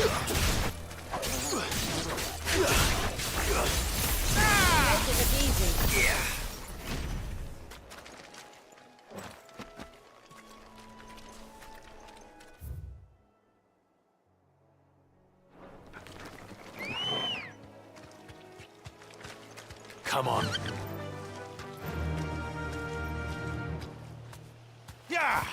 Making it easy. Yeah. Come on. Yeah.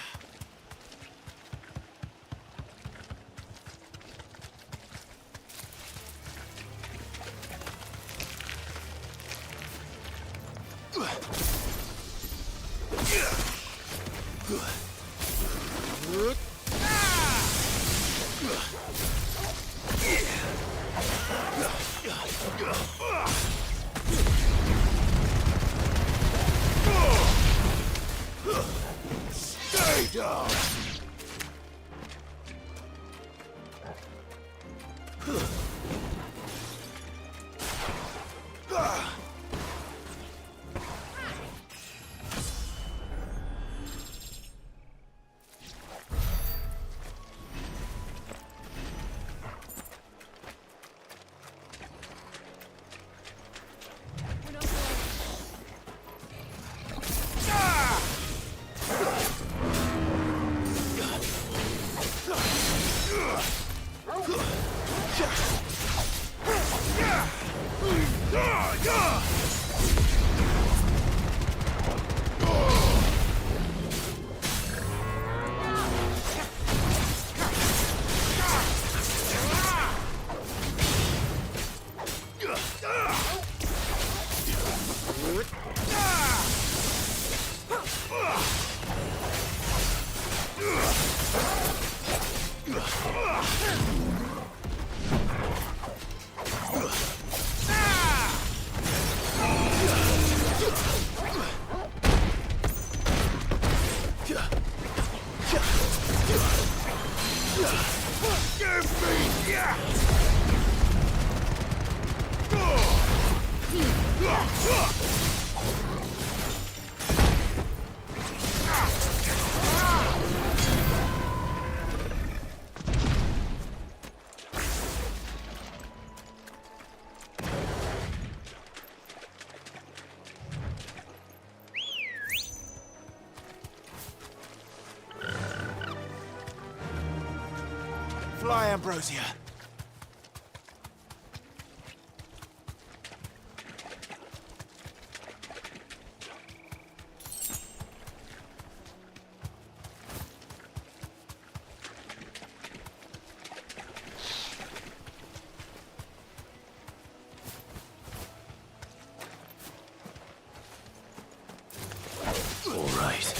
Stay down. Fly, Ambrosia. All right.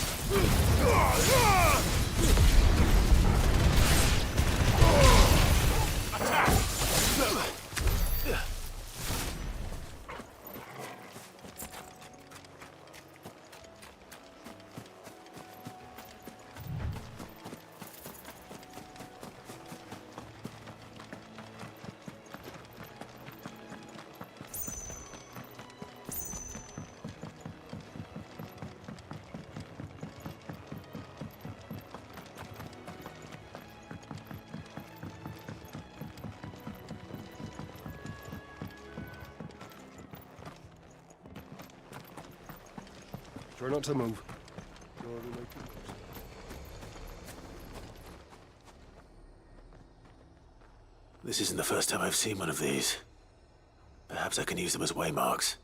Try not to move. This isn't the first time I've seen one of these. Perhaps I can use them as waymarks.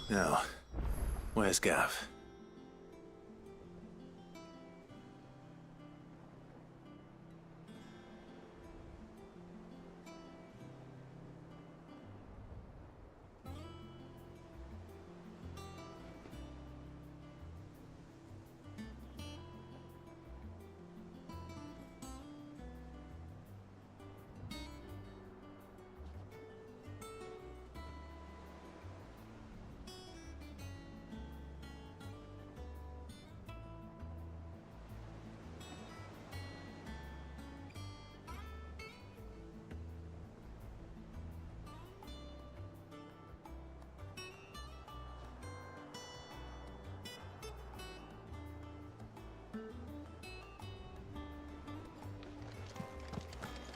Now, where's Gav?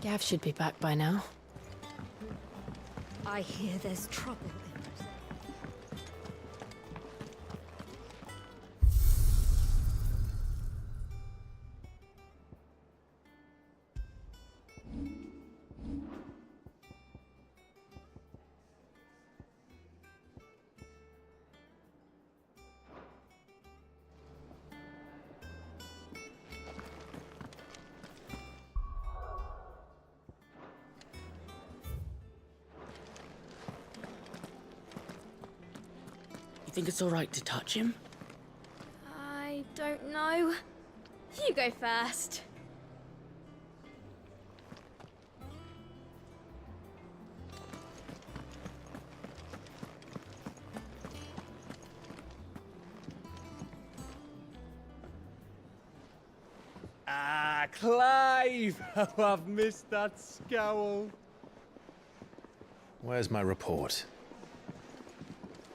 Gav should be back by now. I hear there's trouble in there. You think it's alright to touch him? I don't know. You go first. Ah, Clive! How I've missed that scowl. Where's my report?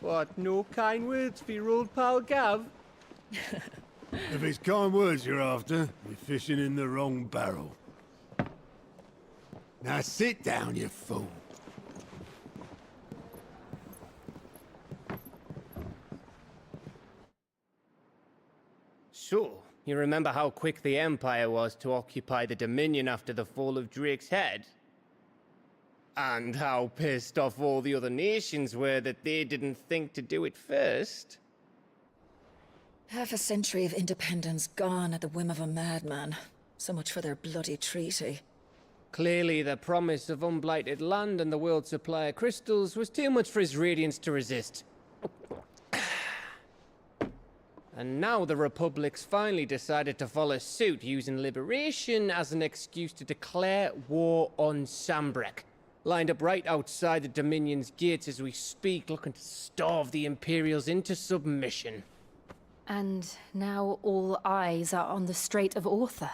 What, no kind words for your old pal Gav? If it's kind words you're after, you're fishing in the wrong barrel. Now sit down, you fool. So, you remember how quick the Empire was to occupy the Dominion after the fall of Drake's head? And how pissed off all the other nations were that they didn't think to do it first? Half a century of independence gone at the whim of a madman. So much for their bloody treaty. Clearly, the promise of unblighted land and the world's supply of crystals was too much for his radiance to resist. And now the Republic's finally decided to follow suit, using liberation as an excuse to declare war on Sambrek. Lined up right outside the Dominion's gates as we speak, looking to starve the Imperials into submission. And now all eyes are on the Strait of Author.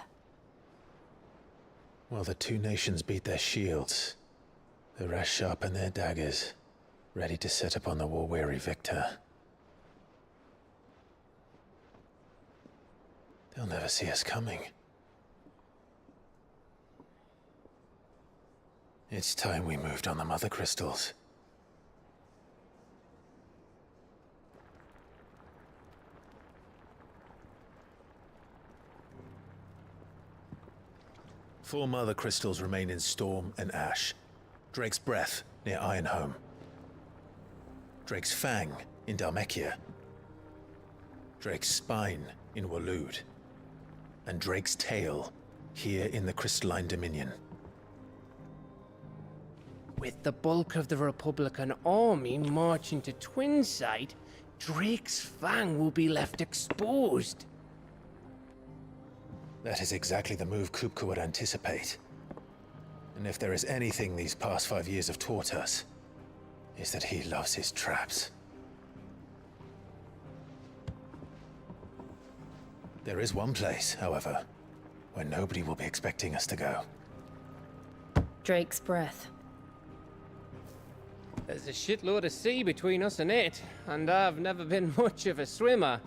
Well, the two nations beat their shields. The rest sharpen their daggers, ready to set upon the war-weary victor. They'll never see us coming. It's time we moved on the Mother Crystals. Four Mother Crystals remain in Storm and Ash. Drake's Breath near Ironhome. Drake's Fang in Dhalmekia. Drake's Spine in Waloed. And Drake's Tail here in the Crystalline Dominion. With the bulk of the Republican army marching to Twinside, Drake's Fang will be left exposed. That is exactly the move Kupka would anticipate. And if there is anything these past 5 years have taught us, is that he loves his traps. There is one place, however, where nobody will be expecting us to go. Drake's Breath. There's a shitload of sea between us and it, and I've never been much of a swimmer.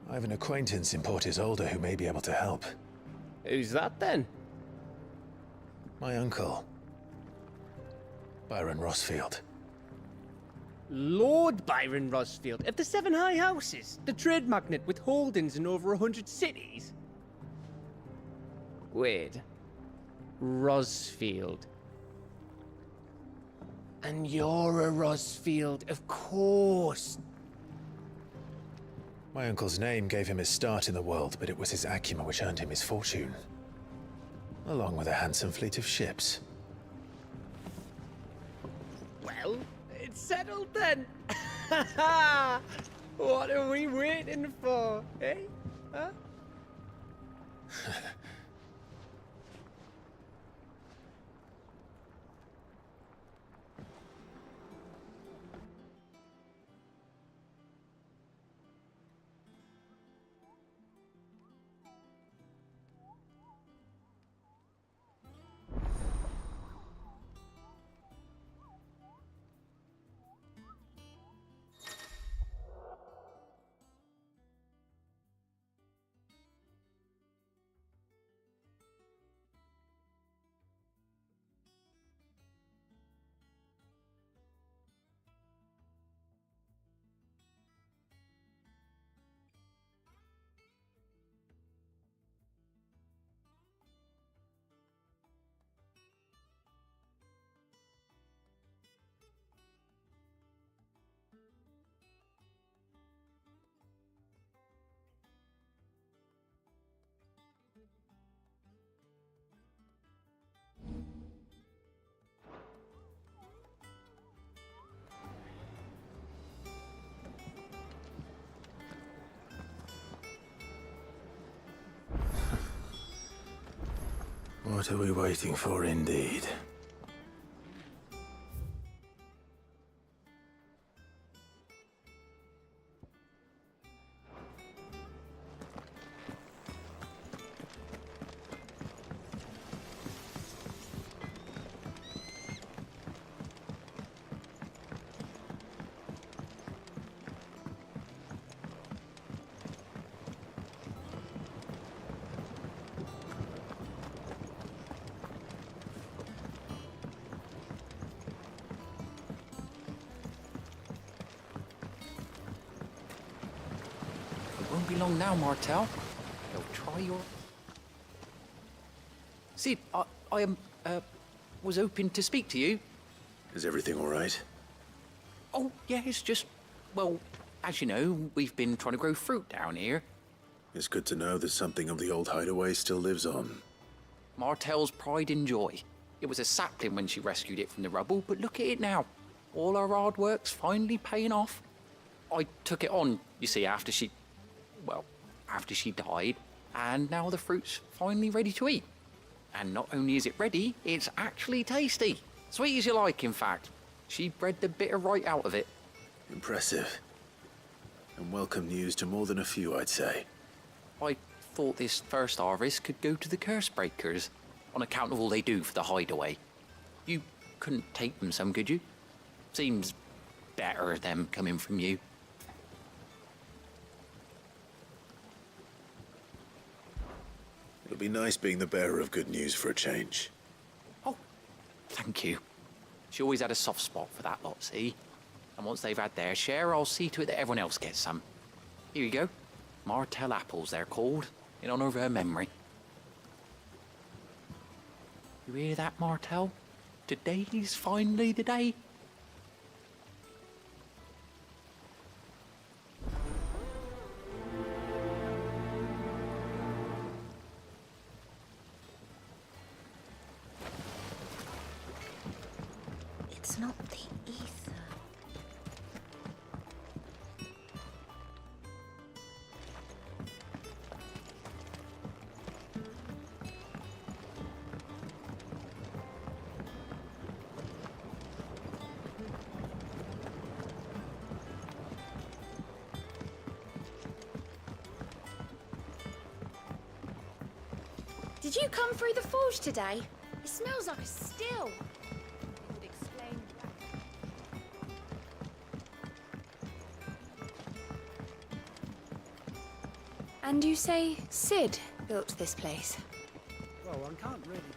I have an acquaintance in Port Isolde who may be able to help. Who's that then? My uncle, Byron Rosfield. Lord Byron Rosfield of the Seven High Houses, the trade magnate with holdings in over 100 cities. Wait. Rosfield. And you're a Rosfield, of course. My uncle's name gave him his start in the world, but it was his acumen which earned him his fortune. Along with a handsome fleet of ships. Well, it's settled then. What are we waiting for, eh? Huh? What are we waiting for, indeed? It won't be long now, Martel. They'll try your... Sid, was hoping to speak to you. Is everything all right? Oh, yeah, it's just... Well, as you know, we've been trying to grow fruit down here. It's good to know that something of the old hideaway still lives on. Martel's pride and joy. It was a sapling when she rescued it from the rubble, but look at it now. All our hard work's finally paying off. I took it on, you see, after she died, and now the fruit's finally ready to eat. And not only is it ready, it's actually tasty. Sweet as you like, in fact. She bred the bitter right out of it. Impressive. And welcome news to more than a few, I'd say. I thought this first harvest could go to the curse breakers, on account of all they do for the hideaway. You couldn't take them some, could you? Seems better them coming from you. It'll be nice being the bearer of good news for a change. Oh, thank you. She always had a soft spot for that lot, see? And once they've had their share, I'll see to it that everyone else gets some. Here you go. Martel apples, they're called, in honor of her memory. You hear that, Martel? Today's finally the day. It's not the ether. Did you come through the forge today? It smells like a still. It would explain why. And you say Sid built this place? Well, one can't really do it.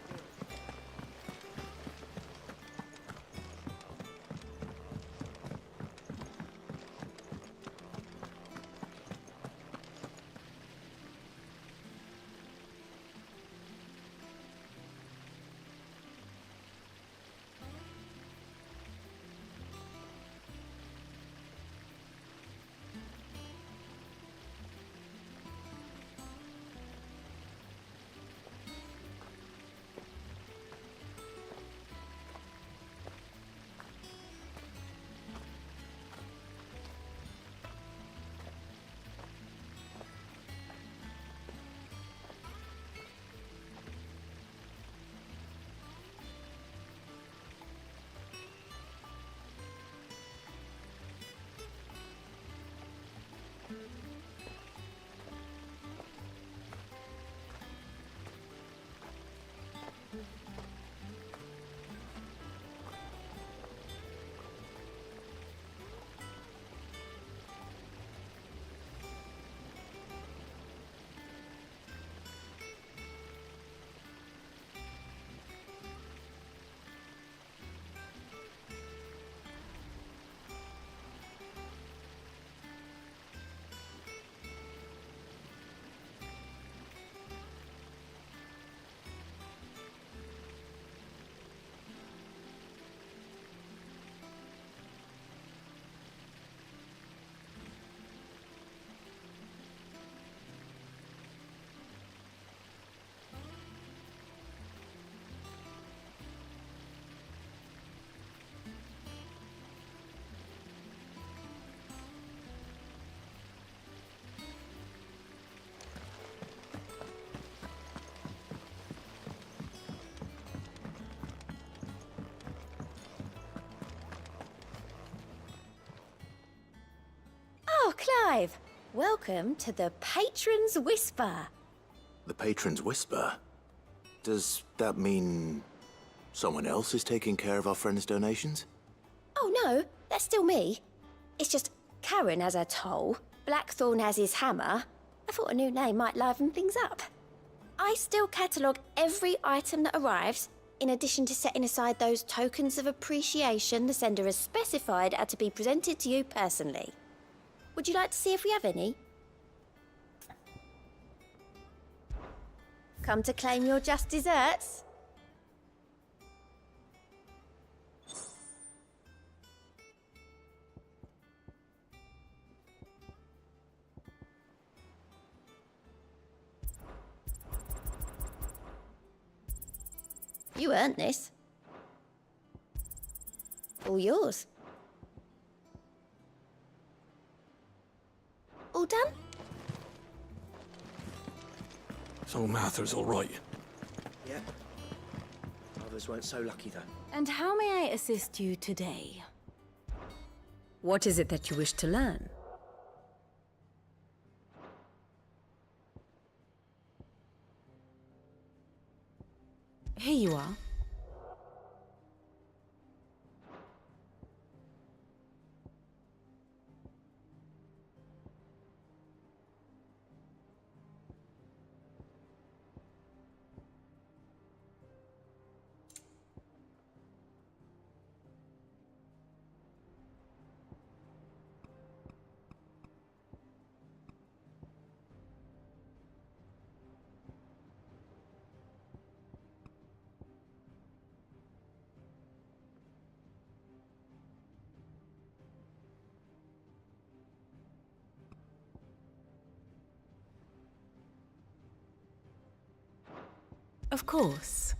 arrive. Welcome to the Patron's Whisper. The Patron's Whisper? Does that mean someone else is taking care of our friend's donations? Oh no, that's still me. It's just Karen has her toll, Blackthorn has his hammer. I thought a new name might liven things up. I still catalogue every item that arrives, in addition to setting aside those tokens of appreciation the sender has specified are to be presented to you personally. Would you like to see if we have any? Come to claim your just desserts? You earned this. All yours. All done? So Mather's all right. Yep. Others weren't so lucky, though. And how may I assist you today? What is it that you wish to learn? Here you are. Of course.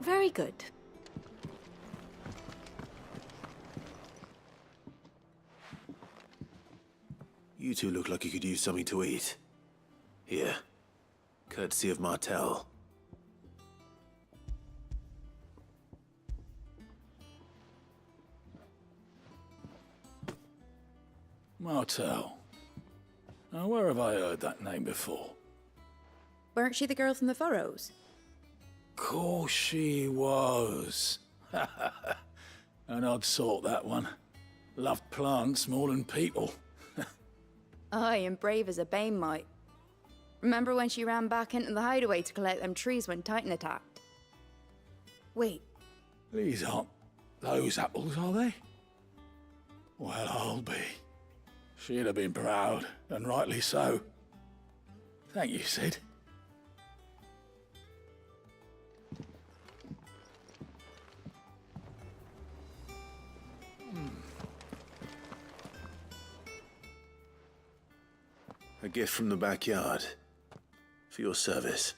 Very good. You two look like you could use something to eat. Here. Courtesy of Martel. Martel. Now, where have I heard that name before? Weren't she the girl from the Furrows? Course she was. An odd sort, that one. Loved plants more than people. Aye, and brave as a bane might. Remember when she ran back into the hideaway to collect them trees when Titan attacked? Wait, These aren't those apples, are they? Well, I'll be. She'd have been proud, and rightly so. Thank you, Sid. A gift from the backyard. For your service.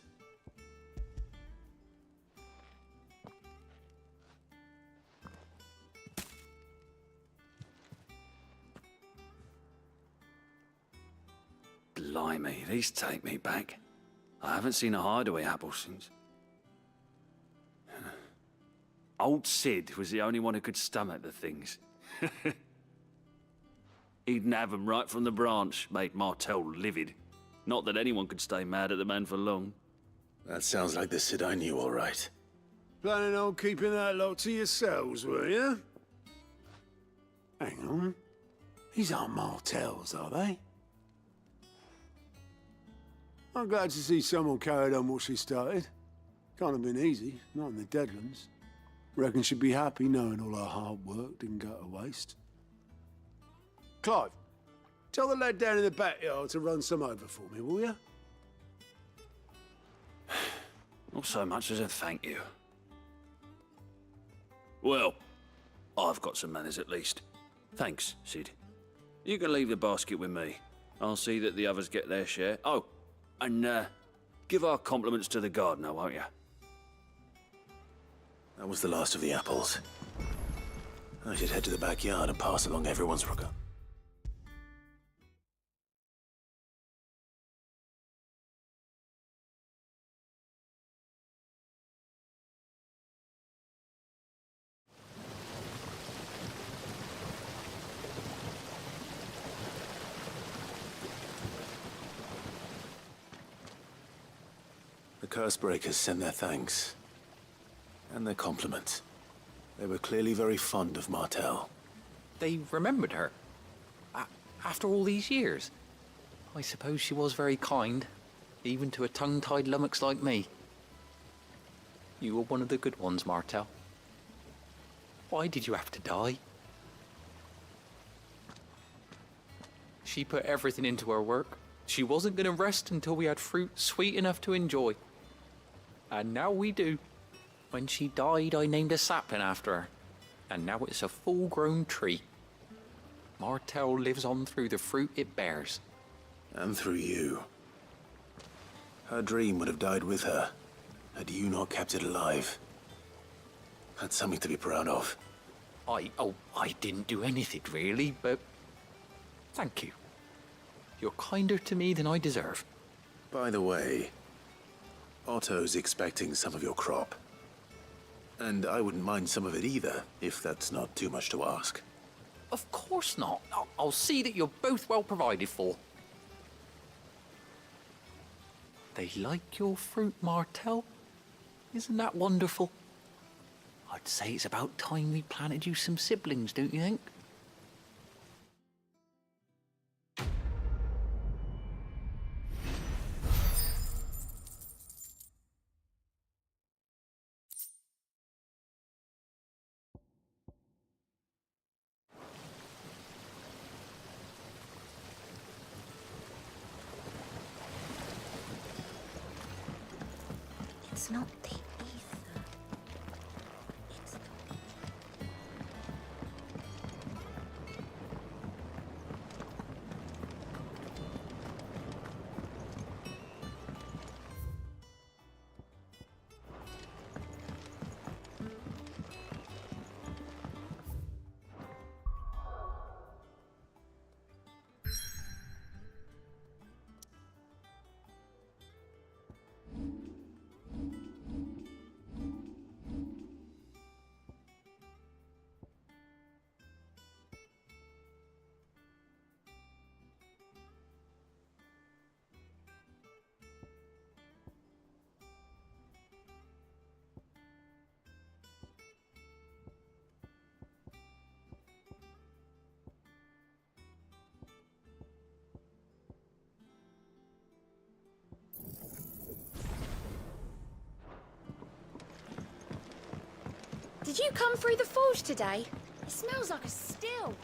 Blimey, these take me back. I haven't seen a hideaway apple since. Old Sid was the only one who could stomach the things. He'd nab 'em right from the branch, made Martel livid. Not that anyone could stay mad at the man for long. That sounds like the Sid I knew, all right. Planning on keeping that lot to yourselves, were you? Hang on. These aren't Martels, are they? I'm glad to see someone carried on what she started. Can't have been easy, not in the Deadlands. Reckon she'd be happy knowing all her hard work didn't go to waste. Clive, tell the lad down in the backyard to run some over for me, will you? Not so much as a thank you. Well, I've got some manners at least. Thanks, Sid. You can leave the basket with me. I'll see that the others get their share. Oh, and give our compliments to the gardener, won't you? That was the last of the apples. I should head to the backyard and pass along everyone's regard. The Cursebreakers send their thanks. And their compliments. They were clearly very fond of Martel. They remembered her. After all these years. I suppose she was very kind, even to a tongue-tied lummox like me. You were one of the good ones, Martel. Why did you have to die? She put everything into her work. She wasn't going to rest until we had fruit sweet enough to enjoy. And now we do. When she died, I named a sapling after her. And now it's a full-grown tree. Martel lives on through the fruit it bears. And through you. Her dream would have died with her, had you not kept it alive. That's something to be proud of. I didn't do anything really, but thank you. You're kinder to me than I deserve. By the way, Otto's expecting some of your crop. And I wouldn't mind some of it either, if that's not too much to ask. Of course not. I'll see that you're both well provided for. They like your fruit, Martel. Isn't that wonderful? I'd say it's about time we planted you some siblings, don't you think? It's not the ether. It's Did you come through the forge today? It smells like a still.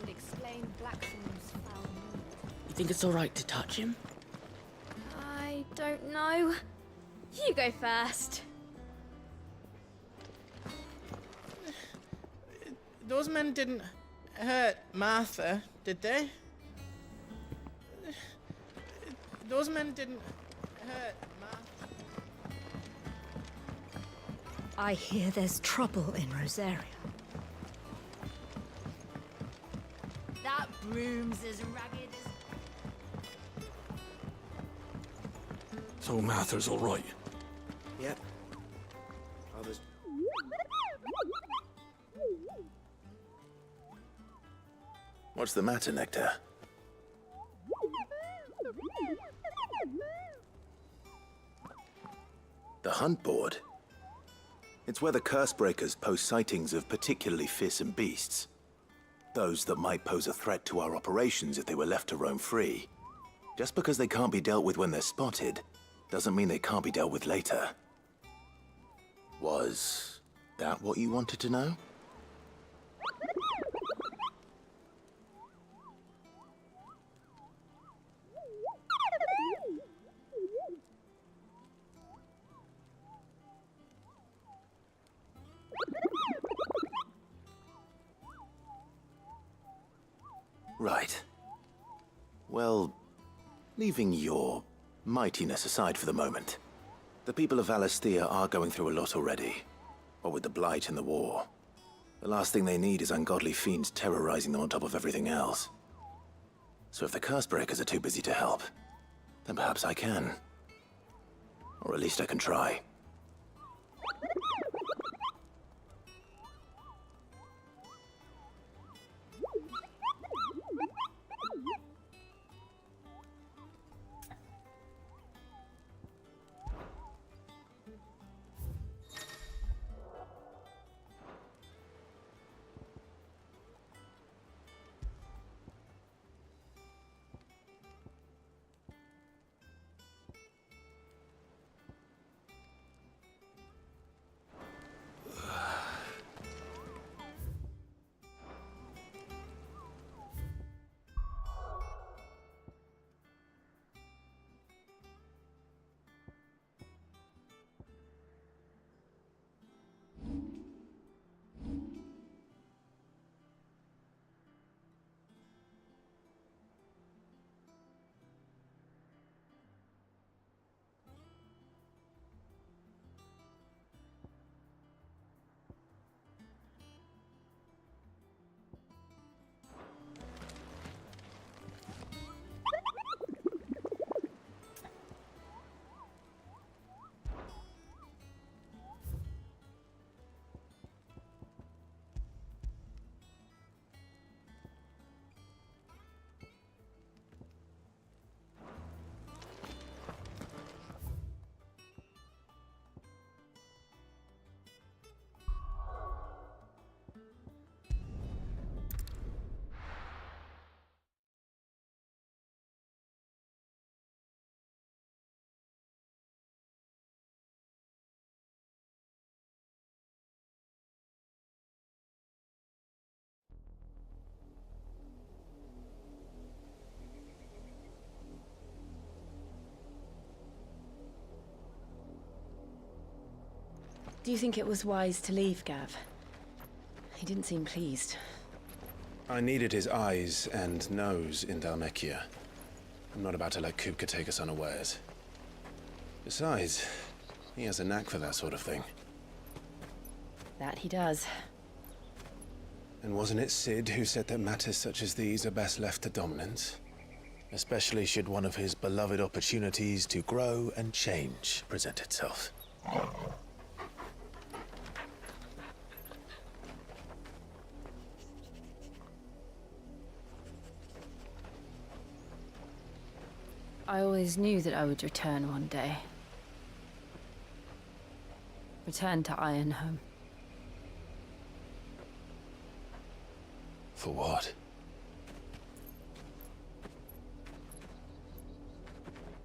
Would explain Blackthorn's foul mood. You think it's all right to touch him? I don't know. You go first. Those men didn't hurt Martha, did they? Those men didn't hurt Martha. I hear there's trouble in Rosaria. That broom's as ragged as... So Martha's all right. Yep. Others. What's the matter, Nectar? The Hunt Board? It's where the Cursebreakers post sightings of particularly fearsome beasts. Those that might pose a threat to our operations if they were left to roam free. Just because they can't be dealt with when they're spotted, doesn't mean they can't be dealt with later. Was that what you wanted to know? Right. Well, leaving your mightiness aside for the moment, the people of Valisthea are going through a lot already. What with the Blight and the war. The last thing they need is ungodly fiends terrorizing them on top of everything else. So if the Cursebreakers are too busy to help, then perhaps I can. Or at least I can try. Do you think it was wise to leave, Gav? He didn't seem pleased. I needed his eyes and nose in Dhalmekia. I'm not about to let Kupka take us unawares. Besides, he has a knack for that sort of thing. That he does. And wasn't it Cid who said that matters such as these are best left to dominance? Especially should one of his beloved opportunities to grow and change present itself. I always knew that I would return one day. Return to Ironhome. For what?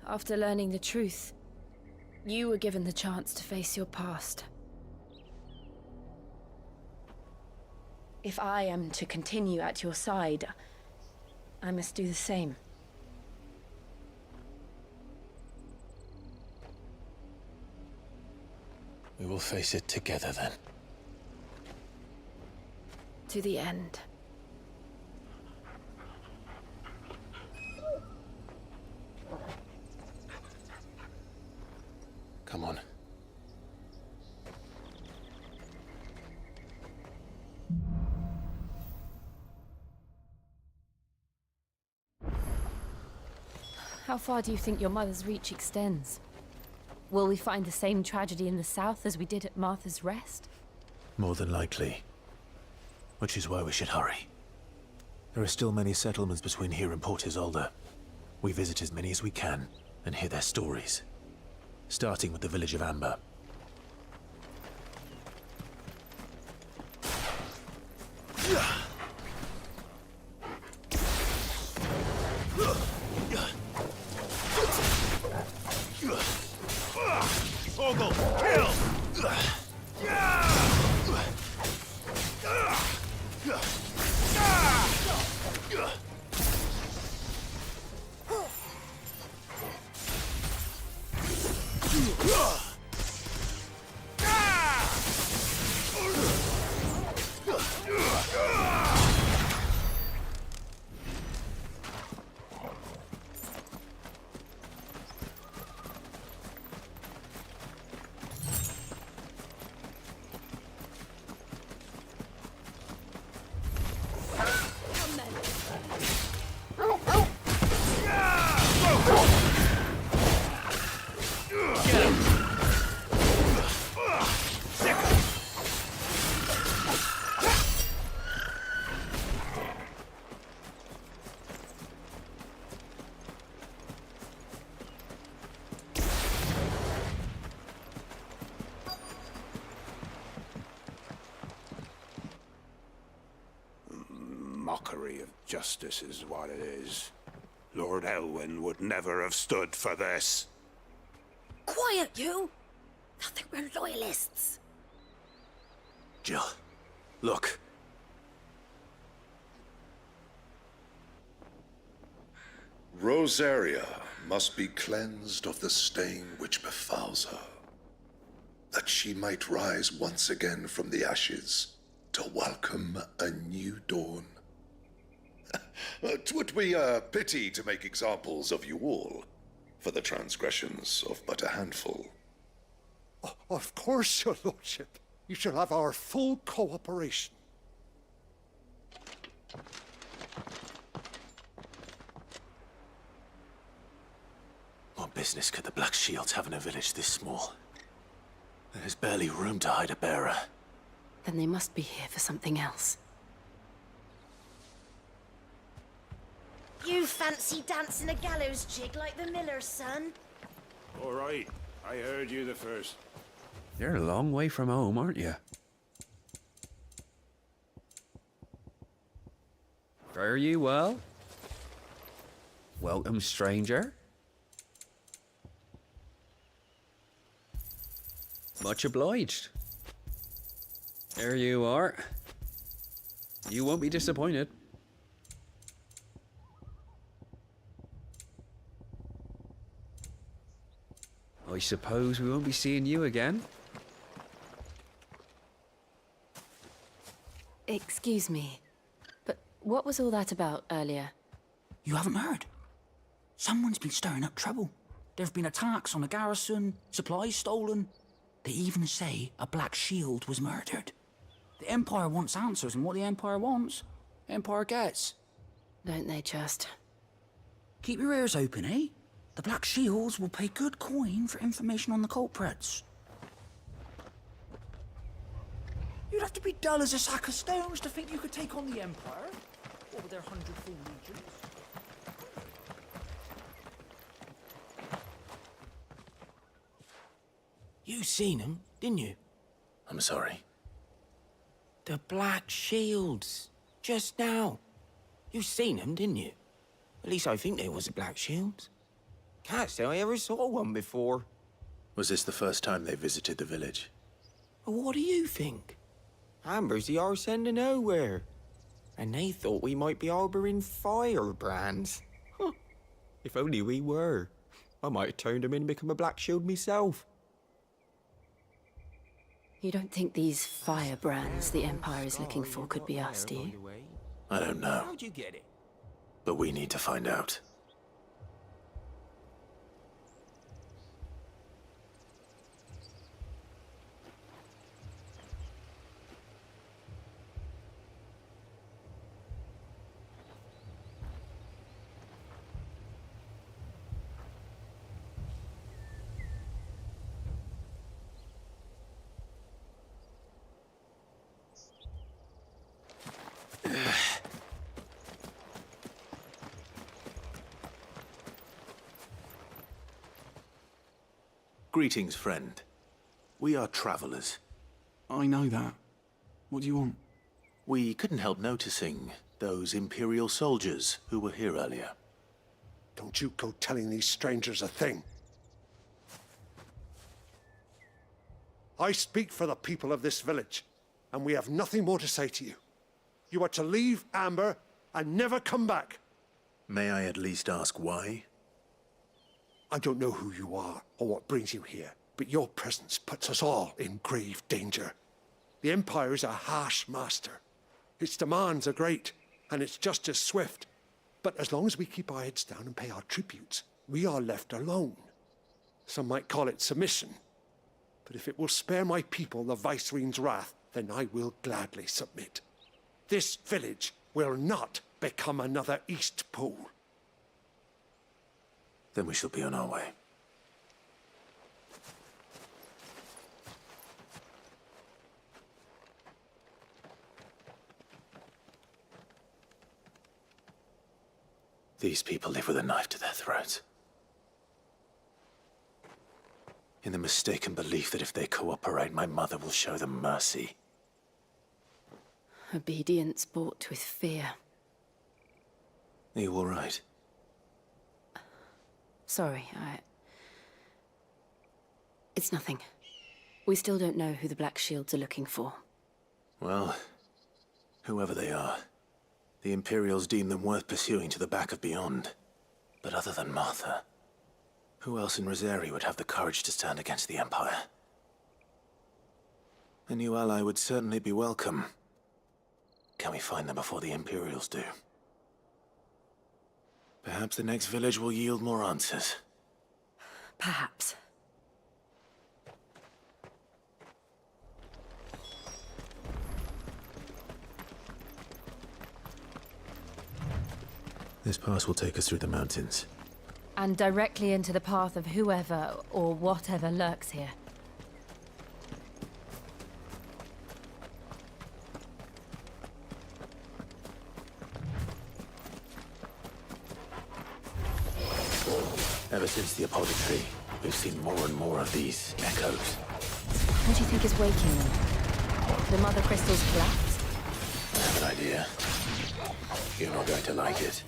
After learning the truth, you were given the chance to face your past. If I am to continue at your side, I must do the same. We will face it together then. To the end. Come on. How far do you think your mother's reach extends? Will we find the same tragedy in the south as we did at Martha's Rest? More than likely. Which is why we should hurry. There are still many settlements between here and Port Isolde. We visit as many as we can and hear their stories. Starting with the village of Amber. Ogle, kill! Mockery of justice is what it is. Lord Elwyn would never have stood for this. Quiet, you! I think we're loyalists. Jill, look. Rosaria must be cleansed of the stain which befouls her, that she might rise once again from the ashes to welcome a new dawn. 'Twould be a pity to make examples of you all, for the transgressions of but a handful. Of course, your lordship. You shall have our full cooperation. What business could the Black Shields have in a village this small? There's barely room to hide a bearer. Then they must be here for something else. You fancy dancing a gallows jig like the miller's son? All right, I heard you the first. You're a long way from home, aren't you? Fare you well? Welcome, stranger. Much obliged. There you are. You won't be disappointed. I suppose we won't be seeing you again. Excuse me, but what was all that about earlier? You haven't heard? Someone's been stirring up trouble. There have been attacks on the garrison, supplies stolen. They even say a Black Shield was murdered. The Empire wants answers, and what the Empire wants, Empire gets. Don't they just? Keep your ears open, eh? The Black Shields will pay good coin for information on the culprits. You'd have to be dull as a sack of stones to think you could take on the Empire, or their 100 full legions. You seen them, didn't you? I'm sorry. The Black Shields. Just now. You seen them, didn't you? At least I think there was a Black Shield. Can't say I ever saw one before. Was this the first time they visited the village? Well, what do you think? Amber's the arse end of nowhere. And they thought we might be harbouring firebrands. Huh. If only we were. I might have turned them in and become a Black Shield myself. You don't think these firebrands the Empire is looking for could be us, do you? I don't know. How'd you get it? But we need to find out. Greetings, friend. We are travelers. I know that. What do you want? We couldn't help noticing those Imperial soldiers who were here earlier. Don't you go telling these strangers a thing. I speak for the people of this village, and we have nothing more to say to you. You are to leave Amber and never come back. May I at least ask why? I don't know who you are or what brings you here, but your presence puts us all in grave danger. The Empire is a harsh master. Its demands are great, and its justice swift. But as long as we keep our heads down and pay our tributes, we are left alone. Some might call it submission. But if it will spare my people the Viceroy's wrath, then I will gladly submit. This village will not become another Eastpool. Then we shall be on our way. These people live with a knife to their throats. In the mistaken belief that if they cooperate, my mother will show them mercy. Obedience bought with fear. Are you all right? Sorry, It's nothing. We still don't know who the Black Shields are looking for. Well, whoever they are, the Imperials deem them worth pursuing to the back of beyond. But other than Martha, who else in Rosari would have the courage to stand against the Empire? A new ally would certainly be welcome. Can we find them before the Imperials do? Perhaps the next village will yield more answers. Perhaps. This pass will take us through the mountains. And directly into the path of whoever or whatever lurks here. Ever since the Apothecary, we've seen more and more of these echoes. What do you think is waking them? The Mother Crystal's collapsed? I have an idea. You're not going to like it.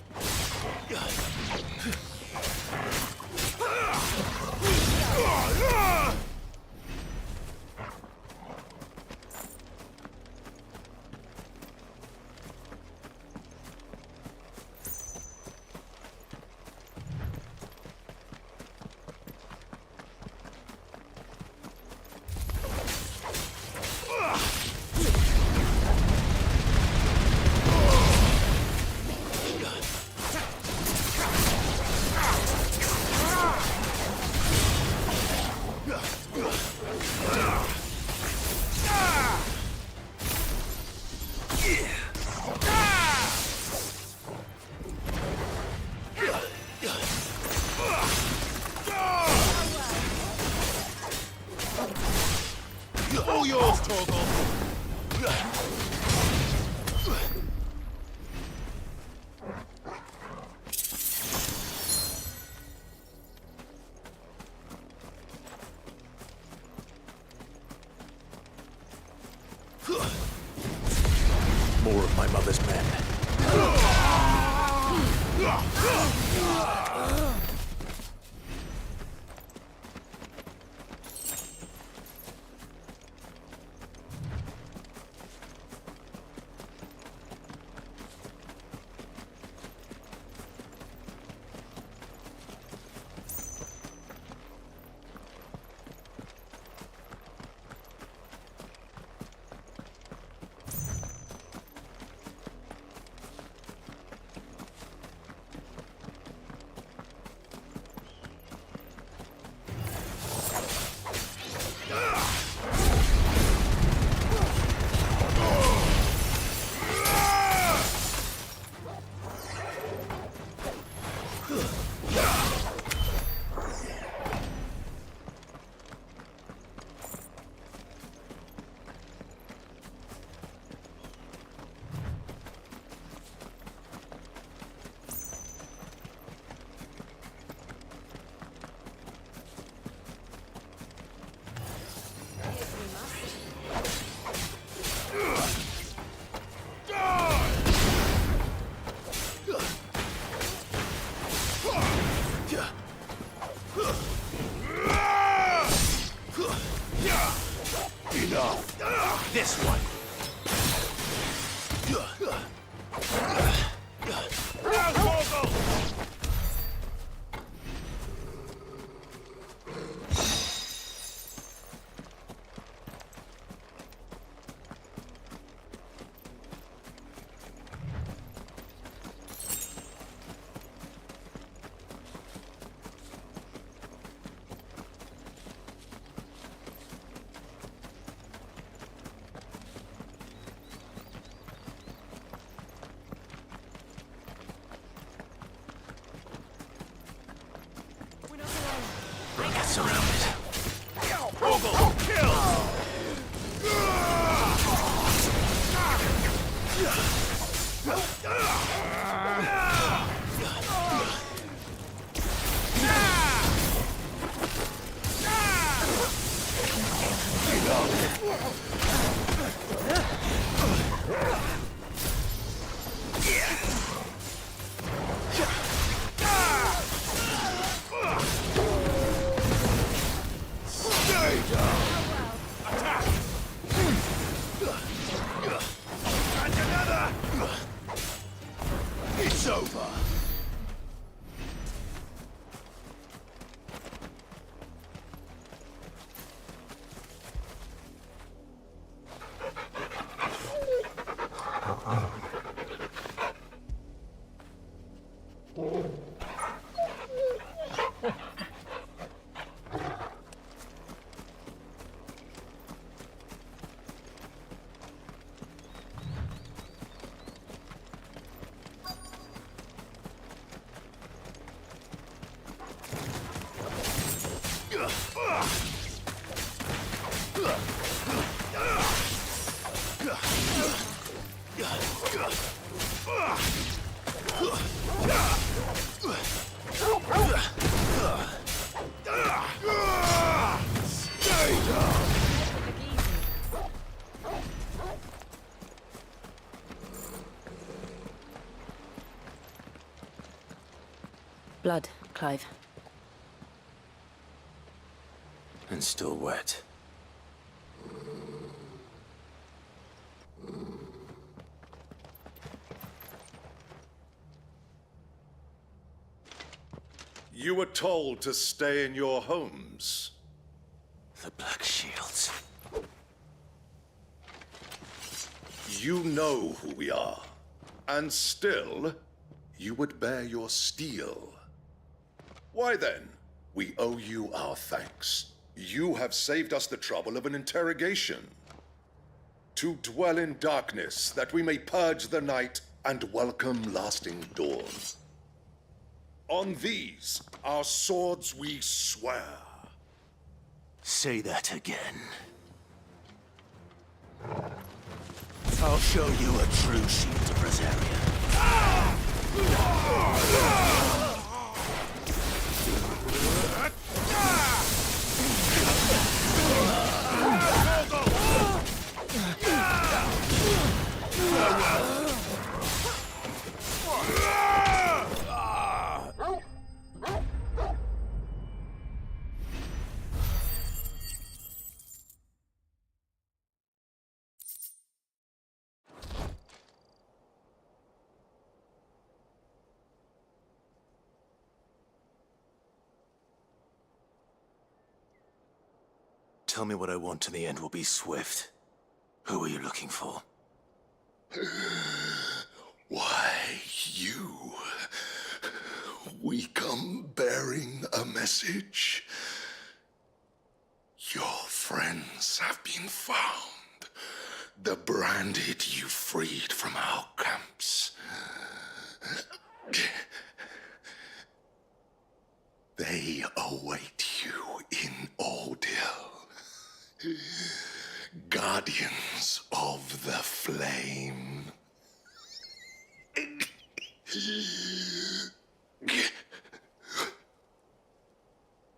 All yours, Torgal! More of my mother's men. this one. It's over. Blood, Clive. And still wet. You were told to stay in your homes. The Black Shields. You know who we are. And still, you would bear your steel. Why then, we owe you our thanks. You have saved us the trouble of an interrogation. To dwell in darkness, that we may purge the night and welcome lasting dawn. On these, our swords we swear. Say that again. I'll show you a true shield of Rosaria. Tell me what I want and the end will be swift. Who are you looking for? Why, you. We come bearing a message. Your friends have been found. The branded you freed from our camps. They await you in Odil. Guardians of the Flame.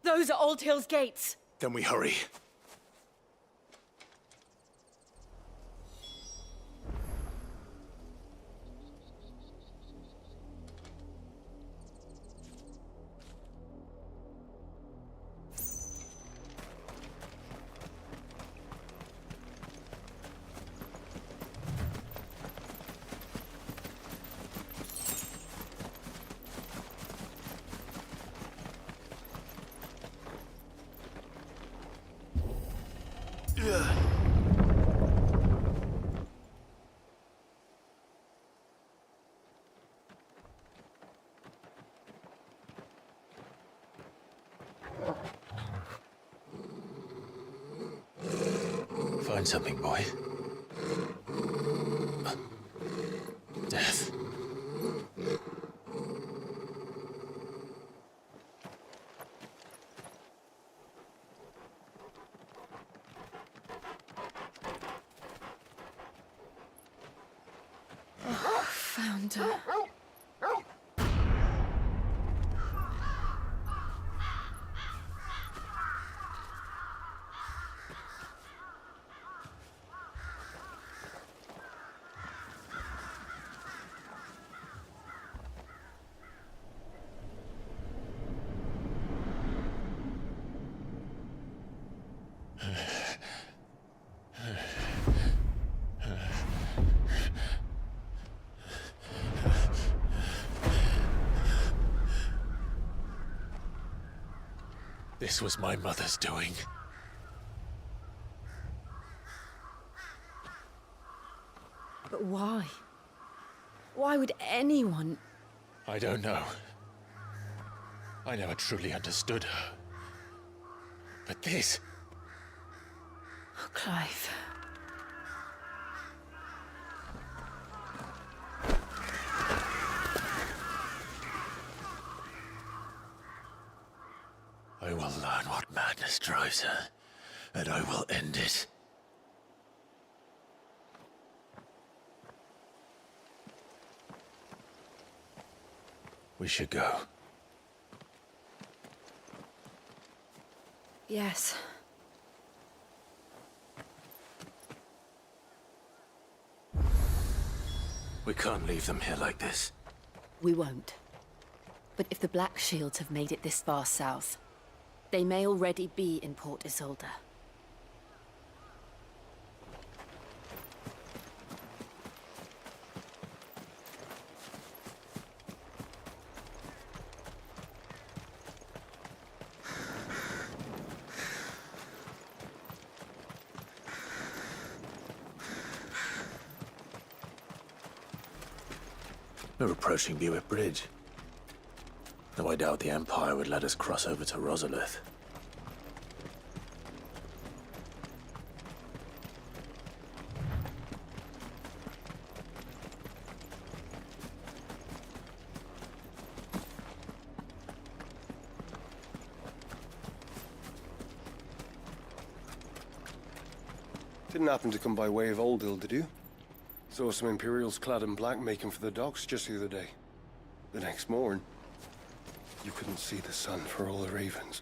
Those are Old Hill's gates. Then we hurry. Find something, boy. Death. Found her. This was my mother's doing. But why? Why would anyone... I don't know. I never truly understood her. But this... Oh, Clive. I will learn what madness drives her, and I will end it. We should go. Yes. We can't leave them here like this. We won't. But if the Black Shields have made it this far south, they may already be in Port Isolde. We're approaching Buick Bridge. Though I doubt the Empire would let us cross over to Rosalith. Didn't happen to come by way of Oldhill, did you? Saw some Imperials clad in black making for the docks just the other day. The next morn, you couldn't see the sun for all the ravens.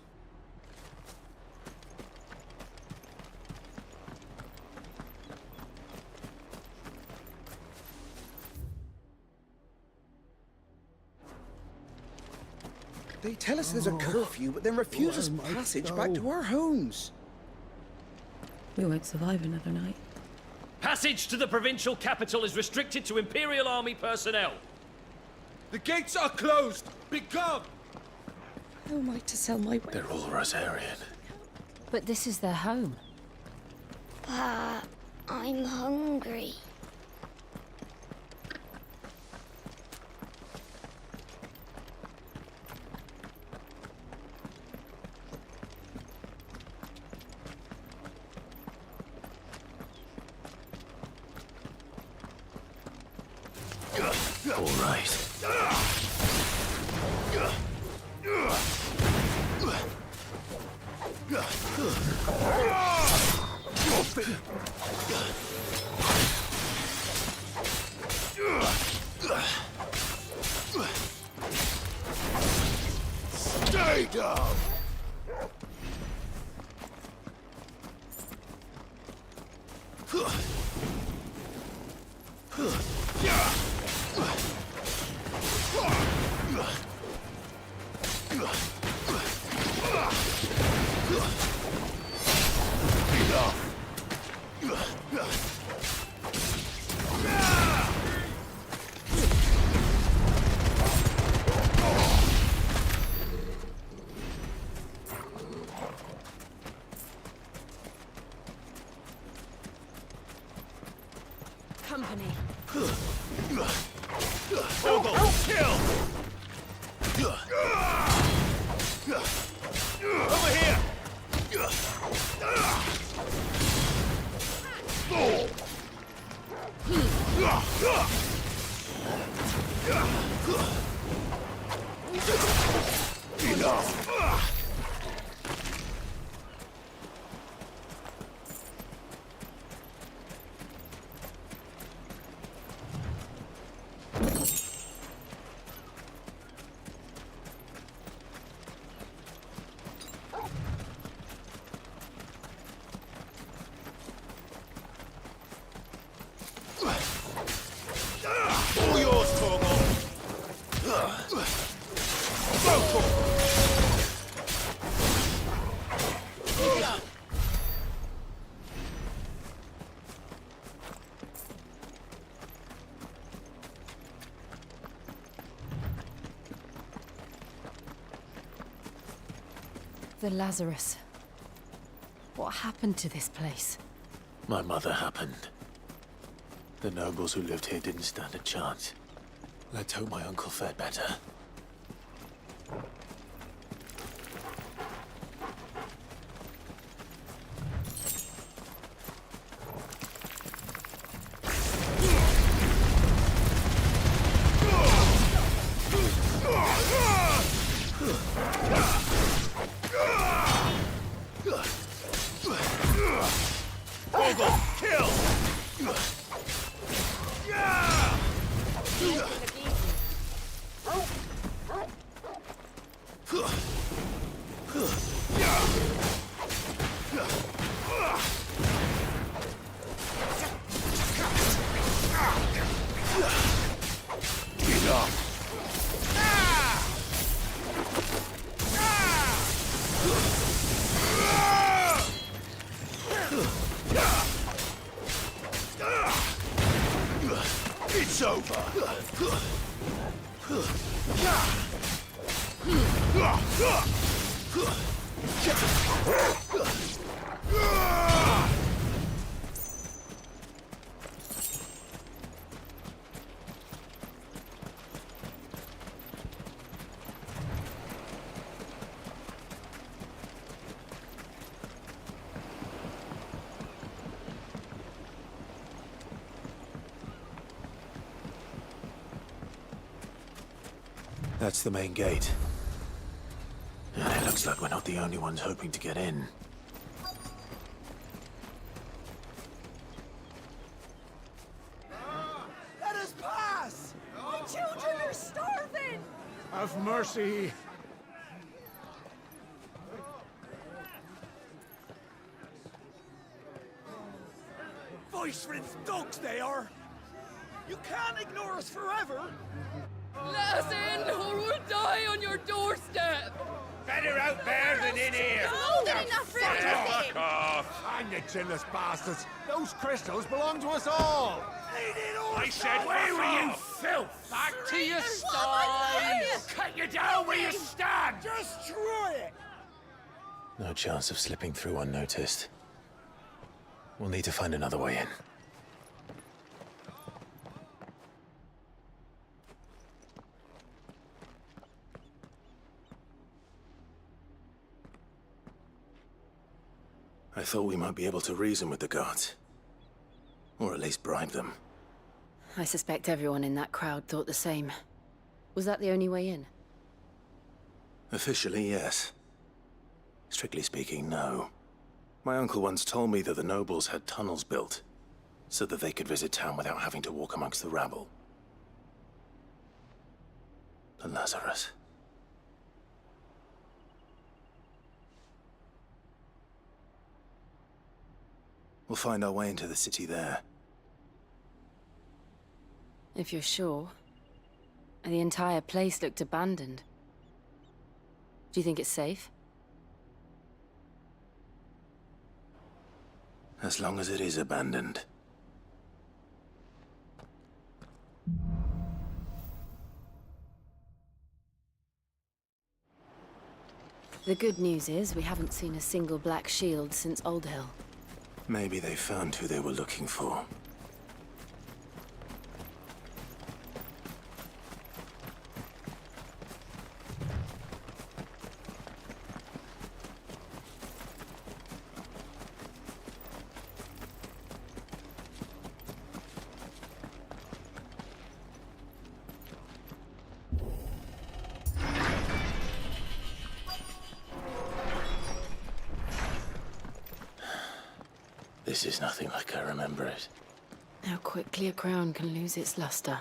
They tell us there's a curfew, but then refuse us passage back to our homes. We won't survive another night. Passage to the provincial capital is restricted to Imperial Army personnel. The gates are closed! Be gone! How am I to sell my wares? They're all Rosarian. But this is their home. I'm hungry. All right. Stay down! Company. Orville, kill! Over here! All yours, Torgal. Go for it. The Lazarus. What happened to this place? My mother happened. The nobles who lived here didn't stand a chance. Let's hope my uncle fared better. It's over. That's the main gate. And it looks like we're not the only ones hoping to get in. Let us pass! My children are starving! Have mercy! Voice-rinsed dogs they are! You can't ignore us forever! Let us in, or we'll die on your doorstep! Better out there than in here! More than enough for everything! Fuck off! Hang the chinless bastards! Those crystals belong to us all! I said, where were you, filth? Back to your sties! Cut you down where you stand! Destroy it! No chance of slipping through unnoticed. We'll need to find another way in. I thought we might be able to reason with the guards. Or at least bribe them. I suspect everyone in that crowd thought the same. Was that the only way in? Officially, yes. Strictly speaking, no. My uncle once told me that the nobles had tunnels built, so that they could visit town without having to walk amongst the rabble. The Lazarus. We'll find our way into the city there. If you're sure. The entire place looked abandoned. Do you think it's safe? As long as it is abandoned. The good news is we haven't seen a single black shield since Old Hill. Maybe they found who they were looking for. This is nothing like I remember it. How quickly a crown can lose its luster.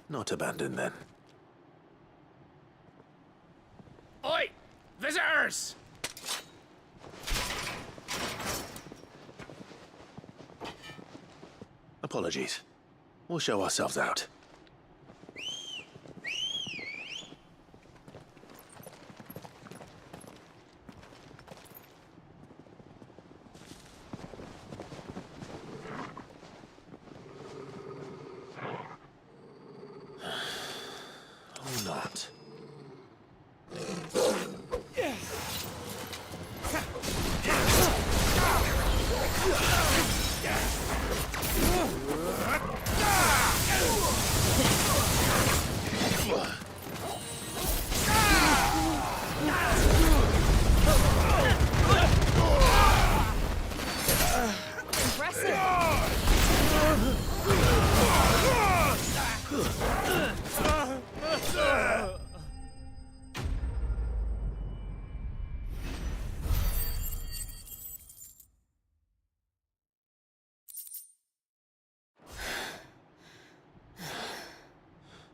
Not abandoned, then. Oi! Visitors! Apologies. We'll show ourselves out. Or not.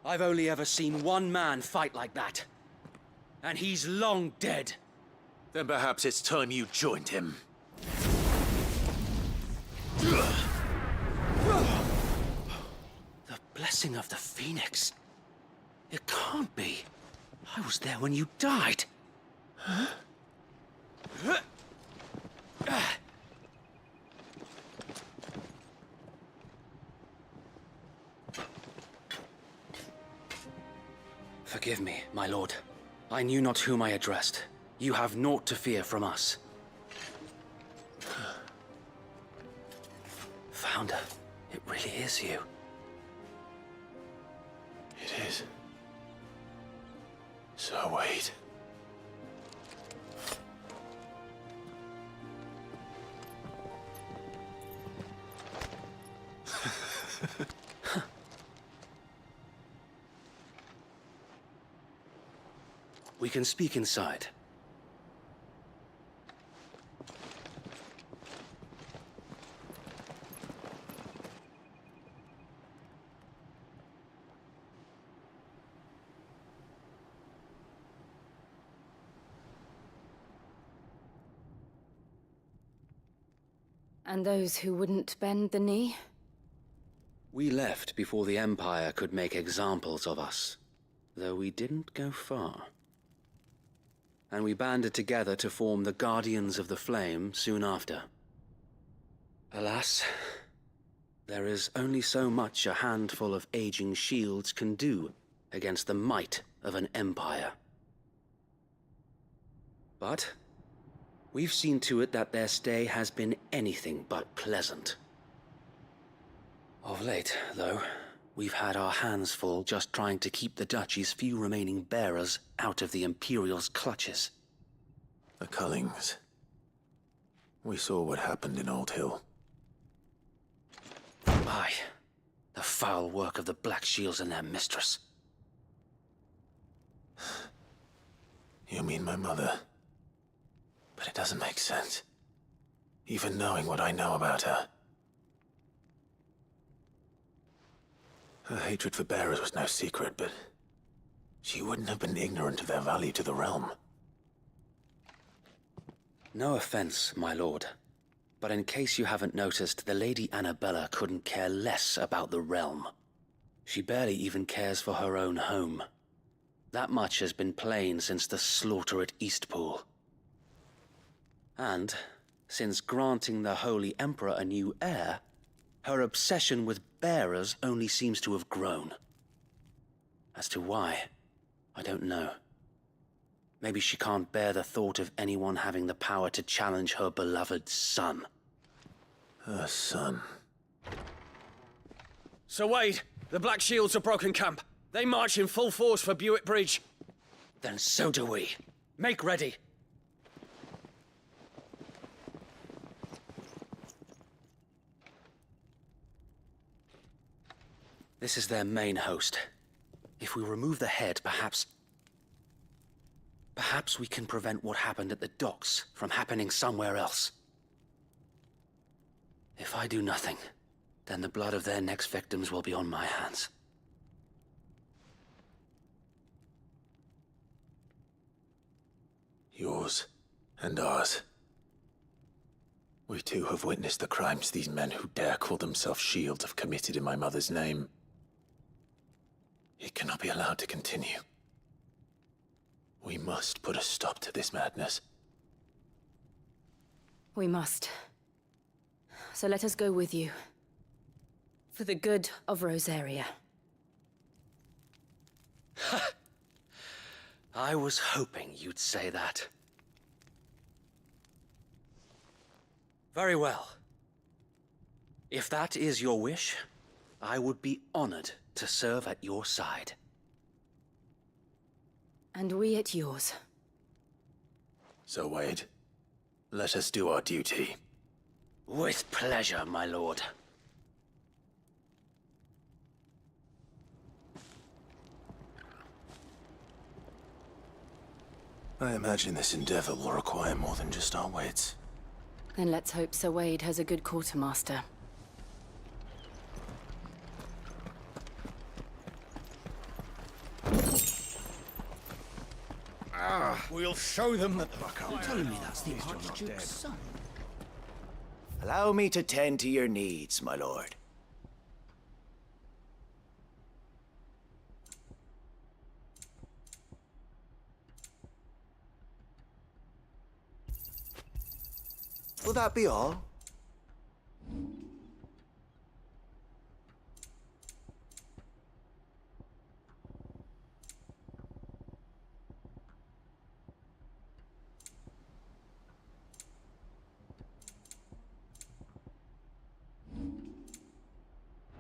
I've only ever seen one man fight like that. And he's long dead. Then perhaps it's time you joined him. The blessing of the Phoenix. It can't be. I was there when you died. Huh? Forgive me, my lord. I knew not whom I addressed. You have naught to fear from us. Founder, it really is you. It is. So wait. We can speak inside. And those who wouldn't bend the knee? We left before the Empire could make examples of us, though we didn't go far. And we banded together to form the Guardians of the Flame soon after. Alas, there is only so much a handful of aging shields can do against the might of an empire. But we've seen to it that their stay has been anything but pleasant. Of late, though, we've had our hands full just trying to keep the Duchy's few remaining bearers out of the Imperial's clutches. The Cullings. We saw what happened in Old Hill. Aye. The foul work of the Black Shields and their mistress. You mean my mother? But it doesn't make sense. Even knowing what I know about her. Her hatred for bearers was no secret, but she wouldn't have been ignorant of their value to the realm. No offense, my lord, but in case you haven't noticed, the Lady Annabella couldn't care less about the realm. She barely even cares for her own home. That much has been plain since the slaughter at Eastpool. And, since granting the Holy Emperor a new heir, her obsession with bearers only seems to have grown. As to why, I don't know. Maybe she can't bear the thought of anyone having the power to challenge her beloved son. Her son. Sir Wade, the Black Shields have broken camp. They march in full force for Buick Bridge. Then so do we. Make ready. This is their main host. If we remove the head, perhaps we can prevent what happened at the docks from happening somewhere else. If I do nothing, then the blood of their next victims will be on my hands. Yours and ours. We too have witnessed the crimes these men who dare call themselves Shields have committed in my mother's name. It cannot be allowed to continue. We must put a stop to this madness. We must. So let us go with you. For the good of Rosaria. I was hoping you'd say that. Very well. If that is your wish, I would be honored to serve at your side. And we at yours. So, Wade, let us do our duty. With pleasure, my lord. I imagine this endeavor will require more than just our wits. Then let's hope Sir Wade has a good quartermaster. We'll show them that You're telling me that's the Archduke's son? Allow me to tend to your needs, my lord. Will that be all?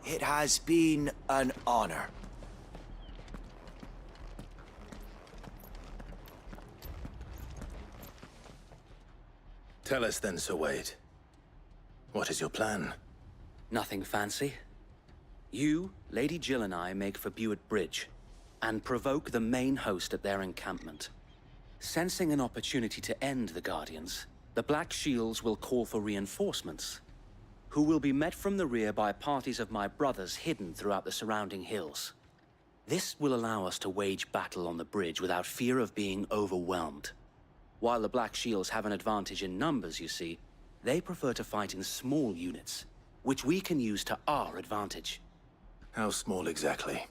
It has been an honor. Tell us then, Sir Wade. What is your plan? Nothing fancy. You, Lady Jill and I make for Buett Bridge, and provoke the main host at their encampment. Sensing an opportunity to end the Guardians, the Black Shields will call for reinforcements, who will be met from the rear by parties of my brothers hidden throughout the surrounding hills. This will allow us to wage battle on the bridge without fear of being overwhelmed. While the Black Shields have an advantage in numbers, you see, they prefer to fight in small units, which we can use to our advantage. How small exactly?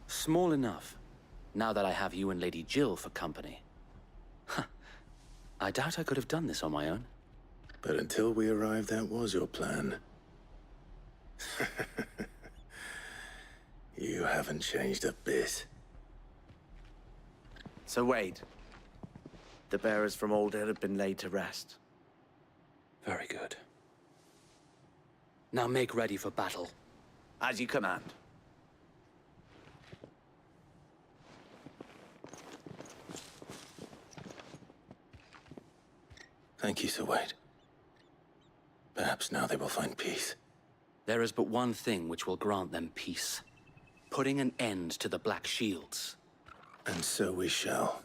Small enough, now that I have you and Lady Jill for company. I doubt I could have done this on my own. But until we arrived, that was your plan. You haven't changed a bit. Sir Wade, the bearers from Old Hill have been laid to rest. Very good. Now make ready for battle. As you command. Thank you, Sir Wade. Perhaps now they will find peace. There is but one thing which will grant them peace. Putting an end to the Black Shields. And so we shall.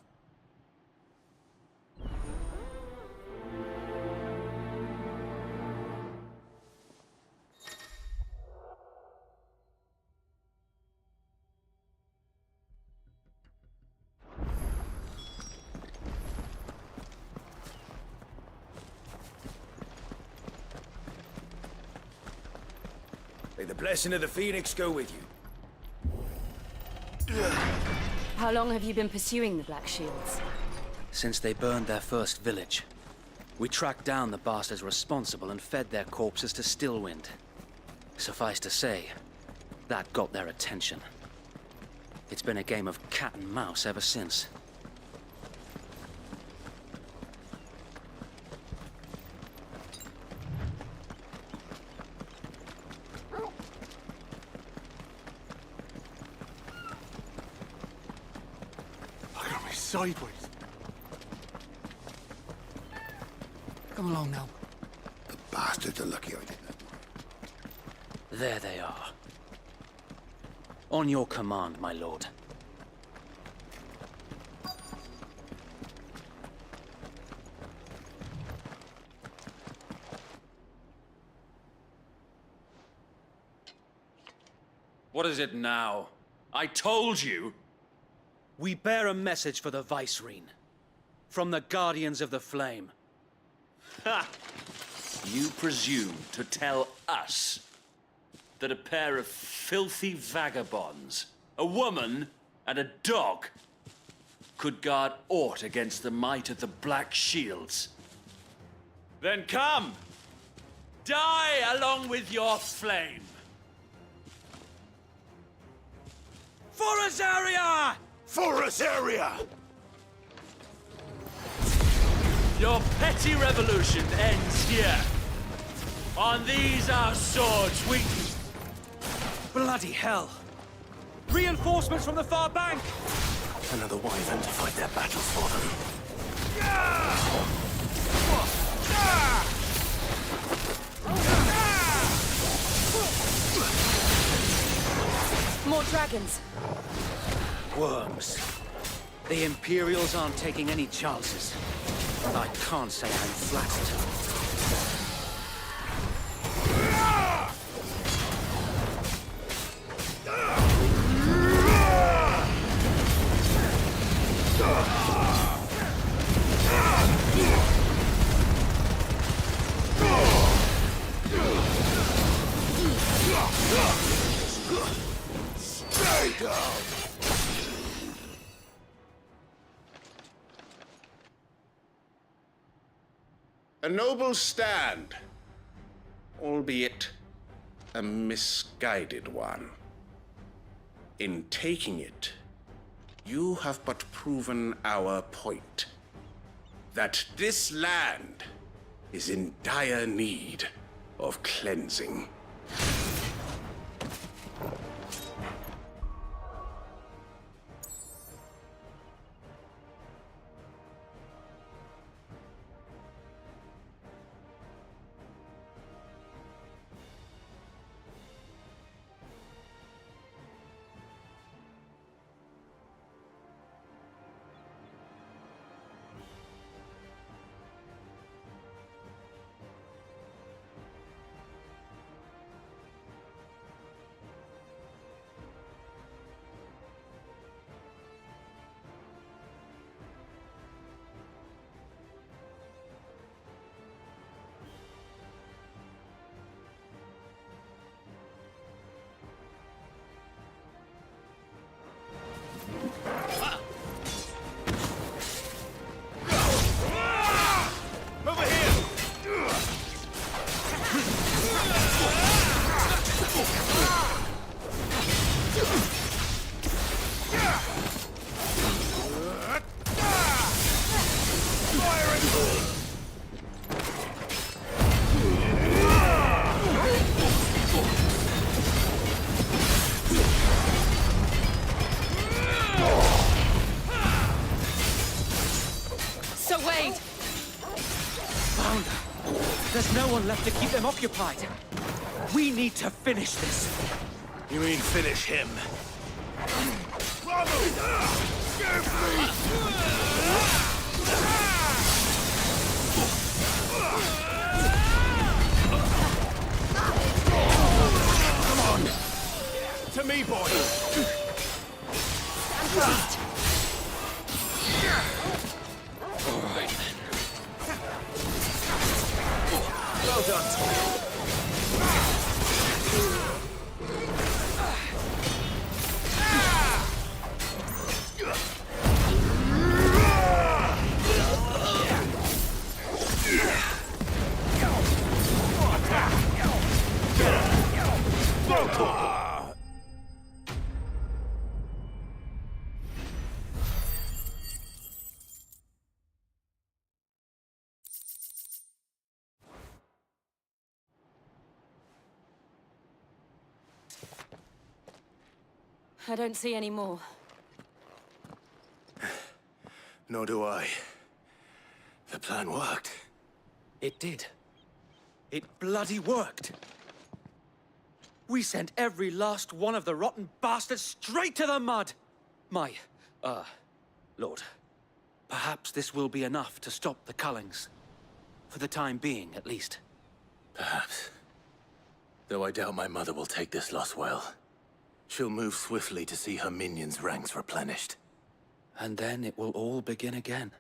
May the blessing of the Phoenix go with you. How long have you been pursuing the Black Shields? Since they burned their first village. We tracked down the bastards responsible and fed their corpses to Stillwind. Suffice to say, that got their attention. It's been a game of cat and mouse ever since. Look at me sideways. Come along now. The bastards are lucky I didn't. There they are. On your command, my lord. What is it now? I told you! We bear a message for the Vicereine. From the Guardians of the Flame. Ha! You presume to tell us that a pair of filthy vagabonds, a woman and a dog, could guard aught against the might of the Black Shields? Then come! Die along with your flame! For Azaria! For Azaria! Your petty revolution ends here. On these our swords we... Bloody hell! Reinforcements from the far bank! Another wyvern to fight their battles for them. More dragons. Worms. The Imperials aren't taking any chances. I can't say I'm flattered. Stay down! A noble stand, albeit a misguided one. In taking it, you have but proven our point, that this land is in dire need of cleansing. Sir Wade! Founder, there's no one left to keep them occupied. We need to finish this. You mean finish him? Come on! To me, boy! Stand fast! All right, then. Well done. I don't see any more. Nor do I. The plan worked. It did. It bloody worked. We sent every last one of the rotten bastards straight to the mud! Lord, perhaps this will be enough to stop the Cullings. For the time being, at least. Perhaps. Though I doubt my mother will take this loss well. She'll move swiftly to see her minions' ranks replenished. And then it will all begin again.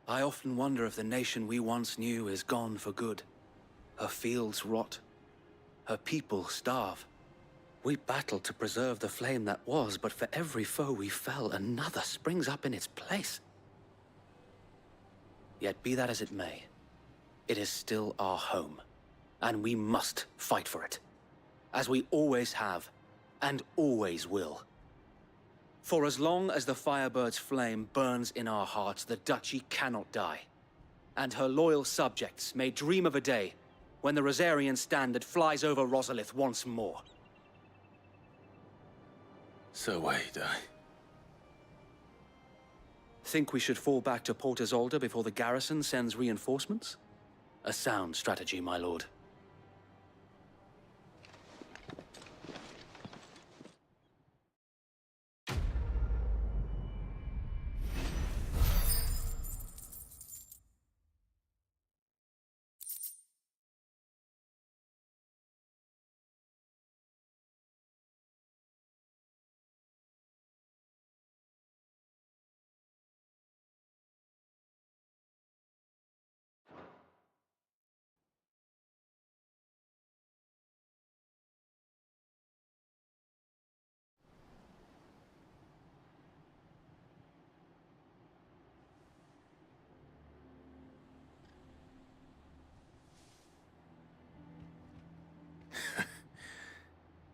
I often wonder if the nation we once knew is gone for good. Her fields rot. Her people starve. We battled to preserve the flame that was, but for every foe we fell, another springs up in its place. Yet be that as it may, it is still our home, and we must fight for it, as we always have, and always will. For as long as the Firebird's flame burns in our hearts, the Duchy cannot die, and her loyal subjects may dream of a day when the Rosarian standard flies over Rosalith once more. So wait, Think we should fall back to Port Isolde before the garrison sends reinforcements? A sound strategy, my lord.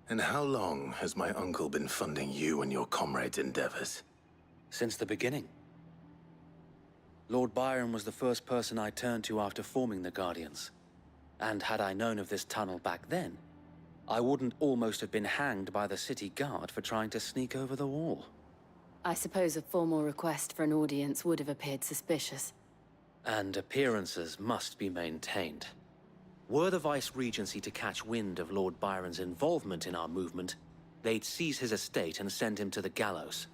And how long has my uncle been funding you and your comrades' endeavors? Since the beginning. Lord Byron was the first person I turned to after forming the Guardians. And had I known of this tunnel back then, I wouldn't almost have been hanged by the city guard for trying to sneak over the wall. I suppose a formal request for an audience would have appeared suspicious. And appearances must be maintained. Were the Vice-Regency to catch wind of Lord Byron's involvement in our movement, they'd seize his estate and send him to the gallows,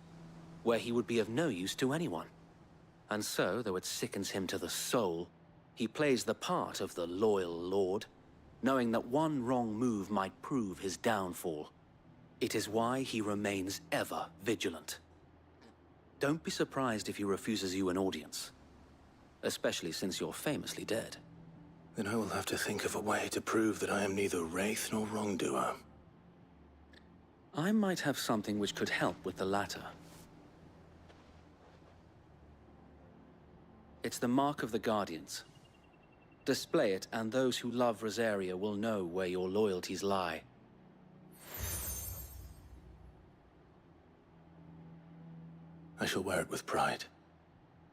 where he would be of no use to anyone. And so, though it sickens him to the soul, he plays the part of the loyal lord, knowing that one wrong move might prove his downfall. It is why he remains ever vigilant. Don't be surprised if he refuses you an audience, especially since you're famously dead. Then I will have to think of a way to prove that I am neither wraith nor wrongdoer. I might have something which could help with the latter. It's the Mark of the Guardians. Display it, and those who love Rosaria will know where your loyalties lie. I shall wear it with pride.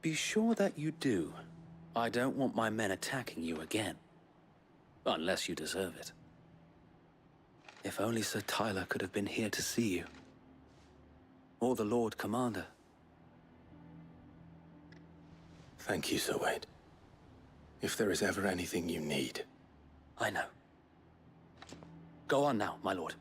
Be sure that you do. I don't want my men attacking you again. Unless you deserve it. If only Sir Tyler could have been here to see you. Or the Lord Commander. Thank you, Sir Wade. If there is ever anything you need. I know. Go on now, my lord.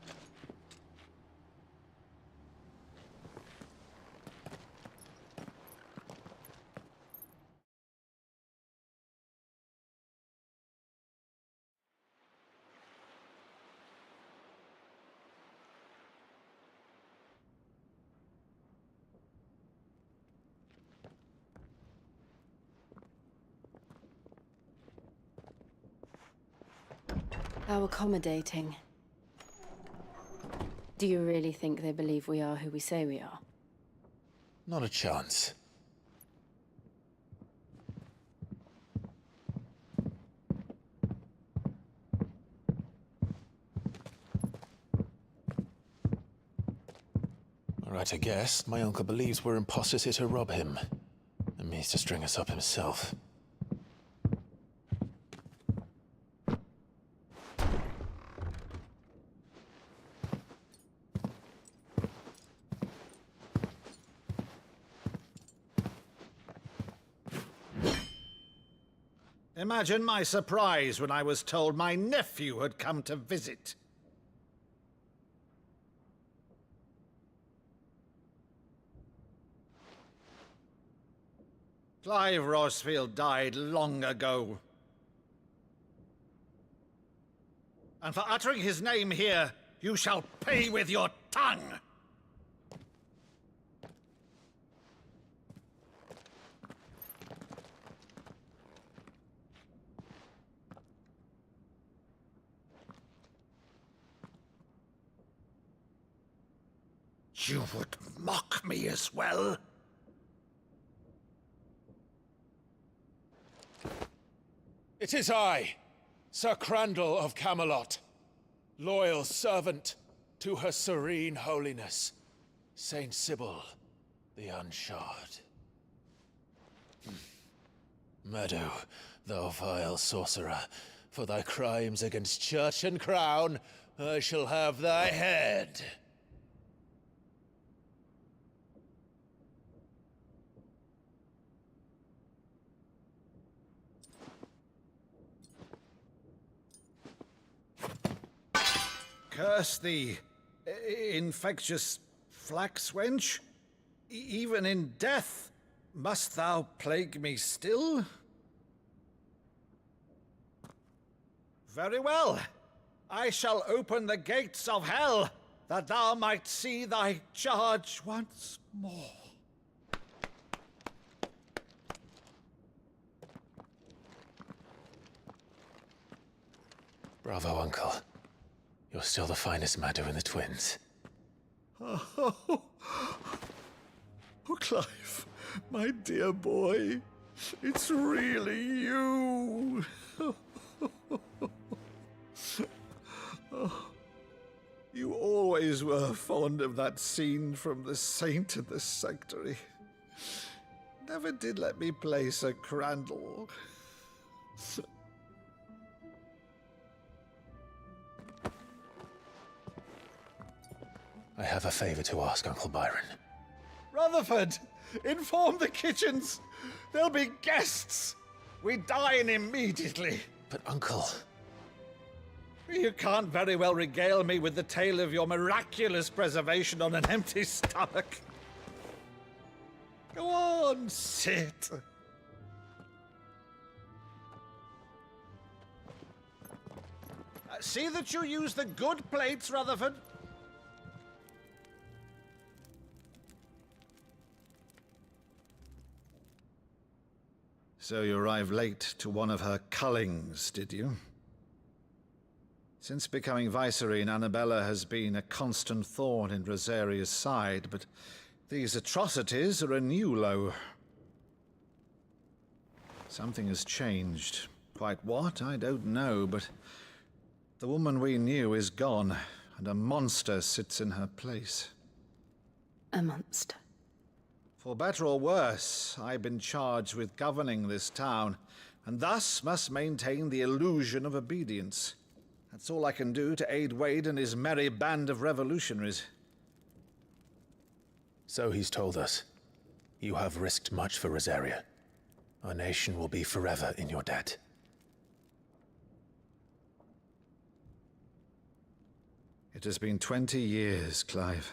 How accommodating. Do you really think they believe we are who we say we are? Not a chance. All right, I guess. My uncle believes we're imposters here to rob him, and means to string us up himself. Imagine my surprise when I was told my nephew had come to visit. Clive Rosfield died long ago. And for uttering his name here, you shall pay with your tongue! You would mock me as well? It is I, Sir Crandall of Camelot, loyal servant to Her Serene Holiness, Saint Sybil the Unshod. Meadow, thou vile sorcerer, for thy crimes against church and crown, I shall have thy head. Curse thee, infectious flax wench. Even in death, must thou plague me still? Very well. I shall open the gates of hell, that thou might see thy charge once more. Bravo, Uncle. You're still the finest Meadow in the twins. Oh, Clive, my dear boy, it's really you. You always were fond of that scene from The Saint and the Sanctuary. Never did let me play Sir Crandall. I have a favor to ask, Uncle Byron. Rutherford, inform the kitchens. There'll be guests. We dine immediately. But, Uncle... You can't very well regale me with the tale of your miraculous preservation on an empty stomach. Go on, sit. See that you use the good plates, Rutherford. So you arrived late to one of her cullings, did you? Since becoming Vicereine, Annabella has been a constant thorn in Rosaria's side, but these atrocities are a new low. Something has changed. Quite what, I don't know, but the woman we knew is gone, and a monster sits in her place. A monster? For better or worse, I've been charged with governing this town, and thus must maintain the illusion of obedience. That's all I can do to aid Wade and his merry band of revolutionaries. So he's told us. You have risked much for Rosaria. Our nation will be forever in your debt. It has been 20 years, Clive.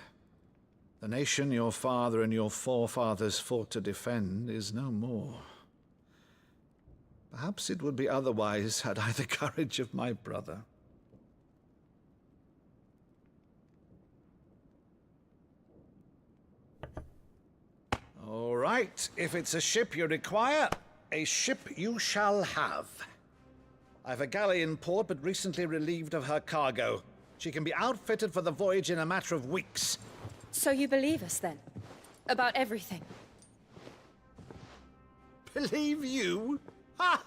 The nation your father and your forefathers fought to defend is no more. Perhaps it would be otherwise had I the courage of my brother. All right, if it's a ship you require, a ship you shall have. I've a galley in port, but recently relieved of her cargo. She can be outfitted for the voyage in a matter of weeks. So you believe us, then? About everything? Believe you? Ha!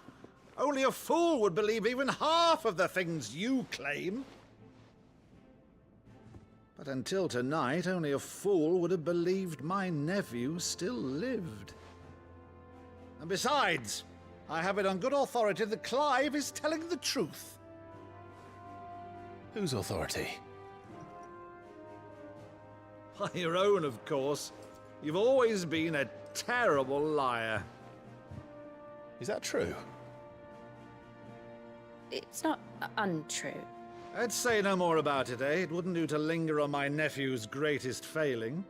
Only a fool would believe even half of the things you claim. But until tonight, only a fool would have believed my nephew still lived. And besides, I have it on good authority that Clive is telling the truth. Whose authority? By your own, of course. You've always been a terrible liar. Is that true? It's not untrue. I'd say no more about it, eh? It wouldn't do to linger on my nephew's greatest failing.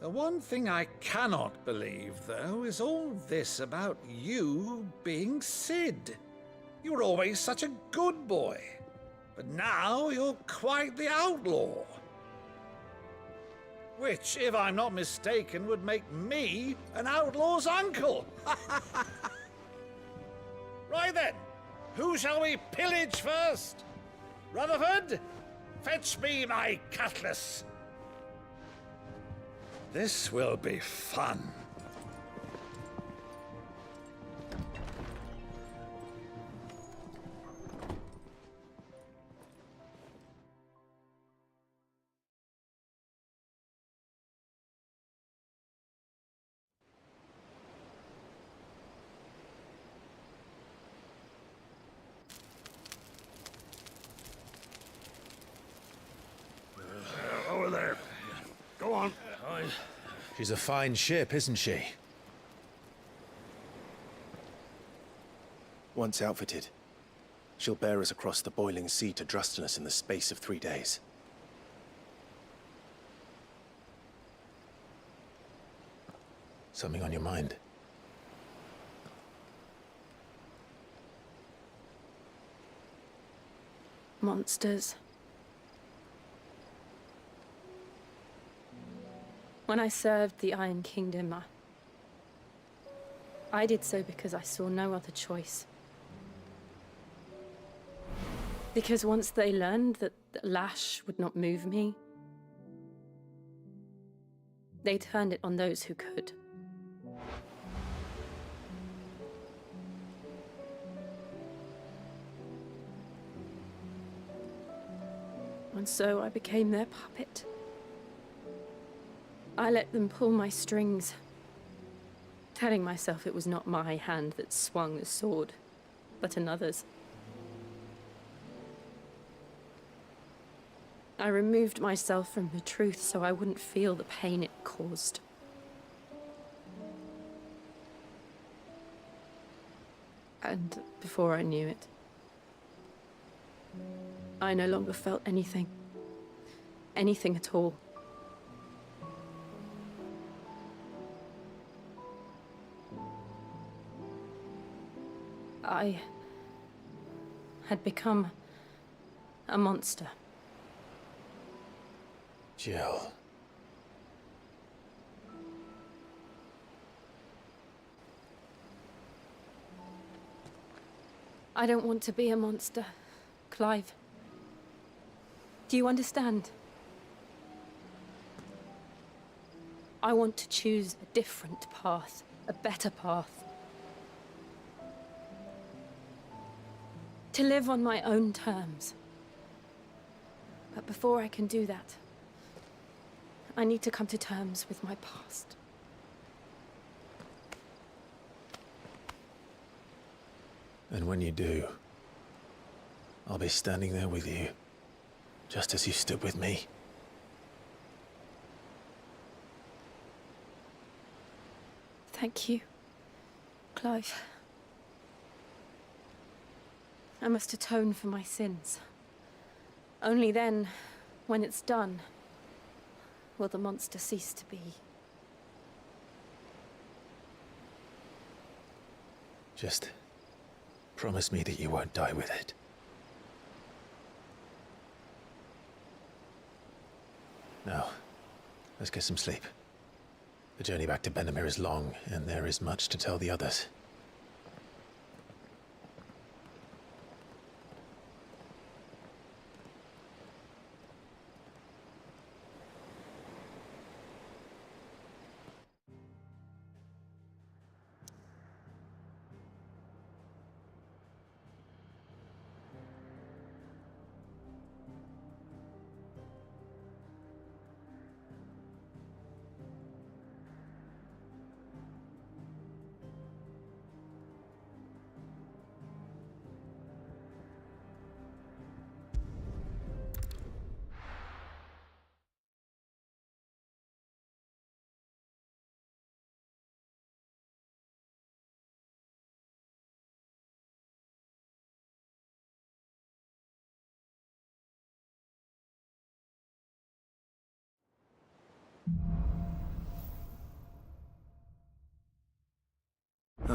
The one thing I cannot believe, though, is all this about you being Cid. You were always such a good boy, but now you're quite the outlaw. Which, if I'm not mistaken, would make me an outlaw's uncle. Right then, who shall we pillage first? Rutherford, fetch me my cutlass. This will be fun. Over there. Go on. She's a fine ship, isn't she? Once outfitted, she'll bear us across the boiling sea to Drustinus in the space of 3 days. Something on your mind? Monsters. When I served the Iron Kingdom, I did so because I saw no other choice. Because once they learned that the lash would not move me, they turned it on those who could. And so I became their puppet. I let them pull my strings, telling myself it was not my hand that swung the sword, but another's. I removed myself from the truth so I wouldn't feel the pain it caused. And before I knew it, I no longer felt anything. Anything at all. I had become a monster. Jill. I don't want to be a monster, Clive. Do you understand? I want to choose a different path, a better path. To live on my own terms. But before I can do that, I need to come to terms with my past. And when you do, I'll be standing there with you, just as you stood with me. Thank you, Clive. I must atone for my sins. Only then, when it's done, will the monster cease to be. Just promise me that you won't die with it. Now, let's get some sleep. The journey back to Benamir is long, and there is much to tell the others.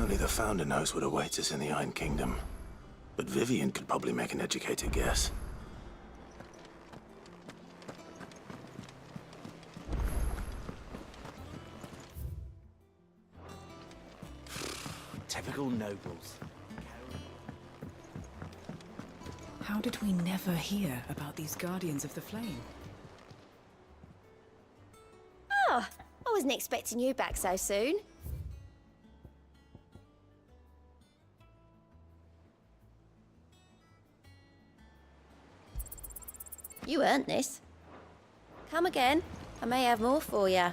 Only the Founder knows what awaits us in the Iron Kingdom. But Vivian could probably make an educated guess. Typical nobles. How did we never hear about these Guardians of the Flame? Oh, I wasn't expecting you back so soon. You earned this. Come again. I may have more for you.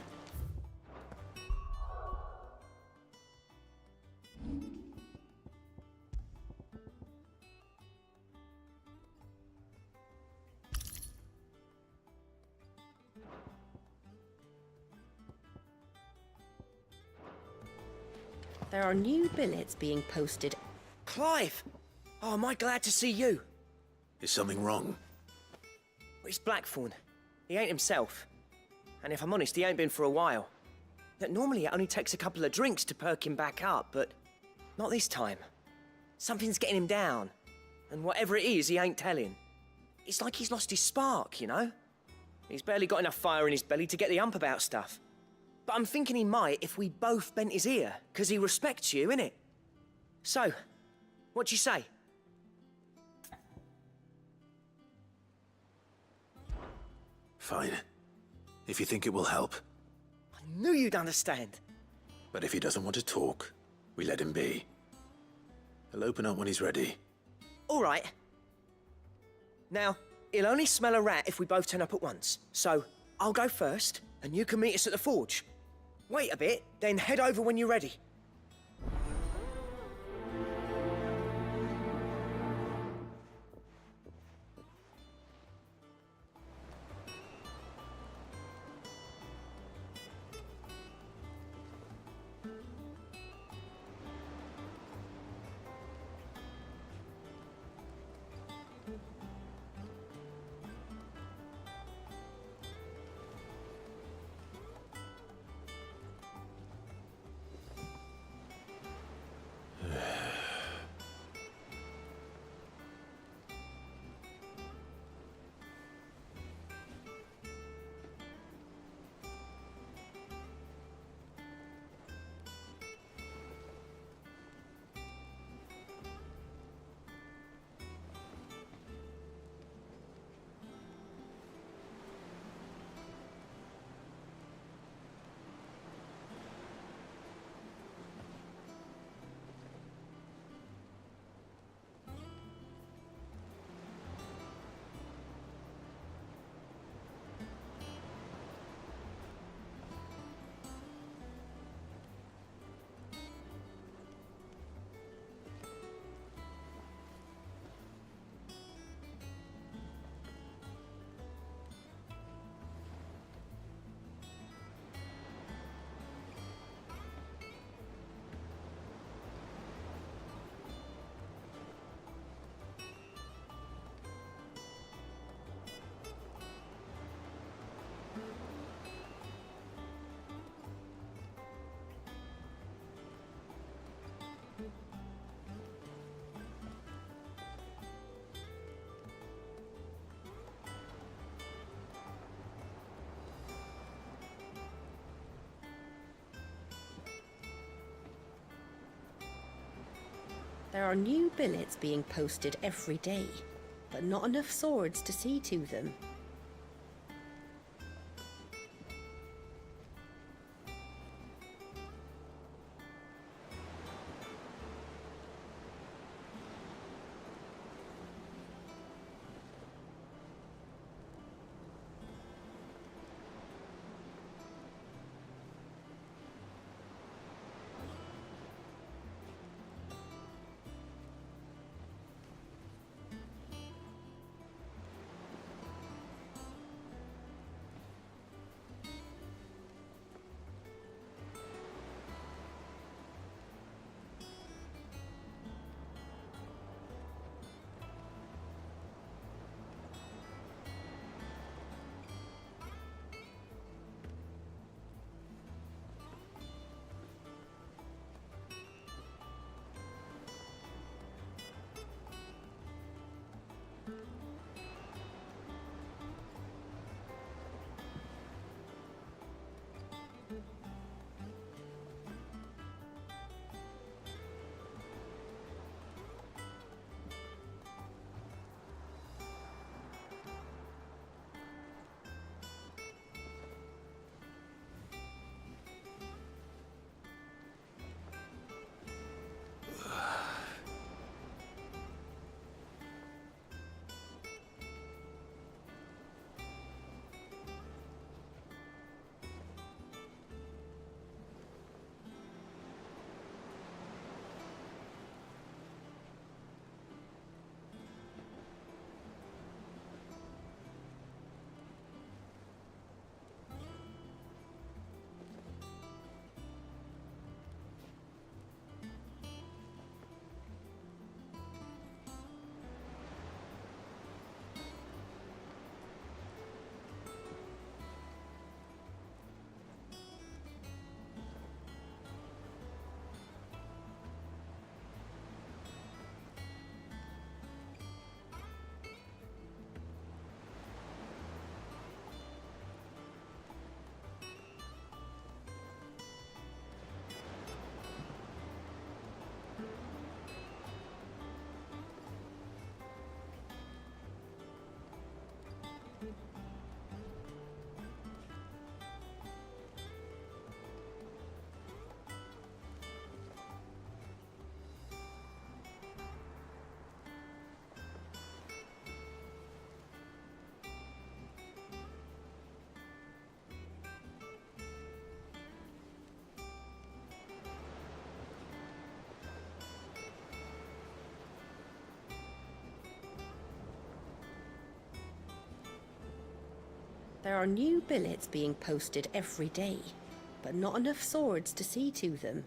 There are new billets being posted. Clive! Oh, am I glad to see you? Is something wrong? It's Blackthorn. He ain't himself. And if I'm honest, he ain't been for a while. That normally it only takes a couple of drinks to perk him back up, but not this time. Something's getting him down. And whatever it is, he ain't telling. It's like he's lost his spark, you know? He's barely got enough fire in his belly to get the ump about stuff. But I'm thinking he might if we both bent his ear, 'cause he respects you, innit? So, what you say? Fine. If you think it will help. I knew you'd understand. But if he doesn't want to talk, we let him be. He'll open up when he's ready. All right. Now, he'll only smell a rat if we both turn up at once. So, I'll go first, and you can meet us at the forge. Wait a bit, then head over when you're ready. There are new billets being posted every day, but not enough swords to see to them. There are new billets being posted every day, but not enough swords to see to them.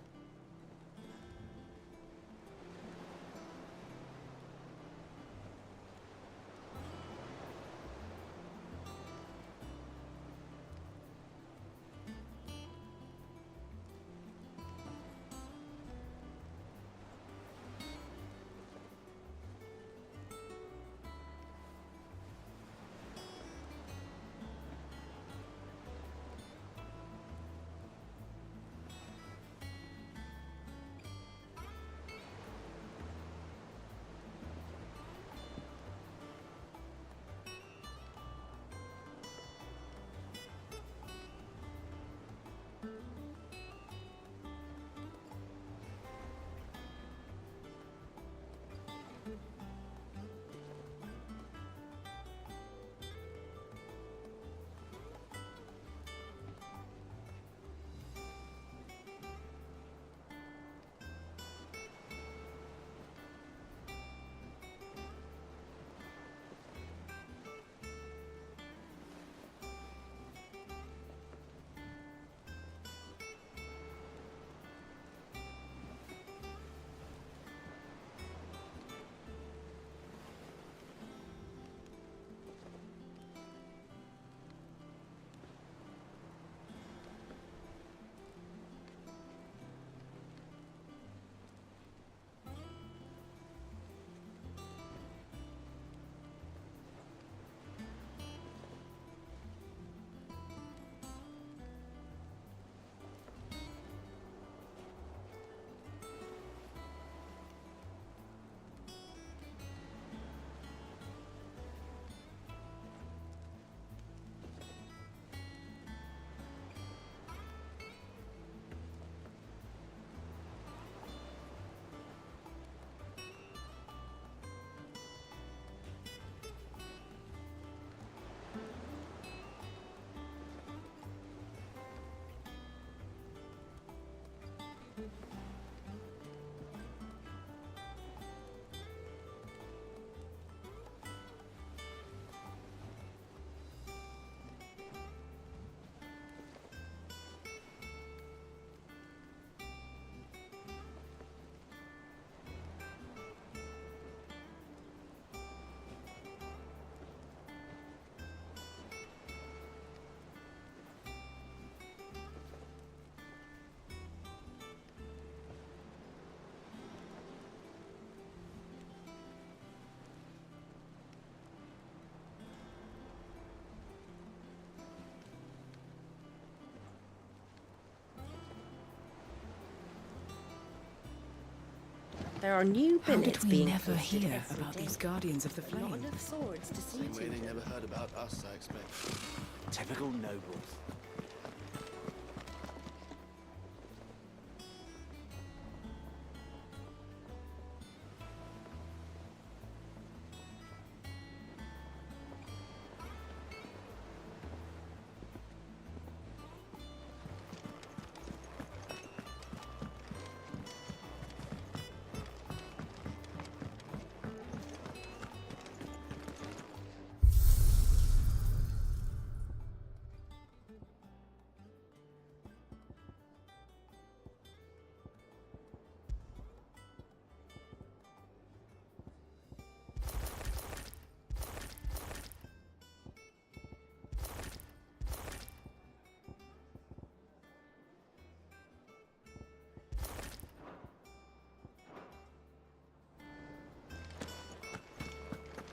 There are new How billets did we being never posted hear every about day, these Guardians of the but not Flame? enough swords to see Same to way they them. never heard about us, I expect. Typical nobles.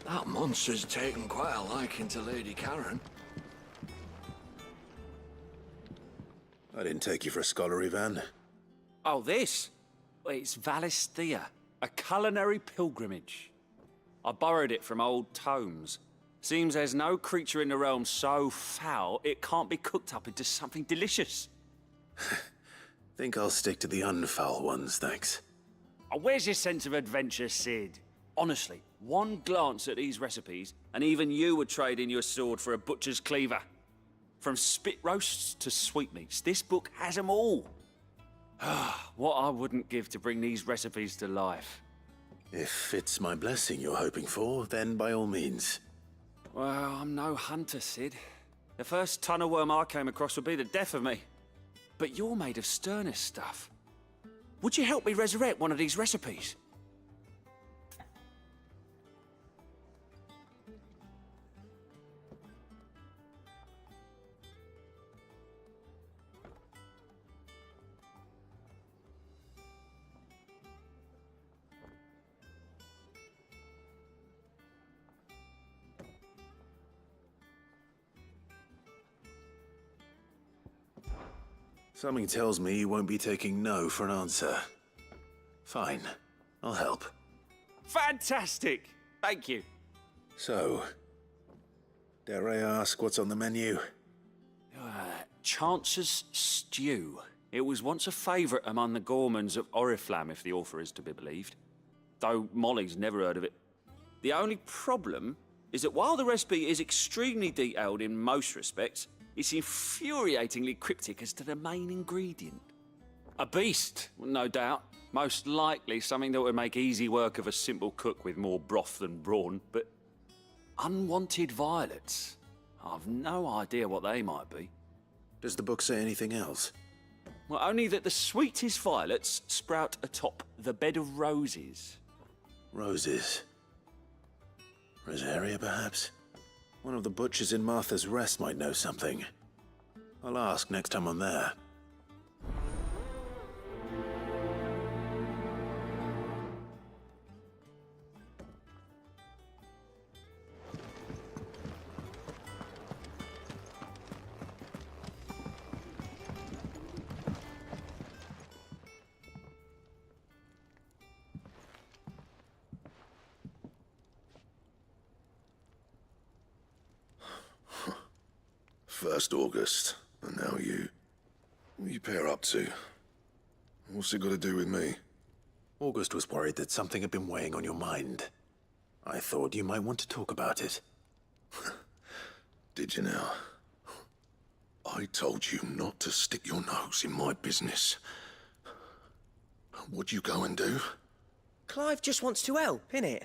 That monster's taken quite a liking to Lady Karen. I didn't take you for a scholar, Ivan. Oh, this? Well, it's Valisthea, a culinary pilgrimage. I borrowed it from old tomes. Seems there's no creature in the realm so foul it can't be cooked up into something delicious. Think I'll stick to the unfoul ones, thanks. Oh, where's your sense of adventure, Sid? Honestly, one glance at these recipes, and even you would trade in your sword for a butcher's cleaver. From spit roasts to sweetmeats, this book has them all. What I wouldn't give to bring these recipes to life. If it's my blessing you're hoping for, then by all means. Well, I'm no hunter, Sid. The first tunnel worm I came across would be the death of me. But you're made of sterner stuff. Would you help me resurrect one of these recipes? Something tells me you won't be taking no for an answer. Fine, I'll help. Fantastic! Thank you. So, dare I ask what's on the menu? Chance's Stew. It was once a favourite among the gourmands of Oriflamme, if the author is to be believed. Though Molly's never heard of it. The only problem is that while the recipe is extremely detailed in most respects, it's infuriatingly cryptic as to the main ingredient. A beast, no doubt. Most likely something that would make easy work of a simple cook with more broth than brawn, but unwanted violets. I've no idea what they might be. Does the book say anything else? Well, only that the sweetest violets sprout atop the bed of roses. Roses. Rosaria, perhaps? One of the butchers in Martha's Rest might know something. I'll ask next time I'm there. First August, and now you. What are you pair up to? What's it got to do with me? August was worried that something had been weighing on your mind. I thought you might want to talk about it. Did you now? I told you not to stick your nose in my business. What'd you go and do? Clive just wants to help, innit?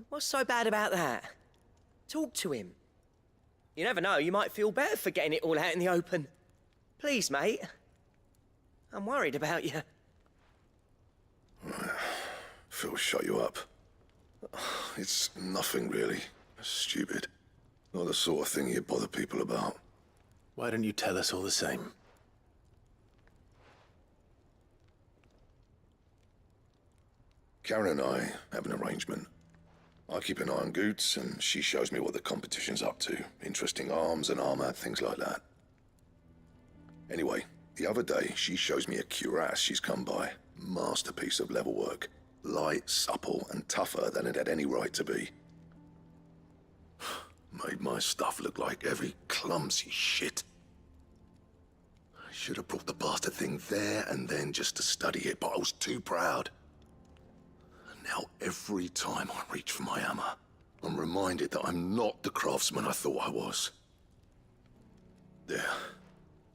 What's so bad about that? Talk to him. You never know, you might feel better for getting it all out in the open. Please, mate. I'm worried about you. Phil shut you up. It's nothing really. Stupid. Not the sort of thing you bother people about. Why don't you tell us all the same? Karen and I have an arrangement. I keep an eye on Goots, and she shows me what the competition's up to. Interesting arms and armor, things like that. Anyway, the other day, she shows me a cuirass she's come by. Masterpiece of level work. Light, supple, and tougher than it had any right to be. Made my stuff look like heavy, clumsy shit. I should have brought the bastard thing there and then just to study it, but I was too proud. And now every time I reach for my hammer, I'm reminded that I'm not the craftsman I thought I was. There.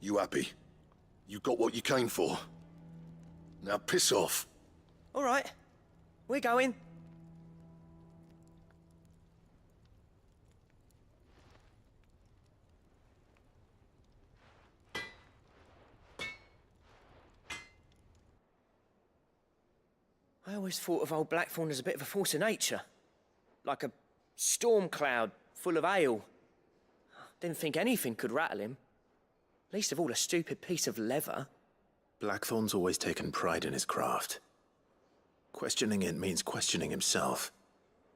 You happy? You got what you came for. Now piss off. All right. We're going. I always thought of old Blackthorn as a bit of a force of nature. Like a storm cloud full of ale. Didn't think anything could rattle him. Least of all a stupid piece of leather. Blackthorn's always taken pride in his craft. Questioning it means questioning himself.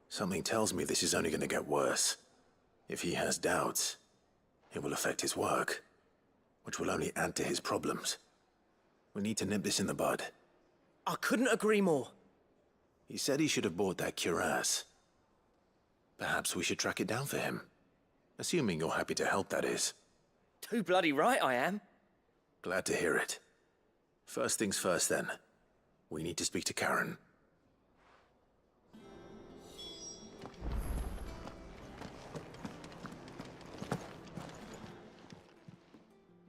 Something tells me this is only going to get worse. If he has doubts, it will affect his work, which will only add to his problems. We need to nip this in the bud. I couldn't agree more. He said he should have bought that cuirass. Perhaps we should track it down for him. Assuming you're happy to help, that is. Too bloody right I am. Glad to hear it. First things first, then. We need to speak to Karen.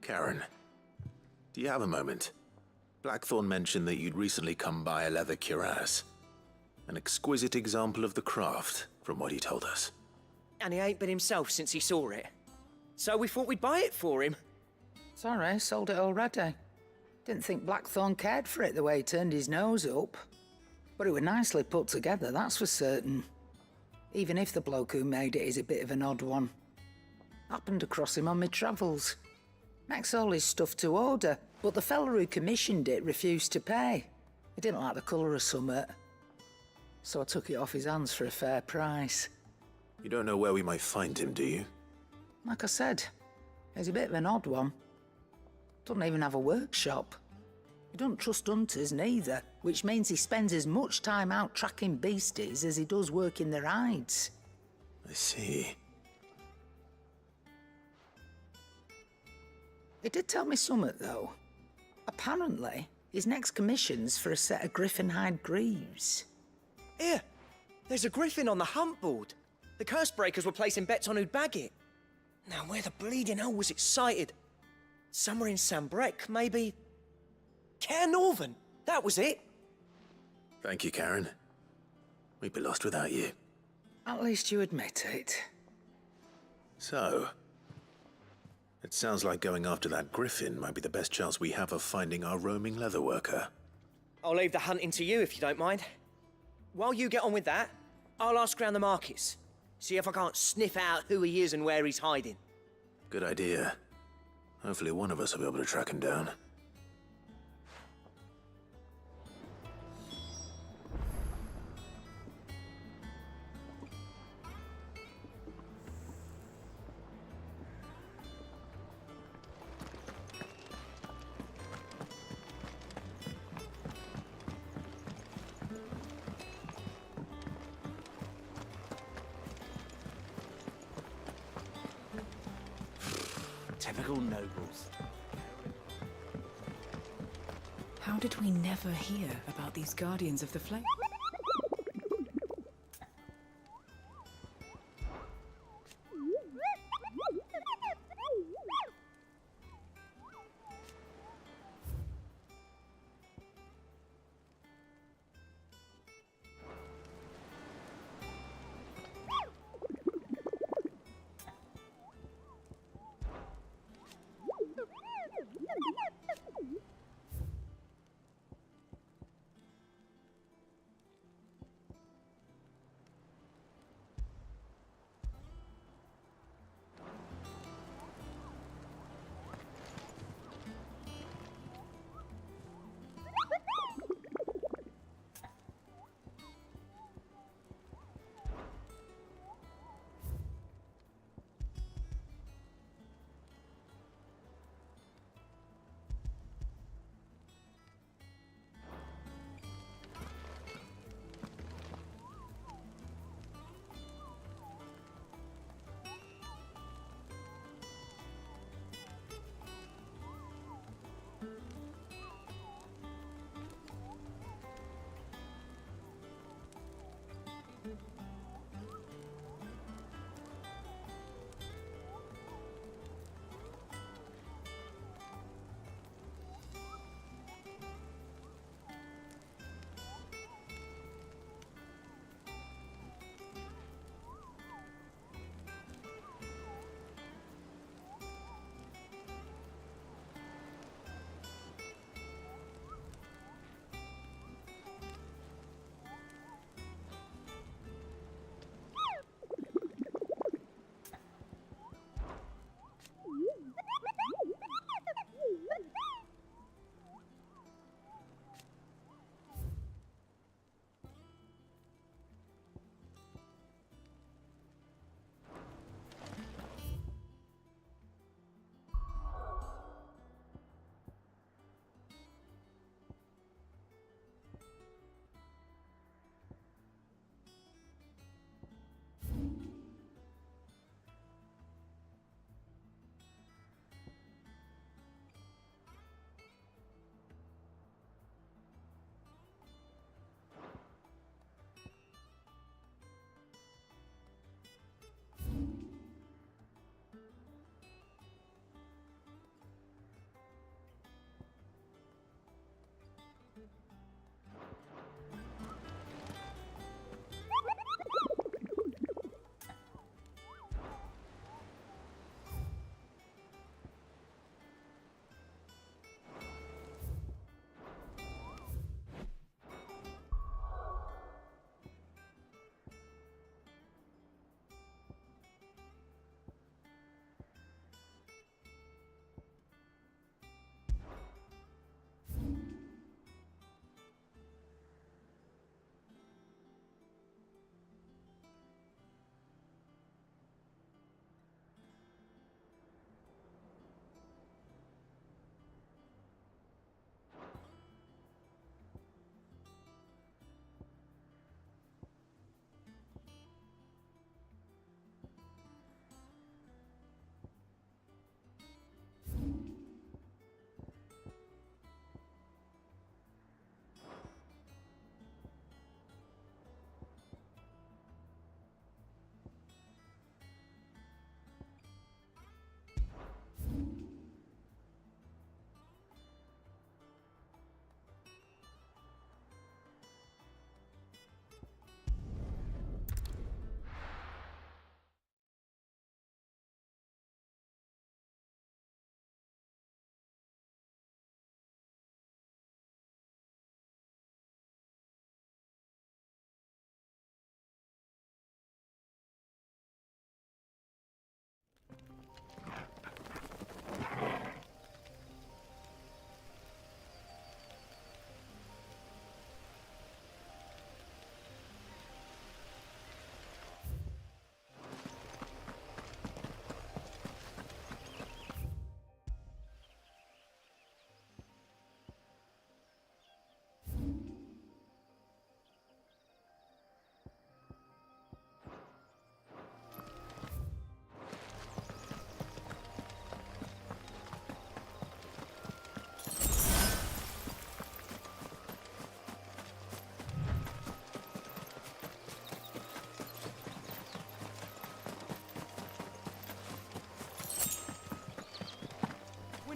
Karen, do you have a moment? Blackthorn mentioned that you'd recently come by a leather cuirass. An exquisite example of the craft, from what he told us. And he ain't been himself since he saw it. So we thought we'd buy it for him. Sorry, sold it already. Didn't think Blackthorn cared for it the way he turned his nose up. But it was nicely put together, that's for certain. Even if the bloke who made it is a bit of an odd one. Happened across him on my travels. Makes all his stuff to order, but the fella who commissioned it refused to pay. He didn't like the colour of summit. So I took it off his hands for a fair price. You don't know where we might find him, do you? Like I said, he's a bit of an odd one. Doesn't even have a workshop. He doesn't trust hunters neither, which means he spends as much time out tracking beasties as he does working their hides. I see. He did tell me something, though. Apparently, his next commission's for a set of griffin hide greaves. Here, there's a griffin on the hunt board. The curse breakers were placing bets on who'd bag it. Now, where the bleeding hell was it sighted? Somewhere in Sambrec, maybe... Caernarvon, that was it. Thank you, Karen. We'd be lost without you. At least you admit it. So, it sounds like going after that griffin might be the best chance we have of finding our roaming leatherworker. I'll leave the hunting to you if you don't mind. While you get on with that, I'll ask around the markets. See if I can't sniff out who he is and where he's hiding. Good idea. Hopefully one of us will be able to track him down. Typical nobles. How did we never hear about these Guardians of the Flame?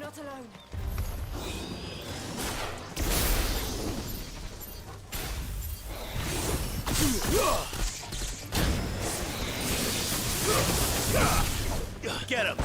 not alone. Get him!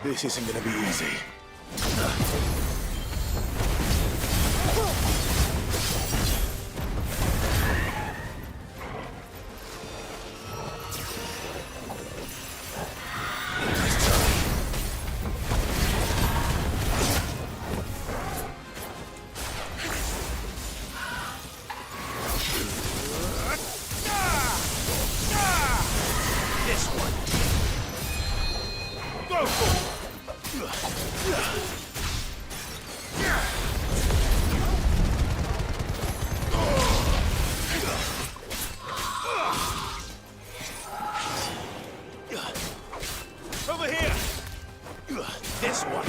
This isn't gonna be easy. This one. Go for it. Over here. This one.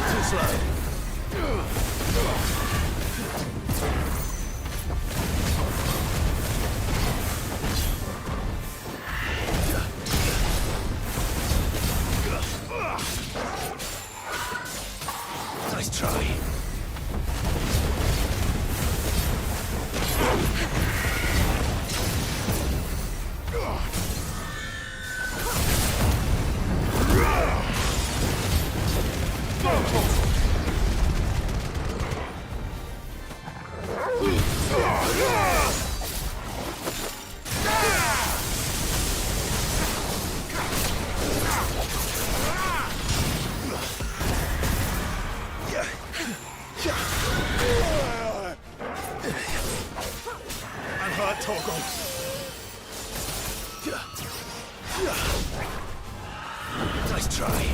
Too slow. Nice try. I'm hurt, Torgal. Nice try.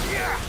Yeah.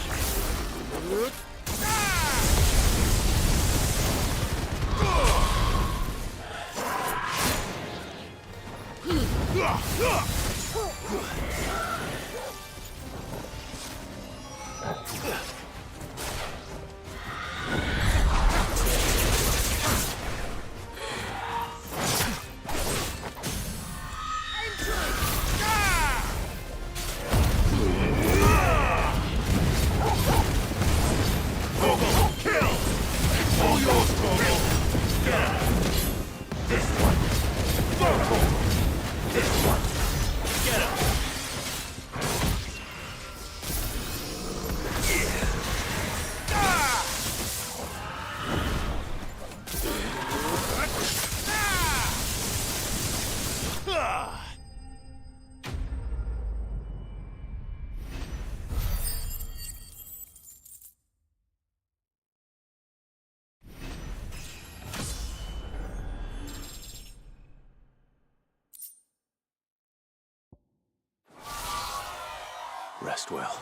trust Will.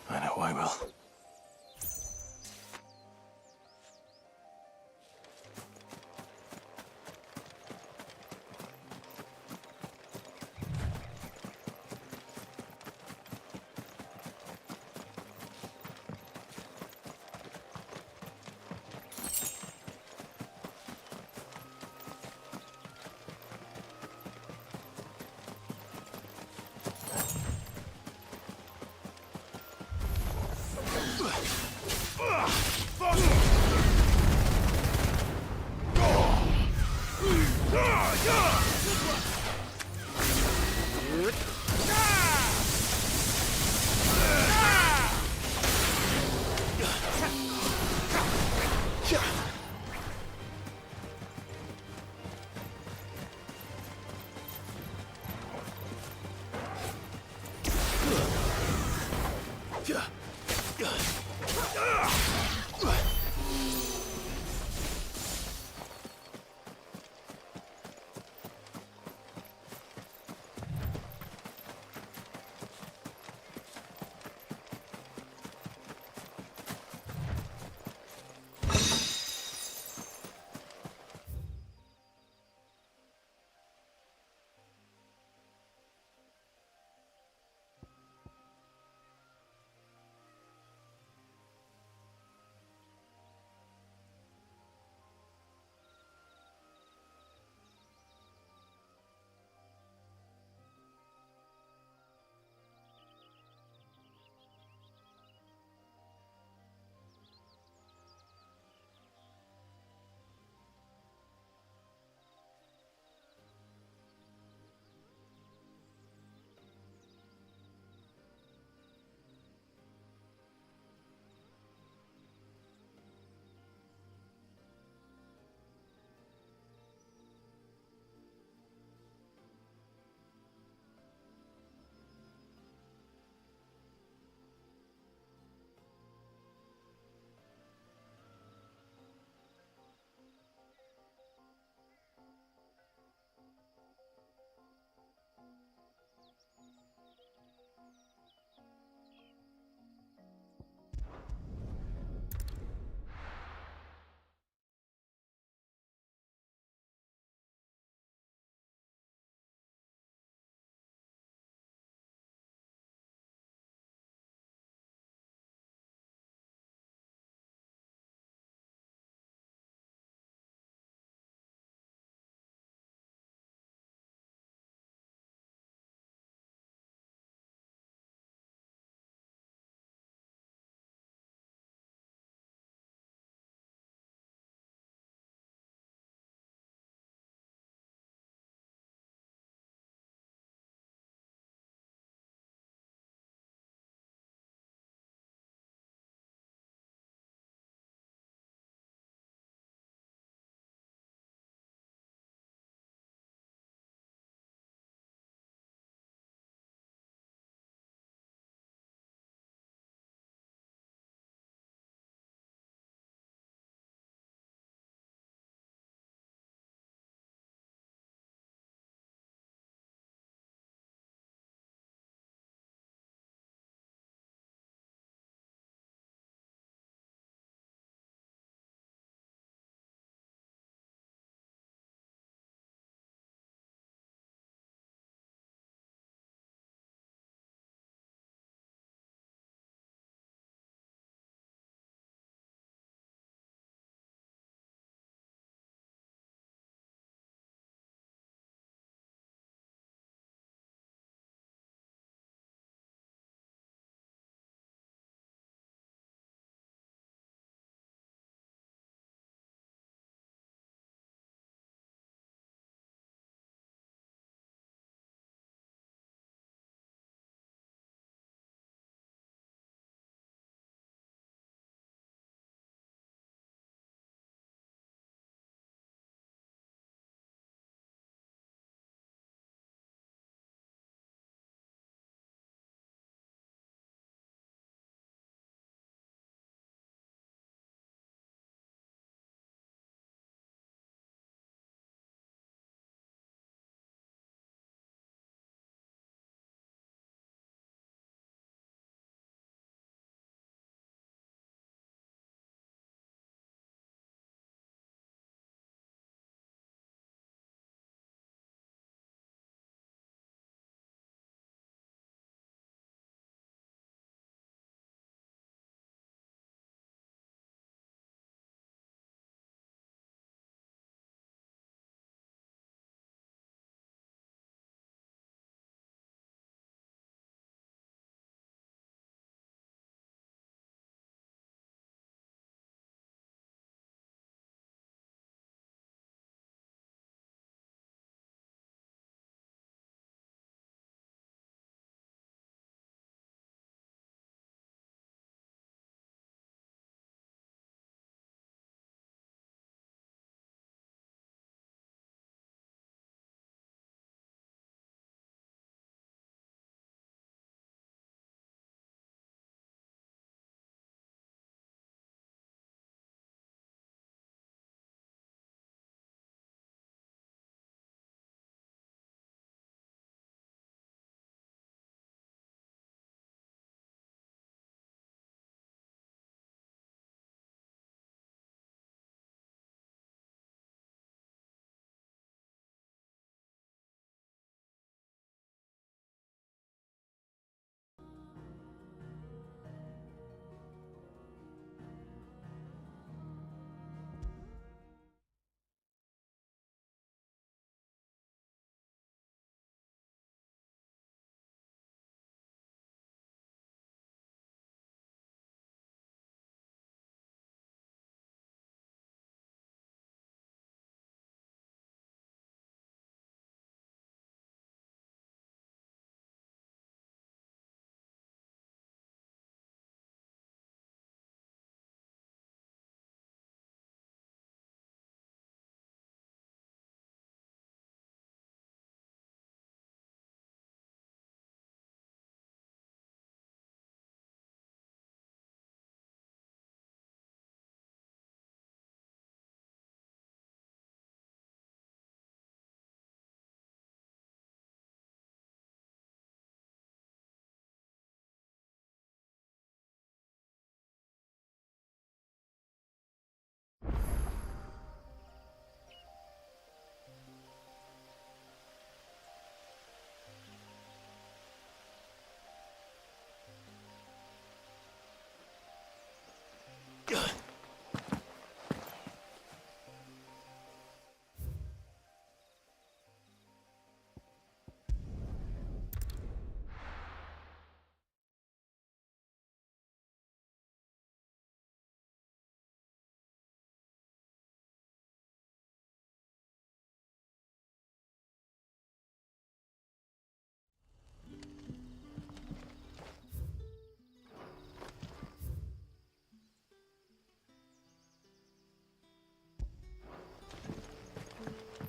I know I will.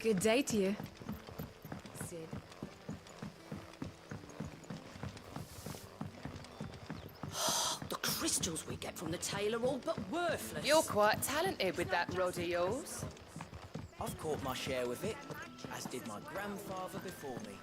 Good day to you, Sid. The crystals we get from the tail are all but worthless. You're quite talented with that rod of yours. I've caught my share with it, as did my grandfather before me.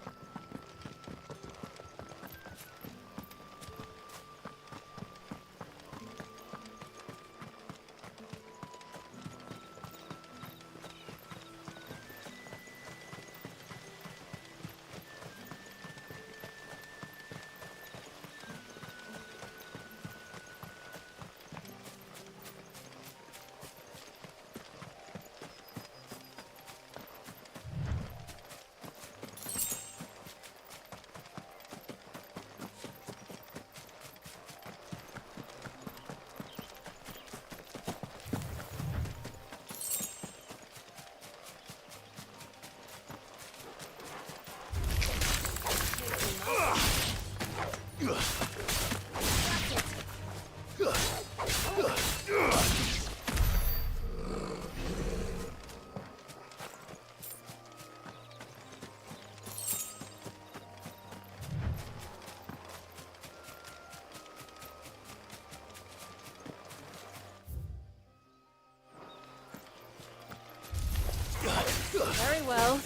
Very well.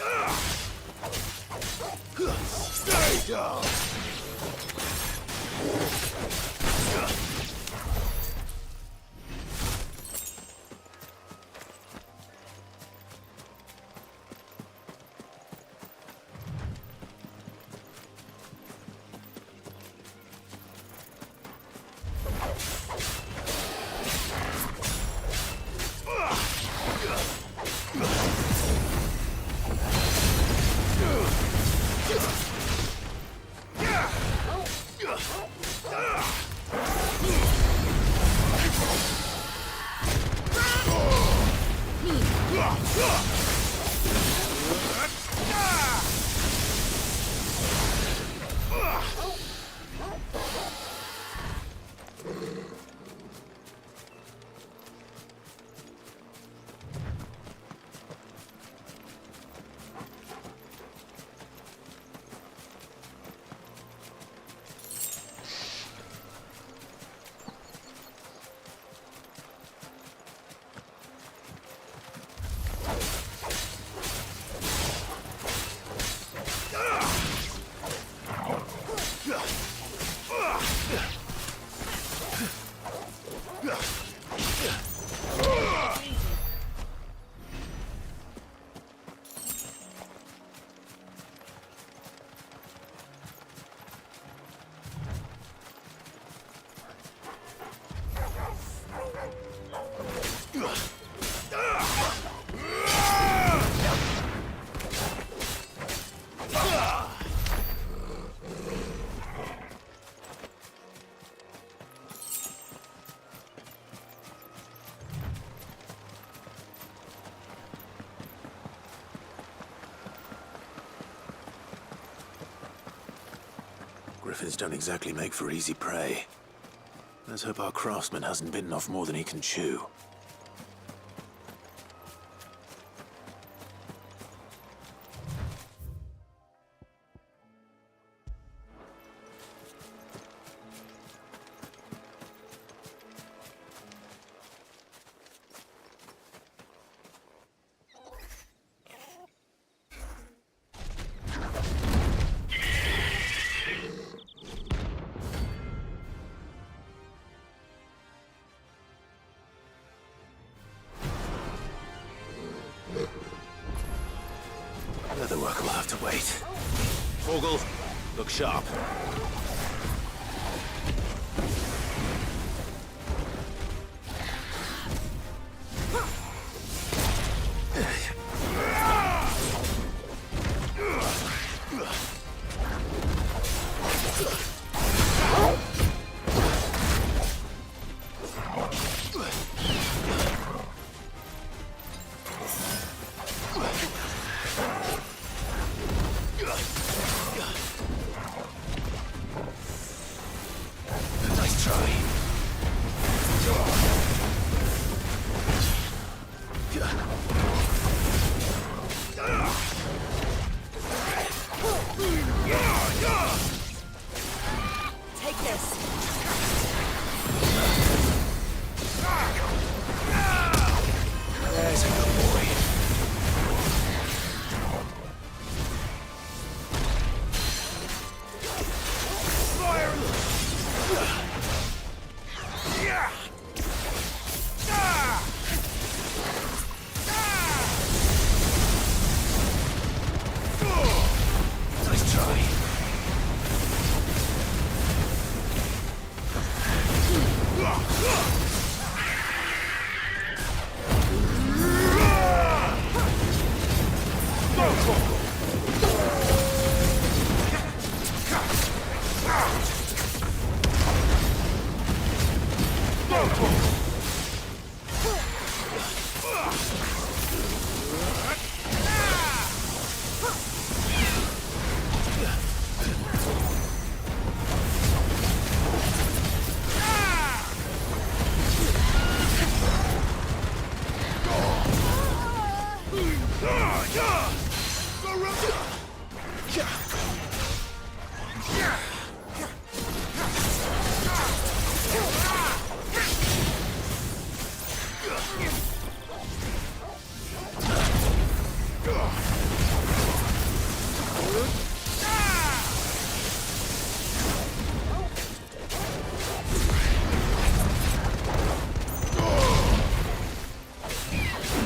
Stay down! Griffins don't exactly make for easy prey. Let's hope our craftsman hasn't bitten off more than he can chew. Leatherwork will have to wait. Vogel, look sharp.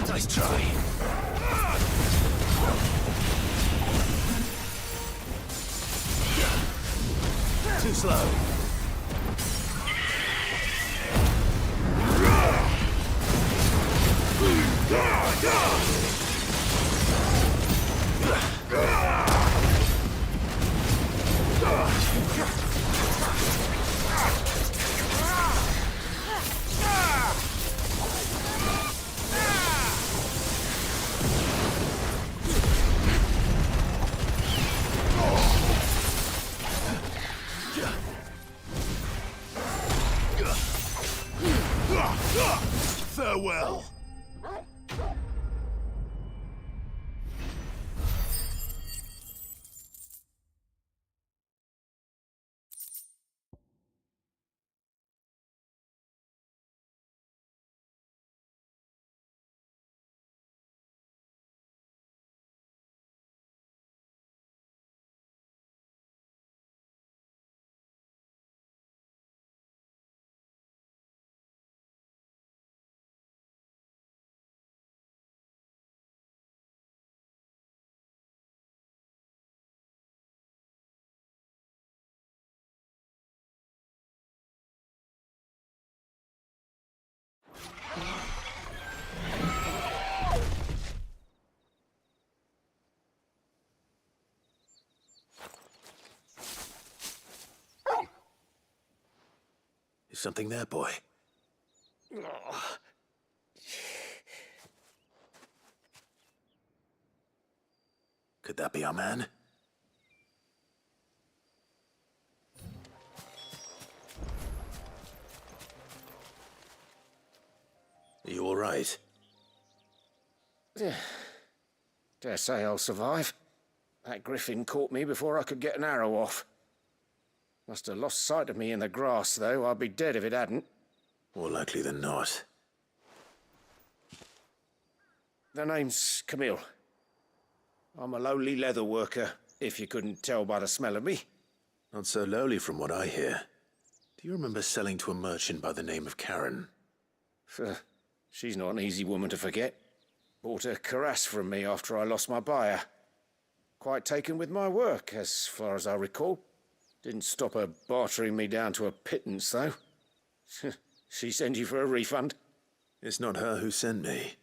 Nice try. Too slow. Farewell. Is something there, boy? Could that be our man? Are you all right? Dare say I'll survive. That griffin caught me before I could get an arrow off. Must have lost sight of me in the grass, though. I'd be dead if it hadn't. More likely than not. The name's Camille. I'm a lowly leather worker, if you couldn't tell by the smell of me. Not so lowly from what I hear. Do you remember selling to a merchant by the name of Karen? She's not an easy woman to forget. Bought a cuirass from me after I lost my buyer. Quite taken with my work, as far as I recall. Didn't stop her bartering me down to a pittance, though. She sent you for a refund? It's not her who sent me.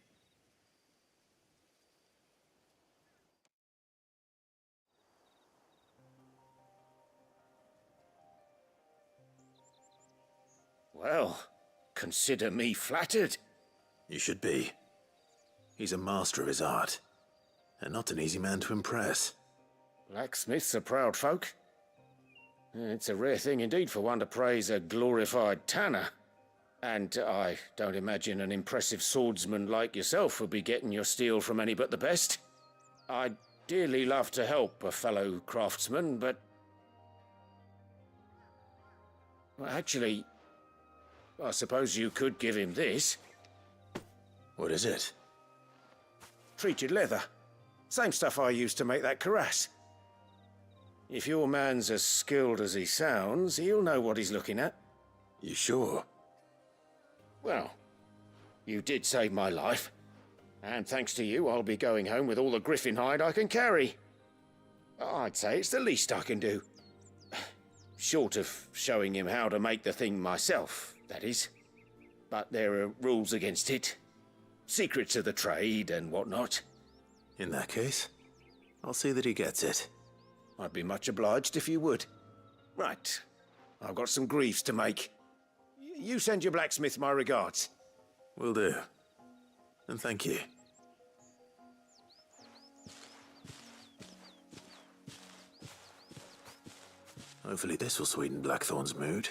Well, consider me flattered. You should be. He's a master of his art, and not an easy man to impress. Blacksmiths are proud folk. It's a rare thing indeed for one to praise a glorified tanner. And I don't imagine an impressive swordsman like yourself would be getting your steel from any but the best. I'd dearly love to help a fellow craftsman, but... Well, actually, I suppose you could give him this. What is it? Treated leather. Same stuff I used to make that cuirass. If your man's as skilled as he sounds, he'll know what he's looking at. You sure? Well, you did save my life. And thanks to you, I'll be going home with all the griffin hide I can carry. I'd say it's the least I can do. Short of showing him how to make the thing myself, that is. But there are rules against it. Secrets of the trade and whatnot. In that case, I'll see that he gets it. I'd be much obliged if you would. Right. I've got some griefs to make. You send your blacksmith my regards. Will do. And thank you. Hopefully this will sweeten Blackthorn's mood.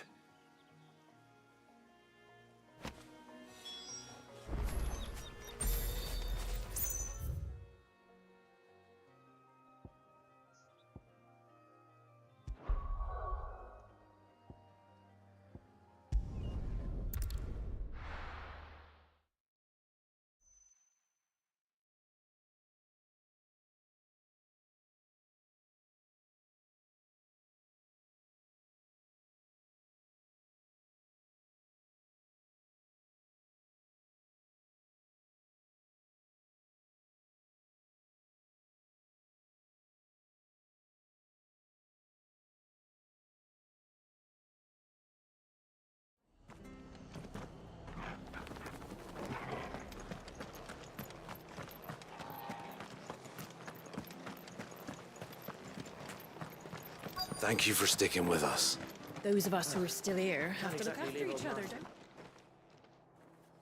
Thank you for sticking with us. Those of us who are still here have to look after each other, don't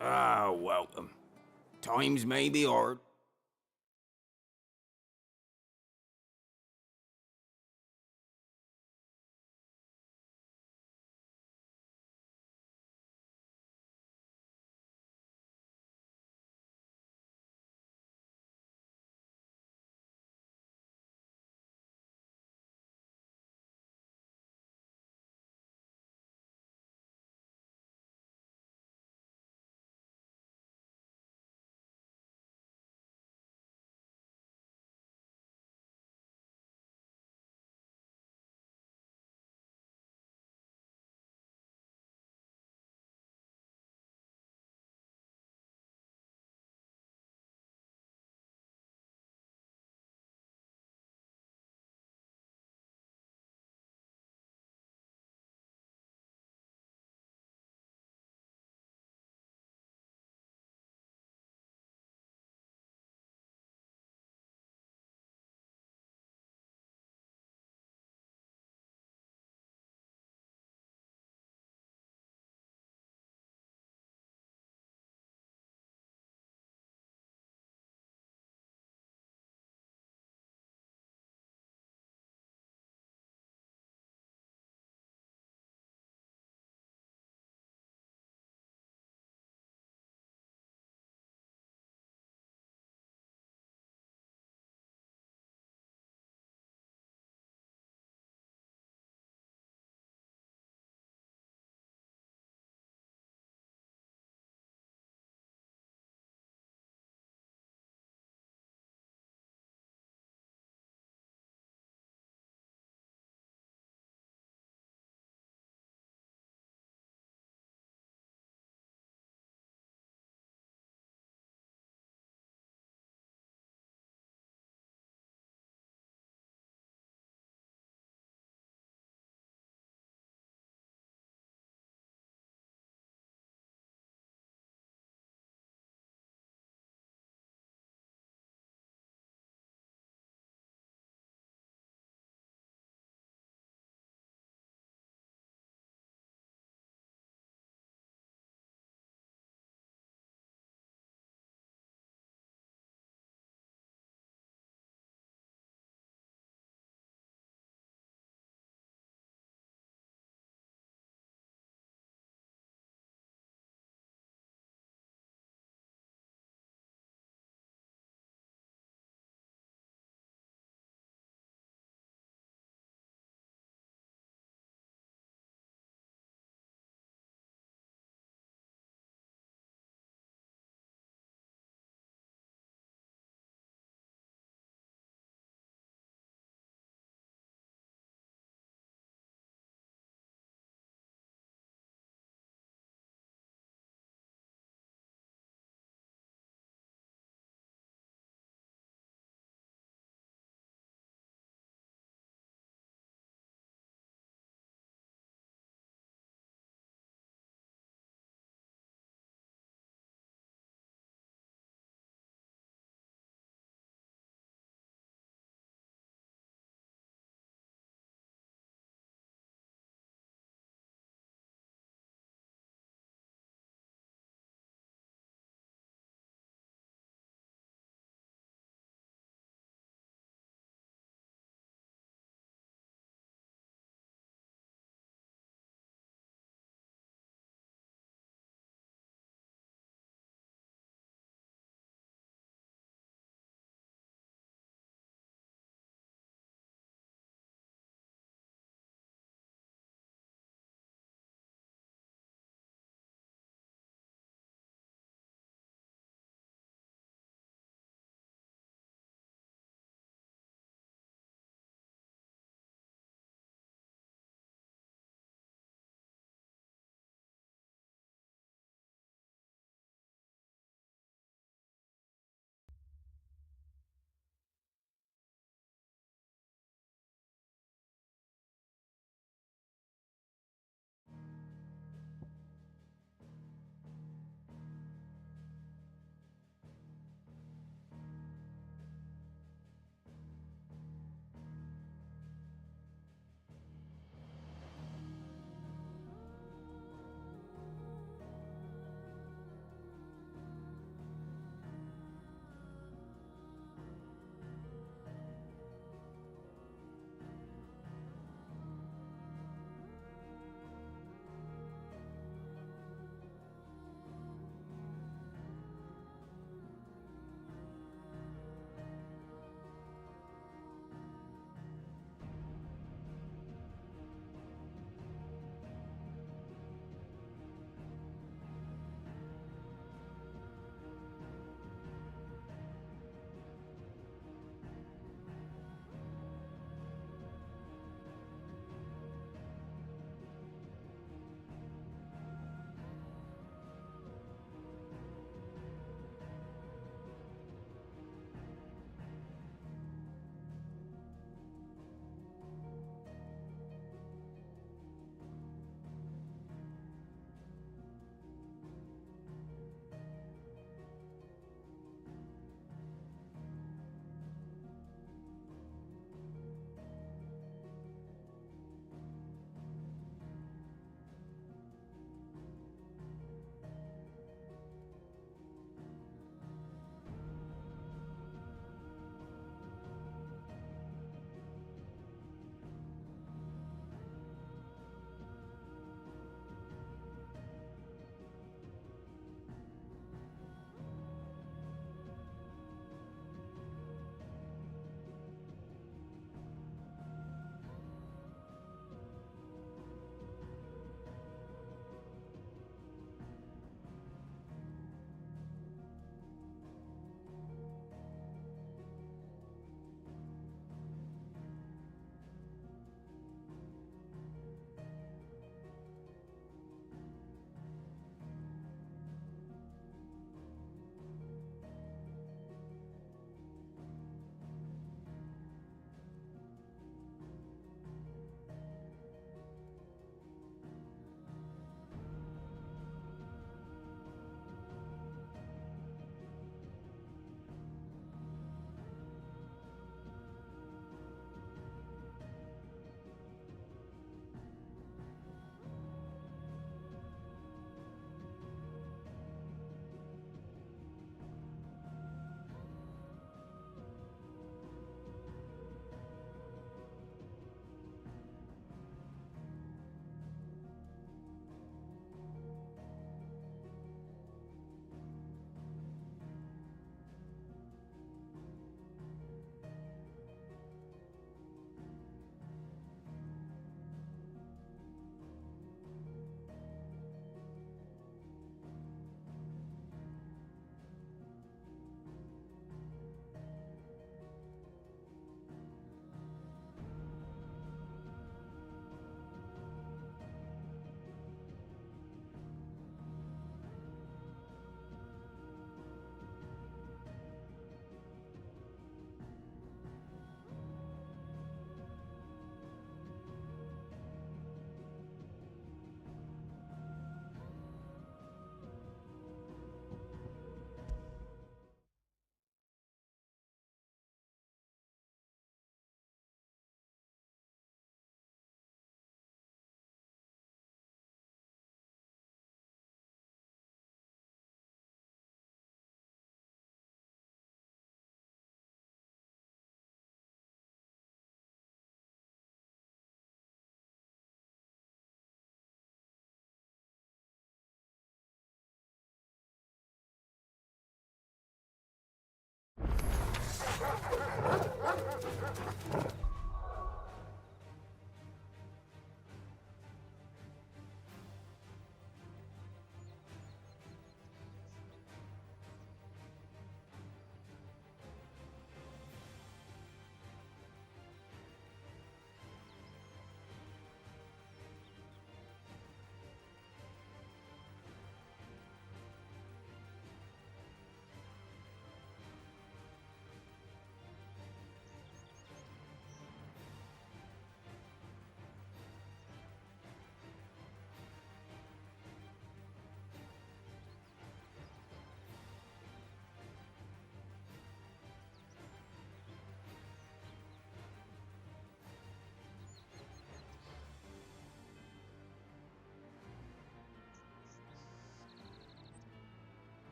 Ah, welcome. Times may be hard,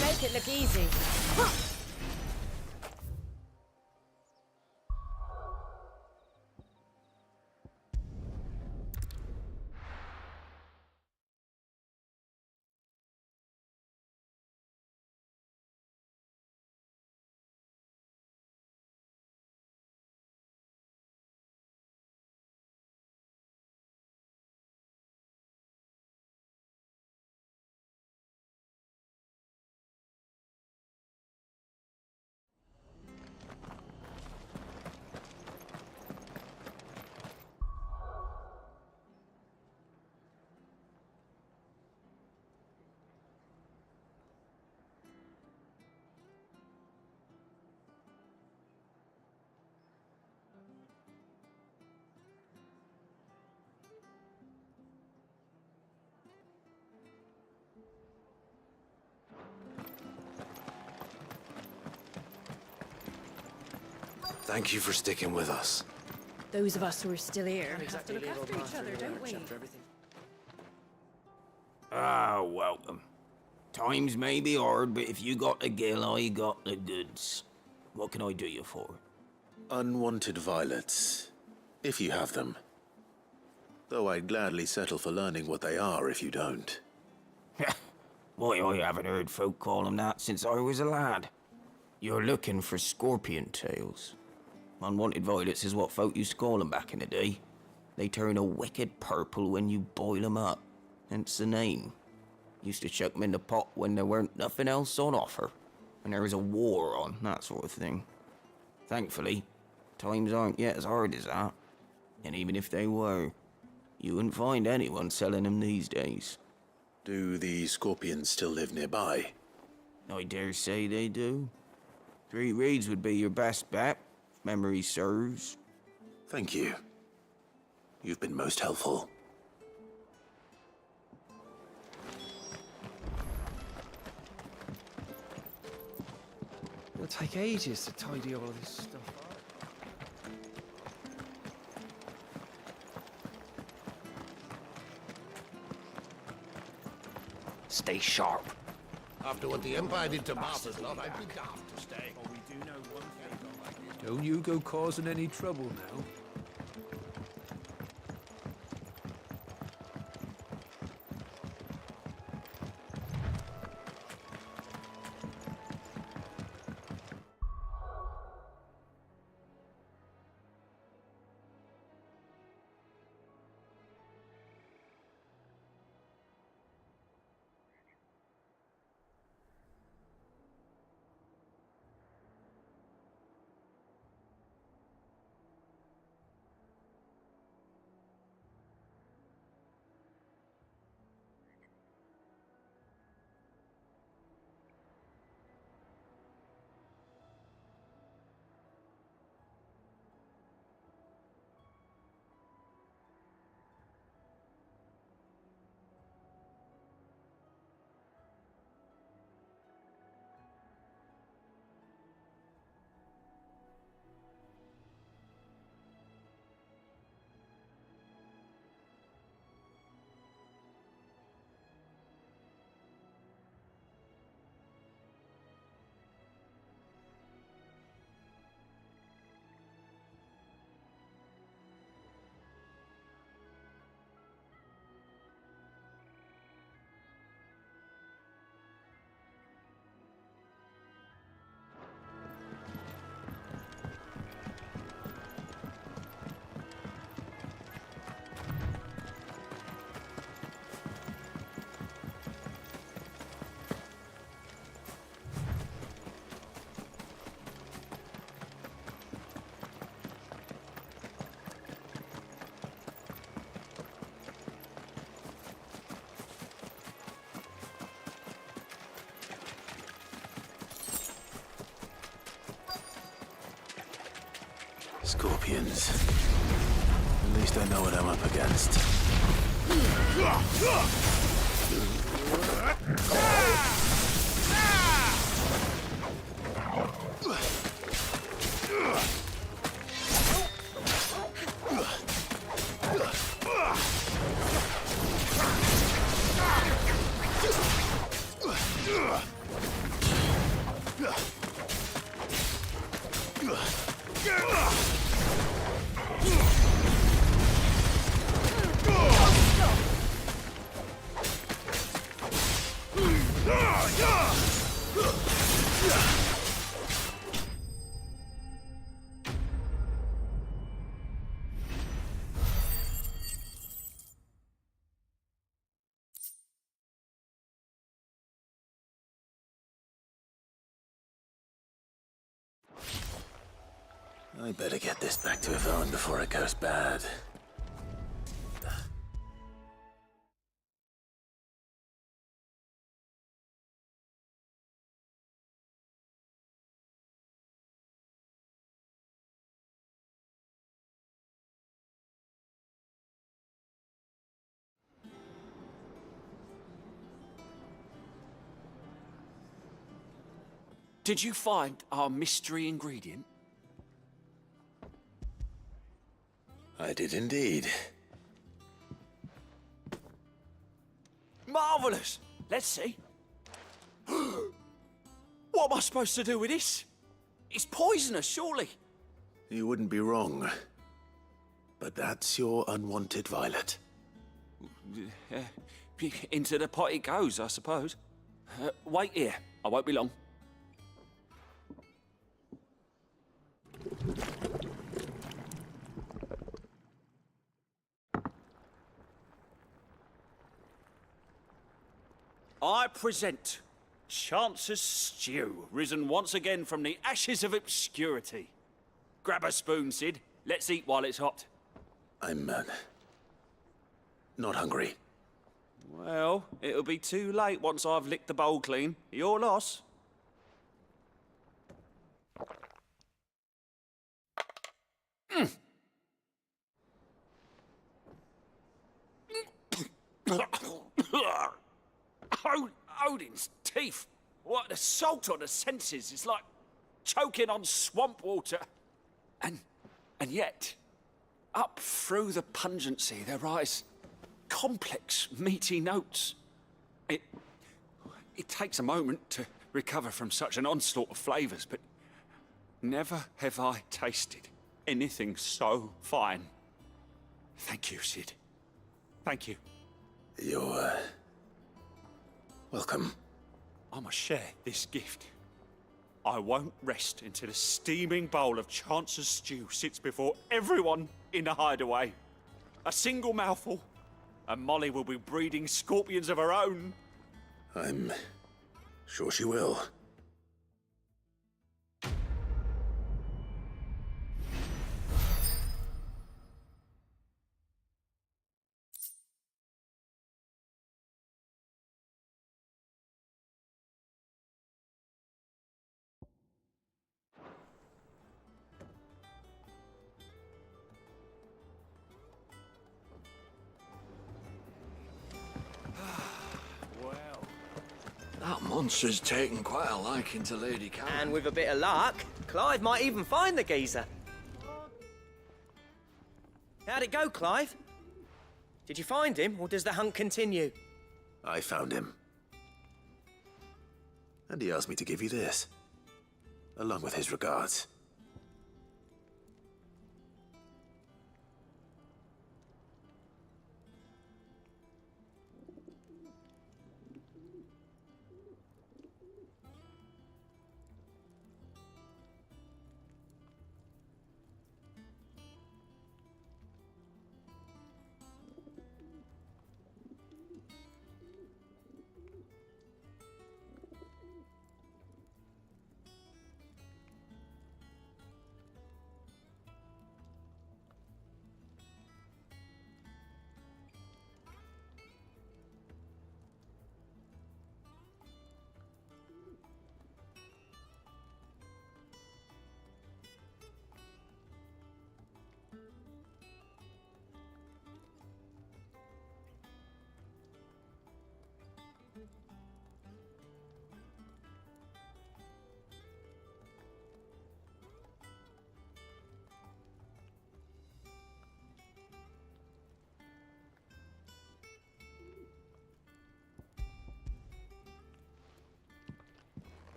Make it look easy. Thank you for sticking with us. Those of us who are still here have to look after each other, don't we? Ah, welcome. Times may be hard, but if you got the gill, I got the goods. What can I do you for? Unwanted violets, if you have them. Though I'd gladly settle for learning what they are if you don't. Why, I haven't heard folk call them that since I was a lad. You're looking for scorpion tails. Unwanted violets is what folk used to call them back in the day. They turn a wicked purple when you boil them up, hence the name. Used to chuck them in the pot when there weren't nothing else on offer, when there was a war on, that sort of thing. Thankfully, times aren't yet as hard as that. And even if they were, you wouldn't find anyone selling them these days. Do the scorpions still live nearby? I dare say they do. Three Reeds would be your best bet, if memory serves. Thank you. You've been most helpful. It'll take ages to tidy all of this stuff up. Stay sharp. After what the Empire did to Martha's lot, I'd be daft to stay. We do know one thing. Don't you go causing any trouble now. Scorpions. At least I know what I'm up against. I better get this back to Yvonne before it goes bad. Did you find our mystery ingredient? I did indeed. Marvellous! Let's see. What am I supposed to do with this? It's poisonous, surely. You wouldn't be wrong. But that's your unwanted violet. Into the pot it goes, I suppose. Wait here. I won't be long. I present Chance's Stew, risen once again from the ashes of obscurity. Grab a spoon, Sid. Let's eat while it's hot. I'm, not hungry. Well, it'll be too late once I've licked the bowl clean. Your loss. Odin's teeth. What, the salt on the senses is like choking on swamp water. And yet, up through the pungency there rise complex, meaty notes. It takes a moment to recover from such an onslaught of flavours, but never have I tasted anything so fine. Thank you, Sid. Thank you. You're, welcome. I must share this gift. I won't rest until a steaming bowl of Chance's Stew sits before everyone in the hideaway. A single mouthful, and Molly will be breeding scorpions of her own. I'm sure she will. That monster's taken quite a liking to Lady Callum. And with a bit of luck, Clive might even find the geezer. How'd it go, Clive? Did you find him, or does the hunt continue? I found him. And he asked me to give you this, along with his regards.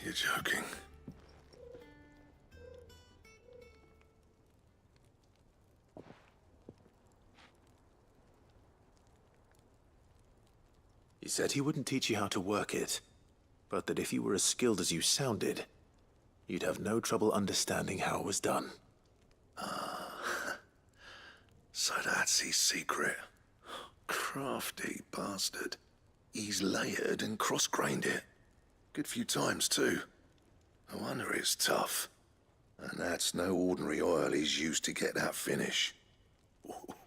You're joking. He said he wouldn't teach you how to work it, but that if you were as skilled as you sounded, you'd have no trouble understanding how it was done. So that's his secret. Crafty bastard. He's layered and cross-grained it. Good few times, too. No wonder it's tough. And that's no ordinary oil he's used to get that finish.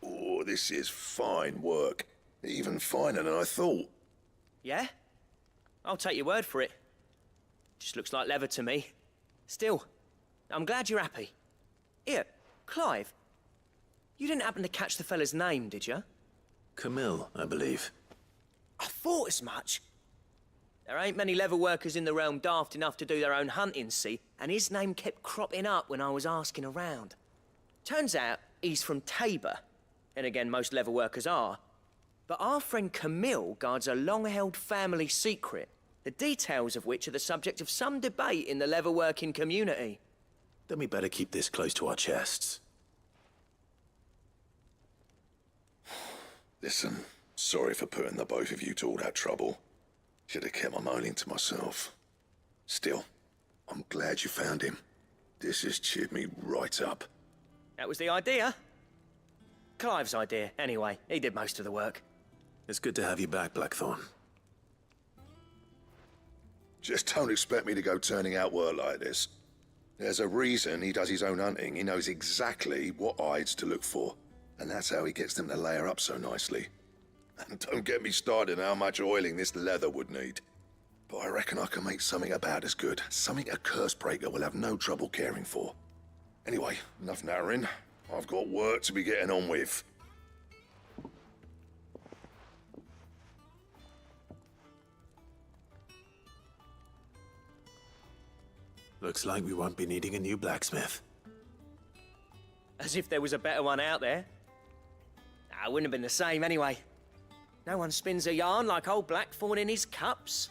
Oh, this is fine work. Even finer than I thought. Yeah? I'll take your word for it. Just looks like leather to me. Still, I'm glad you're happy. Here, Clive. You didn't happen to catch the fella's name, did you? Camille, I believe. I thought as much. There ain't many leather workers in the realm daft enough to do their own hunting, see? And his name kept cropping up when I was asking around. Turns out he's from Tabor. And again, most leather workers are. But our friend Camille guards a long-held family secret, the details of which are the subject of some debate in the leather-working community. Then we better keep this close to our chests. Listen, sorry for putting the both of you to all that trouble. Should have kept my moaning to myself. Still, I'm glad you found him. This has cheered me right up. That was the idea. Clive's idea, anyway. He did most of the work. It's good to have you back, Blackthorn. Just don't expect me to go turning out work like this. There's a reason he does his own hunting. He knows exactly what hides to look for. And that's how he gets them to layer up so nicely. And don't get me started on how much oiling this leather would need. But I reckon I can make something about as good. Something a Cursebreaker will have no trouble caring for. Anyway, enough nattering. I've got work to be getting on with. Looks like we won't be needing a new blacksmith. As if there was a better one out there. Nah, it wouldn't have been the same anyway. No one spins a yarn like old Blackthorn in his cups.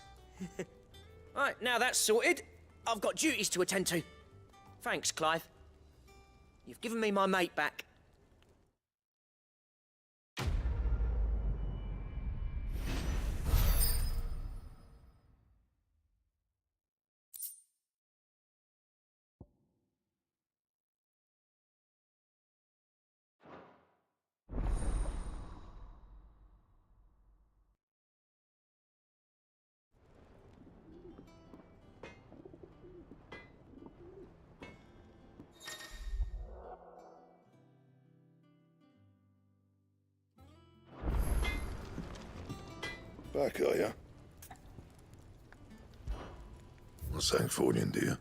Right, now that's sorted, I've got duties to attend to. Thanks, Clive. You've given me my mate back. Back, are ya? What's Sancfordian, dear?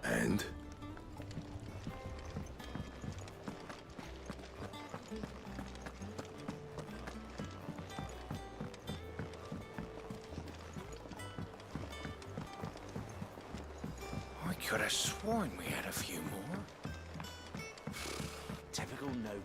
And? I could have sworn we had a few more. Typical nobles.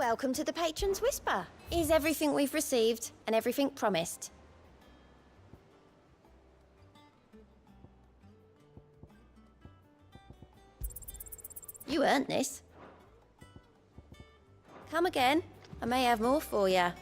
Welcome to the Patron's Whisper. Is everything we've received and everything promised? You earned this. Come again. I may have more for you.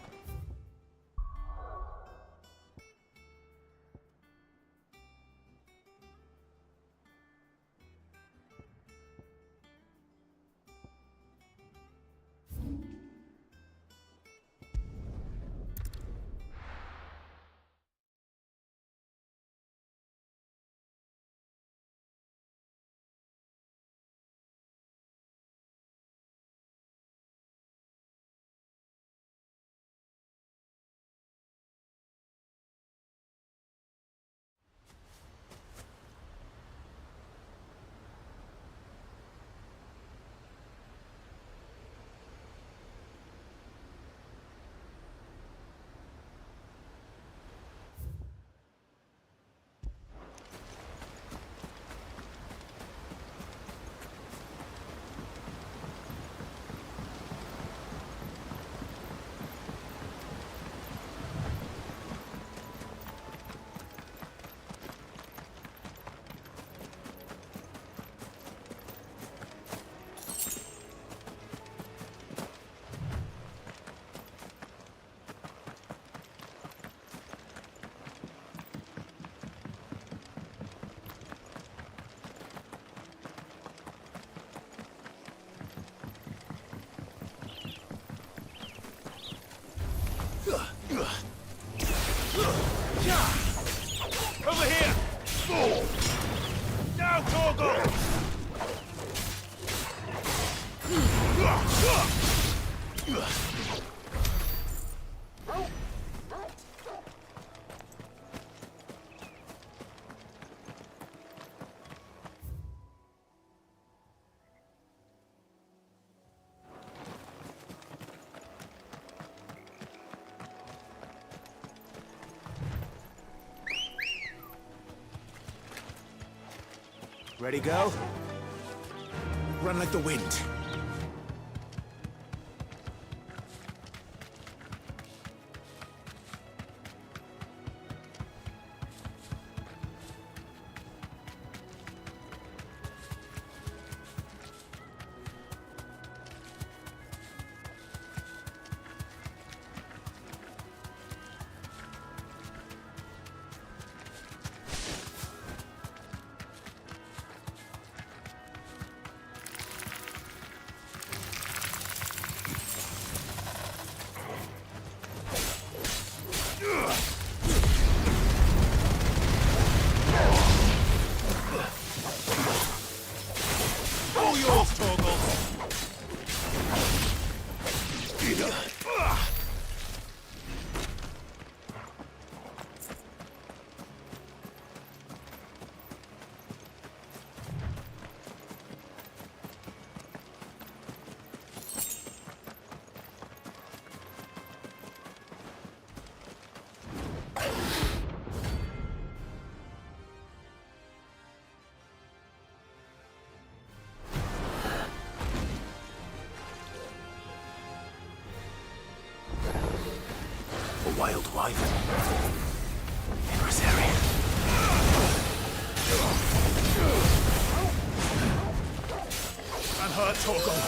Over here! Now, Torgal! Ready, go? Run like the wind. All yours, Torgal! A wild wyvern. In Rosaria. I'm hurt, Torgal.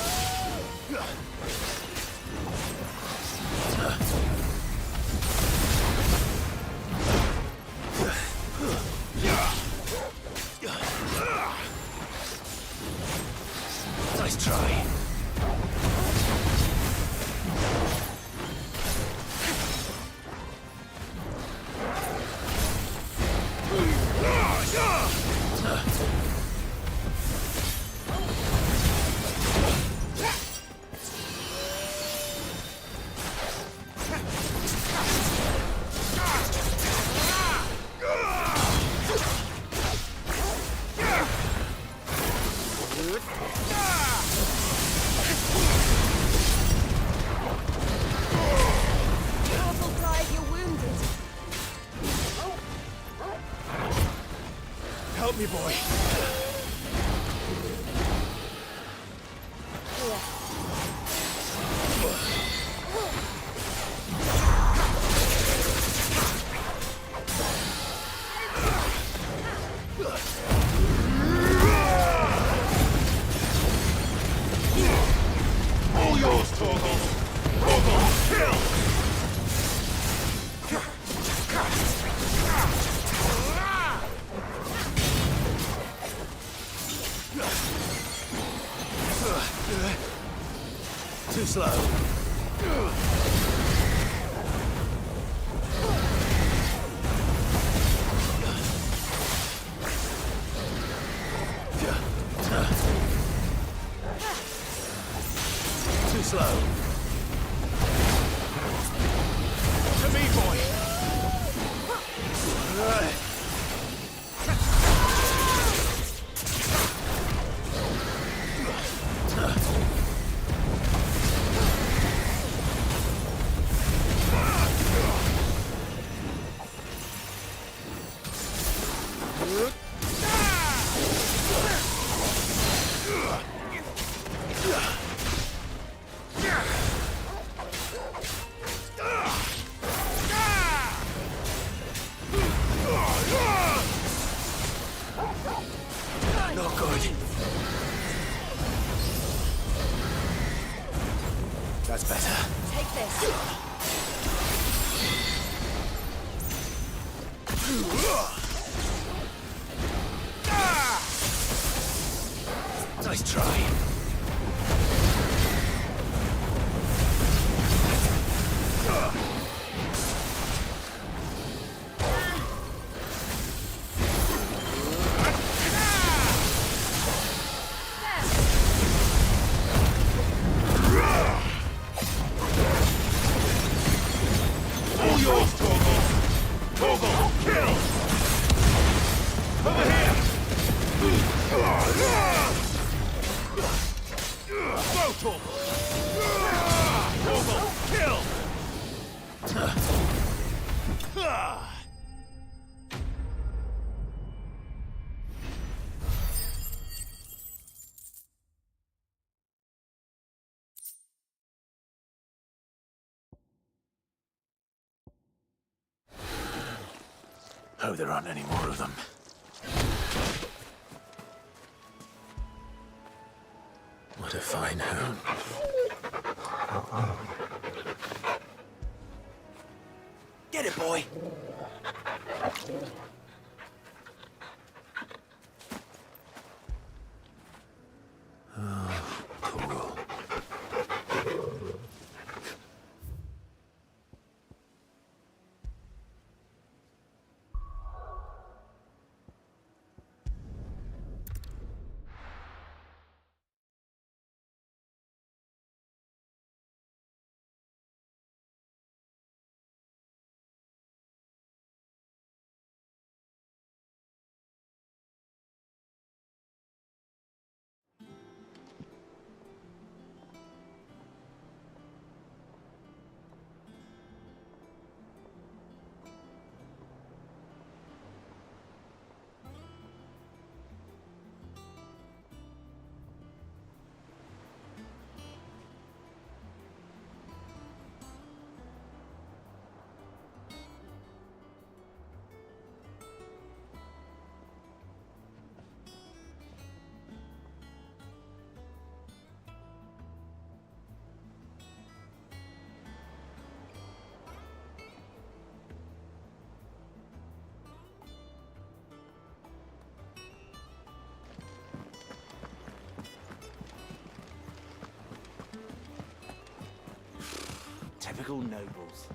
Nice try. Careful, Clive, you're wounded. Help me, boy. Here. Too slow. Too slow. To me, boy. Not good. That's better. Take this. Nice try. All yours, Torgal! Torgal, kill! Over here! Go, Torgal! Torgal, kill! Hope there aren't any more of them. What a fine home. Get it, boy! Torgal. Typical nobles.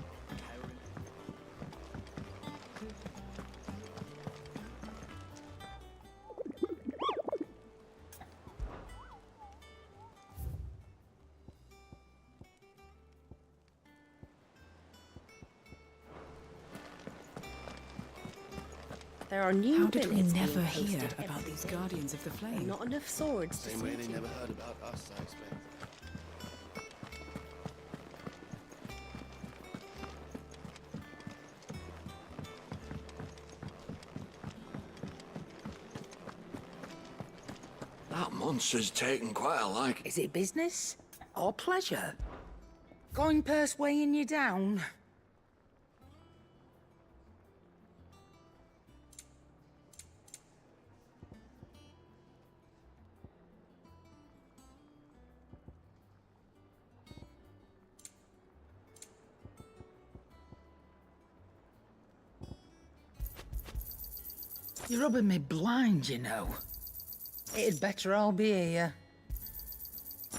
There are new How did we billets being never hear posted about every these day, Guardians of the but Flame? not enough swords to Same way suit they you. never heard about us, I expect. That monster's taken quite a like. Is it business or pleasure? Coin purse weighing you down? You're rubbing me blind, you know. It'd better all be here.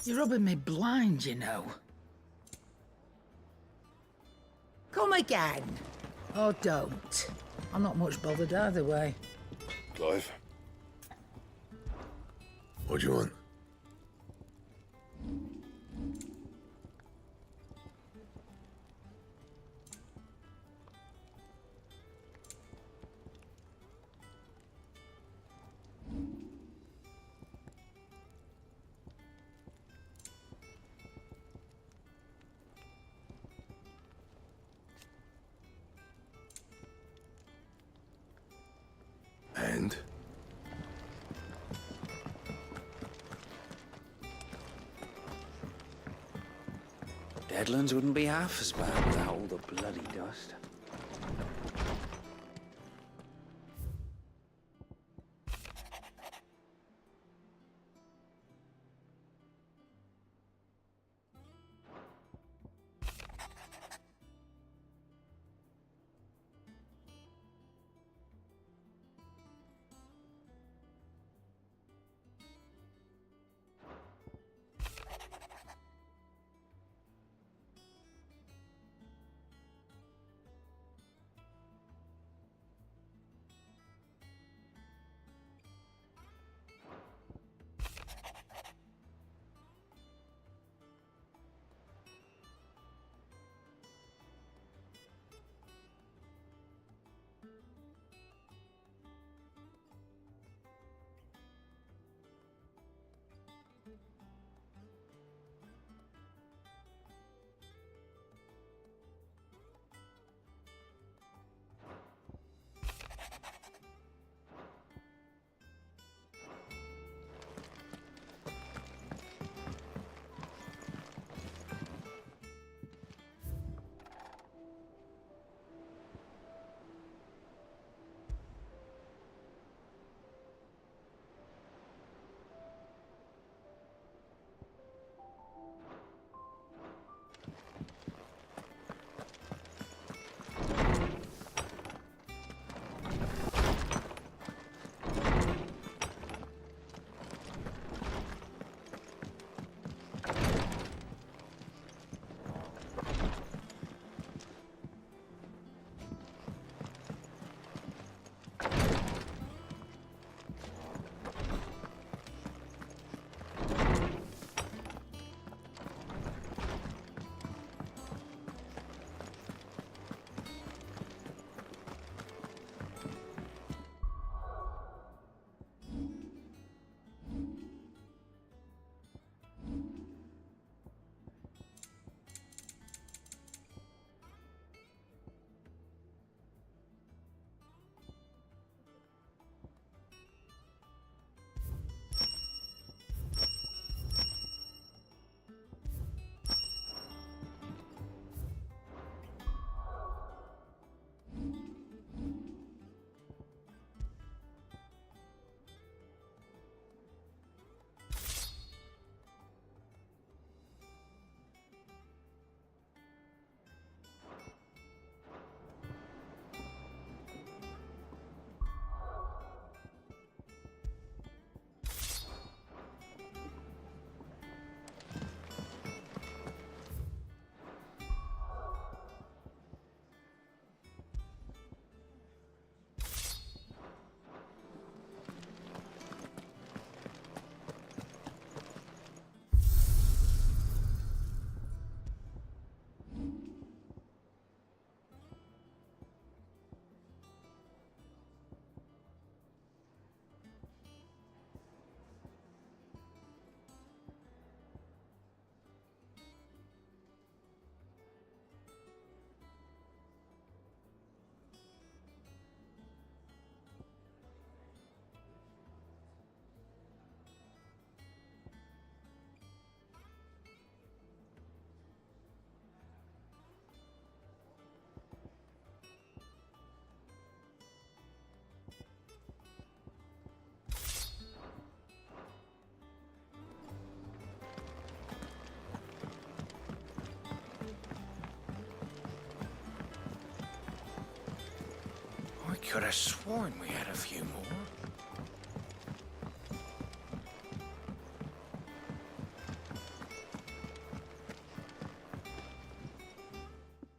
You're rubbing me blind, you know. Come again. Or don't. I'm not much bothered either way. Clive? What do you want? And? Deadlands wouldn't be half as bad without all the bloody dust. I could have sworn we had a few more.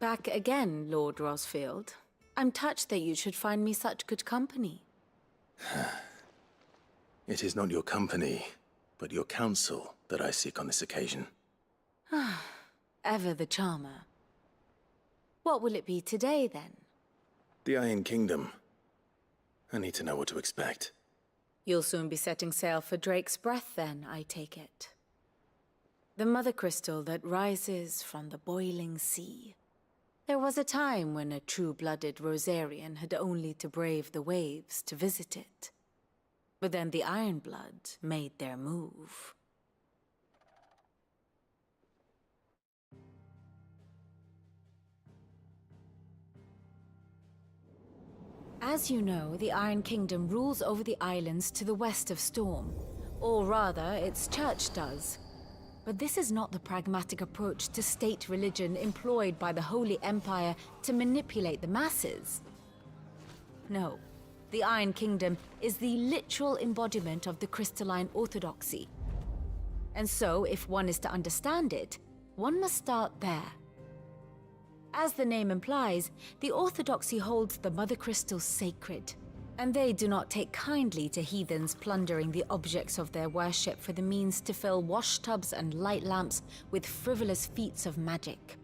Back again, Lord Rosfield. I'm touched that you should find me such good company. It is not your company, but your counsel that I seek on this occasion. Ever the charmer. What will it be today, then? The Iron Kingdom. I need to know what to expect. You'll soon be setting sail for Drake's Breath, then, I take it. The mother crystal that rises from the boiling sea. There was a time when a true-blooded Rosarian had only to brave the waves to visit it. But then the Ironblood made their move. As you know, the Iron Kingdom rules over the islands to the west of Storm. Or rather, its church does. But this is not the pragmatic approach to state religion employed by the Holy Empire to manipulate the masses. No, the Iron Kingdom is the literal embodiment of the crystalline orthodoxy. And so, if one is to understand it, one must start there. As the name implies, the orthodoxy holds the Mother Crystals sacred, and they do not take kindly to heathens plundering the objects of their worship for the means to fill washtubs and light lamps with frivolous feats of magic.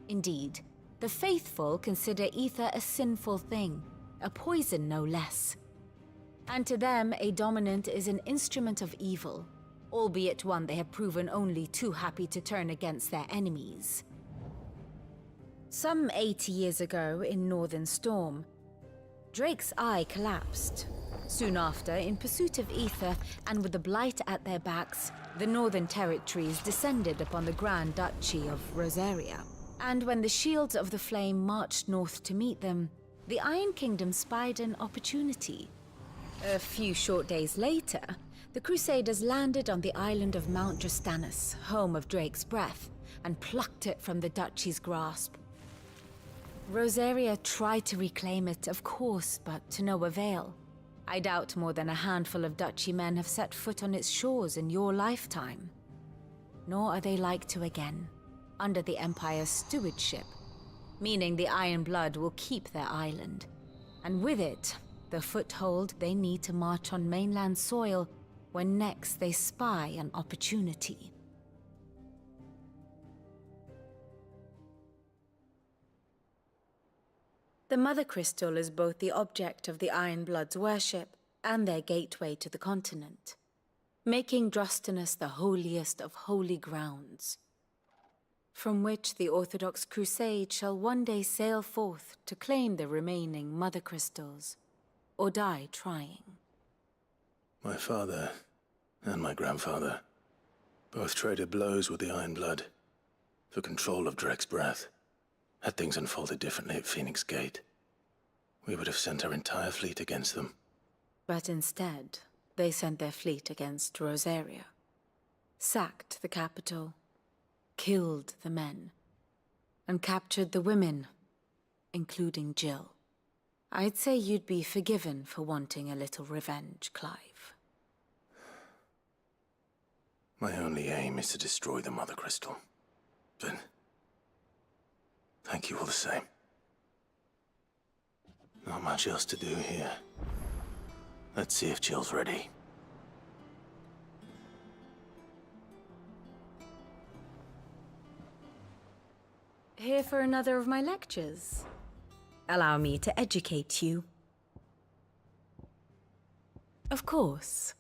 Indeed, the faithful consider ether a sinful thing, a poison no less. And to them, a dominant is an instrument of evil, albeit one they have proven only too happy to turn against their enemies. Some 80 years ago in Northern Storm, Drake's eye collapsed. Soon after, in pursuit of ether and with the Blight at their backs, the Northern Territories descended upon the Grand Duchy of Rosaria. And when the Shields of the Flame marched north to meet them, the Iron Kingdom spied an opportunity. A few short days later, the Crusaders landed on the island of Mount Justanus, home of Drake's Breath, and plucked it from the Duchy's grasp. Rosaria tried to reclaim it, of course, but to no avail. I doubt more than a handful of Duchy men have set foot on its shores in your lifetime. Nor are they like to again, under the Empire's stewardship, meaning the Ironblood will keep their island, and with it, the foothold they need to march on mainland soil when next they spy an opportunity. The Mother Crystal is both the object of the Ironblood's worship and their gateway to the continent, making Drostanus the holiest of holy grounds, from which the Orthodox Crusade shall one day sail forth to claim the remaining Mother Crystals, or die trying. My father and my grandfather both traded blows with the Ironblood for control of Drake's Breath. Had things unfolded differently at Phoenix Gate, we would have sent our entire fleet against them. But instead, they sent their fleet against Rosaria, sacked the capital, killed the men, and captured the women, including Jill. I'd say you'd be forgiven for wanting a little revenge, Clive. My only aim is to destroy the Mother Crystal. But thank you all the same. Not much else to do here. Let's see if Jill's ready. Here for another of my lectures? Allow me to educate you. Of course.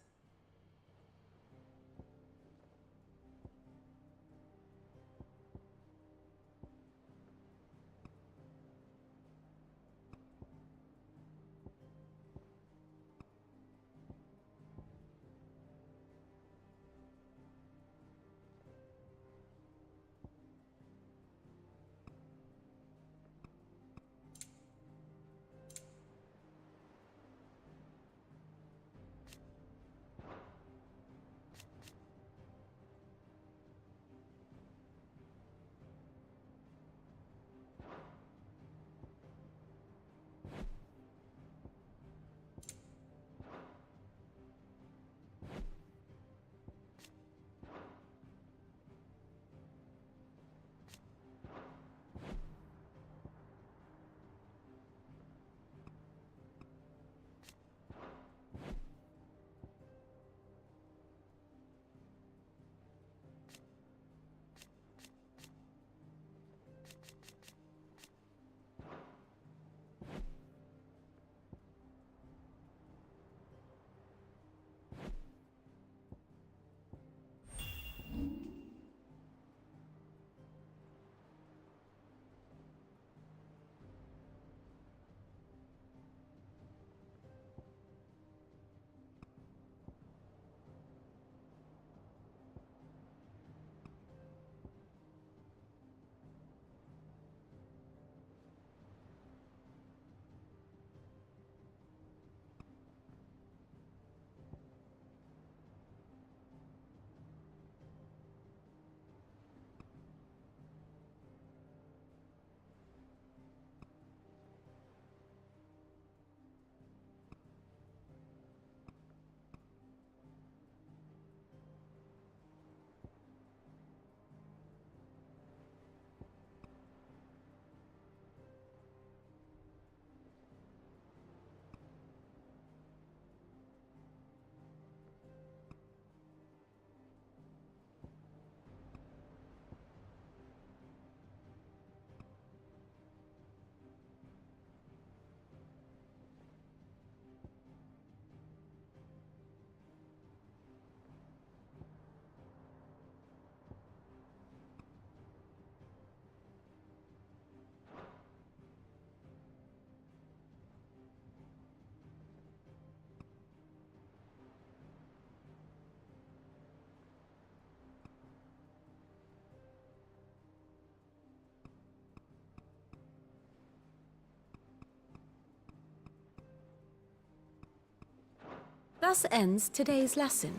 Thus ends today's lesson.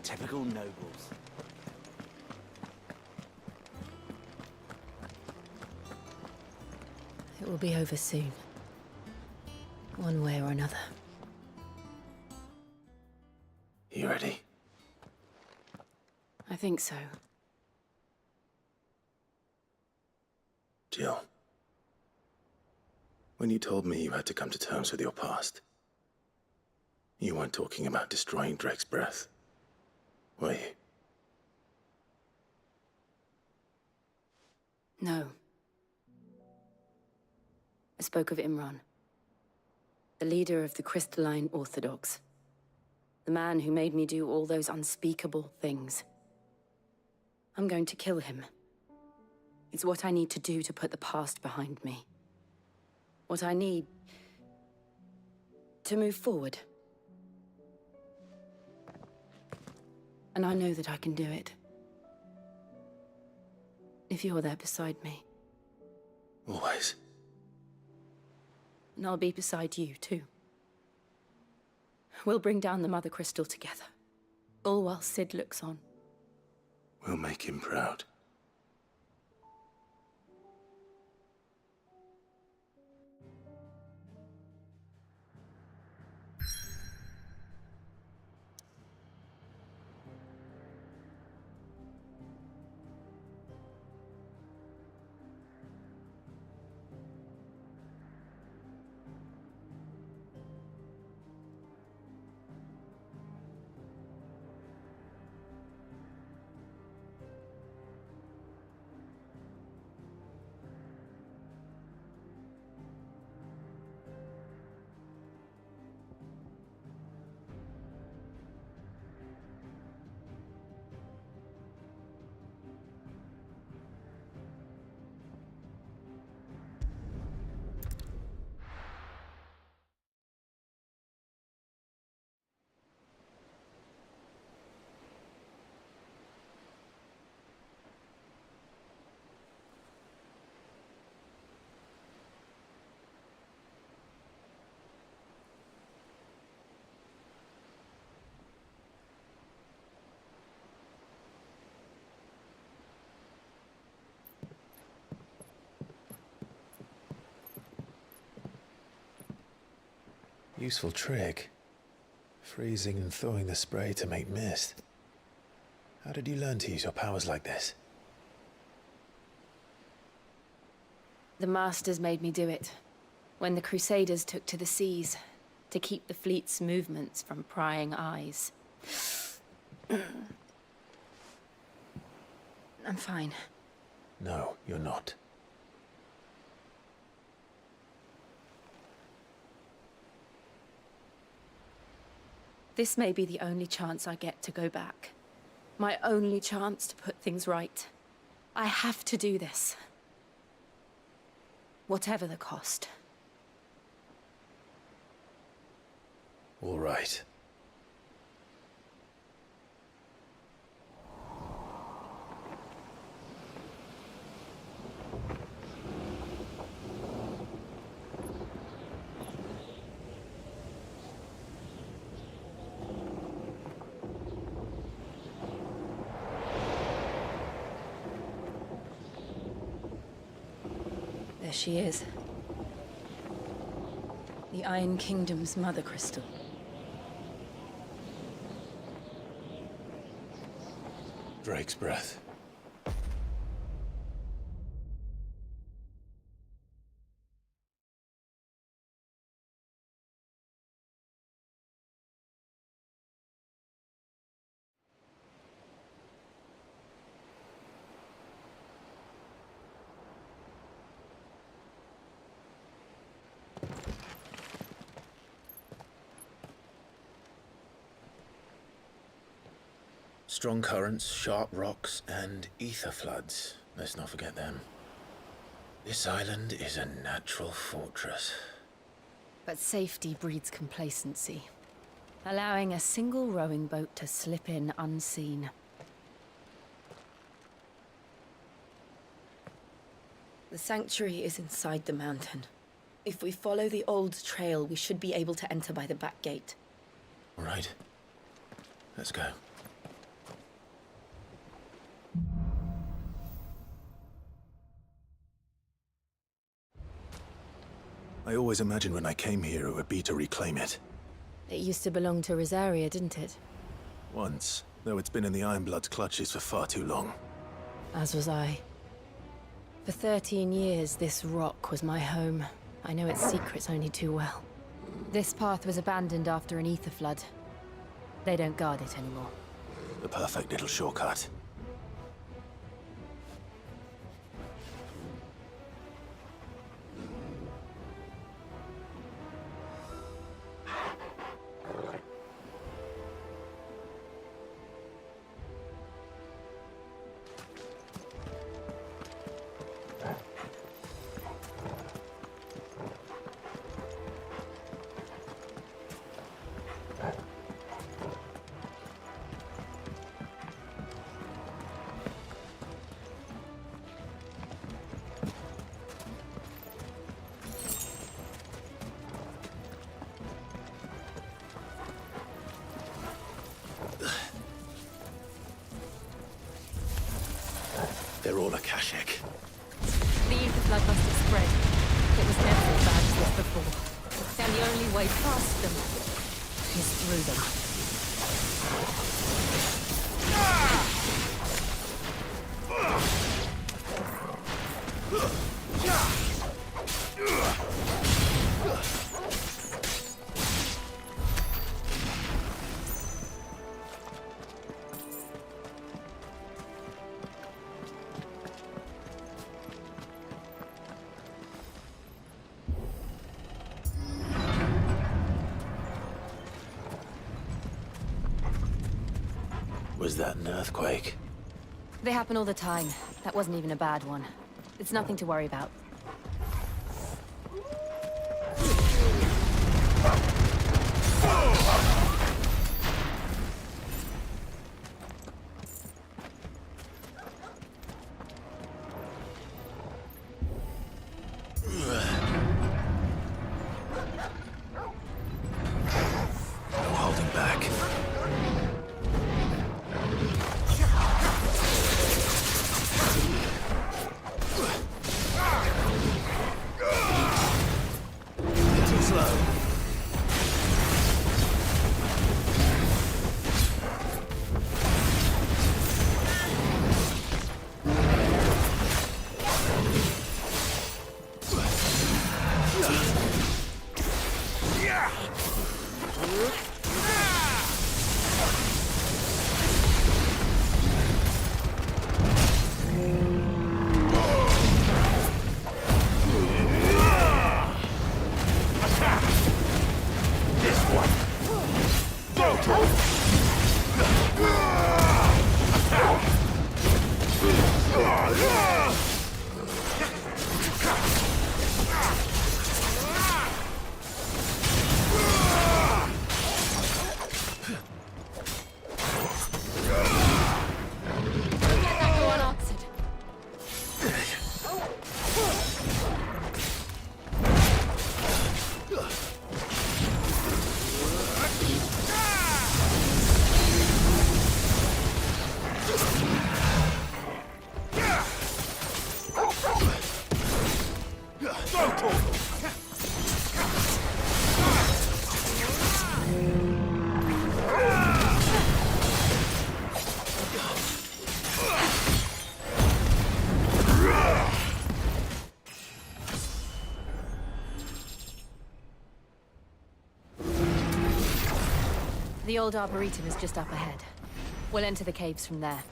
Typical nobles. It will be over soon. One way or another. You ready? I think so. Jill. When you told me you had to come to terms with your past, you weren't talking about destroying Drake's breath, were you? No. I spoke of Imran, the leader of the Crystalline Orthodox. The man who made me do all those unspeakable things. I'm going to kill him. It's what I need to do to put the past behind me. What I need to move forward. And I know that I can do it. If you're there beside me. Always. And I'll be beside you, too. We'll bring down the Mother Crystal together. All while Sid looks on. We'll make him proud. Useful trick. Freezing and thawing the spray to make mist. How did you learn to use your powers like this? The Masters made me do it. When the Crusaders took to the seas, to keep the fleet's movements from prying eyes. I'm fine. No, you're not. This may be the only chance I get to go back. My only chance to put things right. I have to do this. Whatever the cost. All right. There she is. The Iron Kingdom's Mother Crystal. Drake's breath. Strong currents, sharp rocks, and ether floods. Let's not forget them. This island is a natural fortress. But safety breeds complacency. Allowing a single rowing boat to slip in unseen. The The sanctuary is inside the mountain. If we follow the old trail, we should be able to enter by the back gate. All right. Let's go. I always imagined when I came here it would be to reclaim it. It used to belong to Rosaria, didn't it? Once, though it's been in the Ironblood's clutches for far too long. As was I. For 13 years, this rock was my home. I know its secrets only too well. This path was abandoned after an ether flood. They don't guard it anymore. The perfect little shortcut. They're all Akashic. The ether flood must have spread. It was never as bad as this before. And the only way past them is through them. Was that an earthquake? They happen all the time. That wasn't even a bad one. It's nothing to worry about. No holding back. Too slow. The old Arboretum is just up ahead. We'll enter the caves from there.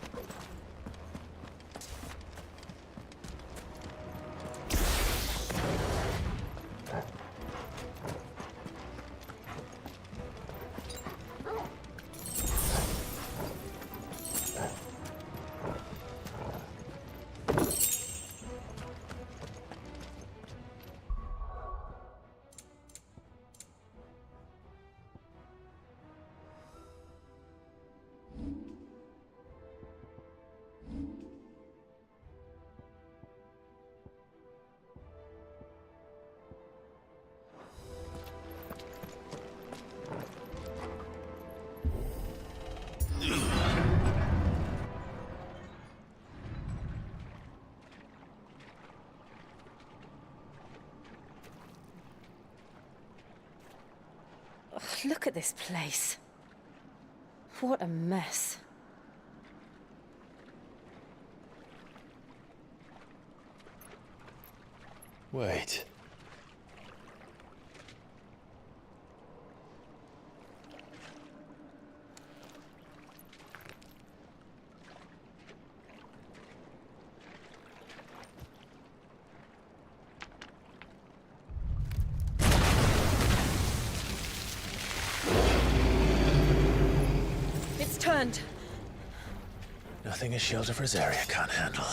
this place. What a mess. Wait. It's turned. Nothing a shield of Rosaria can't handle.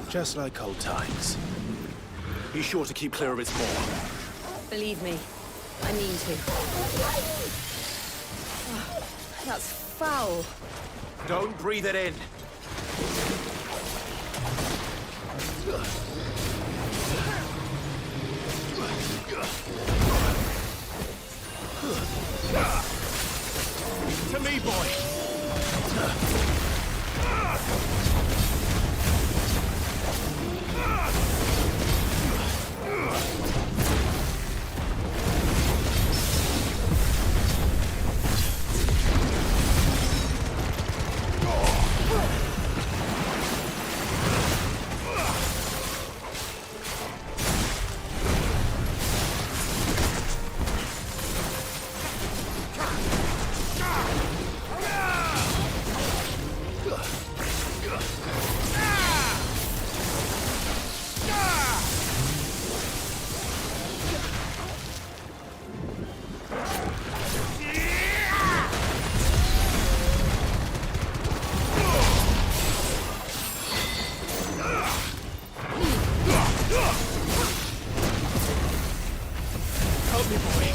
Just like old times. Be sure to keep clear of its maw. Believe me, I mean to. Oh, that's foul. Don't breathe it in. To me, boy! Help me, boy.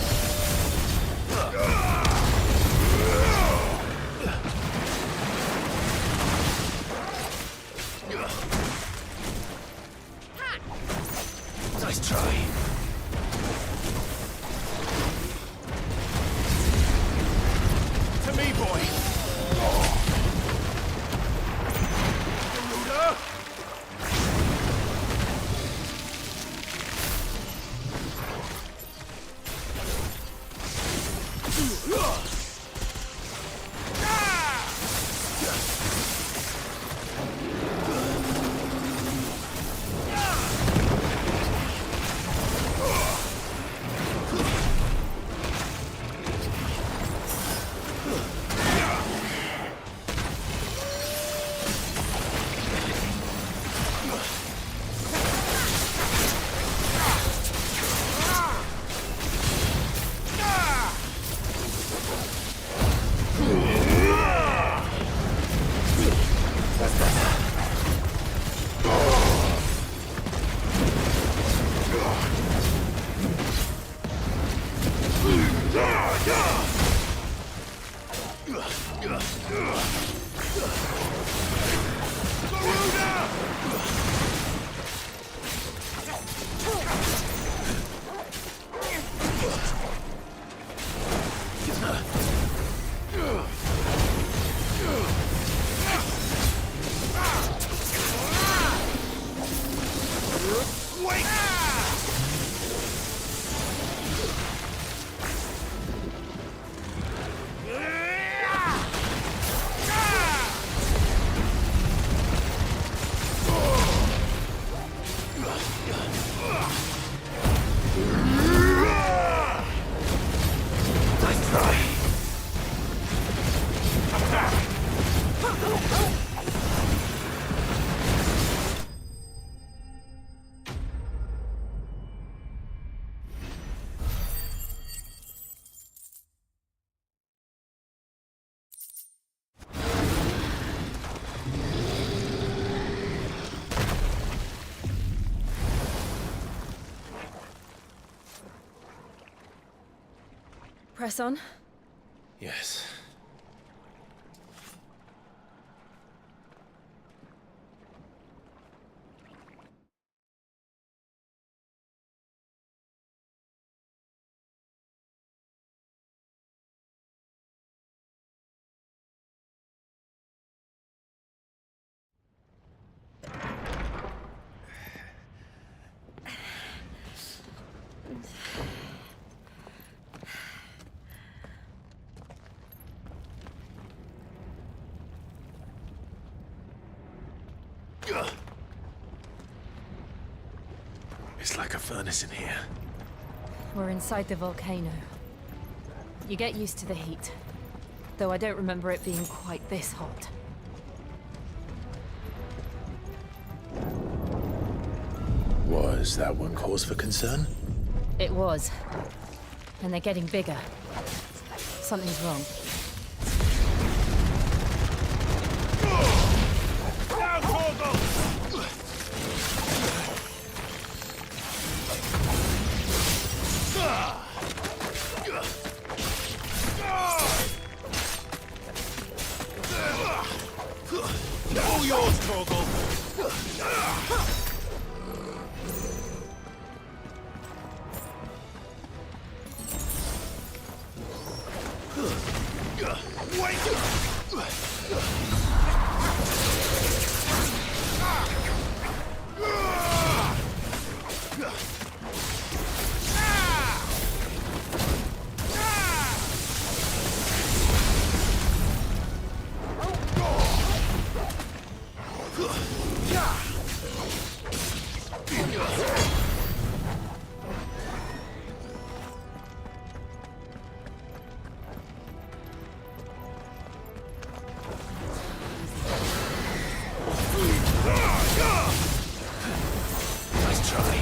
Nice try. To me, boy. Garuda! Press on. Yes. It's like a furnace in here. We're inside the volcano. You get used to the heat. Though I don't remember it being quite this hot. Was that one cause for concern? It was. And they're getting bigger. Something's wrong. All yours, Torgal! Nice try.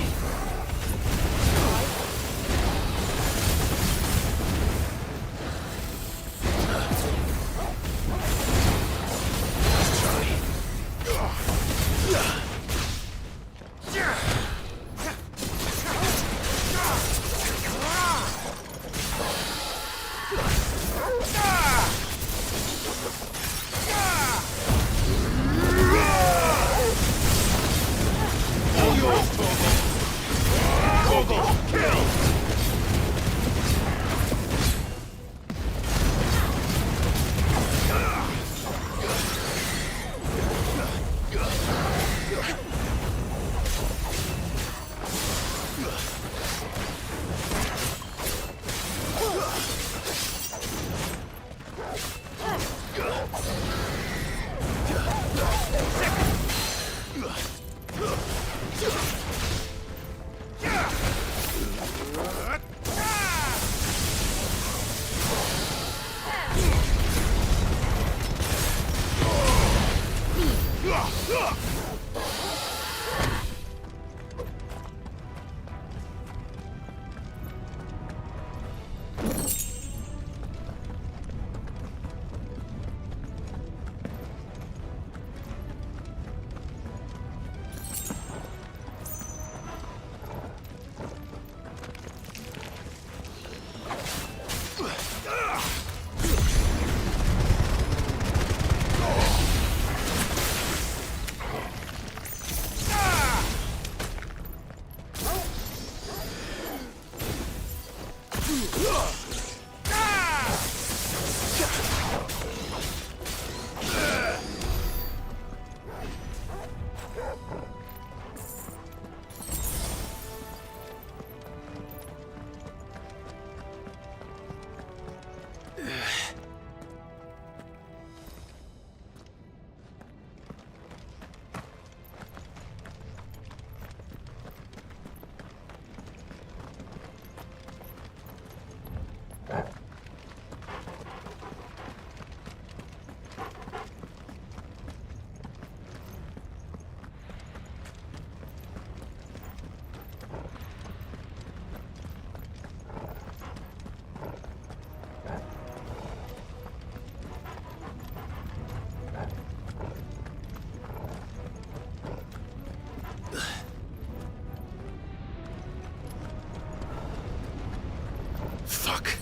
Fuck.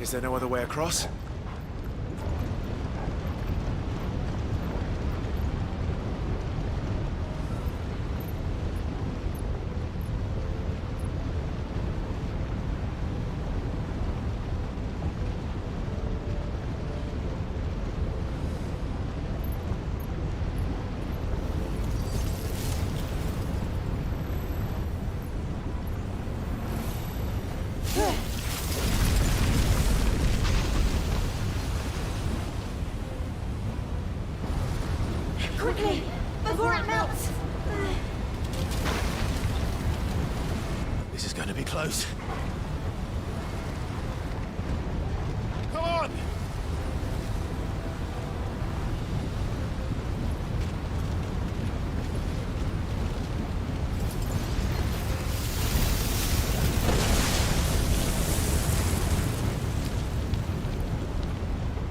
Is there no other way across? Quickly, before it melts! goes. Come on!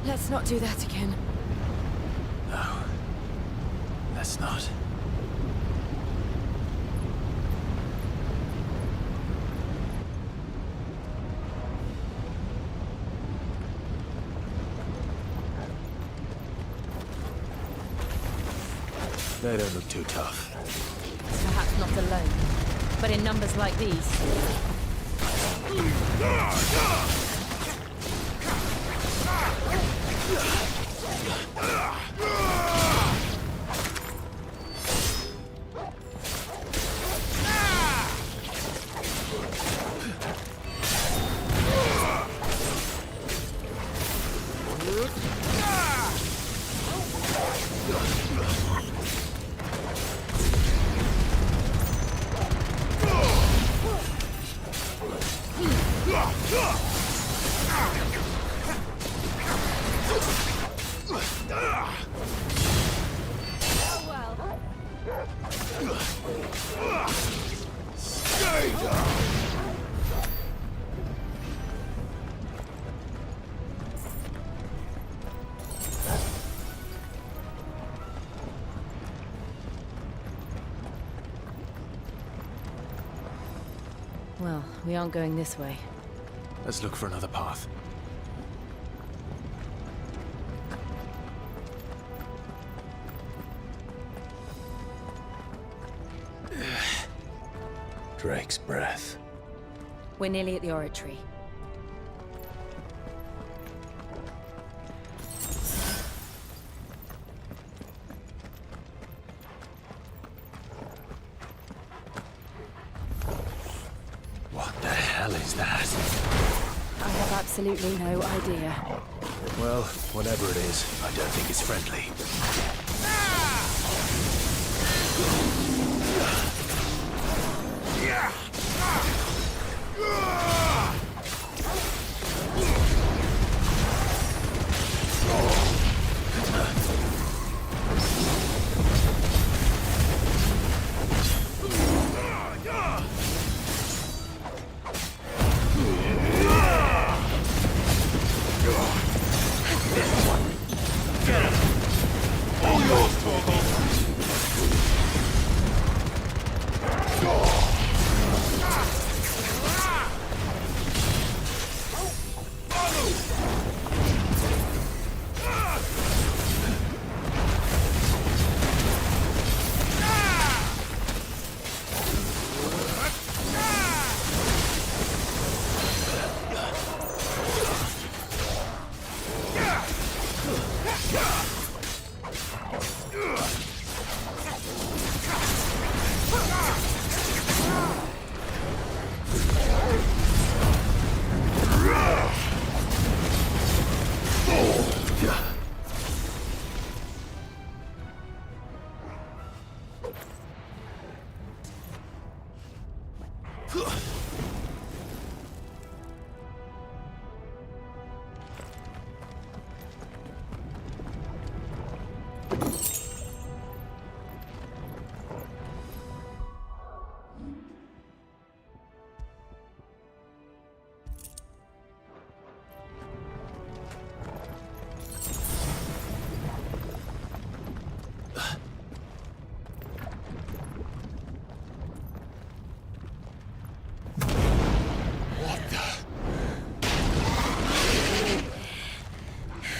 Let's not do that again. No. Let's not. They don't look too tough. Perhaps not alone, but in numbers like these. Well, we aren't going this way. Let's look for another path. Drake's breath. We're nearly at the oratory. What the hell is that? I have absolutely no idea. Well, whatever it is, I don't think it's friendly.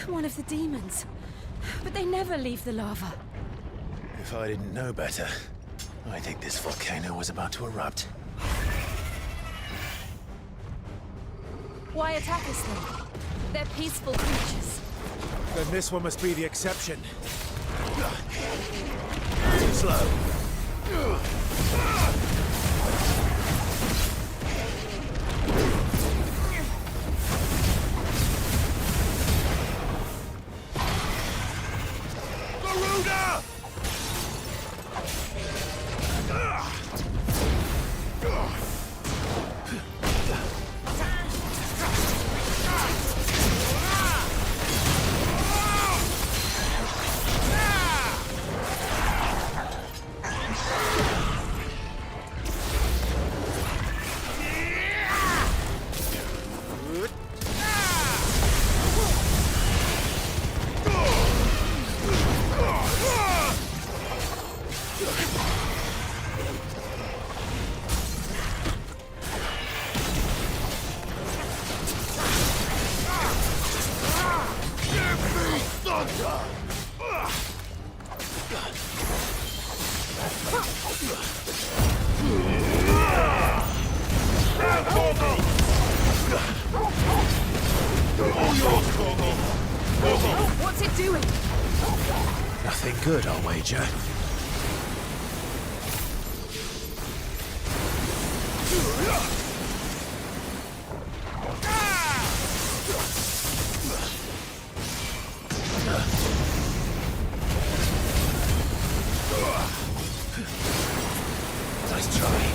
One of the demons. But they never leave the lava. If I didn't know better, I think this volcano was about to erupt. Why attack us then? They're peaceful creatures. Then this one must be the exception. Too slow. Garuda! doing? Nothing good, I'll wager. Nice try.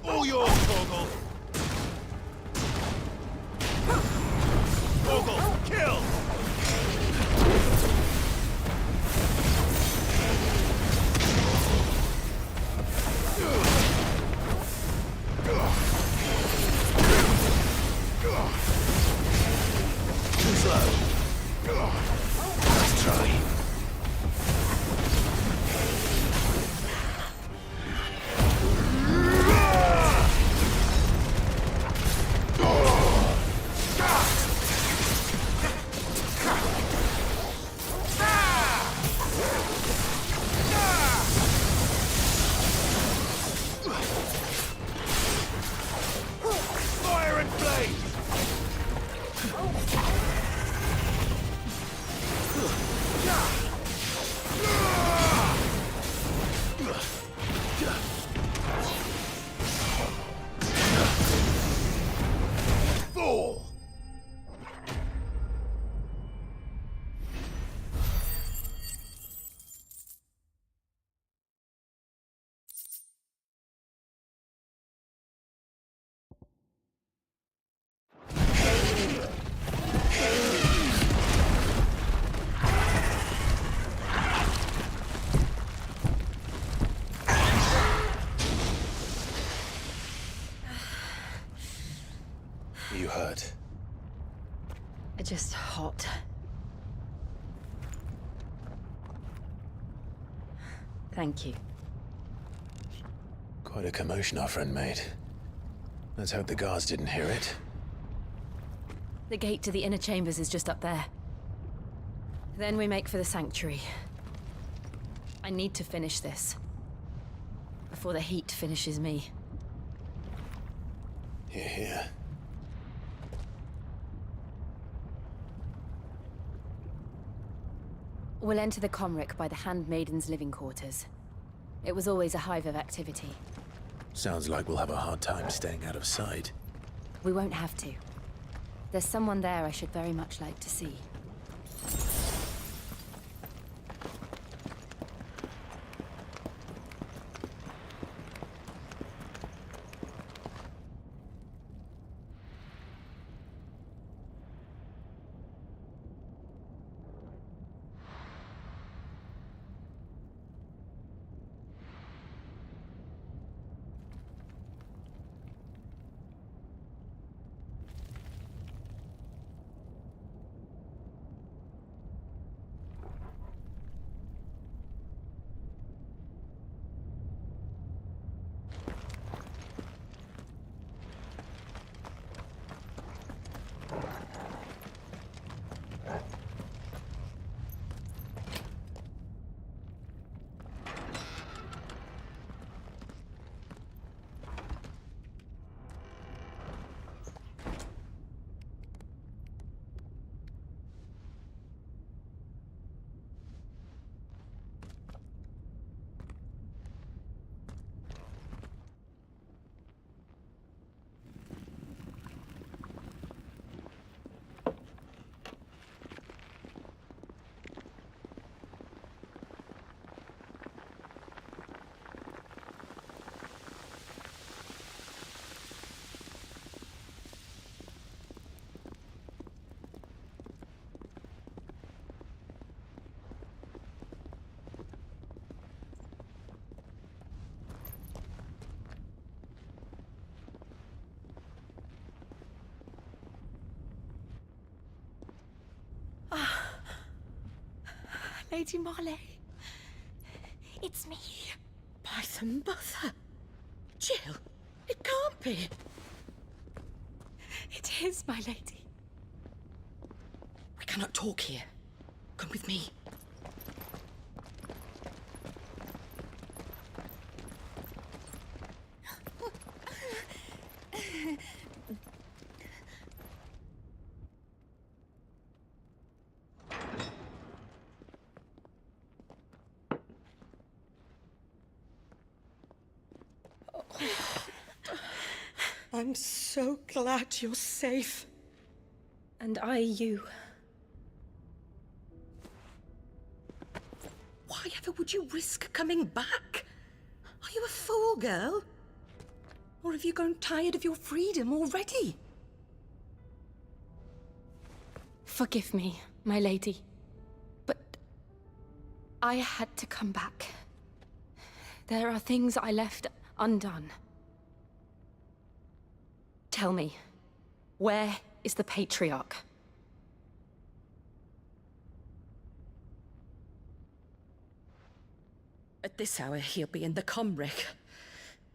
All yours, Torgal! Torgal, kill! Too slow. Nice try. Fire and blaze! Fool! You hurt. Just hot. Thank you. Quite a commotion our friend made. Let's hope the guards didn't hear it. The gate to the inner chambers is just up there. Then we make for the sanctuary. I need to finish this. Before the heat finishes me. Hear, hear. We'll enter the Comric by the Handmaiden's living quarters. It was always a hive of activity. Sounds like we'll have a hard time staying out of sight. We won't have to. There's someone there I should very much like to see. Lady Marley. It's me. By the mother. Jill, it can't be. It is, my lady. We cannot talk here. Come with me. I'm so glad you're safe. And I you. Why ever would you risk coming back? Are you a fool, girl? Or have you grown tired of your freedom already? Forgive me, my lady. But I had to come back. There are things I left undone. Tell me, where is the Patriarch? At this hour, he'll be in the Comric,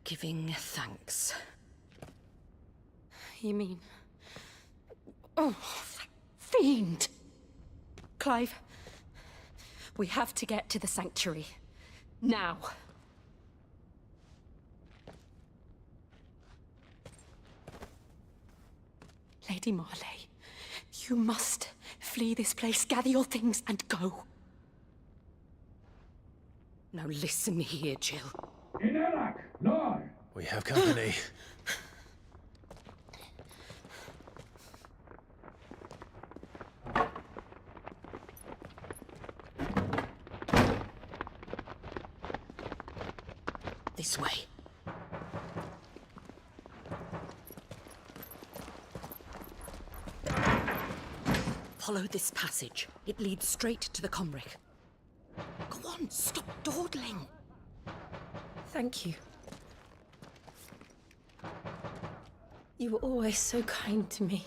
giving thanks. You mean... Oh, fiend! Clive, we have to get to the Sanctuary. Now. Lady Marley, you must flee this place, gather your things, and go. Now listen here, Jill. We have company. This way. Follow this passage. It leads straight to the Comric. Go on, stop dawdling. Thank you. You were always so kind to me.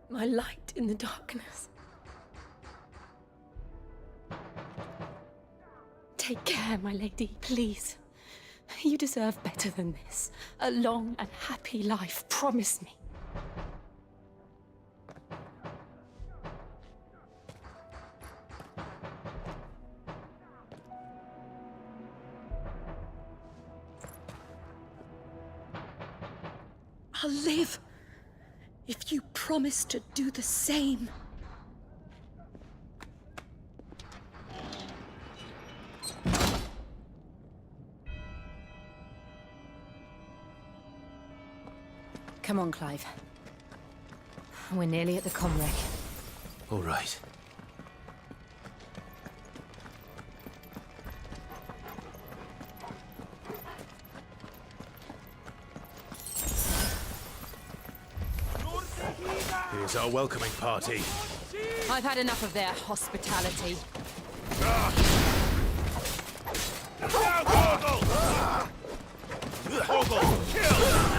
My light in the darkness. Take care, my lady, please. You deserve better than this. A long and happy life, promise me. I'll live if you promise to do the same. Come on, Clive. We're nearly at the Comric. All right. Here's our welcoming party. I've had enough of their hospitality. Ogle, kill!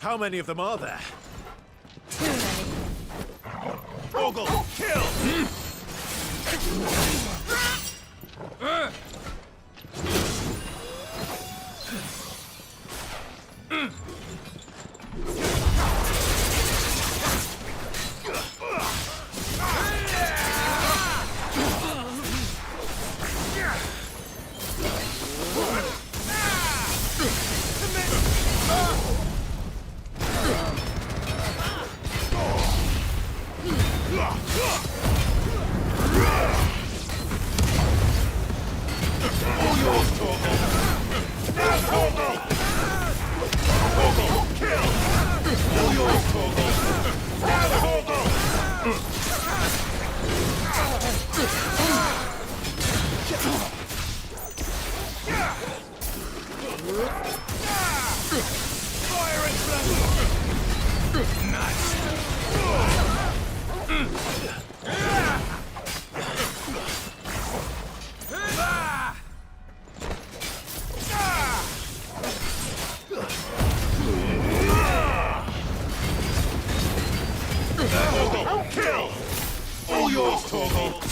How many of them are there? Too many. Ogle, kill! Kill! All yours, Torgal!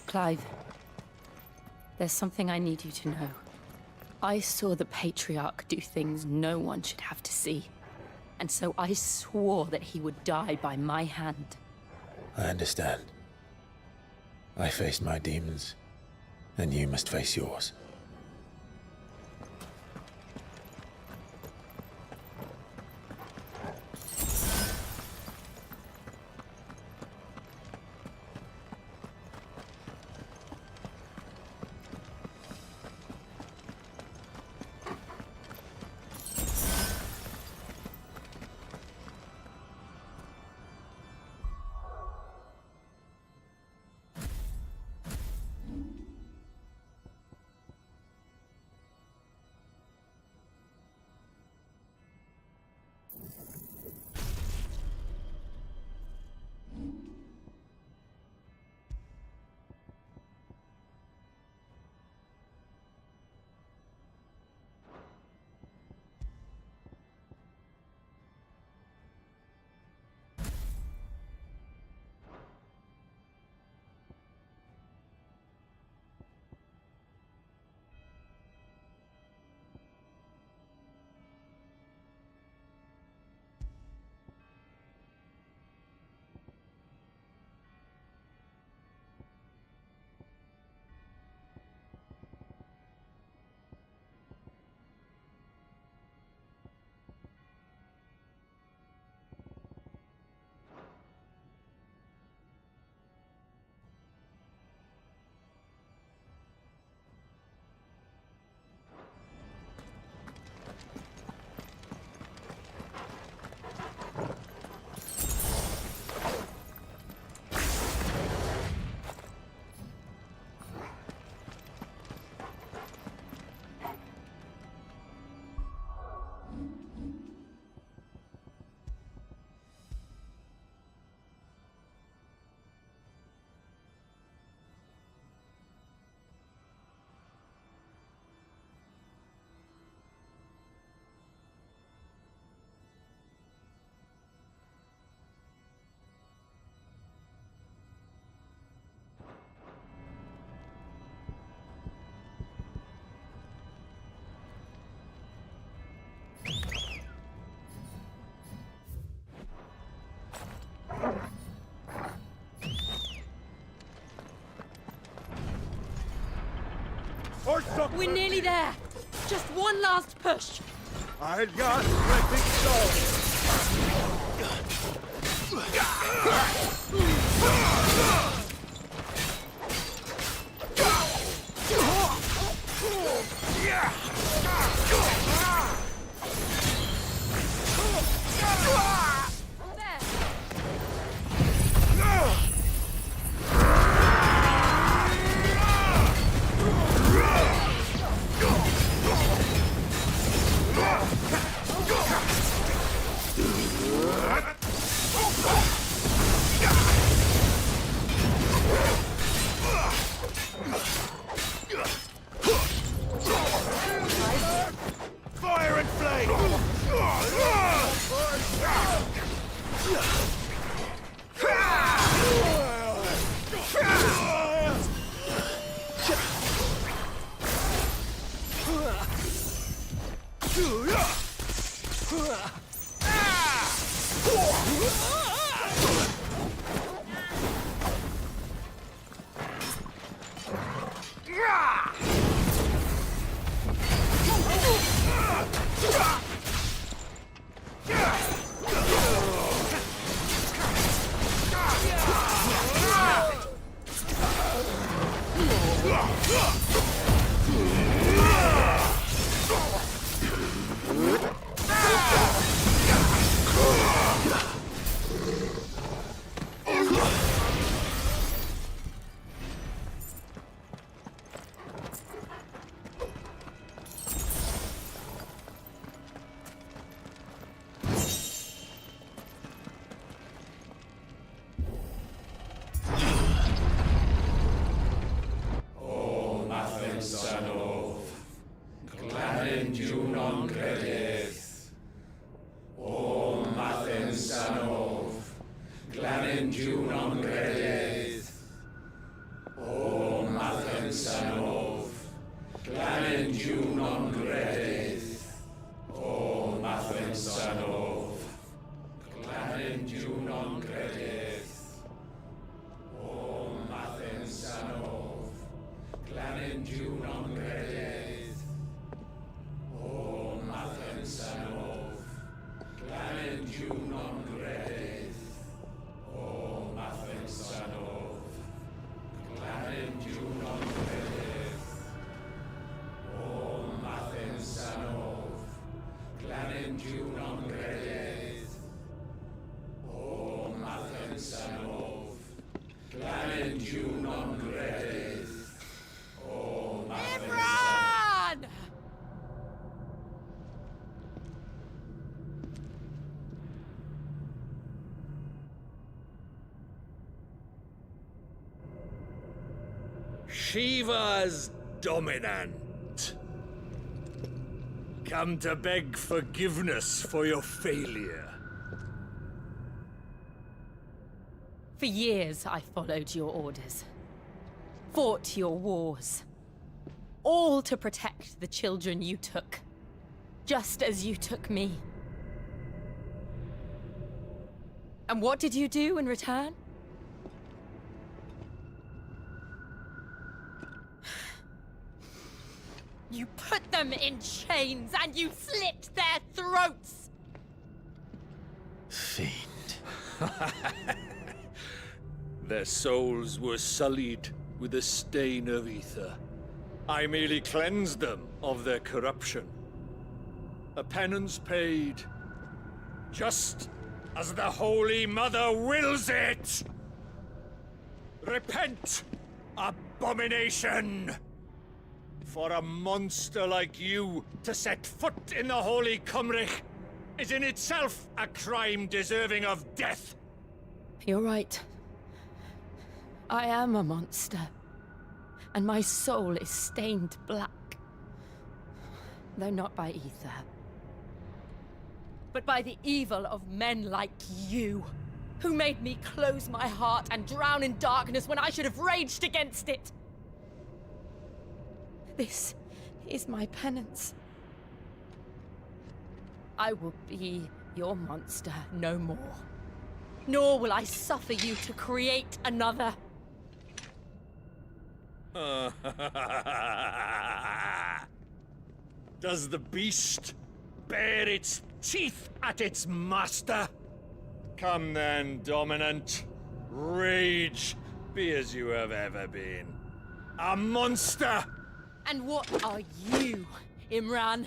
Clive, there's something I need you to know. I saw the Patriarch do things no one should have to see. And so I swore that he would die by my hand. I understand. I faced my demons, and you must face yours. We're nearly there. Just one last push. I'll just let it Fire and flame! Shiva's dominant. Come to beg forgiveness for your failure. For years, I followed your orders. Fought your wars. All to protect the children you took. Just as you took me. And what did you do in return? You put them in chains and you slit their throats! Fiend. Their souls were sullied with the stain of ether. I merely cleansed them of their corruption. A penance paid, just as the Holy Mother wills it! Repent, abomination! For a monster like you to set foot in the Holy Cymric is in itself a crime deserving of death. You're right. I am a monster. And my soul is stained black. Though not by ether. But by the evil of men like you, who made me close my heart and drown in darkness when I should have raged against it. This is my penance. I will be your monster no more. Nor will I suffer you to create another. Does the beast bare its teeth at its master? Come then, Dominant. Rage, be as you have ever been. A monster! And what are you, Imran?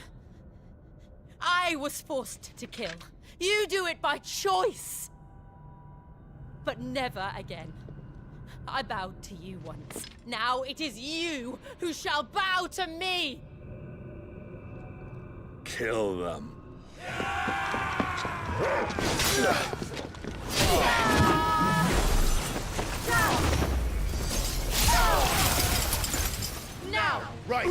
I was forced to kill. You do it by choice. But never again. I bowed to you once. Now it is you who shall bow to me! Kill them. Now! Right!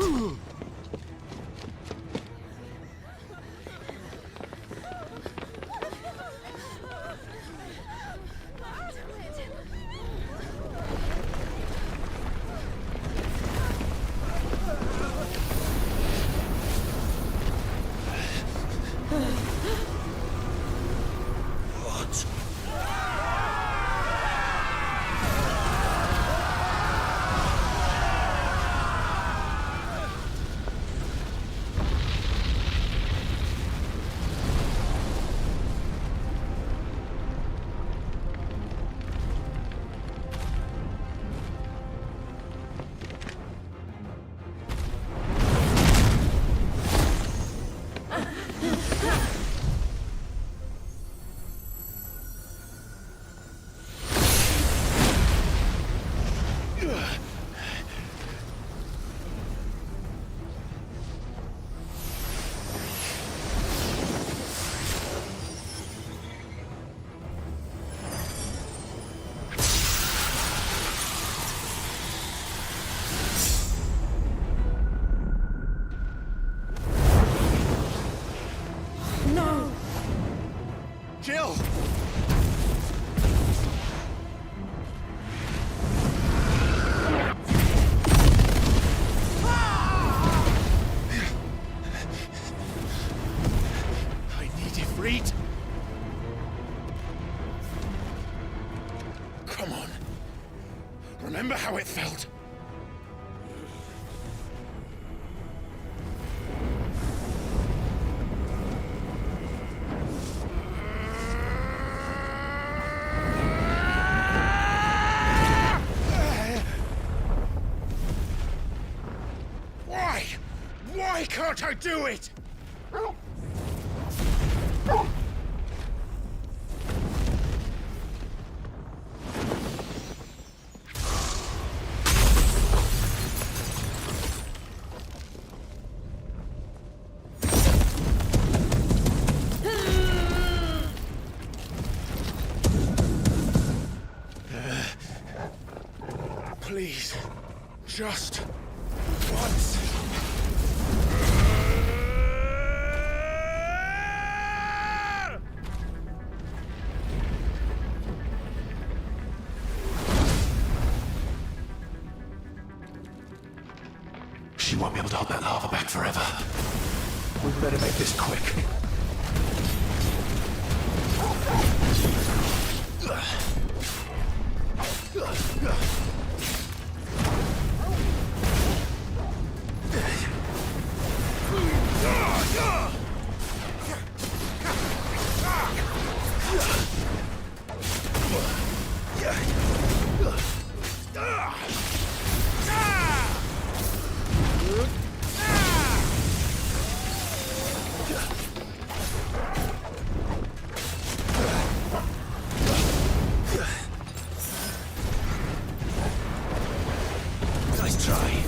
Jill! I need Ifrit. Come on. Remember how it felt? Why can't I do it? Please, just once. She won't be able to hold that lava back forever. We better make this quick. Nice try.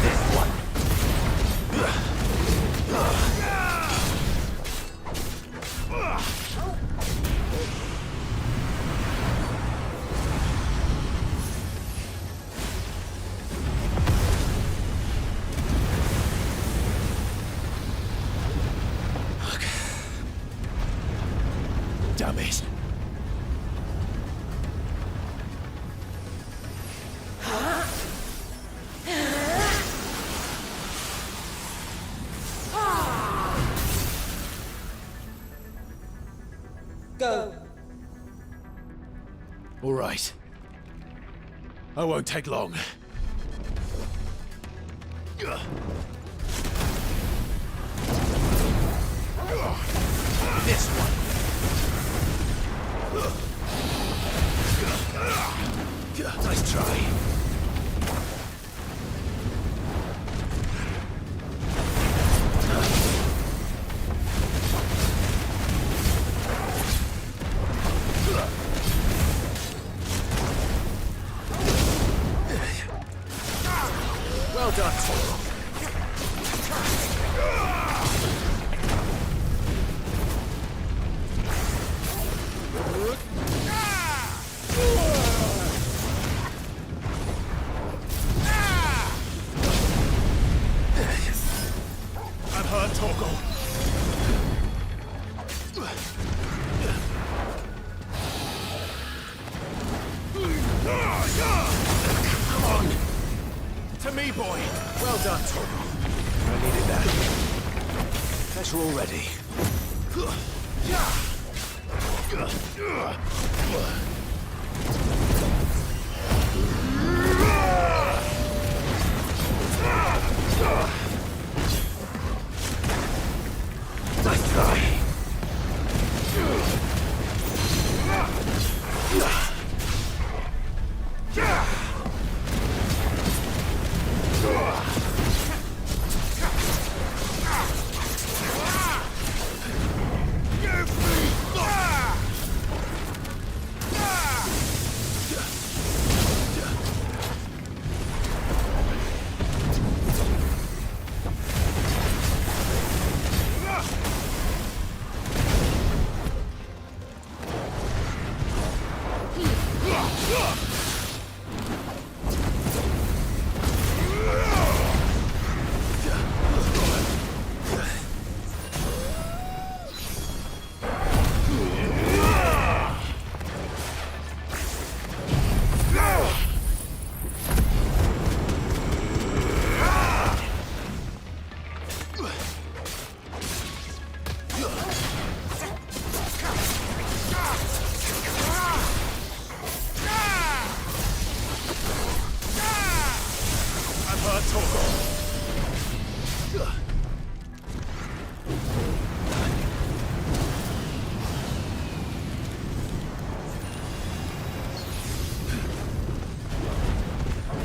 This one. All right. I won't take long. This one. Nice try. Well done, Toro. I'm hurt, Torgal. Come on. To me, boy. Well done, Torgal. I needed that. Guess you're all ready. Nice try.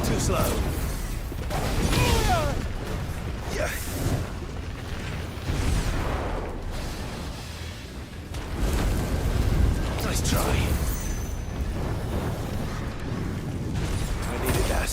Too slow. Nice try. I needed that.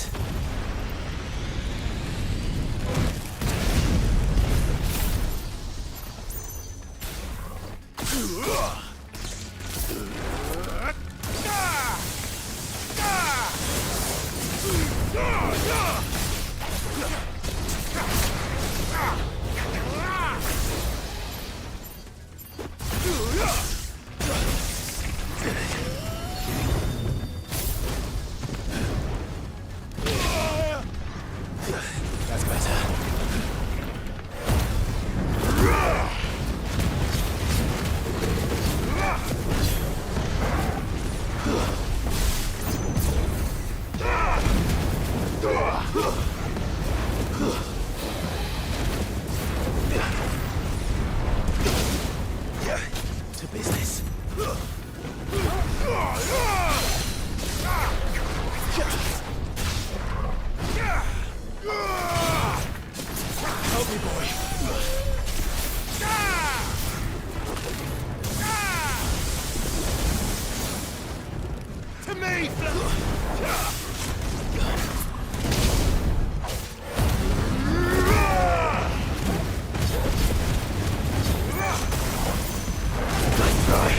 That's better. To business. Help me, boy. To me! Nice try.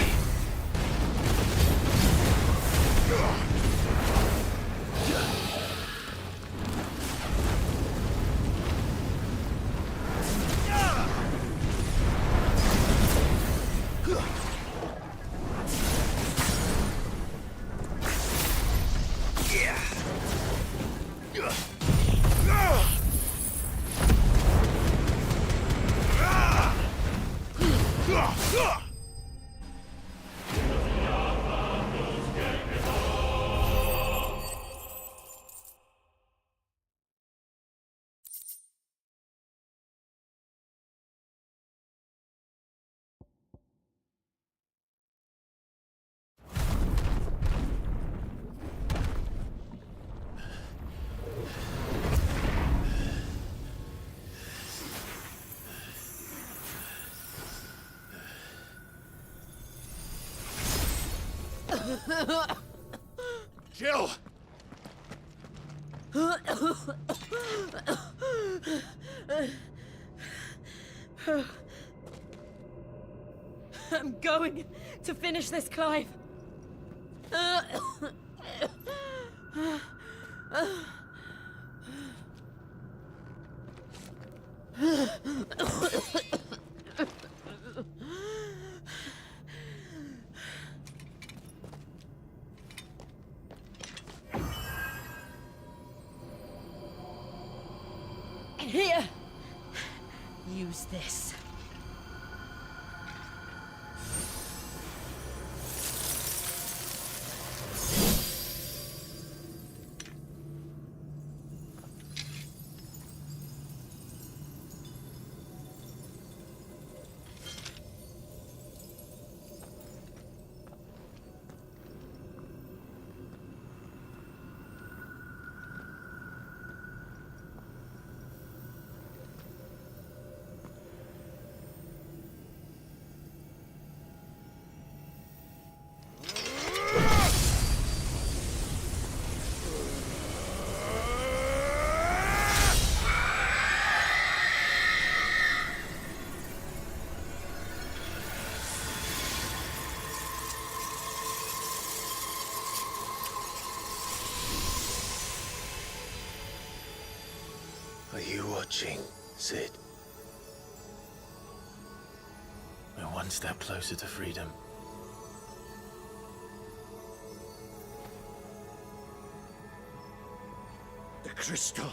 Jill! I'm going to finish this, Clive. Here! Use this. Are you watching, Cid? We're one step closer to freedom. The crystal.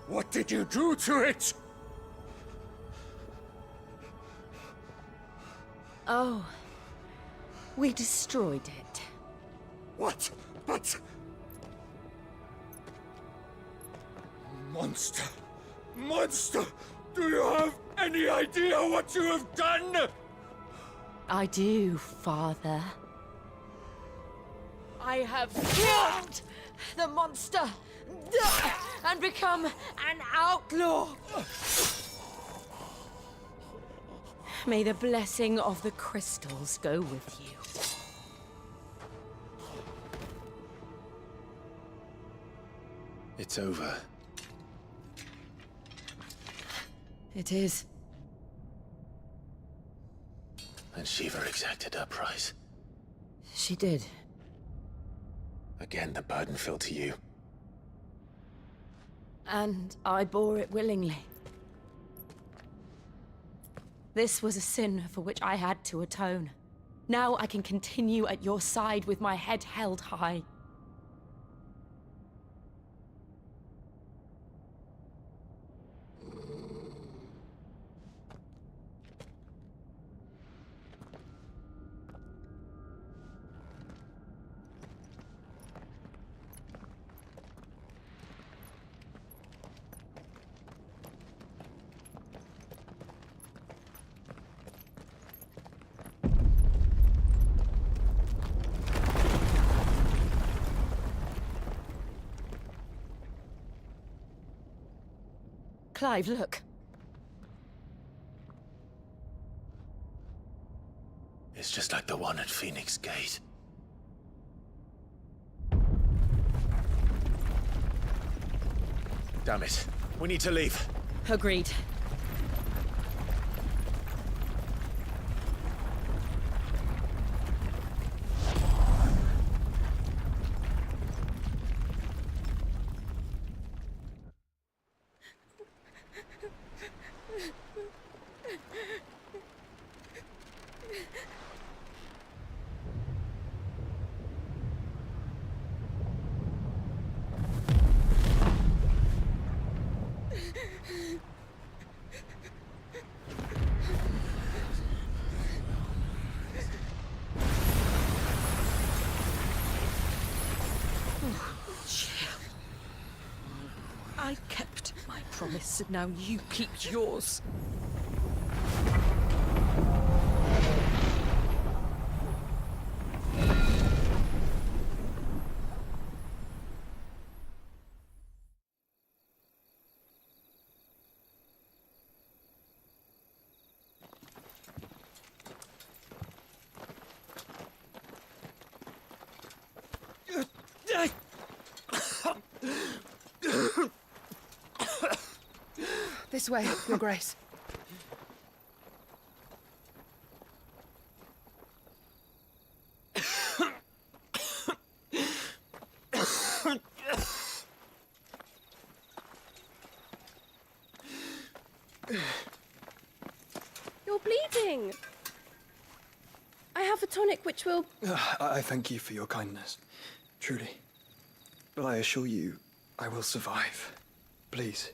What did you do to it? Oh, we destroyed it. What? But... Monster! Monster! Do you have any idea what you have done? I do, Father. I have killed the monster and become an outlaw. May the blessing of the crystals go with you. It's over. It is. And Shiva exacted her price. She did. Again, the burden fell to you. And I bore it willingly. This was a sin for which I had to atone. Now I can continue at your side with my head held high. Clive, look. It's just like the one at Phoenix Gate. Damn it. We need to leave. Agreed. I kept my promise, and now you keep yours. This way, Your Grace. You're bleeding. I have a tonic which will... I thank you for your kindness, truly. But I assure you, I will survive. Please,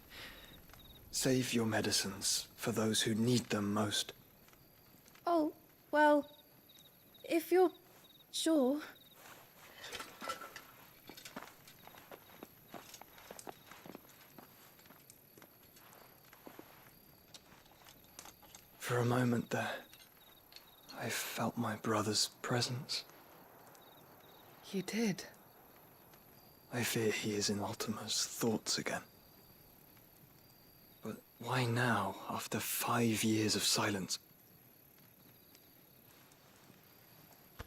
save your medicines for those who need them most. Oh, well, if you're sure. For a moment there, I felt my brother's presence. You did? I fear he is in Ultima's thoughts again. But why now, after 5 years of silence?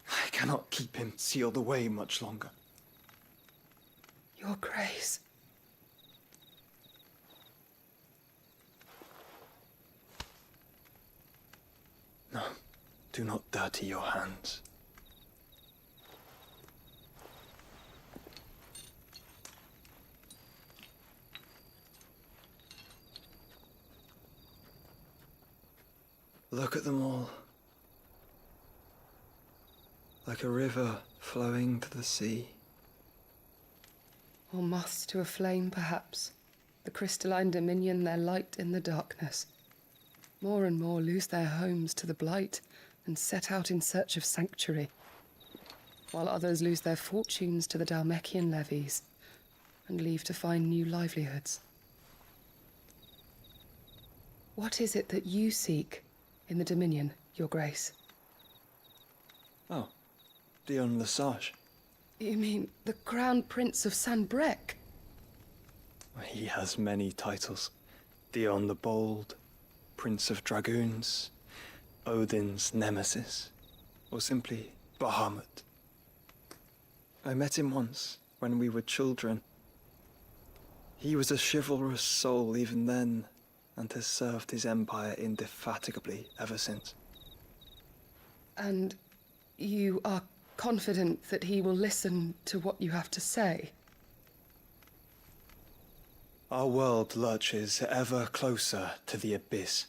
I cannot keep him sealed away much longer. Your Grace. No, do not dirty your hands. Look at them all. Like a river flowing to the sea. Or moths to a flame, perhaps. The crystalline dominion their light in the darkness. More and more lose their homes to the blight and set out in search of sanctuary, while others lose their fortunes to the Dhalmekian levies and leave to find new livelihoods. What is it that you seek in the Dominion, Your Grace? Oh, Dion Lesage. You mean the Crown Prince of Sanbreque? He has many titles. Dion the Bold, Prince of Dragoons, Odin's Nemesis, or simply Bahamut. I met him once, when we were children. He was a chivalrous soul even then, and has served his empire indefatigably ever since. And you are confident that he will listen to what you have to say? Our world lurches ever closer to the abyss,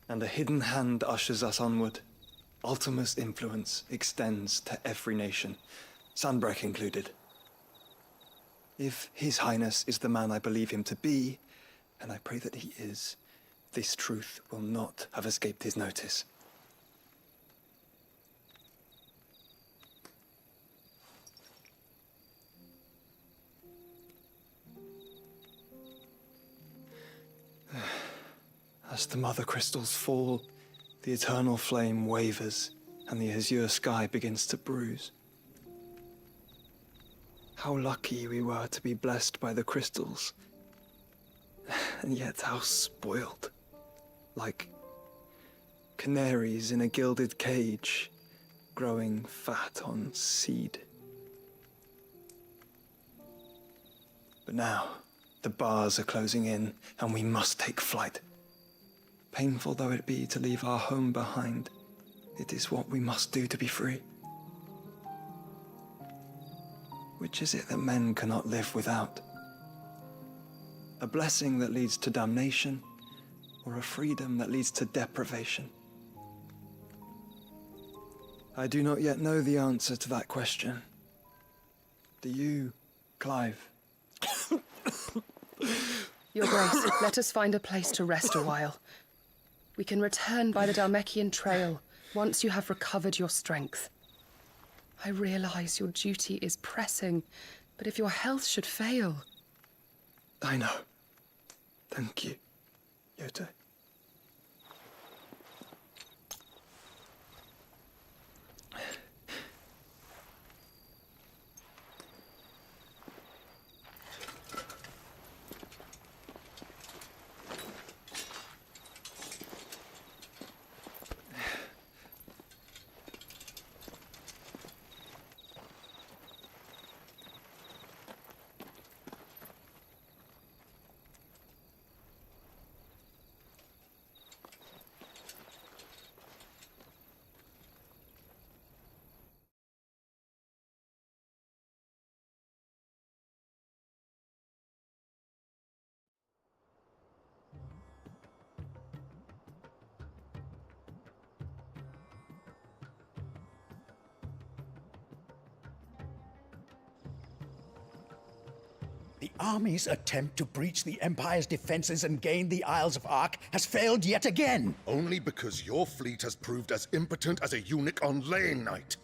and a hidden hand ushers us onward. Ultima's influence extends to every nation, Sanbreque included. If His Highness is the man I believe him to be, and I pray that he is, this truth will not have escaped his notice. As the mother crystals fall, the eternal flame wavers, and the azure sky begins to bruise. How lucky we were to be blessed by the crystals, and yet how spoiled. Like canaries in a gilded cage, growing fat on seed. But now, the bars are closing in, and we must take flight. Painful though it be to leave our home behind, it is what we must do to be free. Which is it that men cannot live without? A blessing that leads to damnation, or a freedom that leads to deprivation? I do not yet know the answer to that question. Do you, Clive? Your Grace, let us find a place to rest a while. We can return by the Dhalmekian trail once you have recovered your strength. I realize your duty is pressing, but if your health should fail... I know. Thank you, Yote. army's attempt to breach the Empire's defenses and gain the Isles of Ark has failed yet again. Only because your fleet has proved as impotent as a eunuch on Lane Night.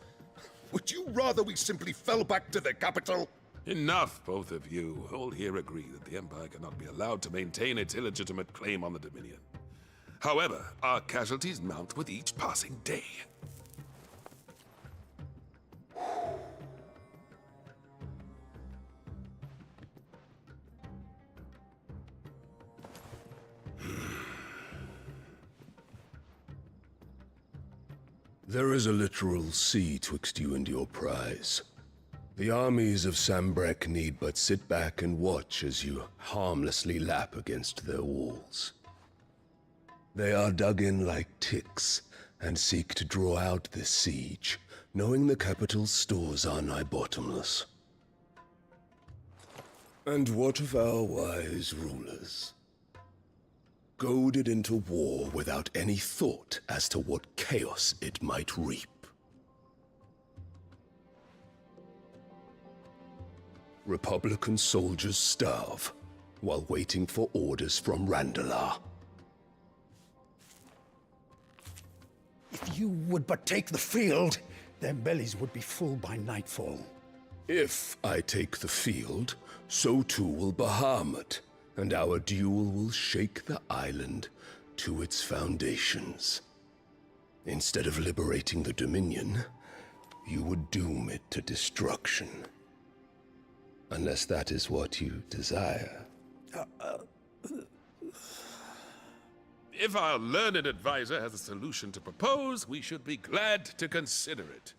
Would you rather we simply fell back to the capital? Enough, both of you. All here agree that the Empire cannot be allowed to maintain its illegitimate claim on the Dominion. However, our casualties mount with each passing day. There is a literal sea twixt you and your prize. The armies of Sanbreque need but sit back and watch as you harmlessly lap against their walls. They are dug in like ticks and seek to draw out this siege, knowing the capital's stores are nigh bottomless. And what of our wise rulers? Goaded into war without any thought as to what chaos it might reap. Republican soldiers starve while waiting for orders from Randalar. If you would but take the field, their bellies would be full by nightfall. If I take the field, so too will Bahamut, and our duel will shake the island to its foundations. Instead of liberating the Dominion, you would doom it to destruction. Unless that is what you desire. If our learned advisor has a solution to propose, we should be glad to consider it.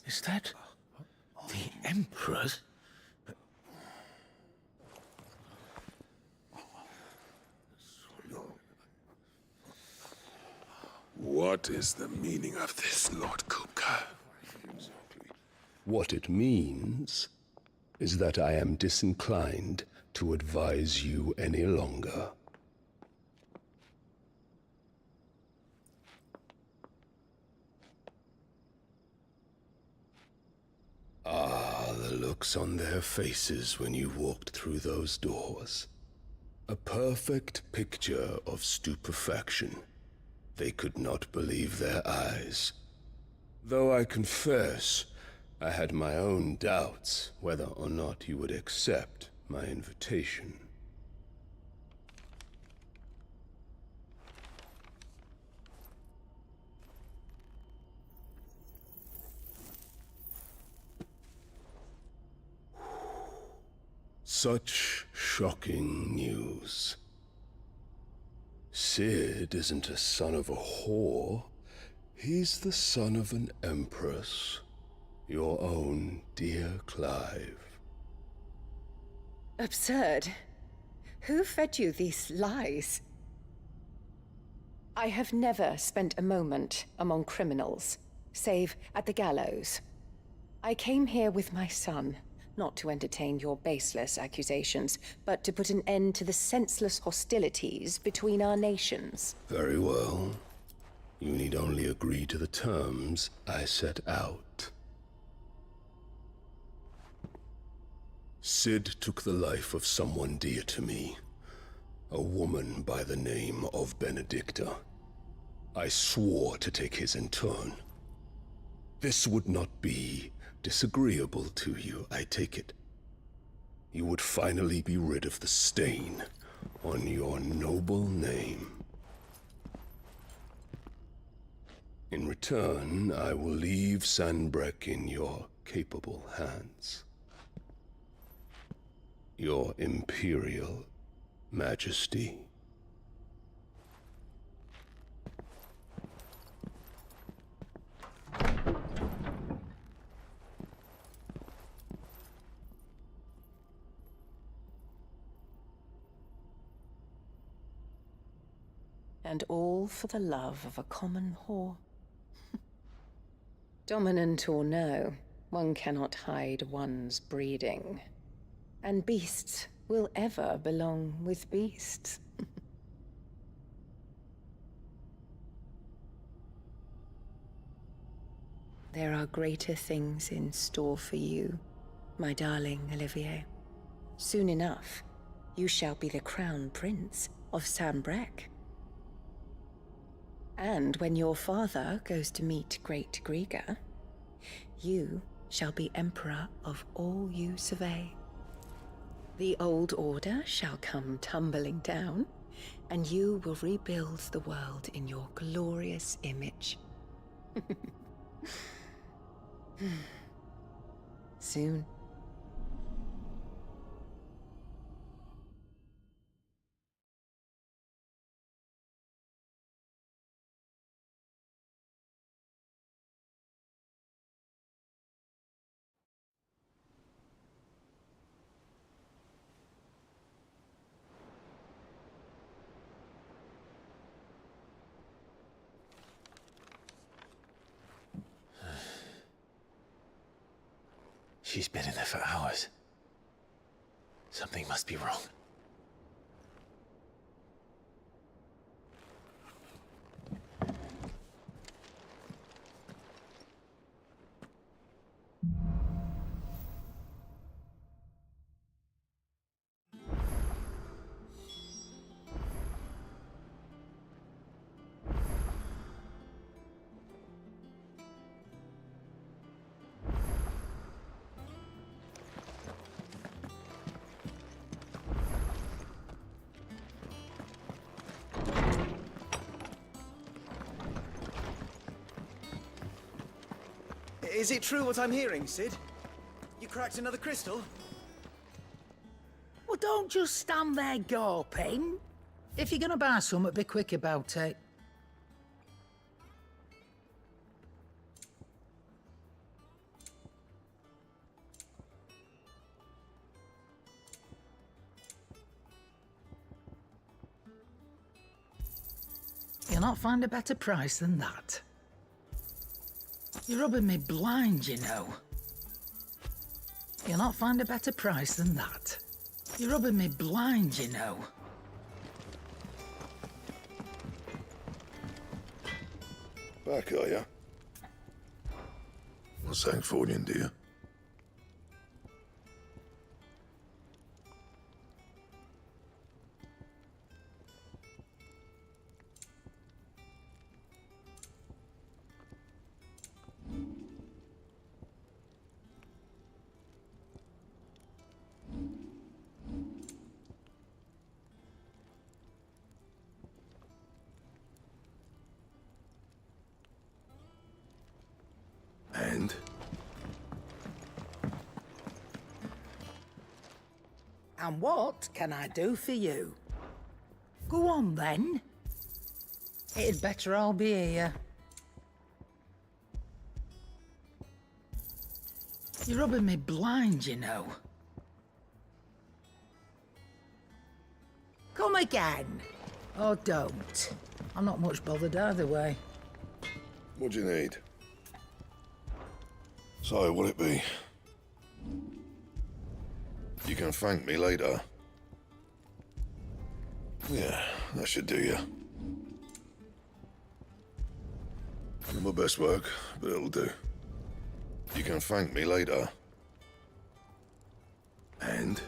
Is that the Emperor's? What is the meaning of this, Lord Kupka? What it means is that I am disinclined to advise you any longer. Ah, the looks on their faces when you walked through those doors. A perfect picture of stupefaction. They could not believe their eyes. Though I confess, I had my own doubts whether or not you would accept my invitation. Such shocking news. Cid isn't a son of a whore. He's the son of an empress. Your own dear Clive. Absurd. Who fed you these lies? I have never spent a moment among criminals, save at the gallows. I came here with my son, not to entertain your baseless accusations, but to put an end to the senseless hostilities between our nations. Very well. You need only agree to the terms I set out. Cid took the life of someone dear to me, a woman by the name of Benedicta. I swore to take his in turn. This would not be disagreeable to you, I take it. You would finally be rid of the stain on your noble name. In return, I will leave Sanbreque in your capable hands. Your Imperial Majesty. And all for the love of a common whore. Dominant or no, one cannot hide one's breeding. And beasts will ever belong with beasts. There are greater things in store for you, my darling Olivier. Soon enough, you shall be the crown prince of Sambrec. And when your father goes to meet Great Griga, you shall be emperor of all you survey. The old order shall come tumbling down, and you will rebuild the world in your glorious image. Soon. She's been in there for hours. Something must be wrong. Is it true what I'm hearing, Cid? You cracked another crystal? Well, don't just stand there gawping. If you're gonna buy something, be quick about it. You'll not find a better price than that. You're rubbing me blind, you know. You'll not find a better price than that. You're rubbing me blind, you know. Back, are ya? What's Sancfordian, dear? And? And what can I do for you? Go on, then. It'd better I'll be here. You're rubbing me blind, you know. Come again. Or don't. I'm not much bothered either way. What do you need? So, will it be? You can thank me later. Yeah, that should do you. Not my best work, but it'll do. You can thank me later. And?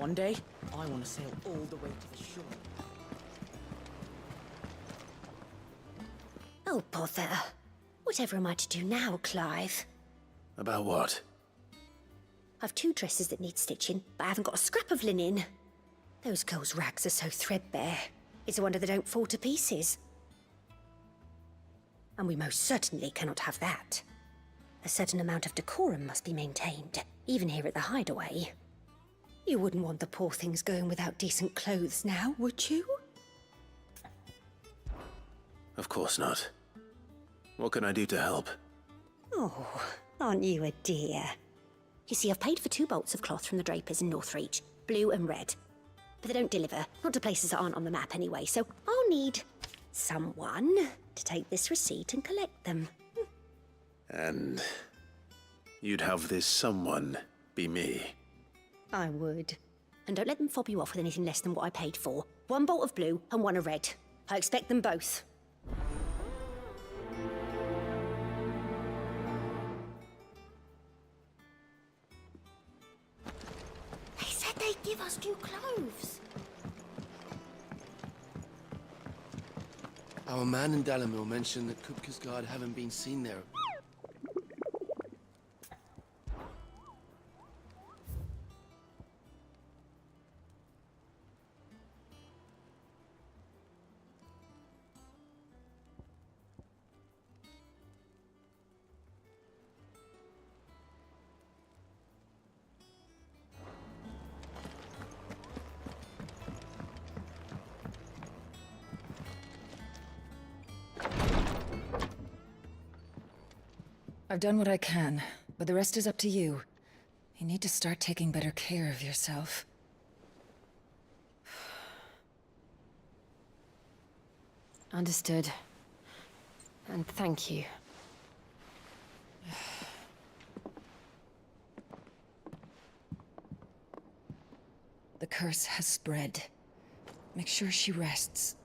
One day, I want to sail all the way to the shore. Oh, bother. Whatever am I to do now, Clive? About what? I've 2 dresses that need stitching, but I haven't got a scrap of linen. Those girls' rags are so threadbare. It's a wonder they don't fall to pieces. And we most certainly cannot have that. A certain amount of decorum must be maintained, even here at the Hideaway. You wouldn't want the poor things going without decent clothes now, would you? Of course not. What can I do to help? Oh, aren't you a dear? You see, I've paid for 2 bolts of cloth from the drapers in Northreach, blue and red. But they don't deliver, not to places that aren't on the map anyway, so I'll need someone to take this receipt and collect them. And you'd have this someone be me? I would. And don't let them fob you off with anything less than what I paid for. 1 bolt of blue and 1 of red. I expect them both. They said they'd give us new clothes. Our man in Dalamil mentioned that Kupka's guard haven't been seen there. I've done what I can, but the rest is up to you. You need to start taking better care of yourself. Understood. And thank you. The curse has spread. Make sure she rests.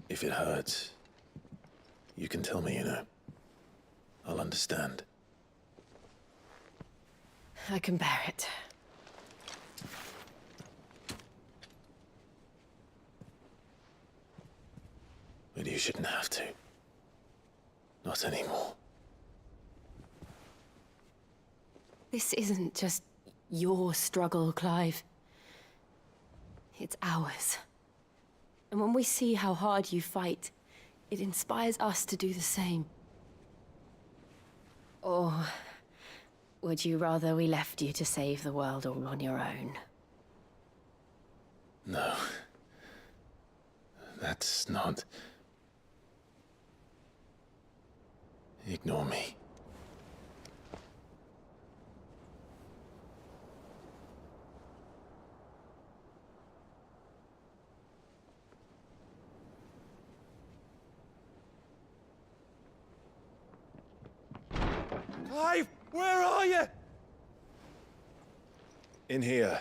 If it hurts, you can tell me, you know. I'll understand. I can bear it. But you shouldn't have to. Not anymore. This isn't just your struggle, Clive. It's ours. And when we see how hard you fight, it inspires us to do the same. Or would you rather we left you to save the world all on your own? No. That's not... Ignore me. Clive, where are you? In here.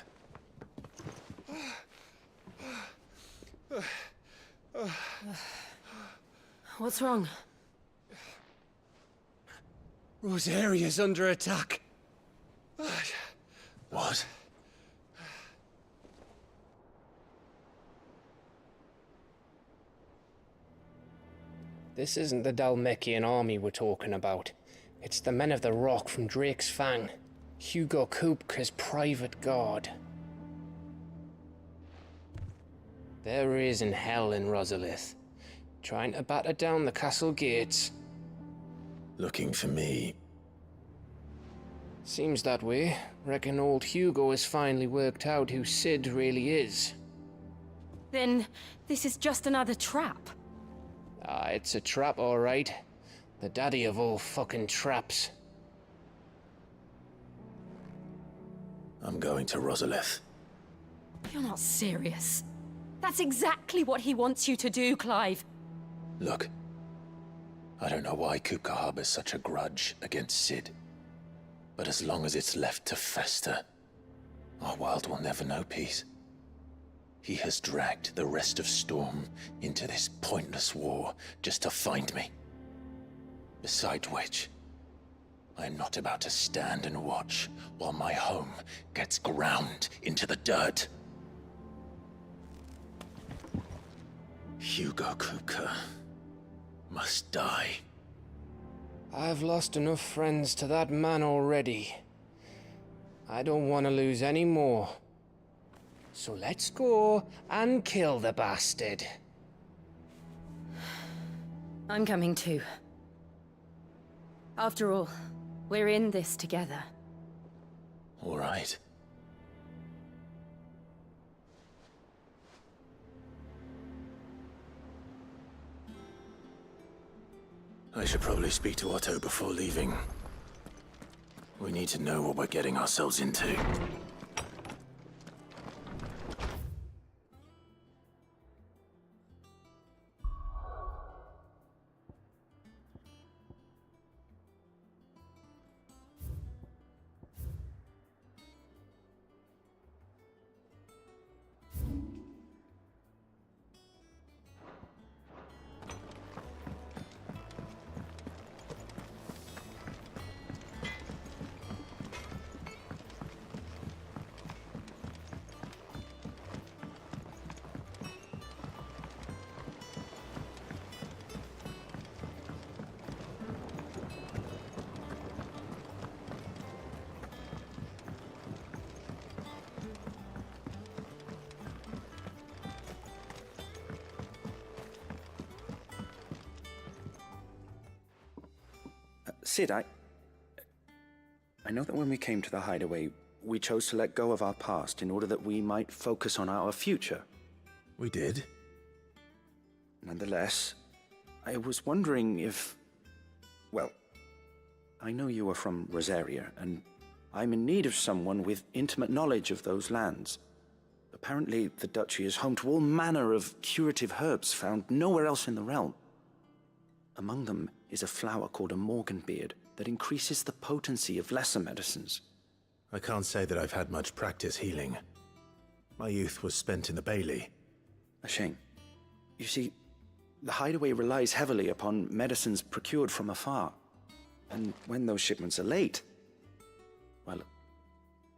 What's wrong? Rosaria's under attack. What? This isn't the Dhalmekian army we're talking about. It's the men of the Rock from Drake's Fang. Hugo Kupka's private guard. There is in hell in Rosalith, trying to batter down the castle gates. Looking for me. Seems that way. Reckon old Hugo has finally worked out who Sid really is. Then this is just another trap. Ah, it's a trap, all right. The daddy of all fucking traps. I'm going to Rosalith. You're not serious. That's exactly what he wants you to do, Clive. Look. I don't know why Kupka harbors such a grudge against Sid. But as long as it's left to fester, our world will never know peace. He has dragged the rest of Storm into this pointless war just to find me. Besides which, I am not about to stand and watch while my home gets ground into the dirt. Hugo Kupka must die. I've lost enough friends to that man already. I don't want to lose any more. So let's go and kill the bastard. I'm coming too. After all, we're in this together. All right. I should probably speak to Otto before leaving. We need to know what we're getting ourselves into. Sid, I know that when we came to the hideaway, we chose to let go of our past in order that we might focus on our future. We did. Nonetheless, I was wondering if... Well, I know you are from Rosaria, and I'm in need of someone with intimate knowledge of those lands. Apparently, the Duchy is home to all manner of curative herbs found nowhere else in the realm. Among them is a flower called a Morganbeard that increases the potency of lesser medicines. I can't say that I've had much practice healing. My youth was spent in the Bailey. A shame. You see, the hideaway relies heavily upon medicines procured from afar. And when those shipments are late, well,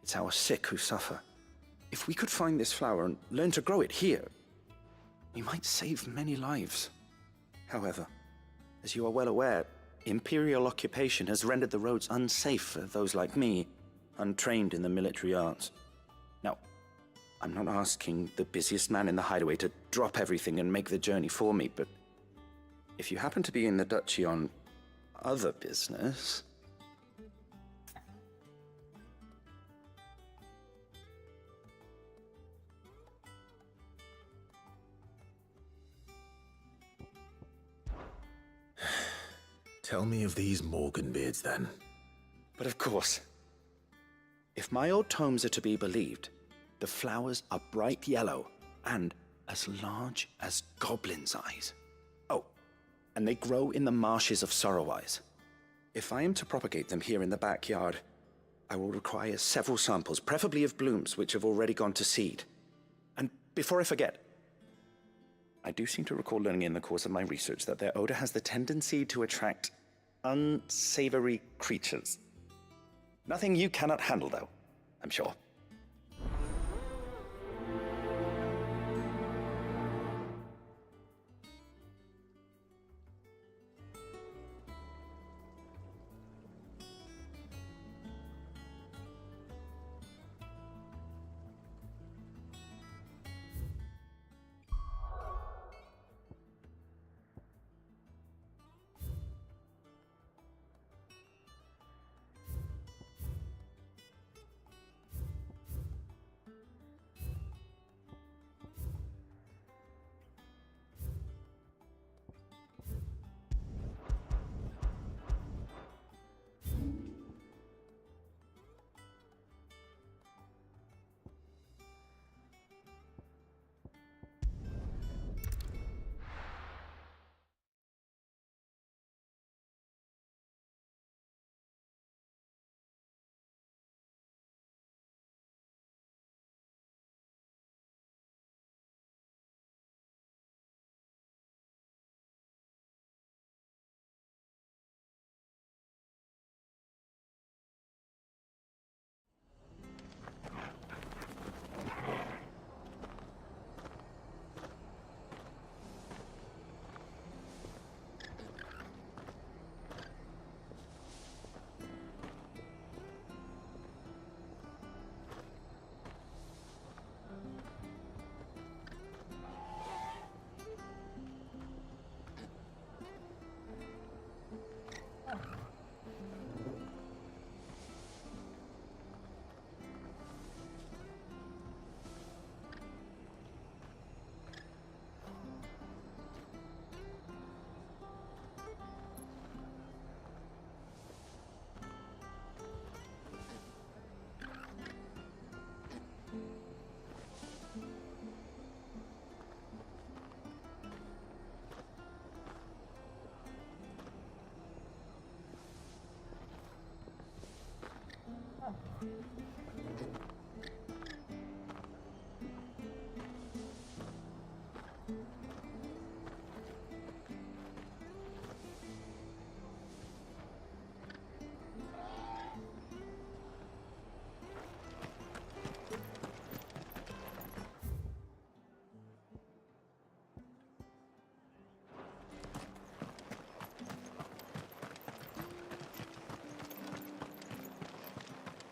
it's our sick who suffer. If we could find this flower and learn to grow it here, we might save many lives. However, as you are well aware, Imperial occupation has rendered the roads unsafe for those like me, untrained in the military arts. Now, I'm not asking the busiest man in the hideaway to drop everything and make the journey for me, but if you happen to be in the Duchy on other business... Tell me of these Morganbeards, then. But of course. If my old tomes are to be believed, the flowers are bright yellow and as large as goblins' eyes. Oh, and they grow in the marshes of Sorrowwise. If I am to propagate them here in the backyard, I will require several samples, preferably of blooms which have already gone to seed. And before I forget, I do seem to recall learning in the course of my research that their odor has the tendency to attract unsavory creatures. Nothing you cannot handle, though, I'm sure.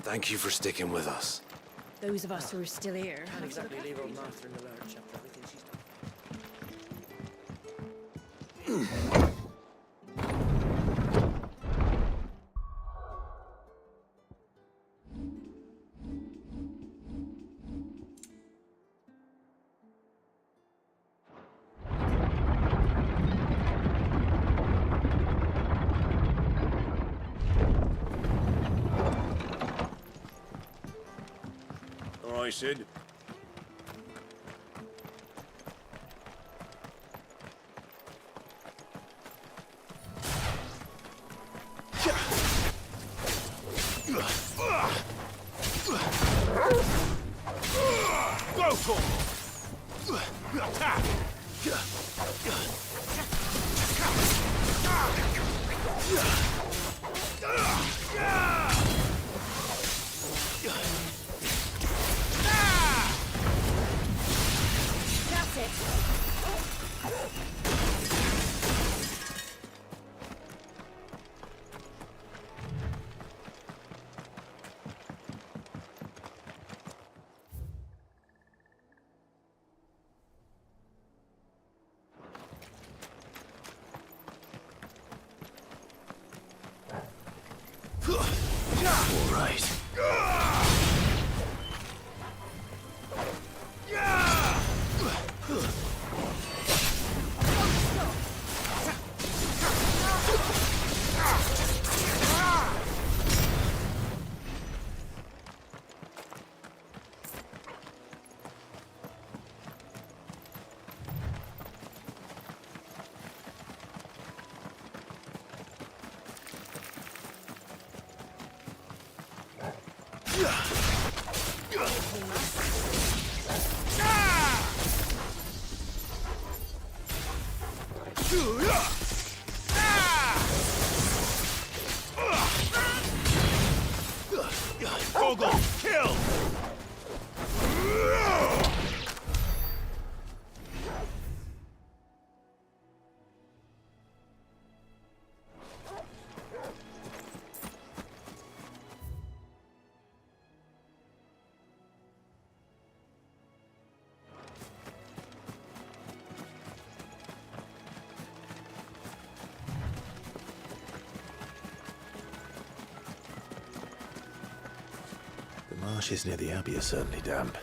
Thank you for sticking with us. Those of us who are still here. Can't exactly leave old Martha in the lurch after everything she's done. I said. Go for it! Attack! That's it. All right. Ogre, kill! The marshes near the Abbey are certainly damp.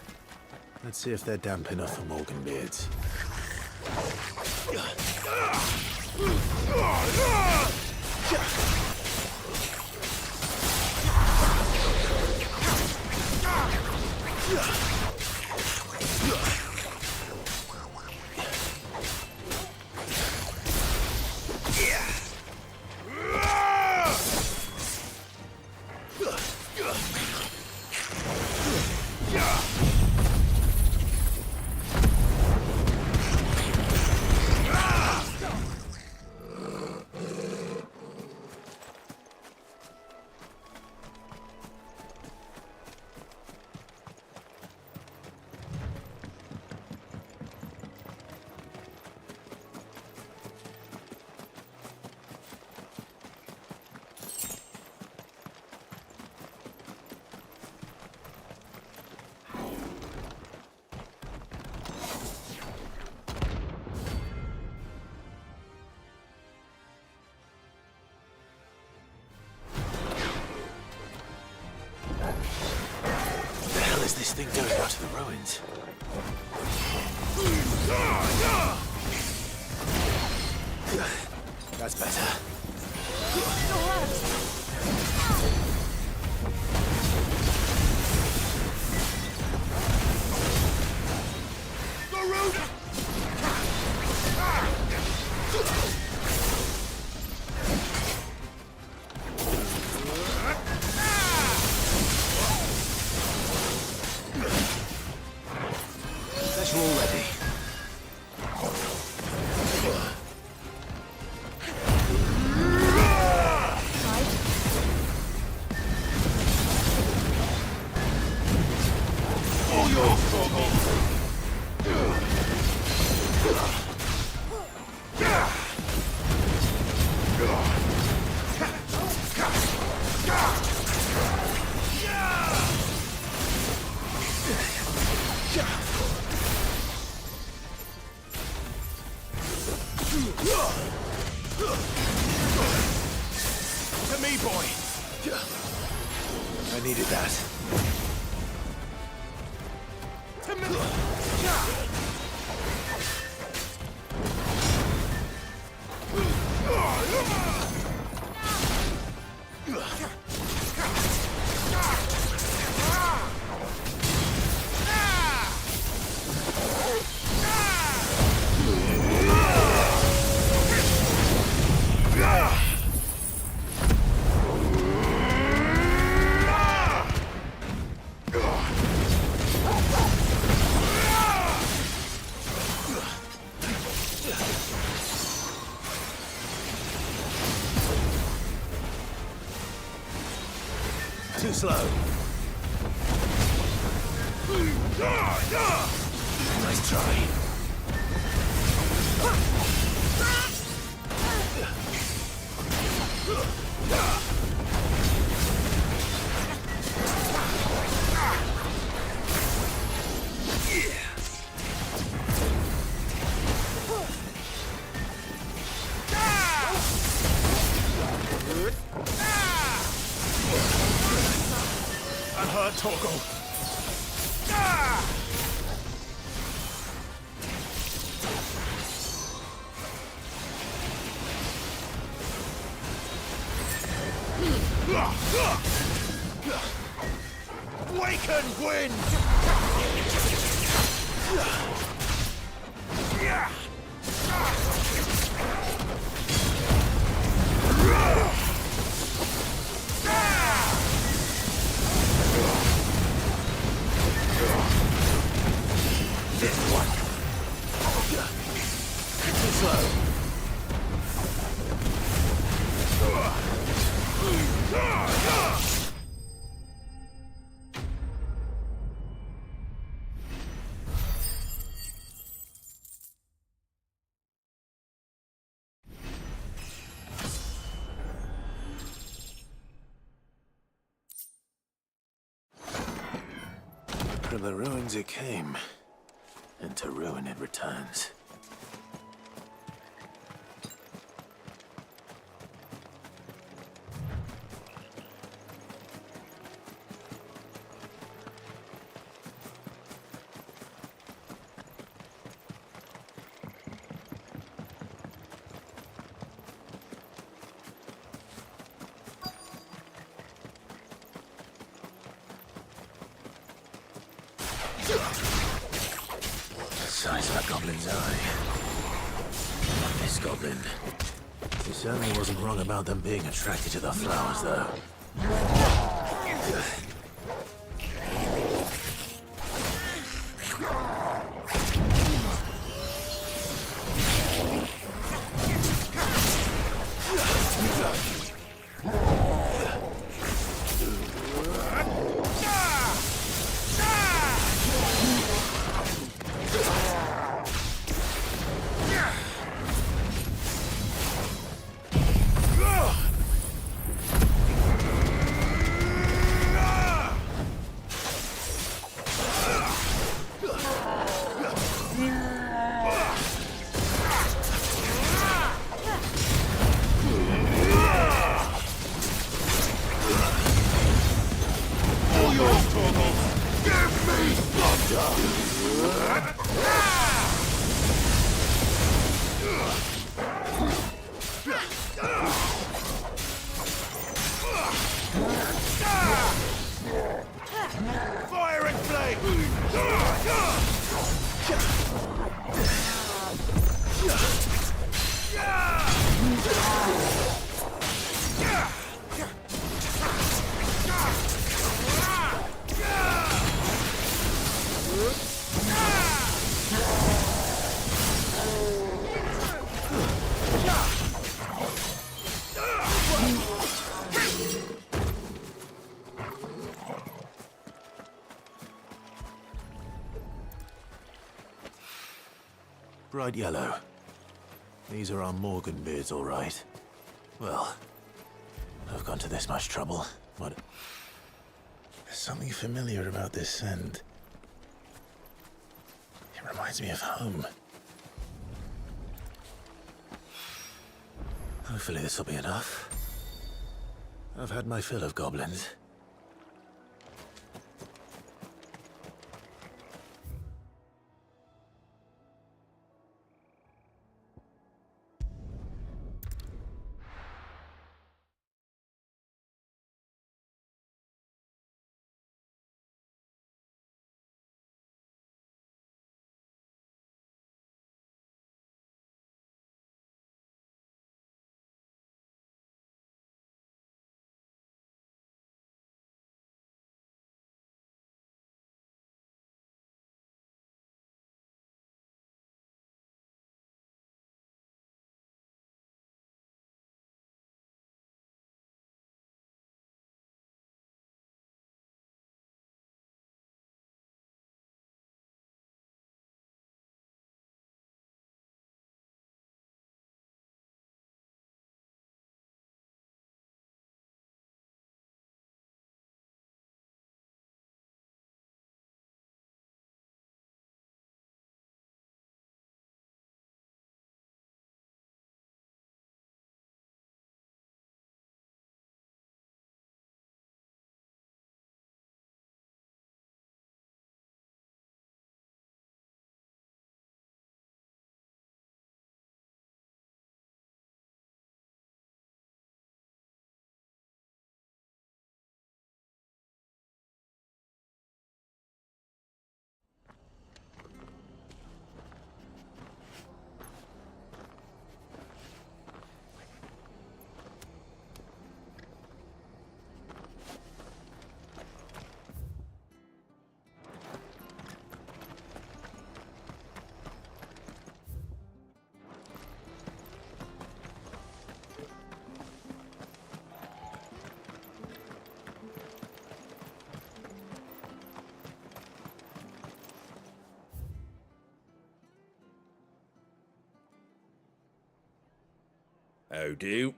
Let's see if they're damp enough for Morgan Beards. What the hell is this thing doing out of the ruins? That's better. To me, boy! I needed that. To me! Too slow. Nice try. Unheard, Torgal. Waken, Gwyn! This one. Too slow. From the ruins it came, and to ruin it returns. Size of a goblin's eye. This goblin. He certainly wasn't wrong about them being attracted to the flowers, though. Fire and flame! Bright yellow. These are our Morgan beards, all right. Well, I've gone to this much trouble. What? There's something familiar about this scent. It reminds me of home. Hopefully this will be enough. I've had my fill of goblins. How do?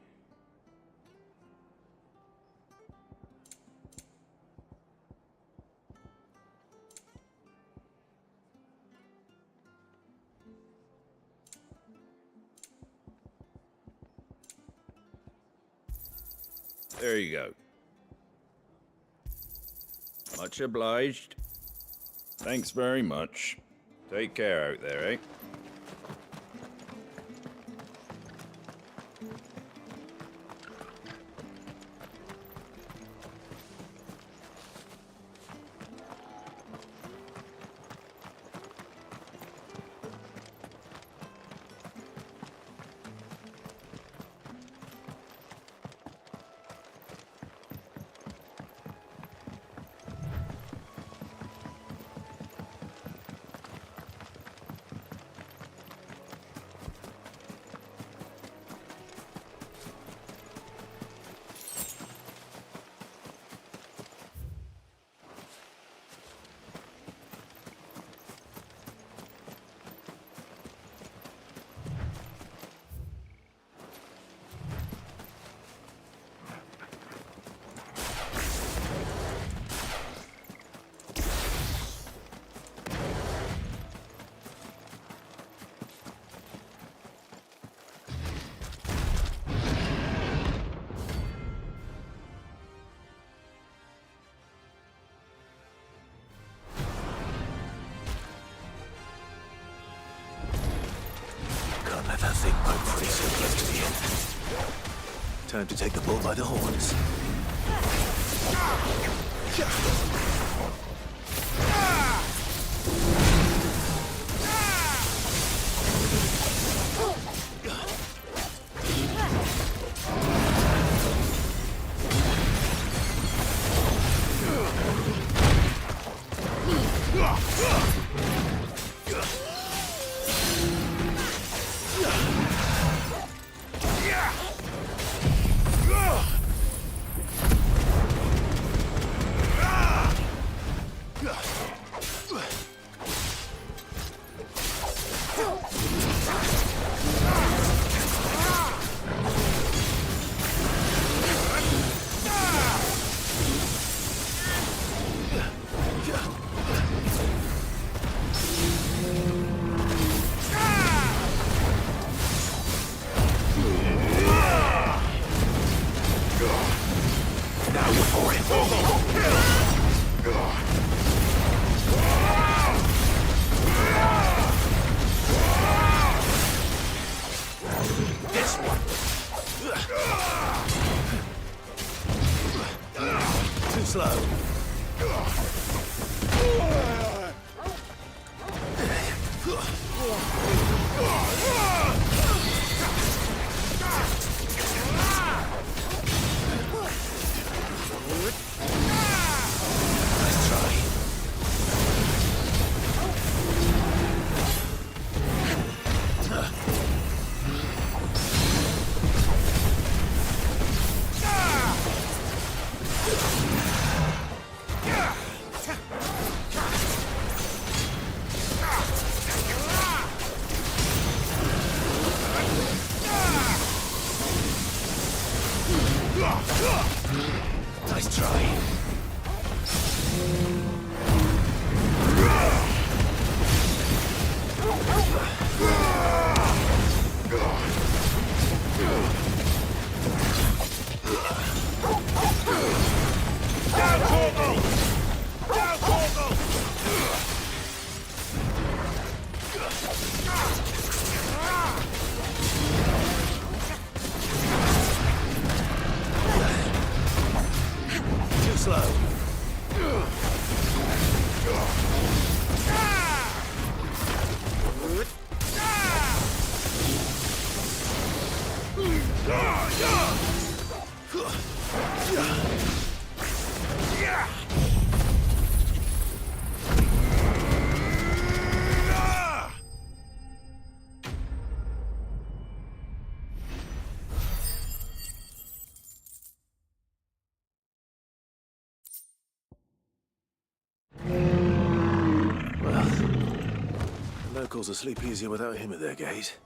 There you go. Much obliged. Thanks very much. Take care out there, eh? Let that thing poke free so close to the end. Time to take the bull by the horns. Too slow. Nice try. Nice try. Too slow. Well, the locals will sleep easier without him at their gate.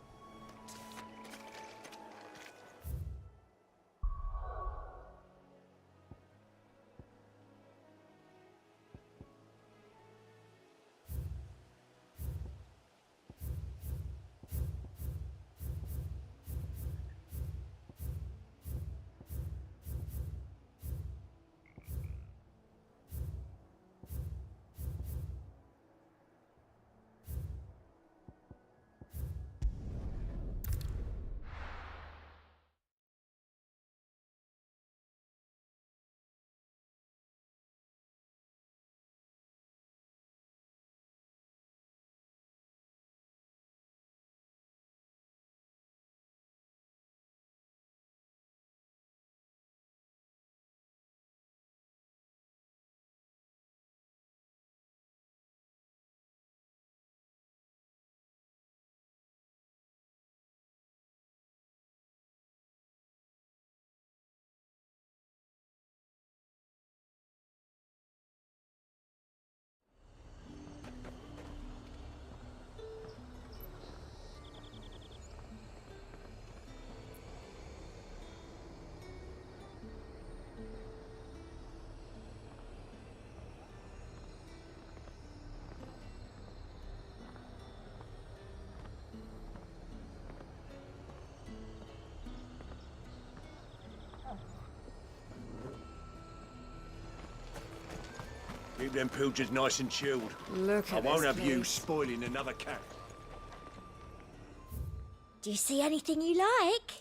Keep them pilgers nice and chilled. Look I at won't this have you place. spoiling another cat. Do you see anything you like?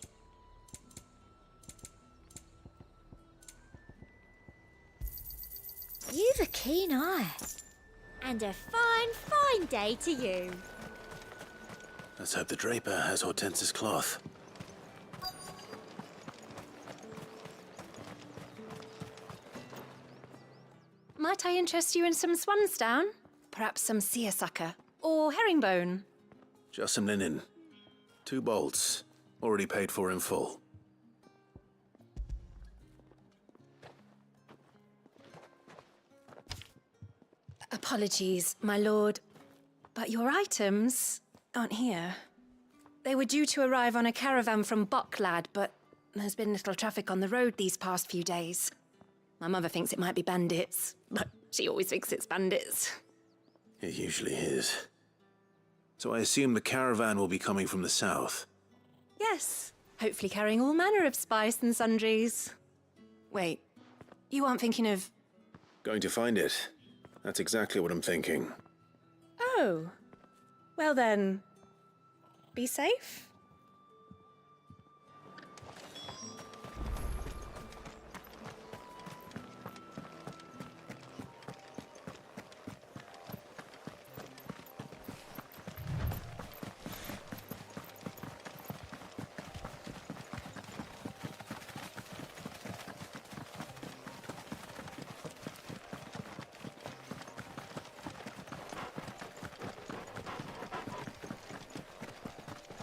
You've a keen eye. And a fine, fine day to you. Let's hope the Draper has Hortense's cloth. Might I interest you in some swansdown? Perhaps some seersucker? Or herringbone? Just some linen. 2 bolts. Already paid for in full. Apologies, my lord, but your items aren't here. They were due to arrive on a caravan from Bucklad, but there's been little traffic on the road these past few days. My mother thinks it might be bandits, but she always thinks it's bandits. It usually is. So I assume the caravan will be coming from the south. Yes, hopefully carrying all manner of spice and sundries. Wait, you aren't thinking of... Going to find it. That's exactly what I'm thinking. Oh, well then, be safe.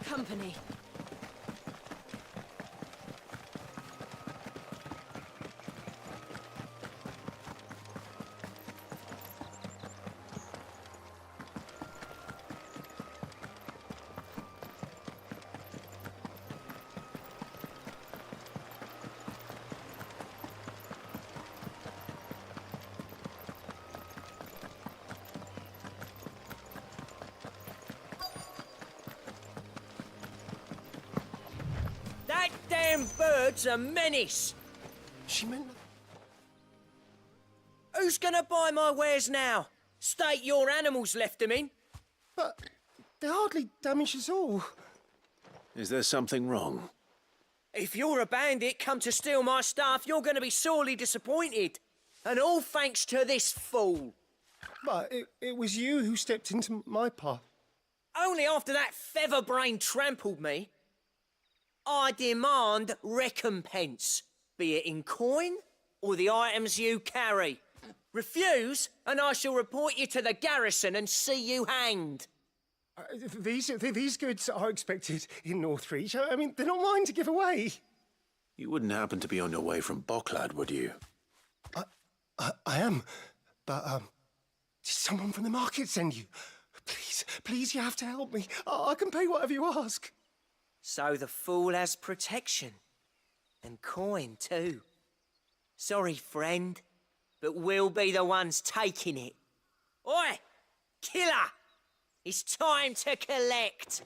company. That damn bird's a menace. She meant... Who's gonna buy my wares now? State your animals left them in. But they hardly damaged us all. Is there something wrong? If you're a bandit come to steal my stuff, you're gonna be sorely disappointed. And all thanks to this fool. But it was you who stepped into my path. Only after that featherbrain trampled me. I demand recompense, be it in coin or the items you carry. Refuse, and I shall report you to the garrison and see you hanged. These goods are expected in Northreach. I mean, they're not mine to give away. You wouldn't happen to be on your way from Bocklad, would you? I am, but did someone from the market send you? Please, you have to help me. I can pay whatever you ask. So the fool has protection. And coin, too. Sorry, friend, but we'll be the ones taking it. Oi! Killer! It's time to collect!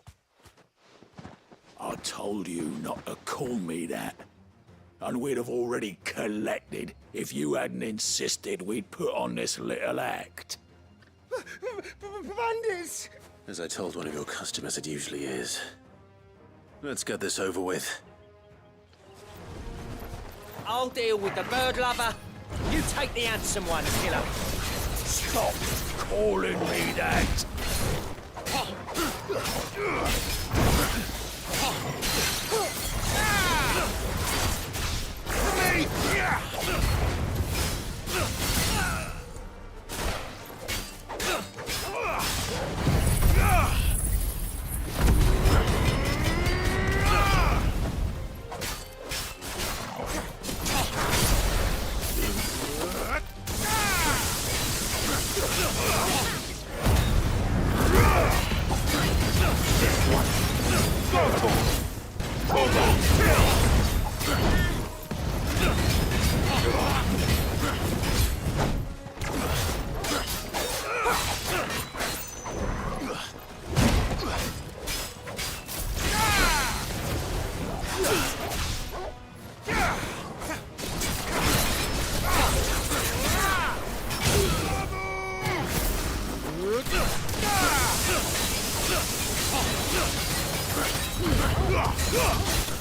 I told you not to call me that. And we'd have already collected if you hadn't insisted we'd put on this little act. Bandits! As I told one of your customers, it usually is. Let's get this over with. I'll deal with the bird lover. You take the handsome one, killer. Stop calling me that!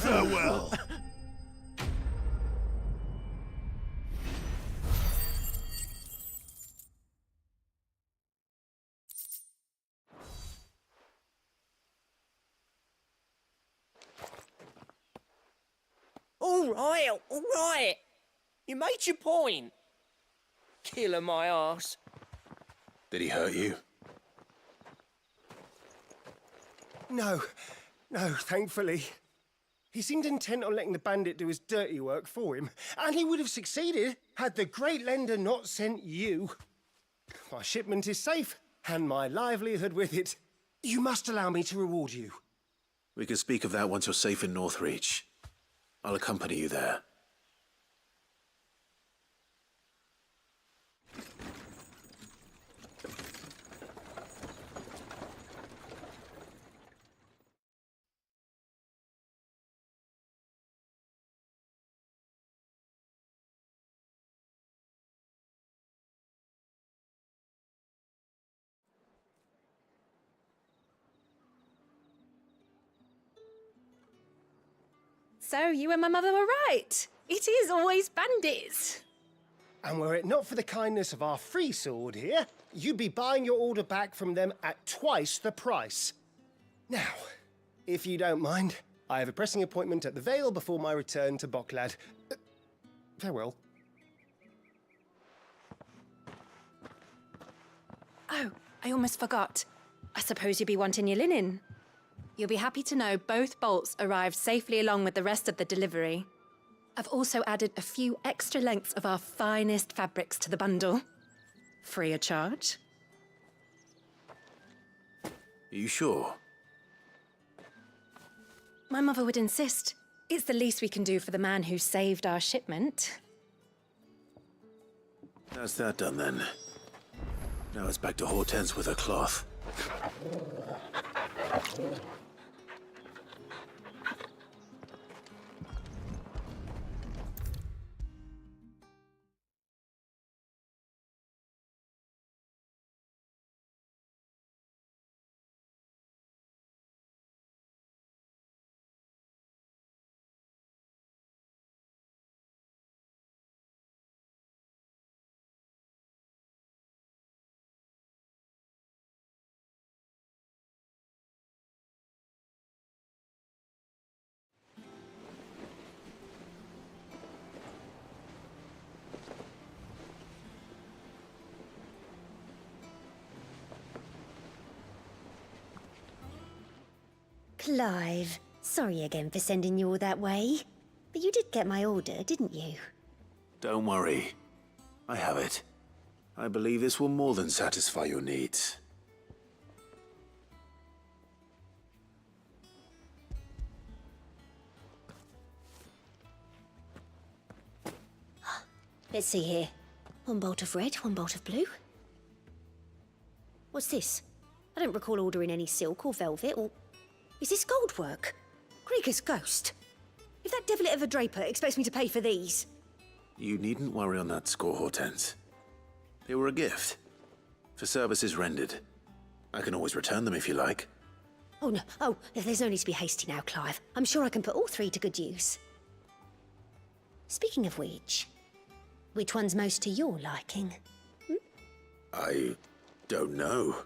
Farewell. All right. You made your point. Killer my arse. Did he hurt you? No, thankfully. He seemed intent on letting the bandit do his dirty work for him, and he would have succeeded had the Great Lender not sent you. My shipment is safe, and my livelihood with it. You must allow me to reward you. We can speak of that once you're safe in Northreach. I'll accompany you there. So you and my mother were right. It is always bandits. And were it not for the kindness of our free sword here, you'd be buying your order back from them at twice the price. Now, if you don't mind, I have a pressing appointment at the Vale before my return to Bocklad. Farewell. Oh, I almost forgot. I suppose you'd be wanting your linen. You'll be happy to know both bolts arrived safely along with the rest of the delivery. I've also added a few extra lengths of our finest fabrics to the bundle. Free of charge. Are you sure? My mother would insist. It's the least we can do for the man who saved our shipment. That's that done then. Now it's back to Hortense with her cloth. Clive, sorry again for sending you all that way. But you did get my order, didn't you? Don't worry. I have it. I believe this will more than satisfy your needs. Let's see here. One bolt of red, one bolt of blue. What's this? I don't recall ordering any silk or velvet or... Is this gold work? Krieger's ghost. If that devilet of a draper expects me to pay for these... You needn't worry on that score, Hortense. They were a gift. For services rendered. I can always return them if you like. Oh, no. Oh, there's no need to be hasty now, Clive. I'm sure I can put all three to good use. Speaking of which one's most to your liking? I don't know.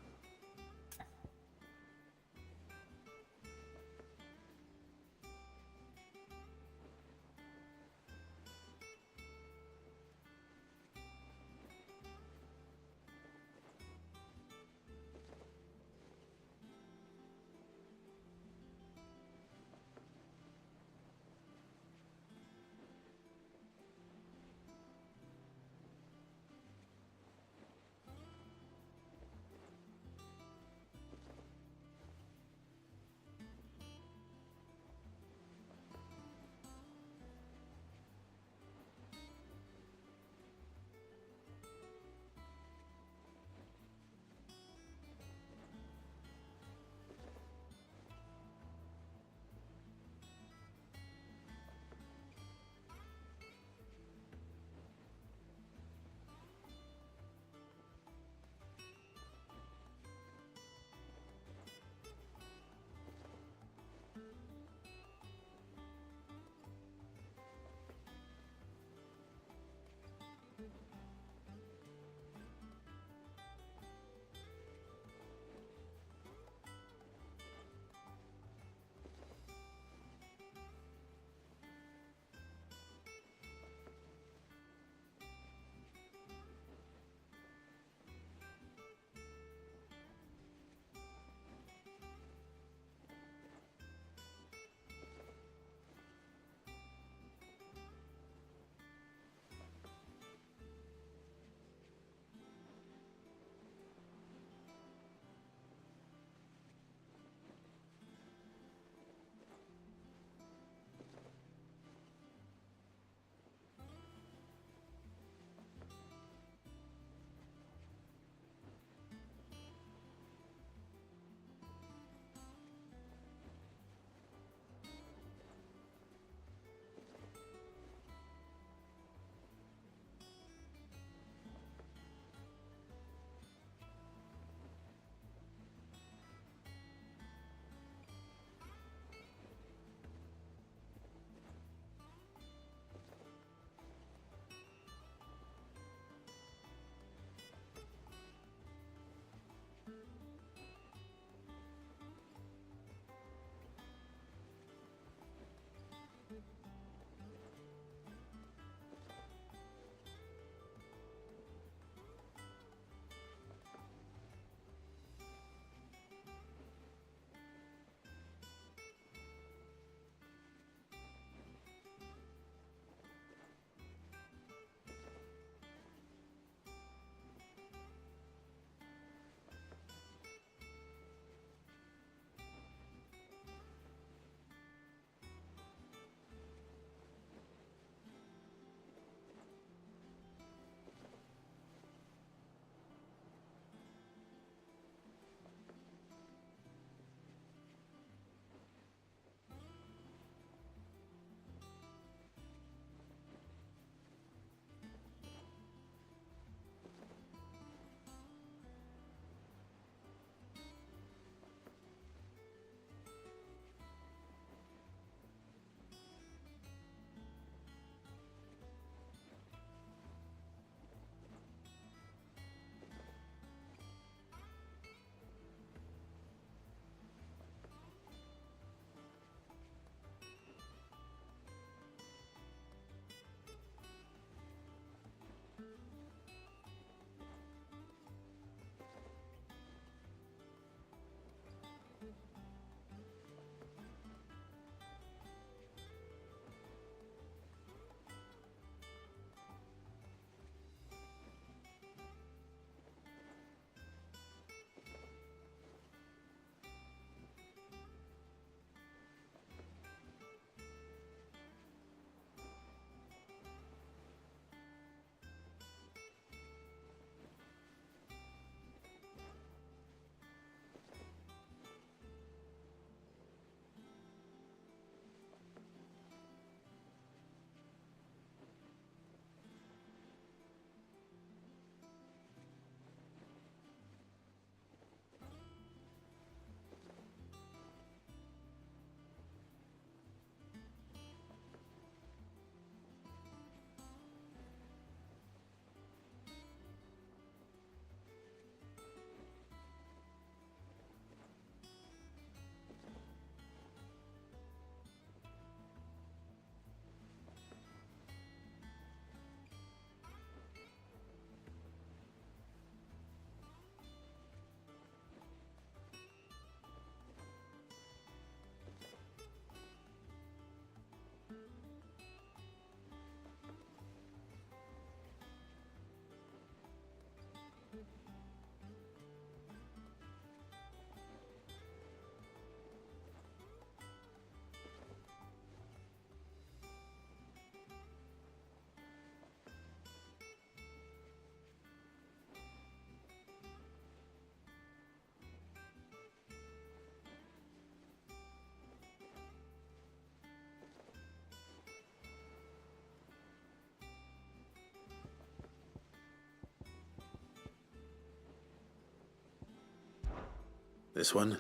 This one,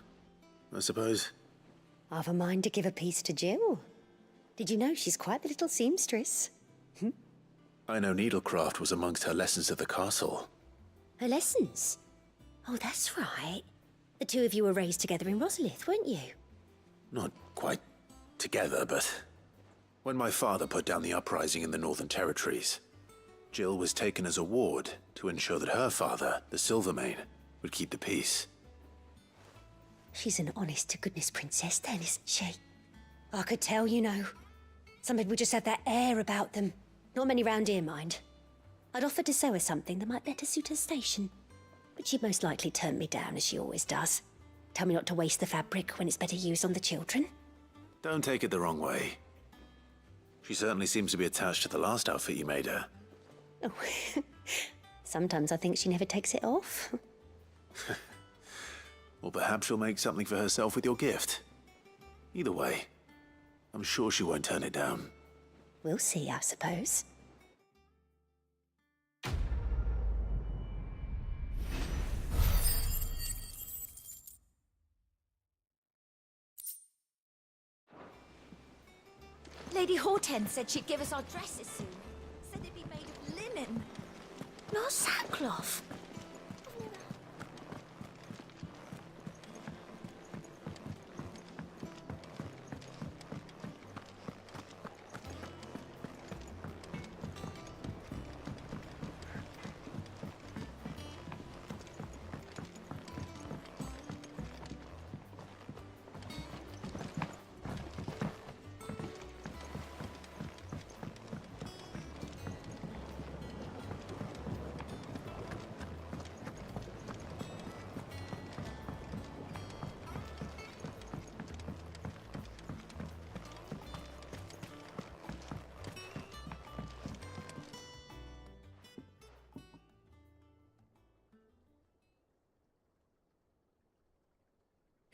I suppose. I've a mind to give a piece to Jill. Did you know she's quite the little seamstress? I know needlecraft was amongst her lessons at the castle. Her lessons? Oh, that's right. The two of you were raised together in Rosalith, weren't you? Not quite together, but when my father put down the uprising in the Northern Territories, Jill was taken as a ward to ensure that her father, the Silvermane, would keep the peace. She's an honest-to-goodness princess then, isn't she? I could tell, you know. Some people just have that air about them. Not many round here, mind. I'd offered to sew her something that might better suit her station. But she'd most likely turn me down, as she always does. Tell me not to waste the fabric when it's better used on the children. Don't take it the wrong way. She certainly seems to be attached to the last outfit you made her. Oh, sometimes I think she never takes it off. Or perhaps she'll make something for herself with your gift. Either way, I'm sure she won't turn it down. We'll see, I suppose. Lady Hortense said she'd give us our dresses soon. Said they'd be made of linen, not sackcloth.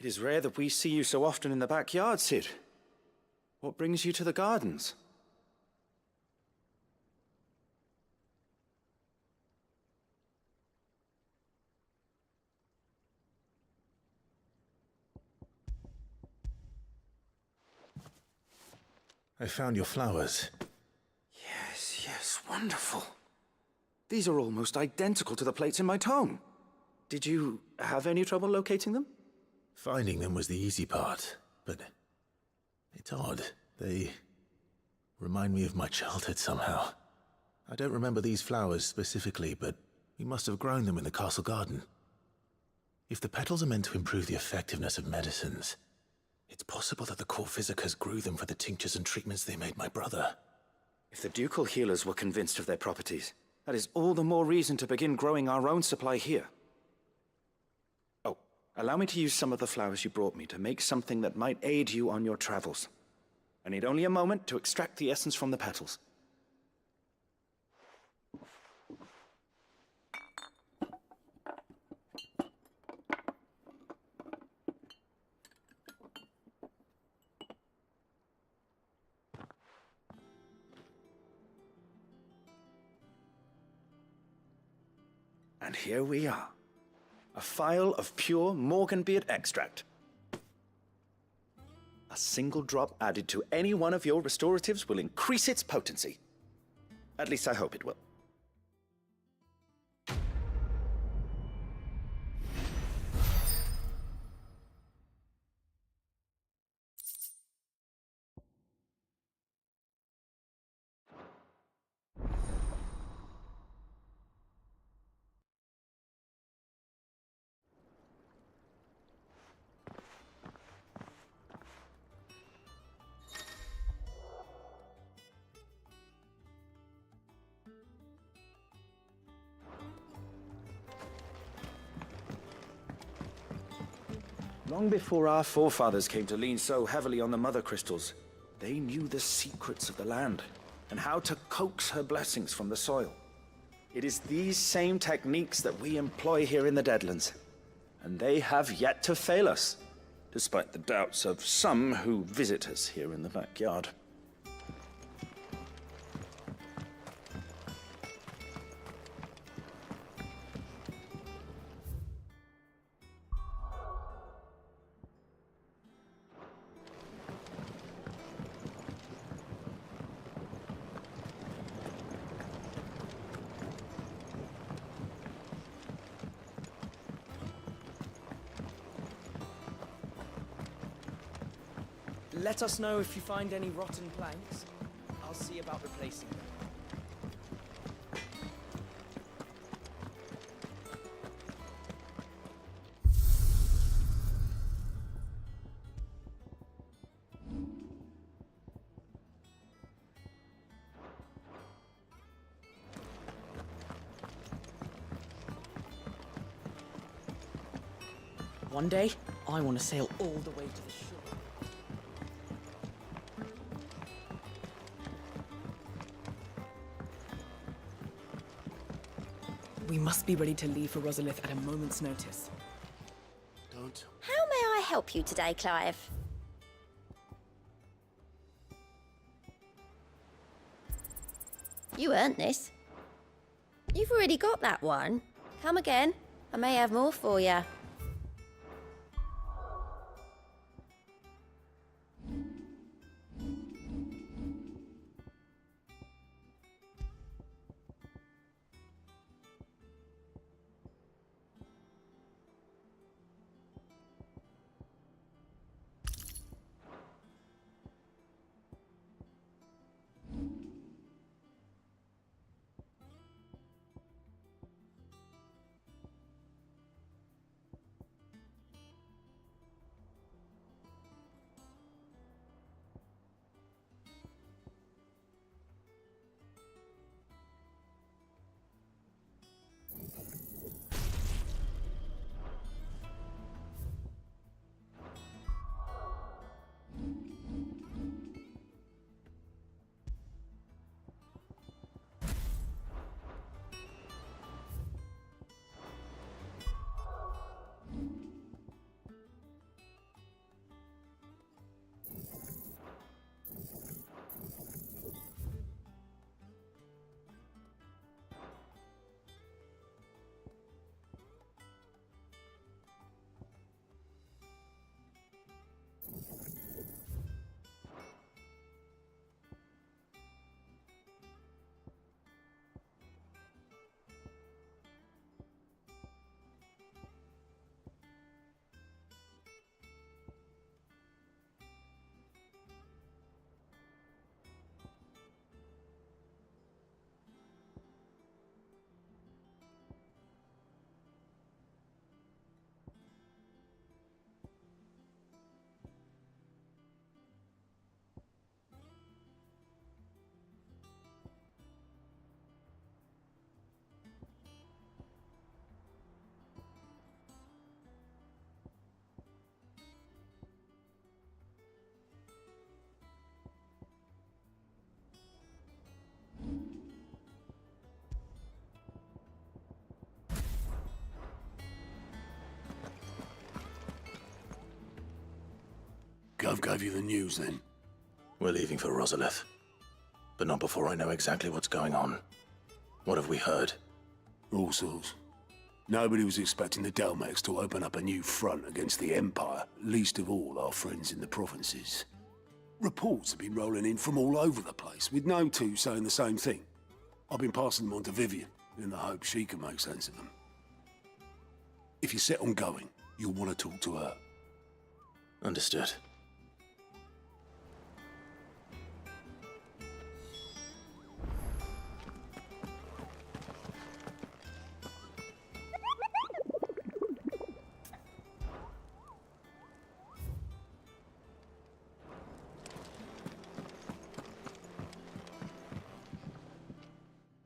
It is rare that we see you so often in the backyard, Cid. What brings you to the gardens? I found your flowers. Yes, wonderful. These are almost identical to the plates in my tome. Did you have any trouble locating them? Finding them was the easy part, but it's odd. They remind me of my childhood somehow. I don't remember these flowers specifically, but we must have grown them in the castle garden. If the petals are meant to improve the effectiveness of medicines, it's possible that the court physicers grew them for the tinctures and treatments they made my brother. If the ducal healers were convinced of their properties, that is all the more reason to begin growing our own supply here. Oh, allow me to use some of the flowers you brought me to make something that might aid you on your travels. I need only a moment to extract the essence from the petals. And here we are. A phial of pure Morganbeard extract. A single drop added to any one of your restoratives will increase its potency. At least I hope it will. Long before our forefathers came to lean so heavily on the mother crystals, they knew the secrets of the land and how to coax her blessings from the soil. It is these same techniques that we employ here in the Deadlands, and they have yet to fail us, despite the doubts of some who visit us here in the backyard. Let us know if you find any rotten planks. I'll see about replacing them. One day, I want to sail all the way to the shore. We must be ready to leave for Rosalith at a moment's notice. Don't. How may I help you today, Clive? You earned this. You've already got that one. Come again. I may have more for you. Gov gave you the news then? We're leaving for Rosalith. But not before I know exactly what's going on. What have we heard? All sorts. Nobody was expecting the Delmex to open up a new front against the Empire, least of all our friends in the provinces. Reports have been rolling in from all over the place, with no two saying the same thing. I've been passing them on to Vivian, in the hope she can make sense of them. If you're set on going, you'll want to talk to her. Understood.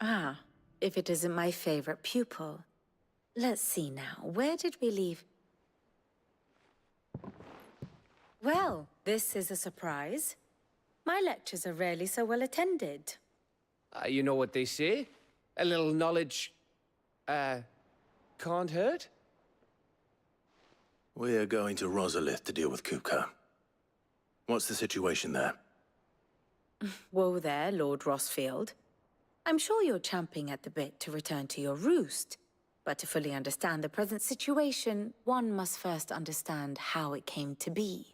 Ah, if it isn't my favorite pupil. Let's see now, where did we leave? Well, this is a surprise. My lectures are rarely so well attended. You know what they say? A little knowledge, can't hurt? We're going to Rosalith to deal with Kupka. What's the situation there? Whoa there, Lord Rossfield. I'm sure you're champing at the bit to return to your roost. But to fully understand the present situation, one must first understand how it came to be.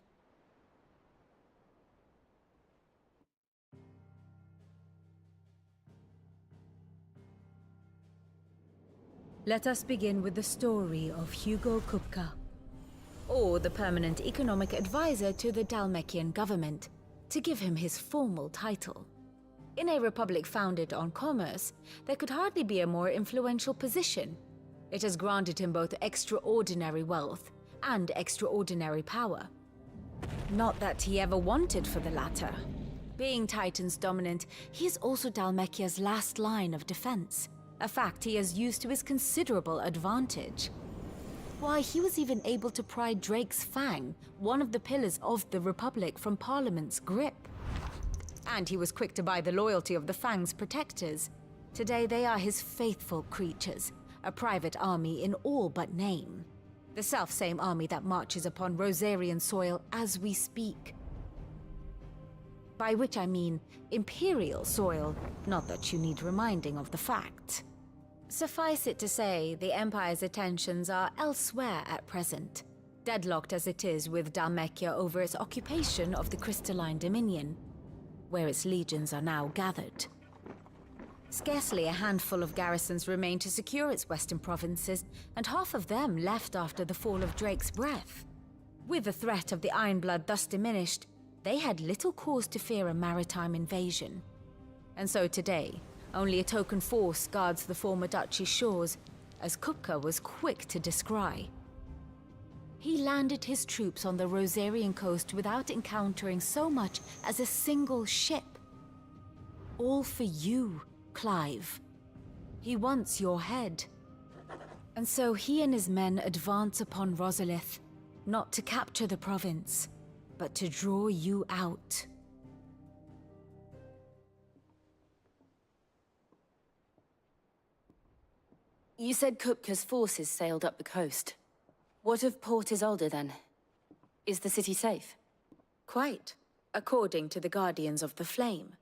Let us begin with the story of Hugo Kupka. or the permanent economic advisor to the Dhalmekian government, to give him his formal title. In a republic founded on commerce, there could hardly be a more influential position. It has granted him both extraordinary wealth and extraordinary power. Not that he ever wanted for the latter. Being Titan's dominant, he is also Dhalmekia's last line of defense, a fact he has used to his considerable advantage. Why, he was even able to pry Drake's Fang, one of the pillars of the Republic, from Parliament's grip. And he was quick to buy the loyalty of the Fang's protectors. Today they are his faithful creatures, a private army in all but name. The self-same army that marches upon Rosarian soil as we speak. By which I mean Imperial soil, not that you need reminding of the fact. Suffice it to say, the Empire's attentions are elsewhere at present, deadlocked as it is with Dhalmekia over its occupation of the Crystalline Dominion, where its legions are now gathered. Scarcely a handful of garrisons remain to secure its western provinces, and half of them left after the fall of Drake's Breath. With the threat of the Ironblood thus diminished, they had little cause to fear a maritime invasion. And so today, only a token force guards the former duchy's shores, as Kupka was quick to descry. He landed his troops on the Rosarian coast without encountering so much as a single ship. All for you, Clive. He wants your head. And so he and his men advance upon Rosalith, not to capture the province, but to draw you out. You said Kupka's forces sailed up the coast. What of Port Isolde, then? Is the city safe? Quite, according to the Guardians of the Flame.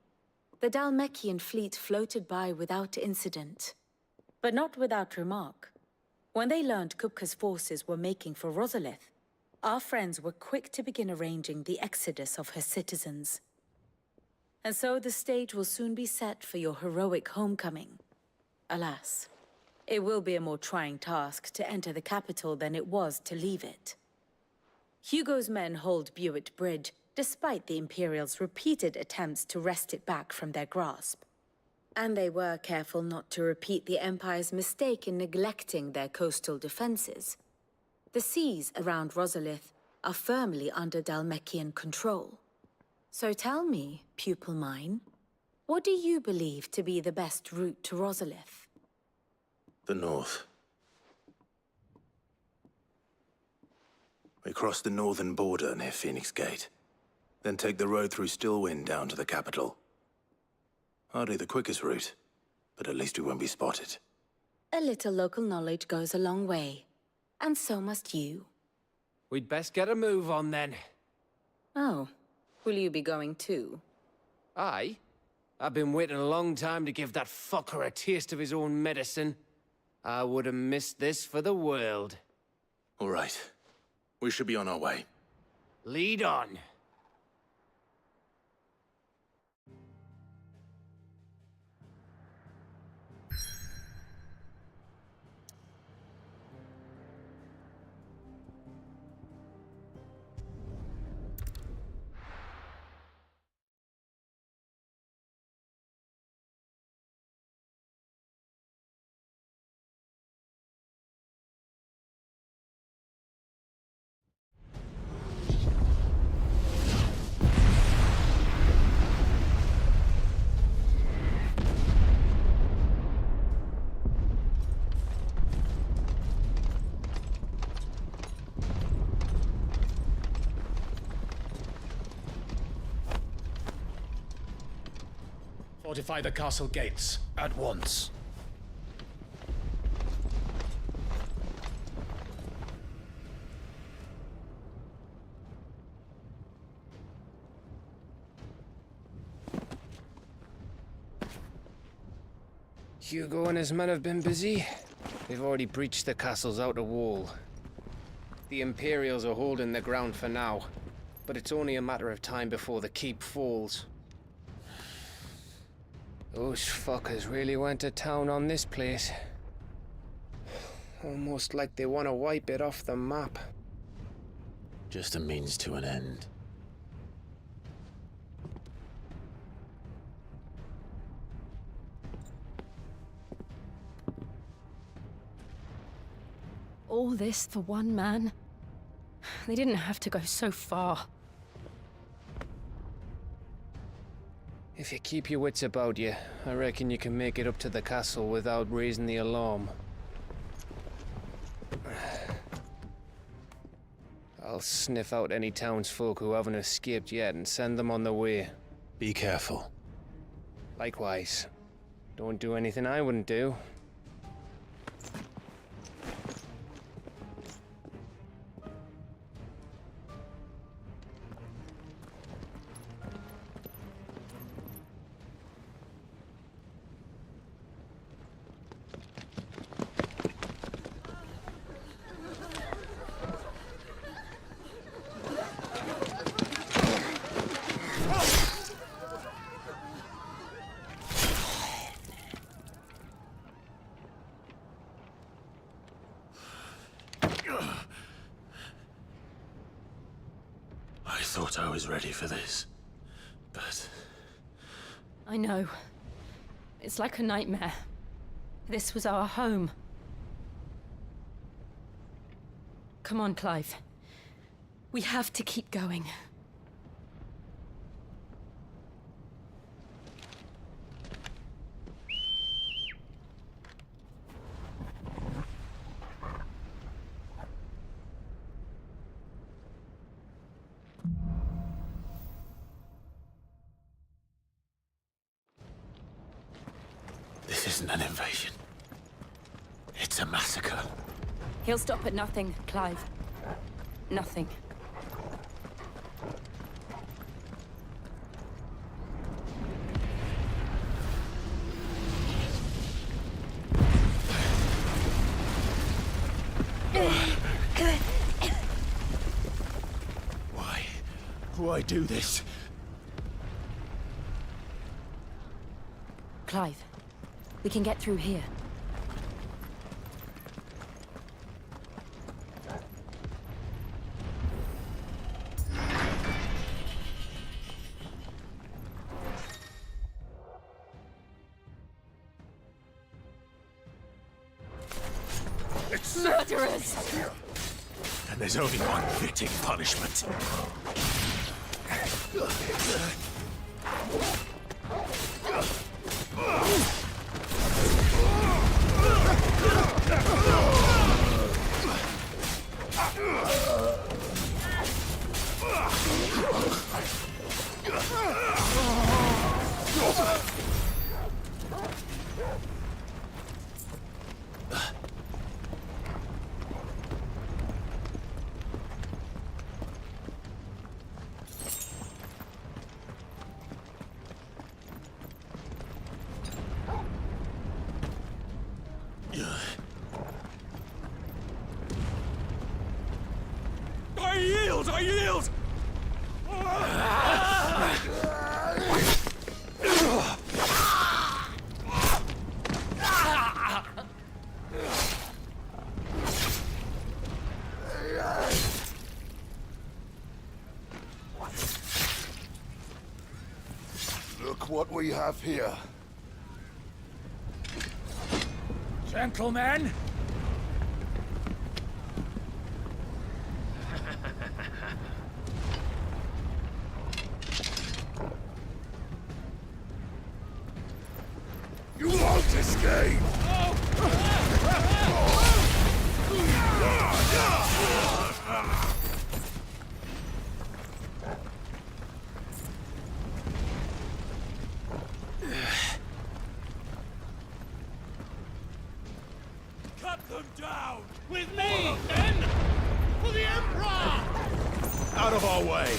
The Dhalmekian fleet floated by without incident. But not without remark. When they learned Kupka's forces were making for Rosalith, our friends were quick to begin arranging the exodus of her citizens. And so the stage will soon be set for your heroic homecoming. Alas, it will be a more trying task to enter the capital than it was to leave it. Hugo's men hold Buet Bridge, despite the Imperials' repeated attempts to wrest it back from their grasp. And they were careful not to repeat the Empire's mistake in neglecting their coastal defenses. The seas around Rosalith are firmly under Dhalmekian control. So tell me, pupil mine, what do you believe to be the best route to Rosalith? The north. We cross the northern border near Phoenix Gate, then take the road through Stillwind down to the capital. Hardly the quickest route, but at least we won't be spotted. A little local knowledge goes a long way, and so must you. We'd best get a move on then. Oh, will you be going too? Aye. I've been waiting a long time to give that fucker a taste of his own medicine. I would have missed this for the world. All right. We should be on our way. Lead on. Fortify the castle gates, at once. Hugo and his men have been busy. They've already breached the castle's outer wall. The Imperials are holding the ground for now, but it's only a matter of time before the keep falls. Those fuckers really went to town on this place. Almost like they want to wipe it off the map. just a means to an end. All this for one man? They didn't have to go so far. If you keep your wits about you, I reckon you can make it up to the castle without raising the alarm. I'll sniff out any townsfolk who haven't escaped yet and send them on their way. Be careful. Likewise. Don't do anything I wouldn't do. I thought I was ready for this, but... I know. It's like a nightmare. This was our home. Come on, Clive. We have to keep going. This isn't an invasion. It's a massacre. He'll stop at nothing, Clive. Nothing. Why do this? Clive, we can get through here. It's murderers! And there's only one fitting punishment. I yield! I yield! Look what we have here. Gentlemen! You won't escape! Cut them down! With me, then! For the Emperor! Out of our way!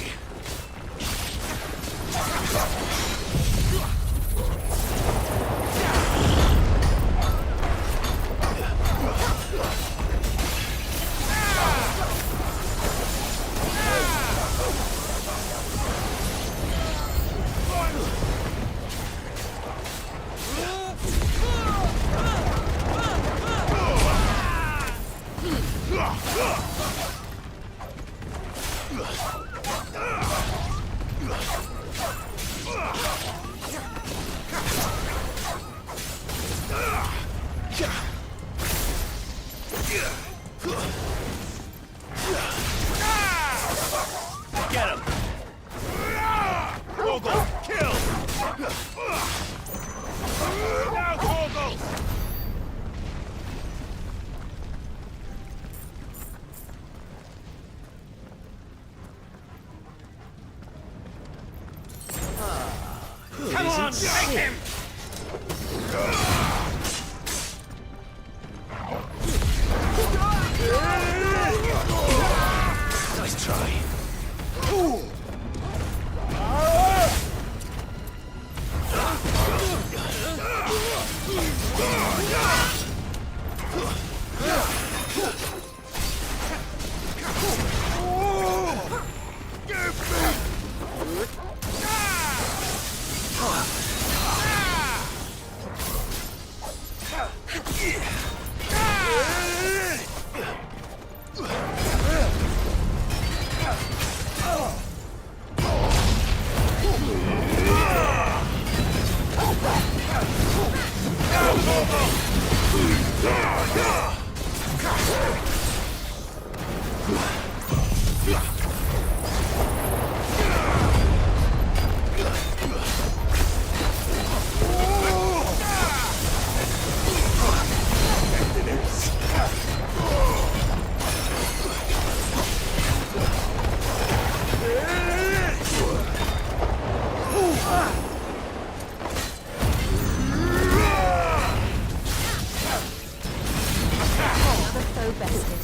on, take him! Nice try. Another foe bested.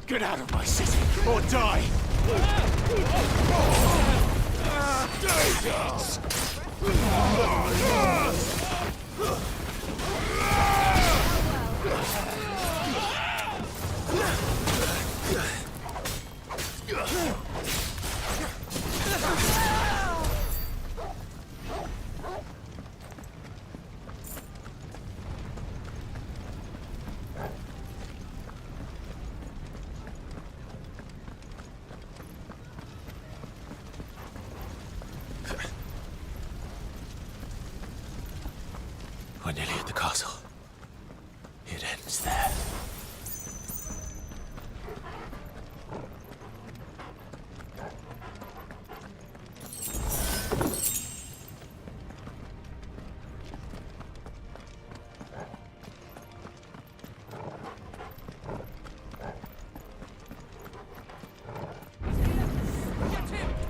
Get out of my city, or die! We're nearly at the castle. It ends there.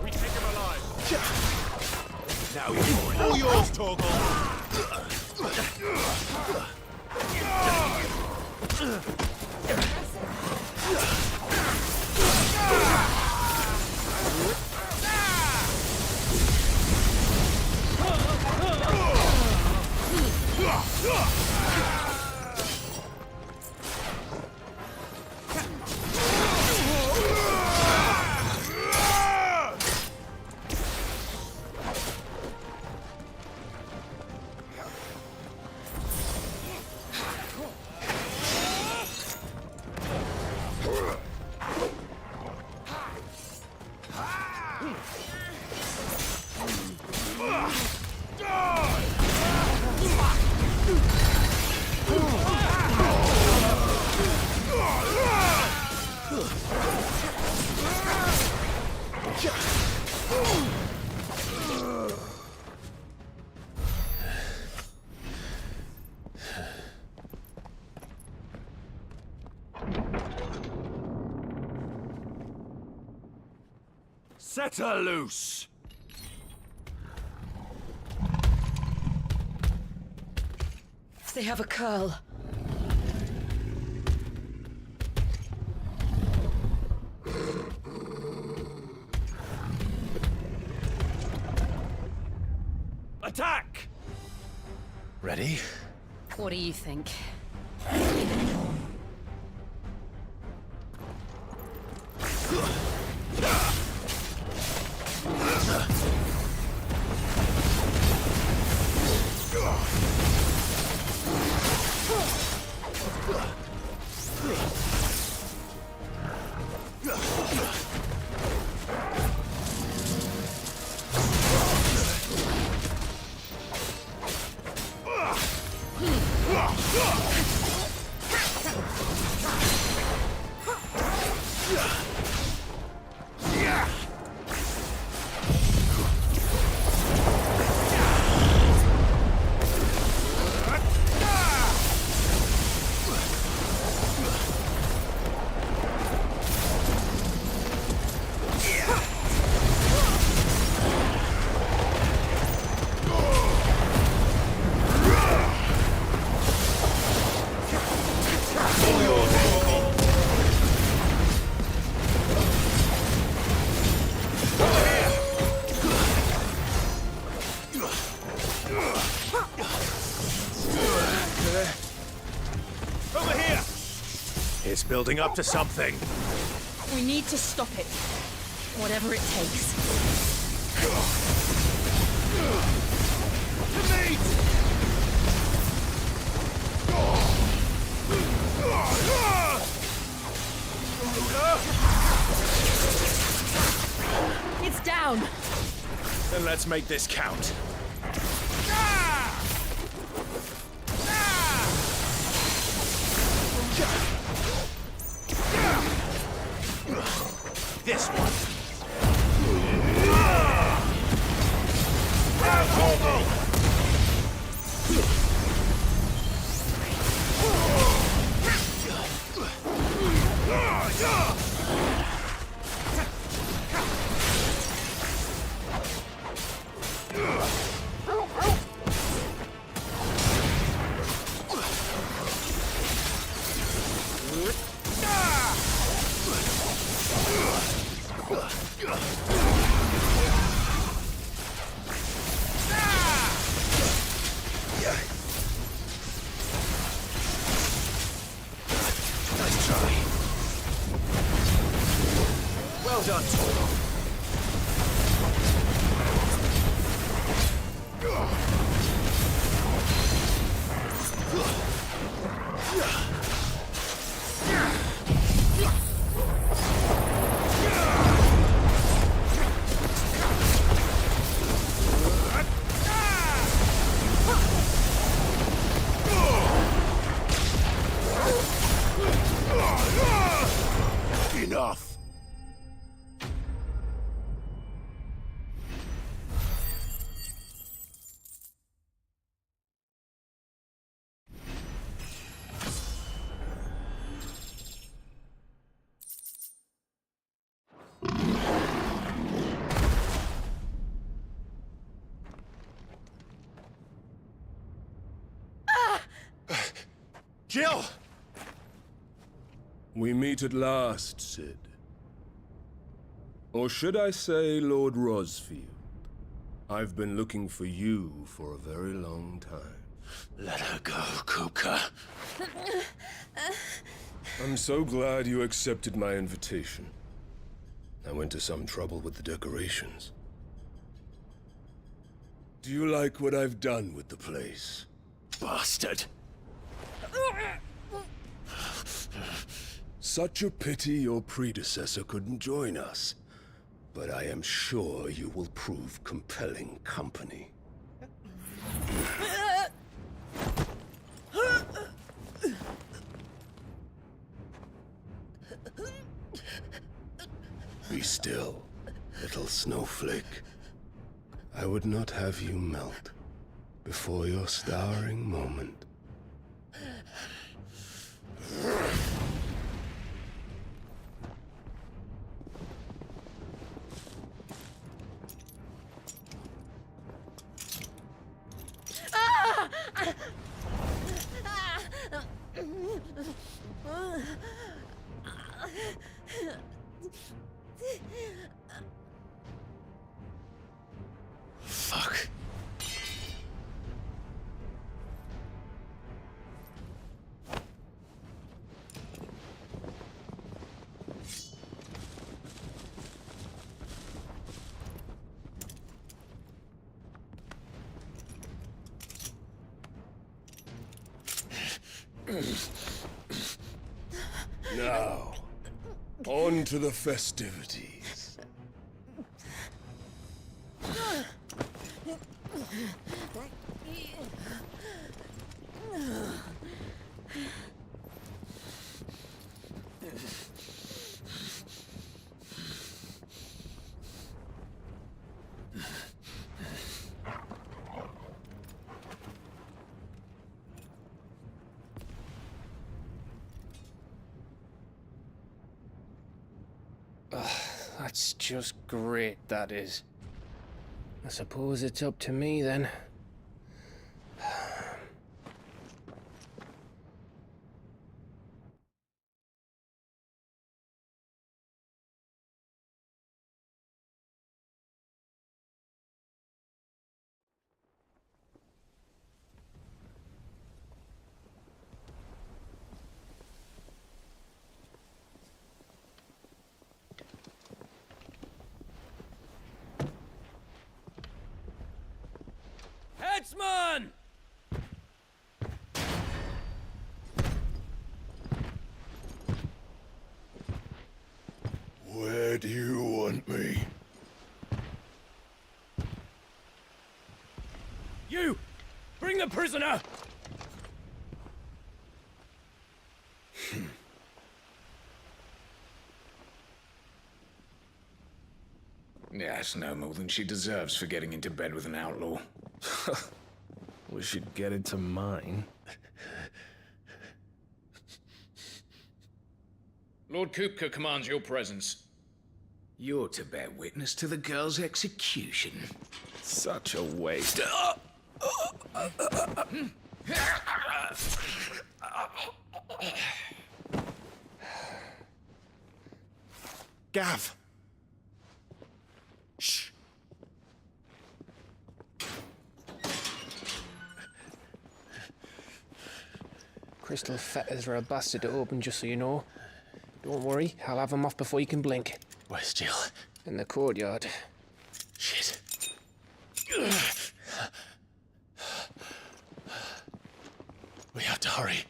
We take him alive! Now you're all yours, Torgal! Set her loose! They have a curl. Attack! Ready? What do you think? Over here! It's building up to something. We need to stop it. Whatever it takes. To meet! It's down! Then let's make this count. This one. Nice try. Well done, Toro. Enough. Jill! We meet at last, Cid. Or should I say, Lord Rosfield? I've been looking for you for a very long time. Let her go, Kupka. I'm so glad you accepted my invitation. I went to some trouble with the decorations. Do you like what I've done with the place? Bastard. Such a pity your predecessor couldn't join us. But I am sure you will prove compelling company. Be still, little snowflake. I would not have you melt before your starring moment. Fuck. Now, on to the festivities. That's just great, that is. I suppose it's up to me then. Headsman! Where do you want me? You! Bring the prisoner! Yeah, it's no more than she deserves for getting into bed with an outlaw. We should get it to mine. Lord Kupka commands your presence. You're to bear witness to the girl's execution. Such a waste. Gav! Shh! Crystal fetters are a bastard to open, just so you know. Don't worry, I'll have him off before you can blink. Where's Jill? In the courtyard. Shit. We have to hurry.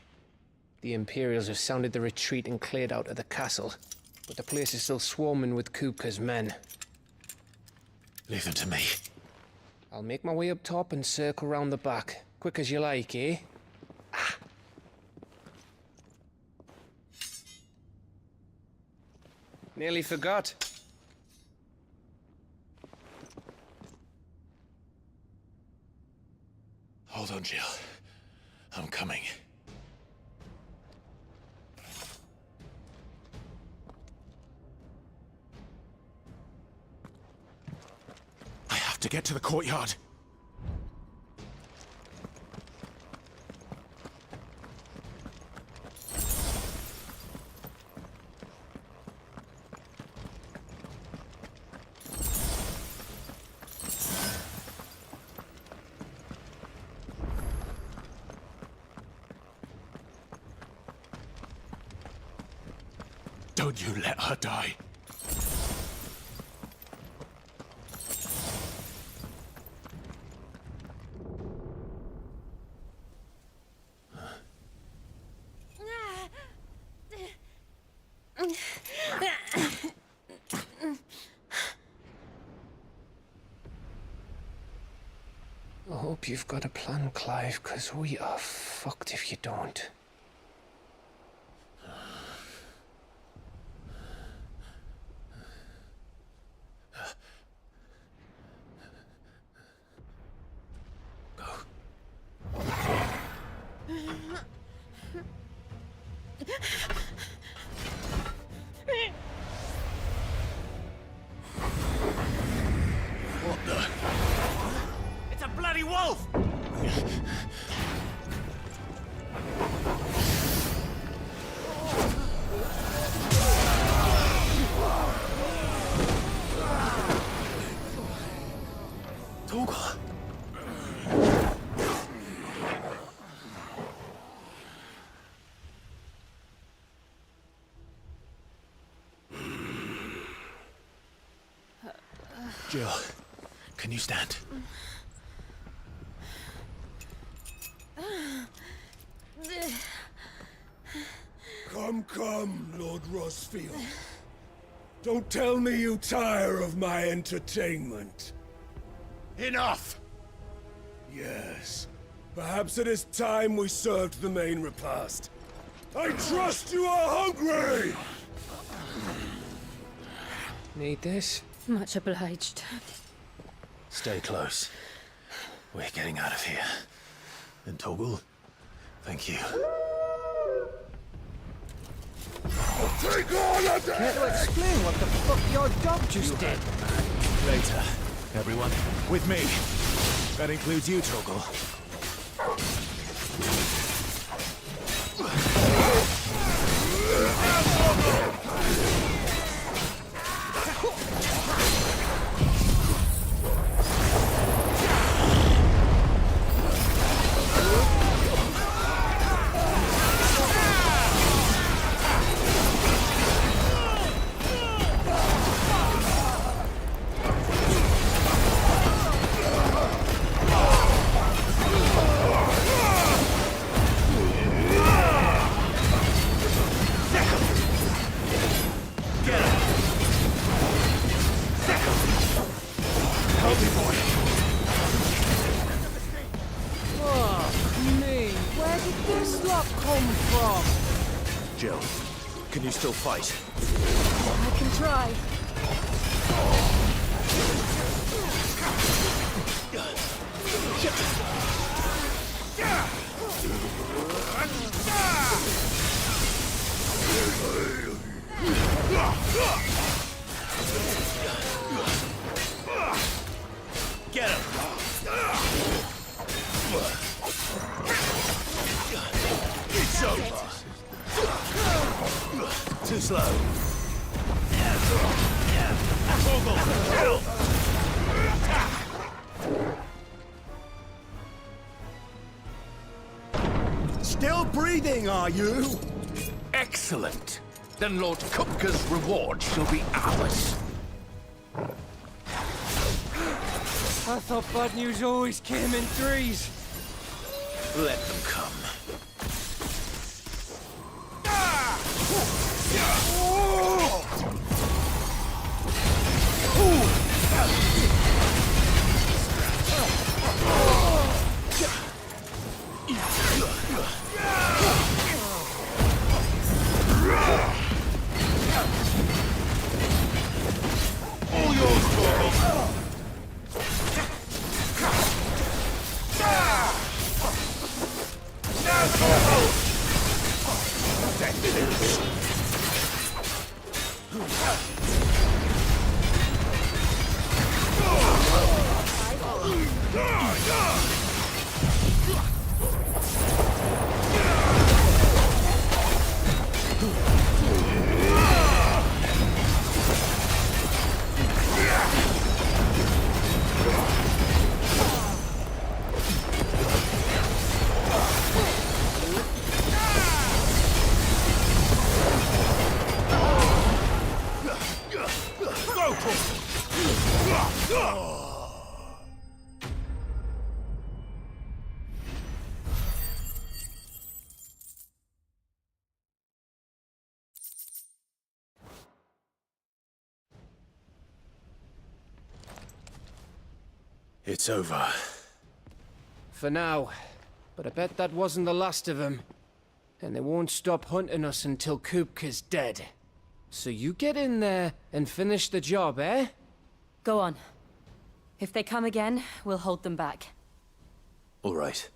The Imperials have sounded the retreat and cleared out of the castle, but the place is still swarming with Kupka's men. Leave them to me. I'll make my way up top and circle round the back. Quick as you like, eh? Nearly forgot. Hold on, Jill. I'm coming. I have to get to the courtyard. Don't you let her die. I hope you've got a plan, Clive, because we are fucked if you don't. What the? It's a bloody wolf! Torgal. Jill, can you stand? Come, Lord Rosfield. Don't tell me you tire of my entertainment. Enough! Yes. Perhaps it is time we served the main repast. I trust you are hungry! Need this? Much obliged. Stay close. We're getting out of here. And Torgal, thank you. Take all of them! Care to explain what the fuck your dog just did? Later, everyone. With me. That includes you, Torgal. Jill, can you still fight? I can try. Get him! It's over! Too slow. Still breathing, are you? Excellent. Then Lord Kupka's reward shall be ours. I thought bad news always came in threes. Let them come. All yours, Torgal. It's over. For now. But I bet that wasn't the last of them. And they won't stop hunting us until Kupka's dead. So you get in there and finish the job, eh? Go on. If they come again, we'll hold them back. All right.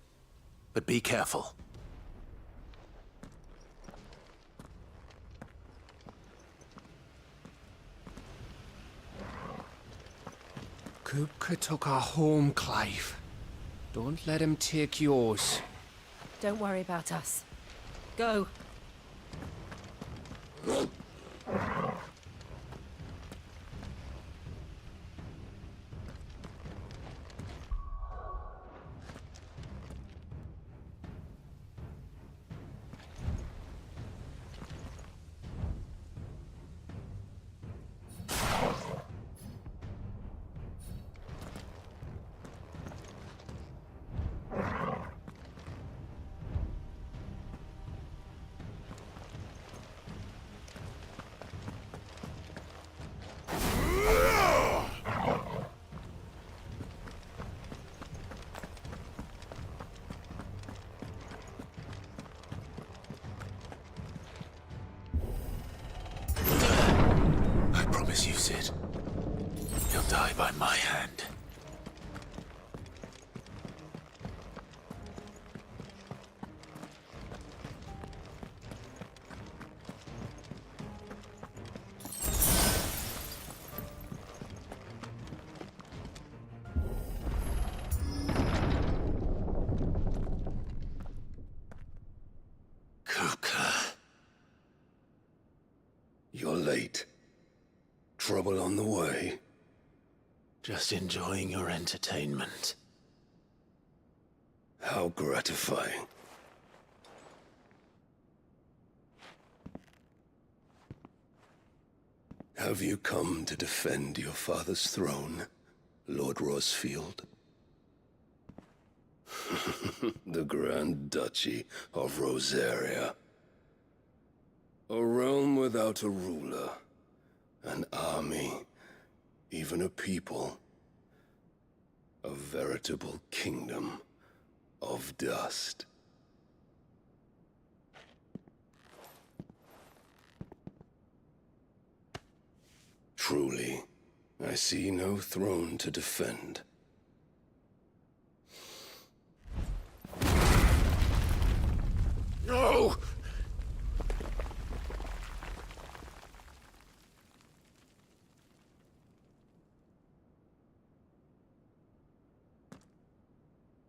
But be careful. Kupka took our home, Clive. Don't let him take yours. Don't worry about us. Go. Sid. He'll die by my hand. You're late. Trouble on the way? Just enjoying your entertainment. How gratifying. Have you come to defend your father's throne, Lord Rosfield? The Grand Duchy of Rosaria. A realm without a ruler, an army, even a people. A veritable kingdom of dust. Truly, I see no throne to defend. No!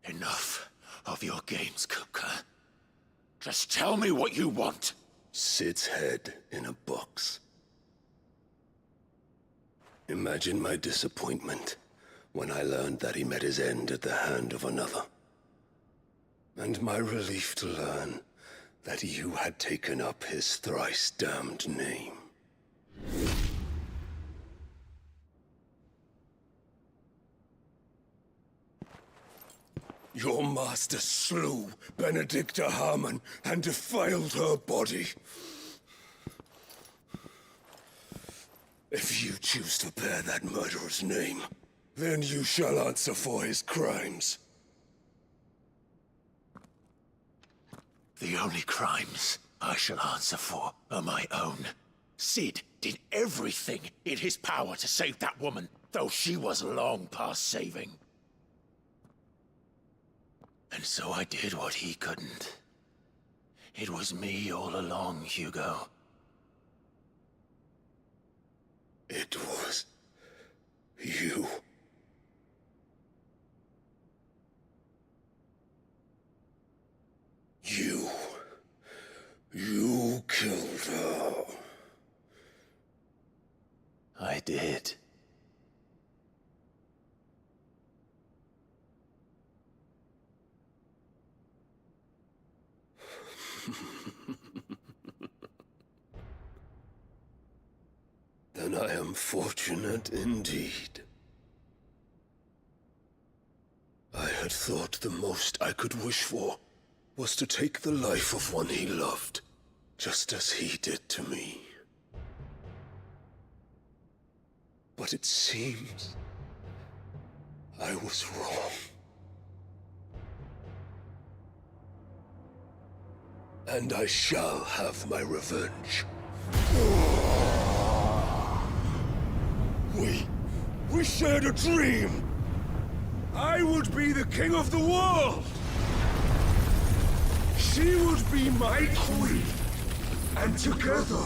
Enough of your games, Kupka. Just tell me what you want. Sid's head in a box. Imagine my disappointment when I learned that he met his end at the hand of another. And my relief to learn that you had taken up his thrice-damned name. Your master slew Benedicta Harmon and defiled her body. If you choose to bear that murderer's name, then you shall answer for his crimes. The only crimes I shall answer for are my own. Sid did everything in his power to save that woman, though she was long past saving. And so I did what he couldn't. It was me all along, Hugo. It was you. You killed her. I did. Then I am fortunate indeed. I had thought the most I could wish for was to take the life of one he loved, just as he did to me. But it seems I was wrong. And I shall have my revenge. We shared a dream. I would be the king of the world. She would be my queen. And together,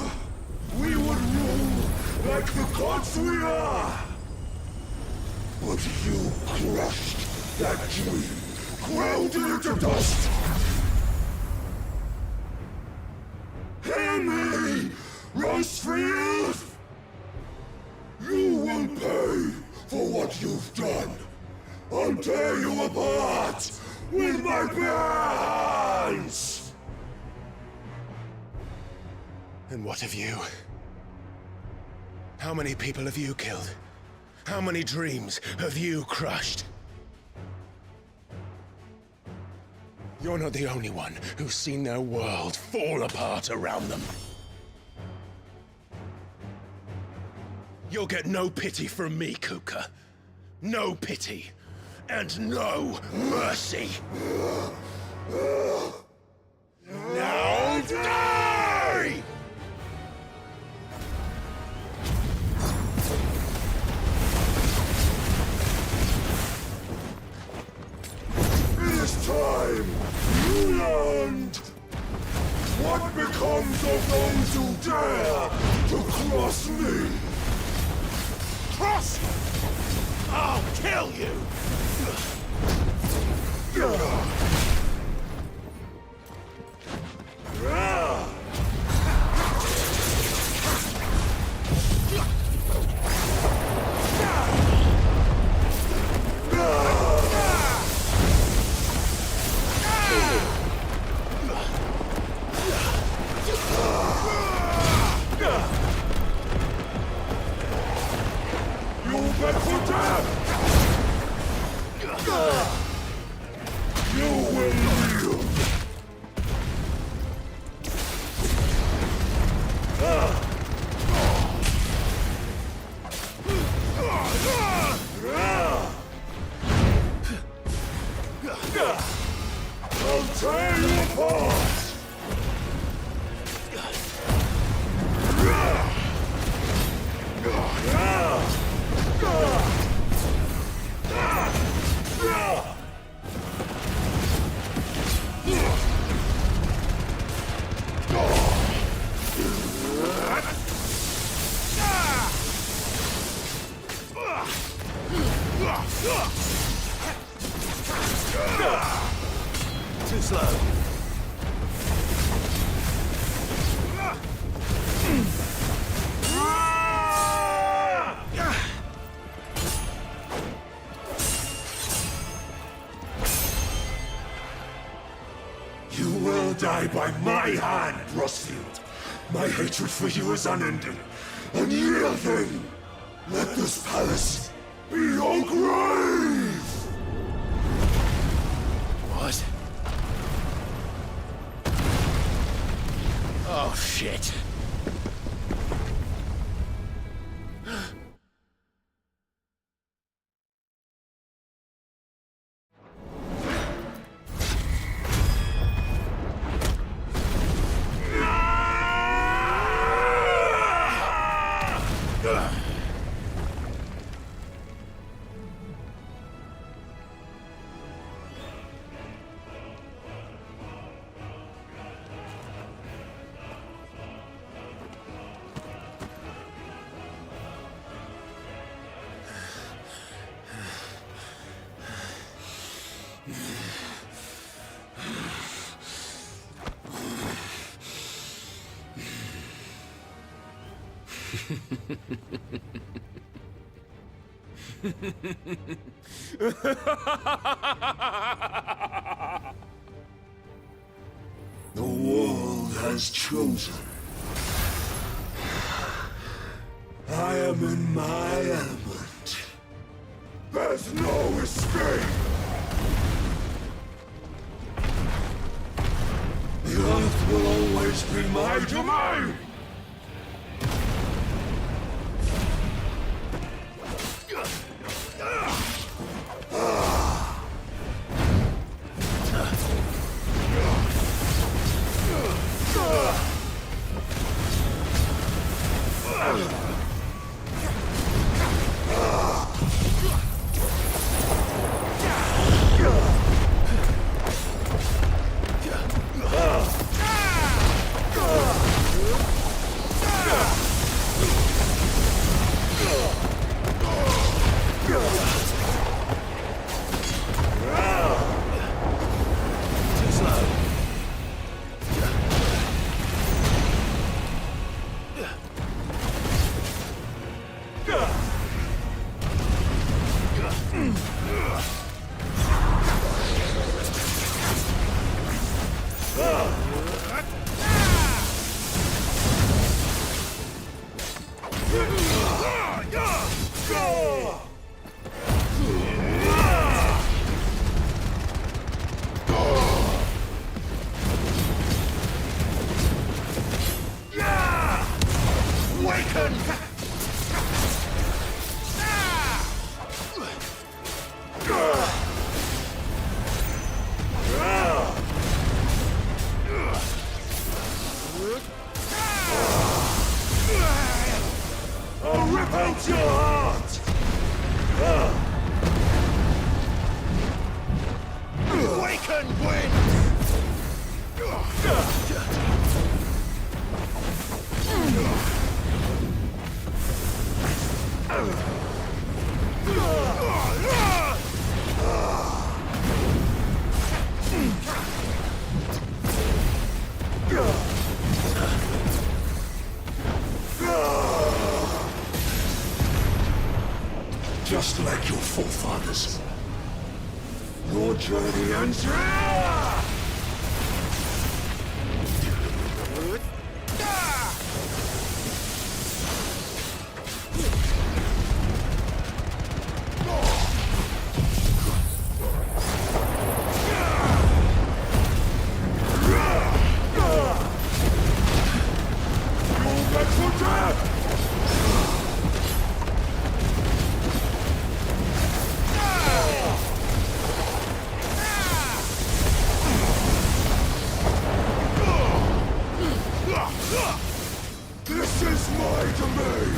we would rule like the gods we are. But you crushed that dream, ground it into dust. Hear me, Rosefield! You will pay for what you've done. I'll tear you apart with my bare hands! And what of you? How many people have you killed? How many dreams have you crushed? You're not the only one who's seen their world fall apart around them. You'll get no pity from me, Kupka. No pity. And no mercy. Now die! What becomes of those who dare to cross me? Cross! I'll kill you! Too slow. You will die by my hand, Rosfield. My hatred for you is unending, unyielding. Let this palace be your grave! What? Oh, shit. The world has chosen. I am in my element. There's no escape. The earth will always be my domain. I'll rip out your heart! Awaken, wind! just like your forefathers. Your journey ends here! This is my domain!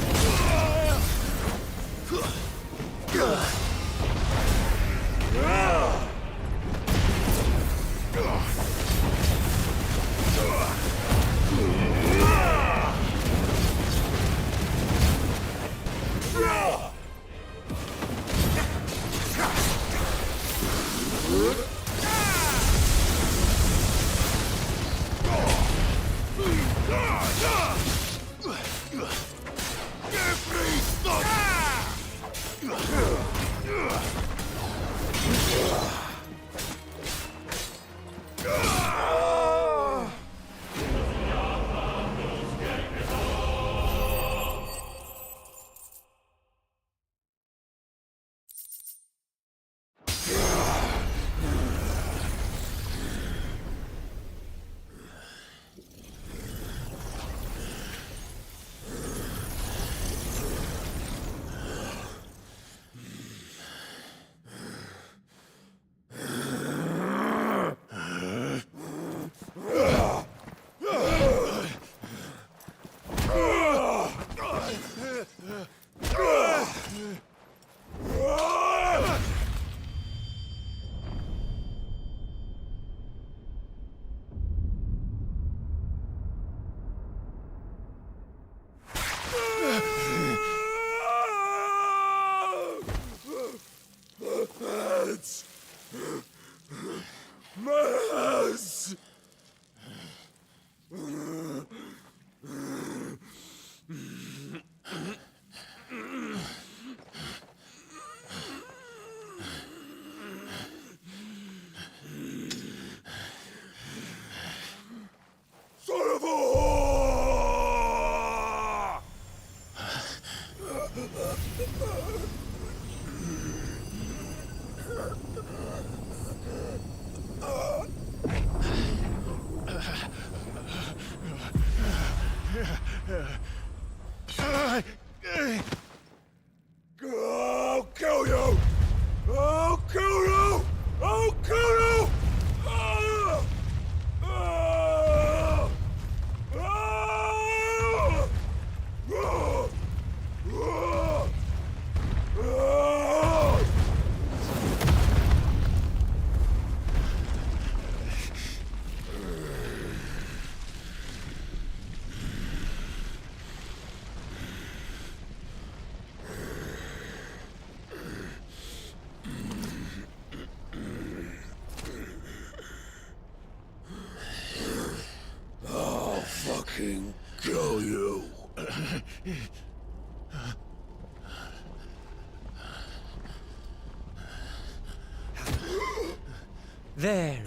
I'll kill you! I'll kill you! I'll kill you! I'll fucking kill you. There.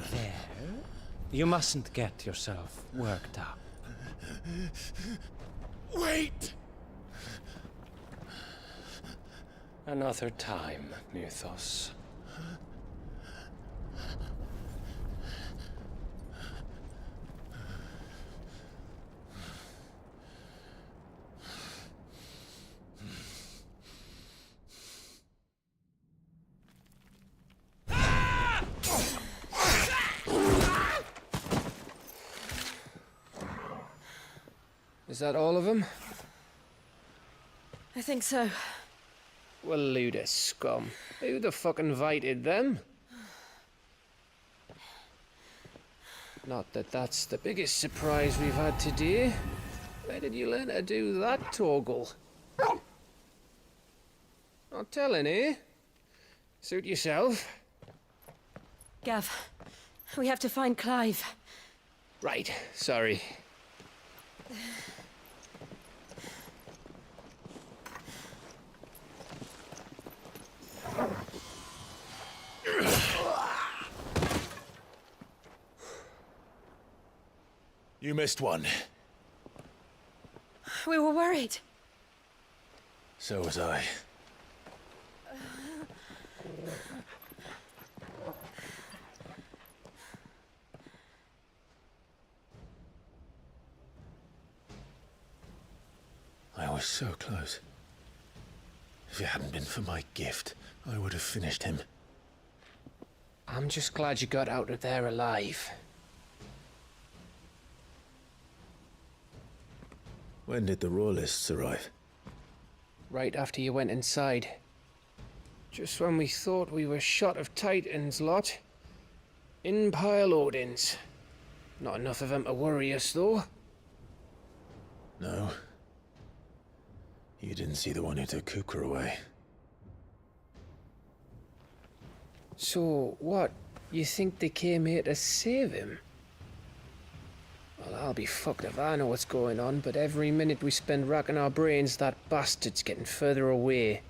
You mustn't get yourself worked up. Wait! Another time, Mythos. Is that all of them? I think so. Well, load of scum. Who the fuck invited them? Not that that's the biggest surprise we've had today. Where did you learn to do that, Torgal? Not telling, eh? Suit yourself. Gav, we have to find Clive. Right, sorry. You missed one. We were worried. So was I. I was so close. If it hadn't been for my gift, I would have finished him. I'm just glad you got out of there alive. When did the Royalists arrive? Right after you went inside. Just when we thought we were shot of Titans, lot. In pile Odins. Not enough of them to worry us, though. No. You didn't see the one who took Kupka away. So, what? You think they came here to save him? Well, I'll be fucked if I know what's going on, but every minute we spend racking our brains, that bastard's getting further away.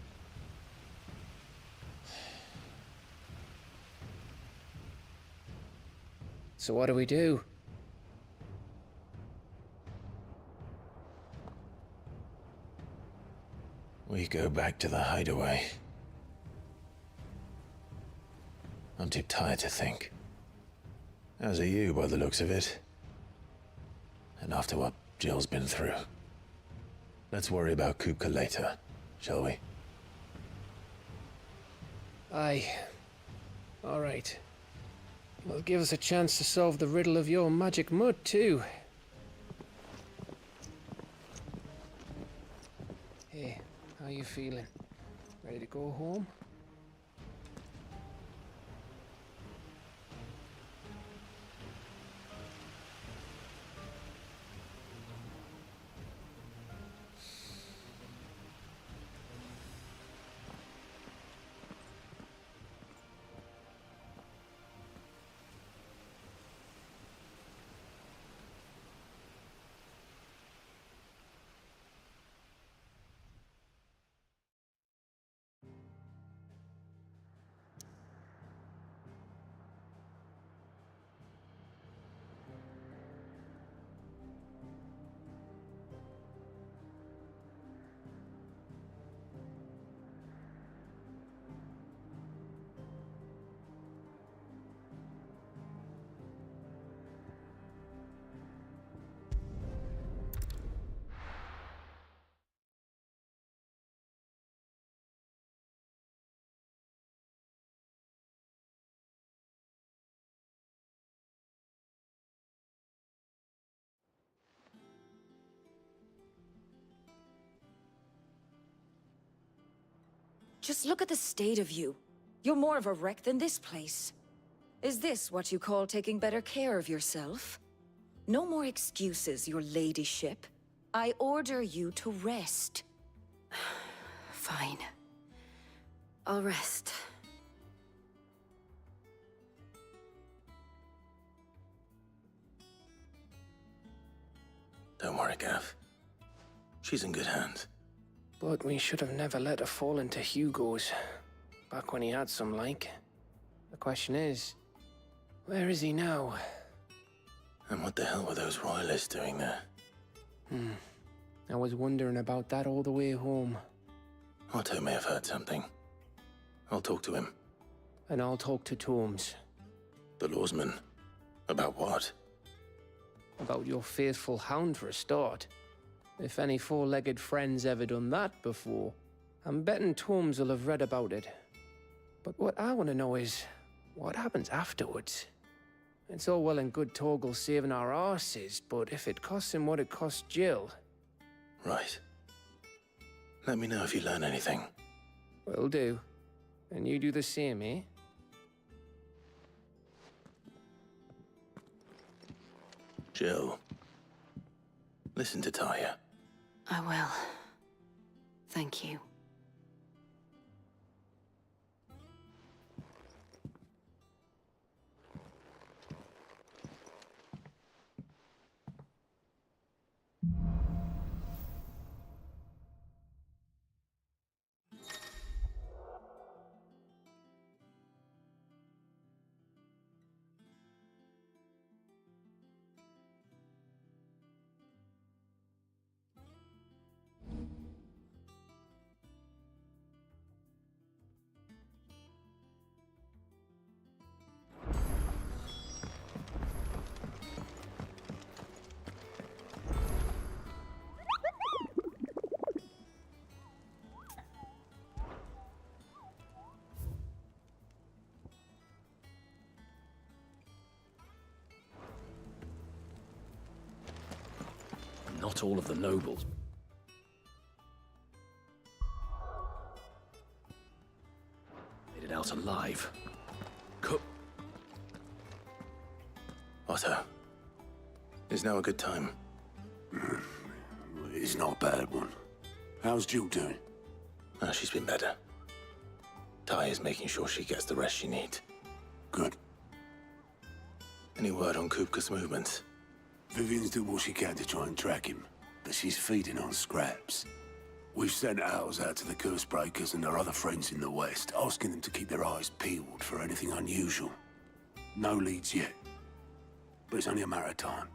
So what do we do? We go back to the hideaway. I'm too tired to think. As are you, by the looks of it. And after what Jill's been through. Let's worry about Kupka later, shall we? Aye. All right. Well, give us a chance to solve the riddle of your magic mud, too. Hey, how you feeling? Ready to go home? Just look at the state of you. You're more of a wreck than this place. Is this what you call taking better care of yourself? No more excuses, your ladyship. I order you to rest. Fine. I'll rest. Don't worry, Gav. She's in good hands. But we should have never let her fall into Hugo's. Back when he had some like. The question is, where is he now? And what the hell were those royalists doing there? I was wondering about that all the way home. Otto may have heard something. I'll talk to him. And I'll talk to Tomes. The lawsman? About what? About your faithful hound for a start. If any four-legged friend's ever done that before, I'm betting Tomes will have read about it. But what I want to know is, what happens afterwards? It's all well and good Torgal saving our arses, but if it costs him what it cost Jill... Right. Let me know if you learn anything. Will do. And you do the same, eh? Jill. Listen to Talia. I will. Thank you. Not all of the nobles. Made it out alive. Otto, is now a good time? It's not a bad one. How's Jill doing? Oh, she's been better. Ty is making sure she gets the rest she needs. Good. Any word on Kupka's movements? Vivian's doing what she can to try and track him, but she's feeding on scraps. We've sent ours out to the Cursebreakers and their other friends in the West, asking them to keep their eyes peeled for anything unusual. No leads yet, but it's only a matter of time.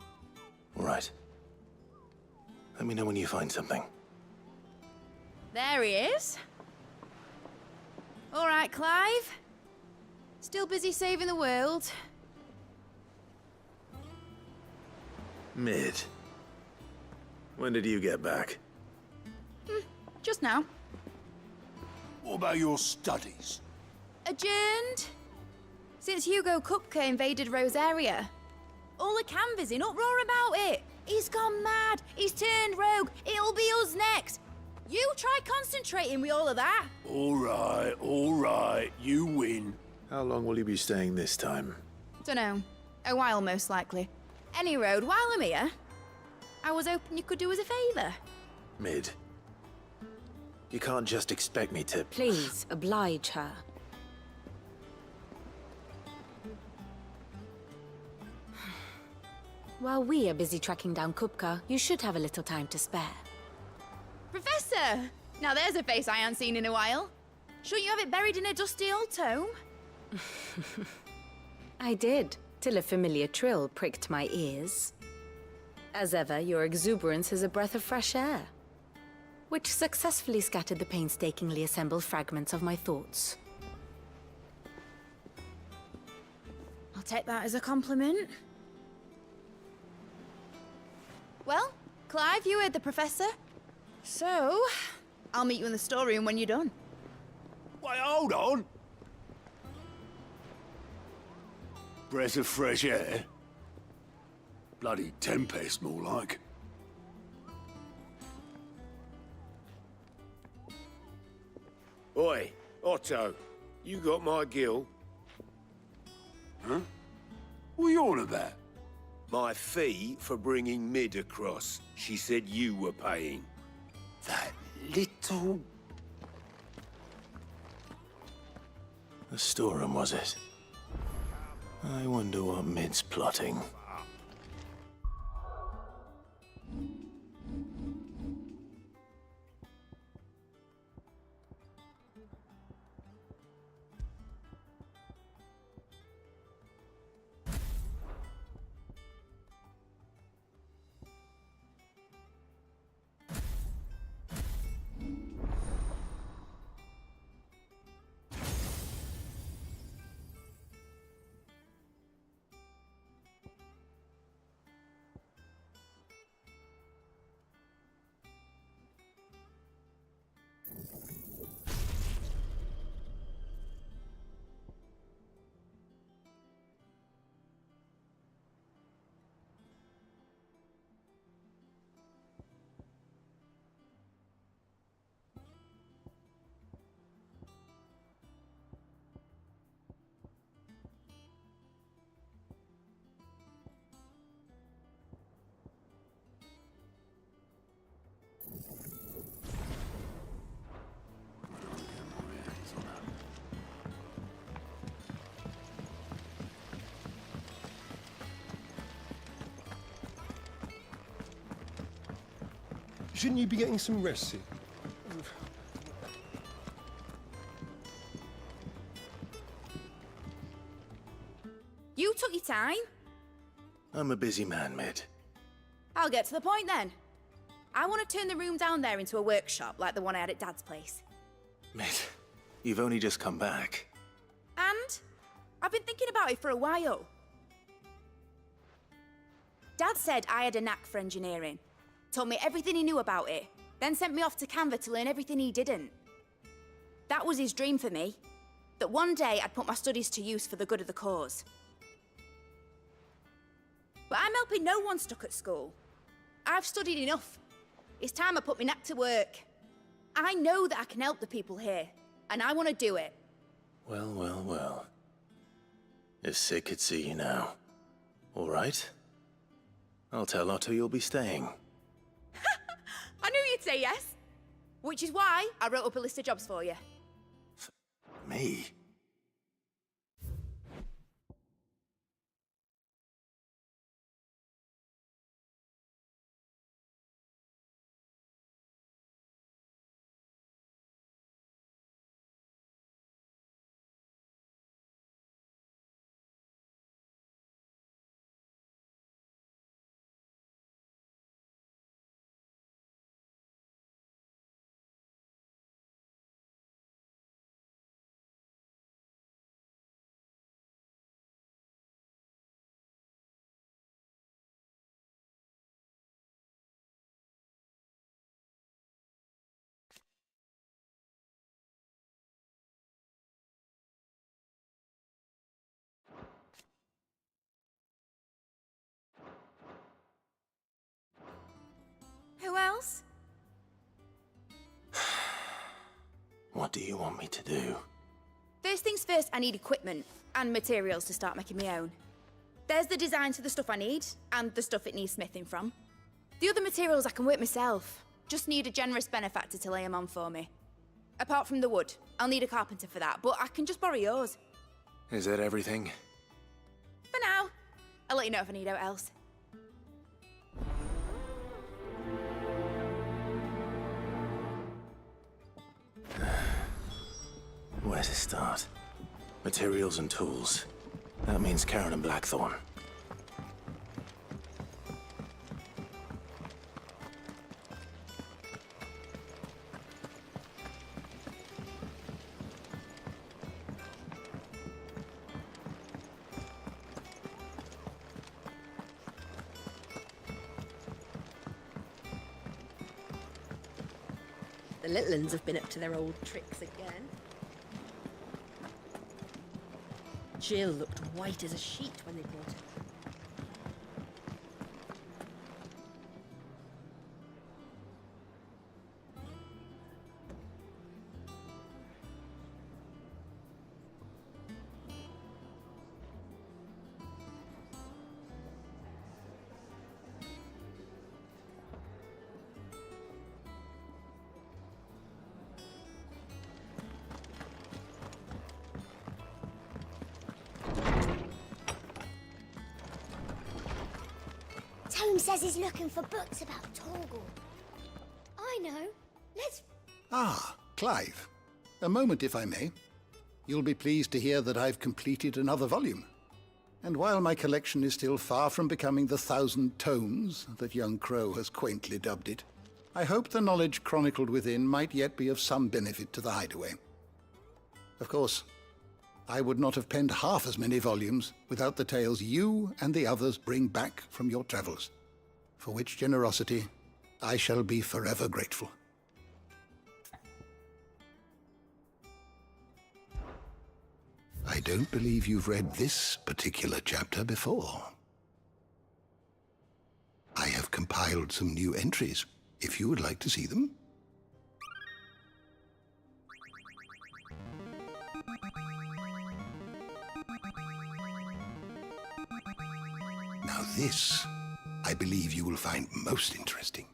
All right. Let me know when you find something. There he is. All right, Clive. Still busy saving the world. Mid. When did you get back? Just now. What about your studies? Adjourned. Since Hugo Kupka invaded Rosaria. All the canvass in uproar about it. He's gone mad. He's turned rogue. It'll be us next. You try concentrating with all of that. All right. You win. How long will you be staying this time? Dunno. A while, most likely. Any road, while I'm here, I was hoping you could do us a favour. Mid. You can't just expect me to... Please, oblige her. While we are busy tracking down Kupka, you should have a little time to spare. Professor! Now there's a face I haven't seen in a while. Shouldn't you have it buried in a dusty old tome? I did, till a familiar trill pricked my ears. As ever, your exuberance is a breath of fresh air, which successfully scattered the painstakingly assembled fragments of my thoughts. I'll take that as a compliment. Well, Clive, you heard the Professor. So, I'll meet you in the storeroom when you're done. Wait, hold on! Breath of fresh air? Bloody tempest, more like. Oi, Otto, you got my gill? Huh? What are you on about? My fee for bringing Mid across. She said you were paying. That little... The storeroom, was it? I wonder what Mid's plotting. Shouldn't you be getting some rest soon? You took your time. I'm a busy man, Mid. I'll get to the point then. I want to turn the room down there into a workshop like the one I had at Dad's place. Mid, you've only just come back. And I've been thinking about it for a while. Dad said I had a knack for engineering. Told me everything he knew about it, then sent me off to Canva to learn everything he didn't. That was his dream for me. That one day I'd put my studies to use for the good of the cause. But I'm helping no one stuck at school. I've studied enough. It's time I put my neck to work. I know that I can help the people here, and I want to do it. Well, well, well. If Sid could see you now. All right? I'll tell Otto you'll be staying. I knew you'd say yes. Which is why I wrote up a list of jobs for you. Me? Who else? What do you want me to do? First things first, I need equipment and materials to start making my own. There's the designs for the stuff I need, and the stuff it needs smithing from. The other materials I can work myself. Just need a generous benefactor to lay them on for me. Apart from the wood, I'll need a carpenter for that, but I can just borrow yours. Is that everything? For now. I'll let you know if I need out else. Where to start? Materials and tools. That means Karen and Blackthorn. The little uns have been up to their old tricks again. Jill looked white as a sheet when they brought her. Tome says he's looking for books about Torgal. I know. Let's... Ah, Clive. A moment, if I may. You'll be pleased to hear that I've completed another volume. And while my collection is still far from becoming the 1,000 tomes that young Crow has quaintly dubbed it, I hope the knowledge chronicled within might yet be of some benefit to the Hideaway. Of course, I would not have penned half as many volumes without the tales you and the others bring back from your travels, for which generosity I shall be forever grateful. I don't believe you've read this particular chapter before. I have compiled some new entries, if you would like to see them. Now this, I believe you will find most interesting.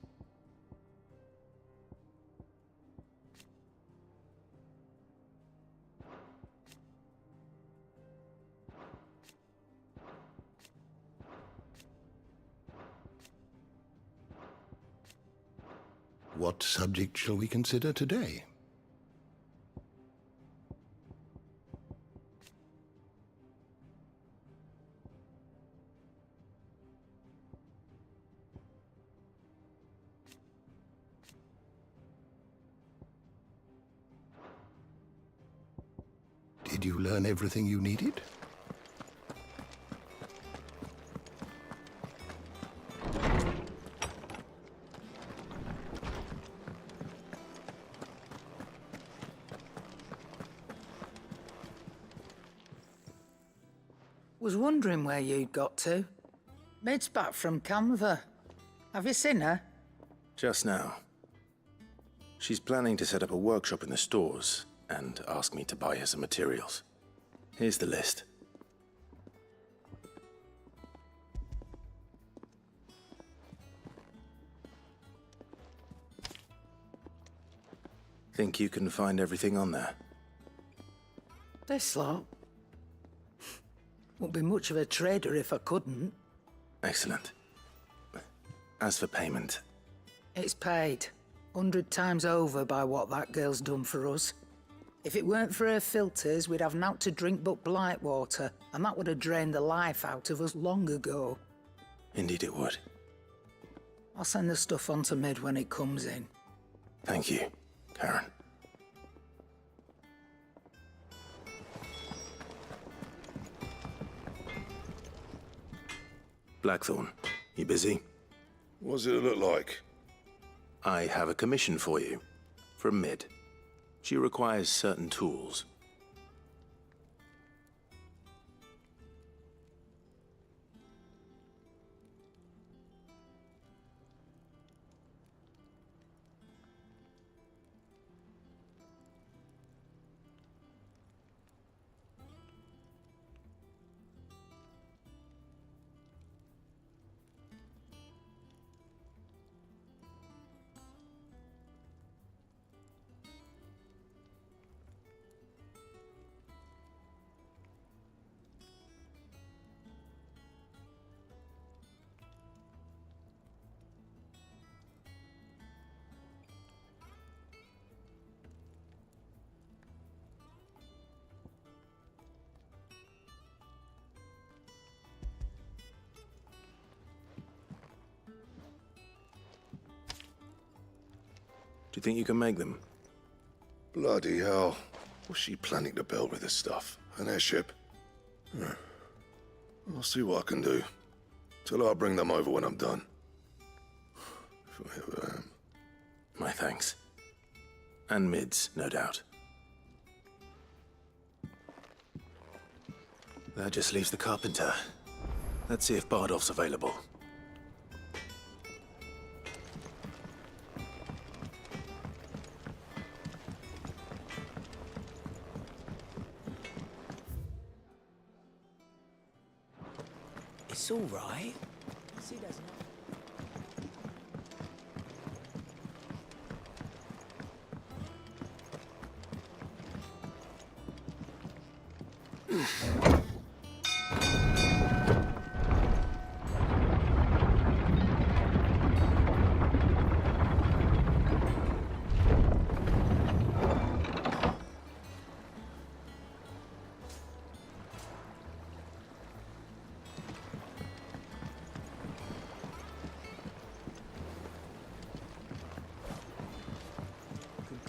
What subject shall we consider today? Did you learn everything you needed? Was wondering where you'd got to. Mid's back from Canva. Have you seen her? Just now. She's planning to set up a workshop in the stores and ask me to buy her some materials. Here's the list. Think you can find everything on there? This lot. Wouldn't be much of a trader if I couldn't. Excellent. As for payment... It's paid. 100 times over by what that girl's done for us. If it weren't for her filters, we'd have naught to drink but blight water, and that would have drained the life out of us long ago. Indeed it would. I'll send the stuff on to Mid when it comes in. Thank you, Karen. Blackthorn, you busy? What's it look like? I have a commission for you. From Mid. She requires certain tools. Do you think you can make them? Bloody hell. What's she planning to build with this stuff? An airship? I'll see what I can do. Tell her I'll bring them over when I'm done. If I ever am. My thanks. And Mid's, no doubt. That just leaves the carpenter. Let's see if Bardolph's available. It's all right. See, there's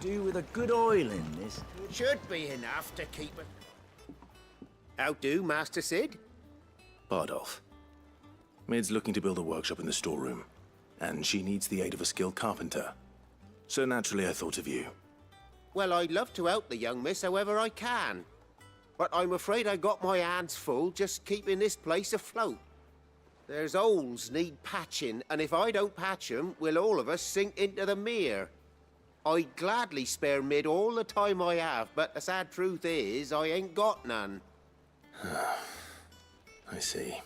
Do with a good oil in this. Should be enough to keep it. How do, Master Sid? Bardolph. Mid's looking to build a workshop in the storeroom, and she needs the aid of a skilled carpenter. So naturally I thought of you. Well, I'd love to help the young miss however I can. But I'm afraid I got my hands full just keeping this place afloat. There's holes need patching, and if I don't patch 'em, we'll all of us sink into the mere. I'd gladly spare Mid all the time I have, but the sad truth is, I ain't got none. I see.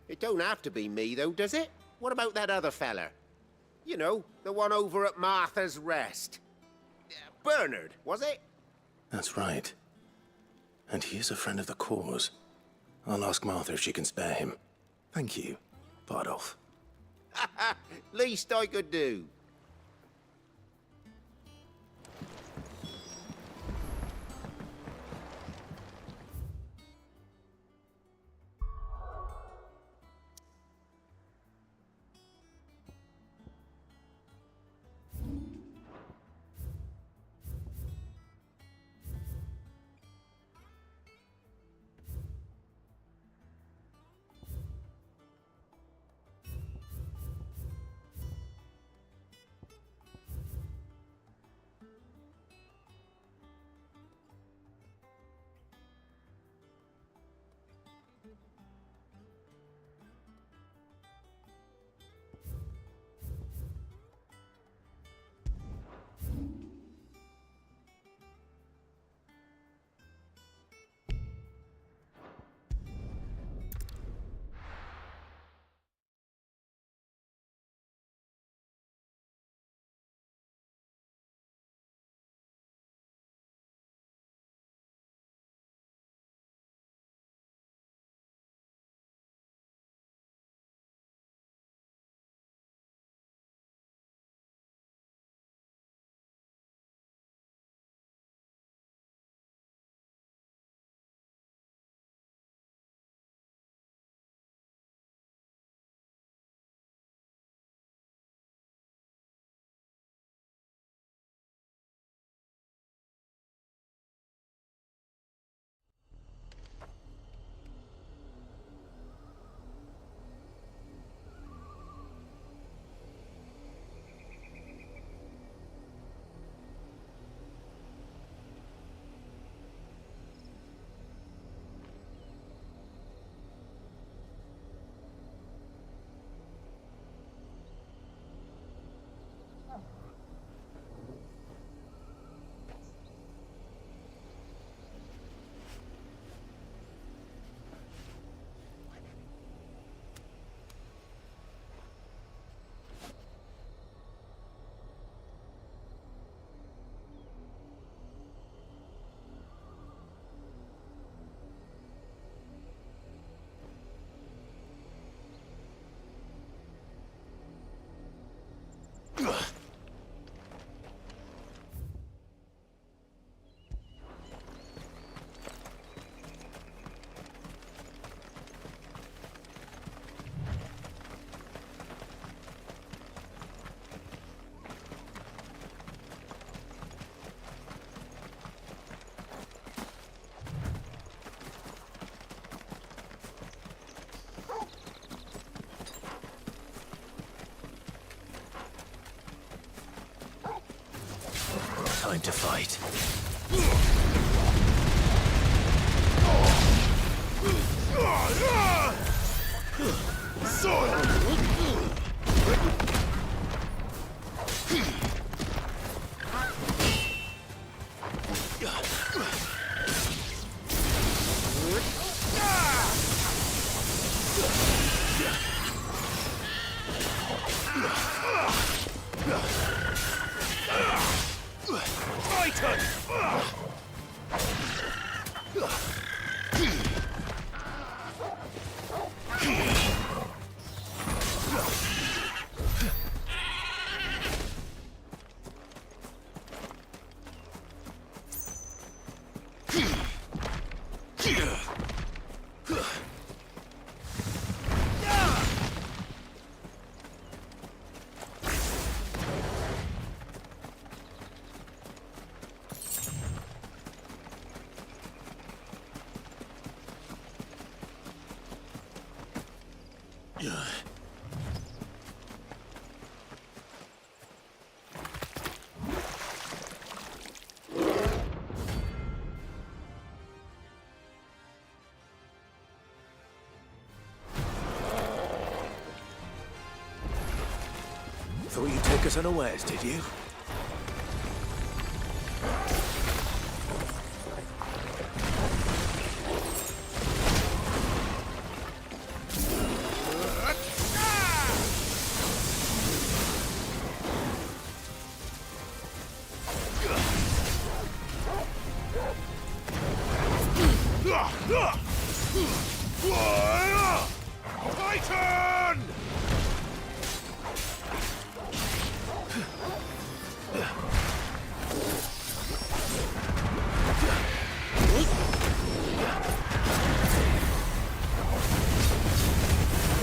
It don't have to be me, though, does it? What about that other feller? You know, the one over at Martha's Rest. Bernard, was it? That's right. And he is a friend of the cause. I'll ask Martha if she can spare him. Thank you, Bardolph. Least I could do. time to fight. Thought you'd take us unawares, did you? Titan!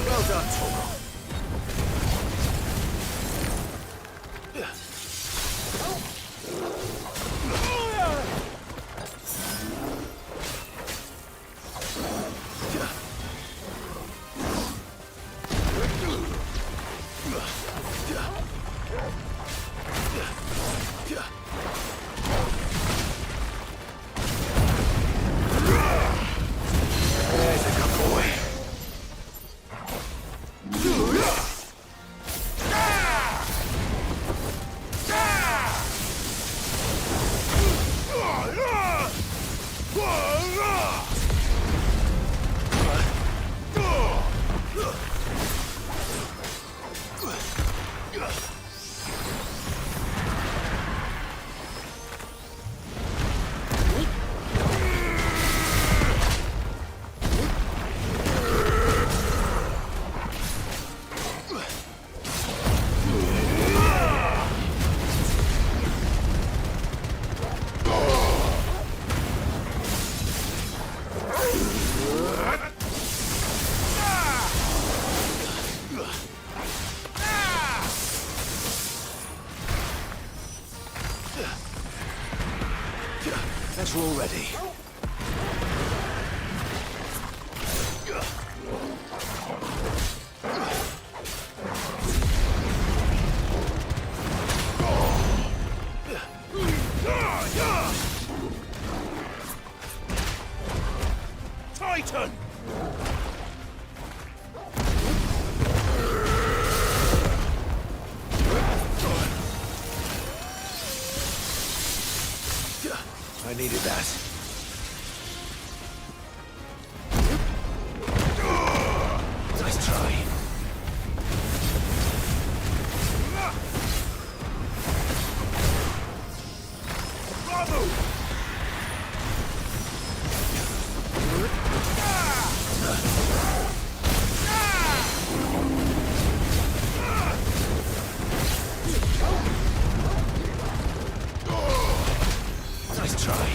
Well done, Torgal. There's a good boy. Guess we're all ready. Titan! I needed that. Nice try. Bravo! Nice try.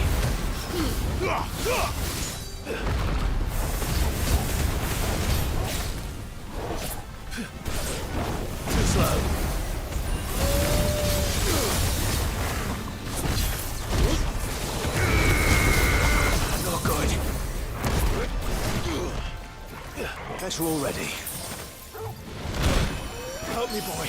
Too slow. Not good. Guess we're all ready. Help me, boy.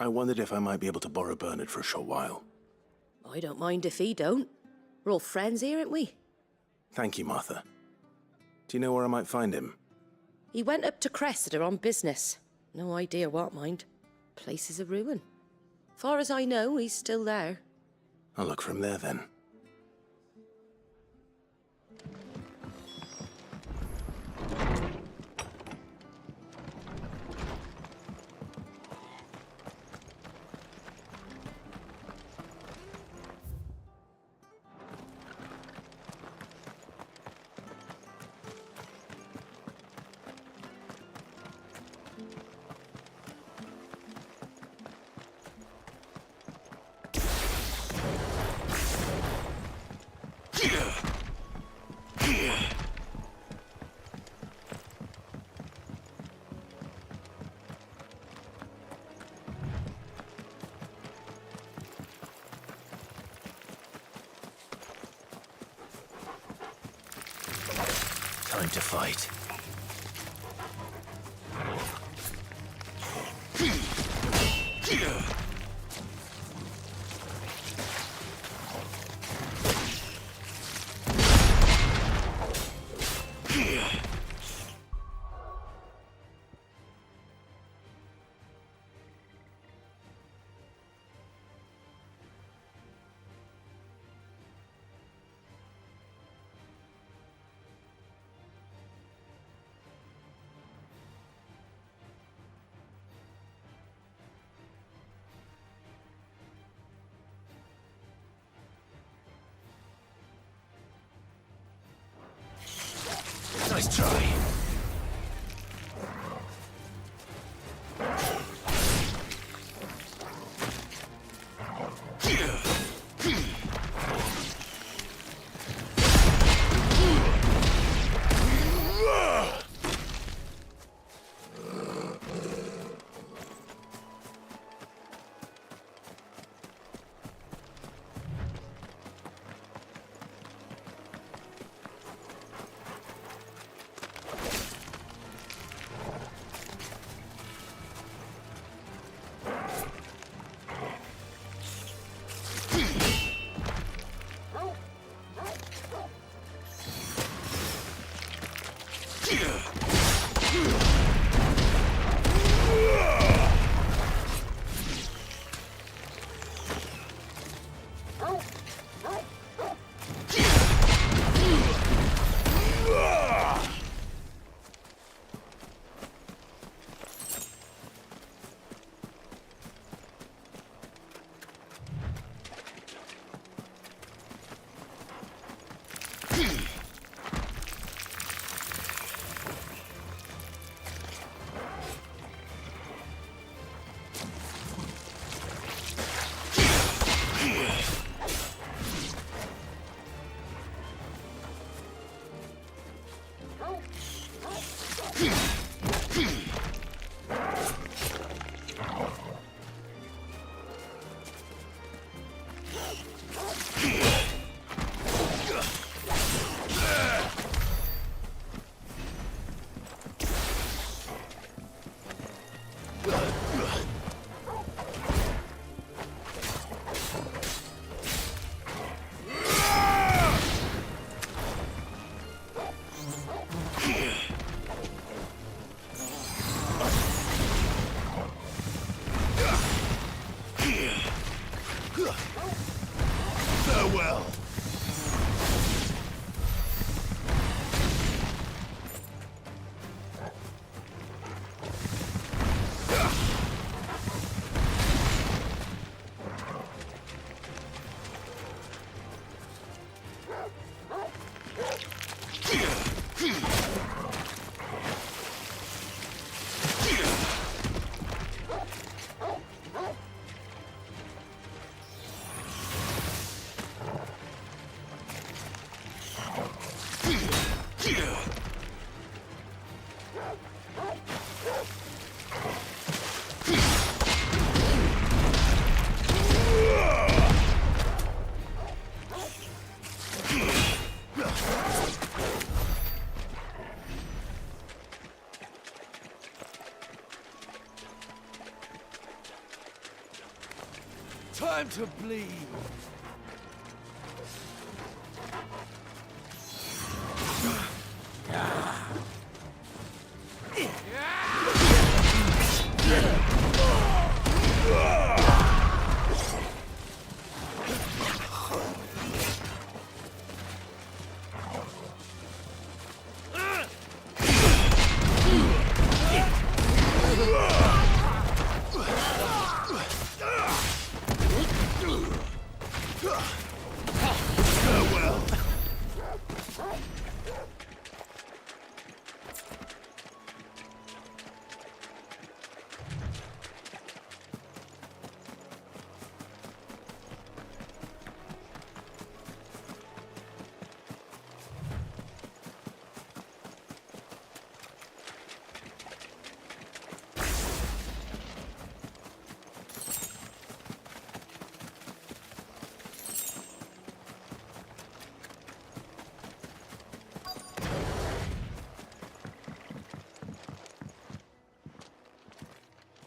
I wondered if I might be able to borrow Bernard for a short while. I don't mind if he don't. We're all friends here, aren't we? Thank you, Martha. Do you know where I might find him? He went up to Cressida on business. No idea what, mind. Place is a ruin. Far as I know, he's still there. I'll look for him there, then. Time to fight. Nice try. time to bleed.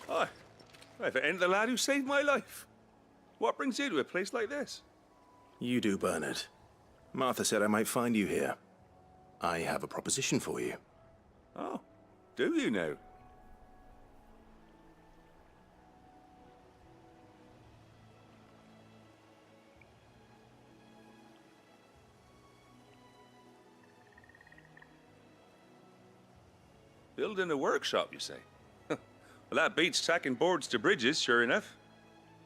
Hi. If it ain't the lad who saved my life. What brings you to a place like this? You do, Bernard. Martha said I might find you here. I have a proposition for you. Oh, do you now? Building a workshop, you say? Well, that beats tacking boards to bridges, sure enough.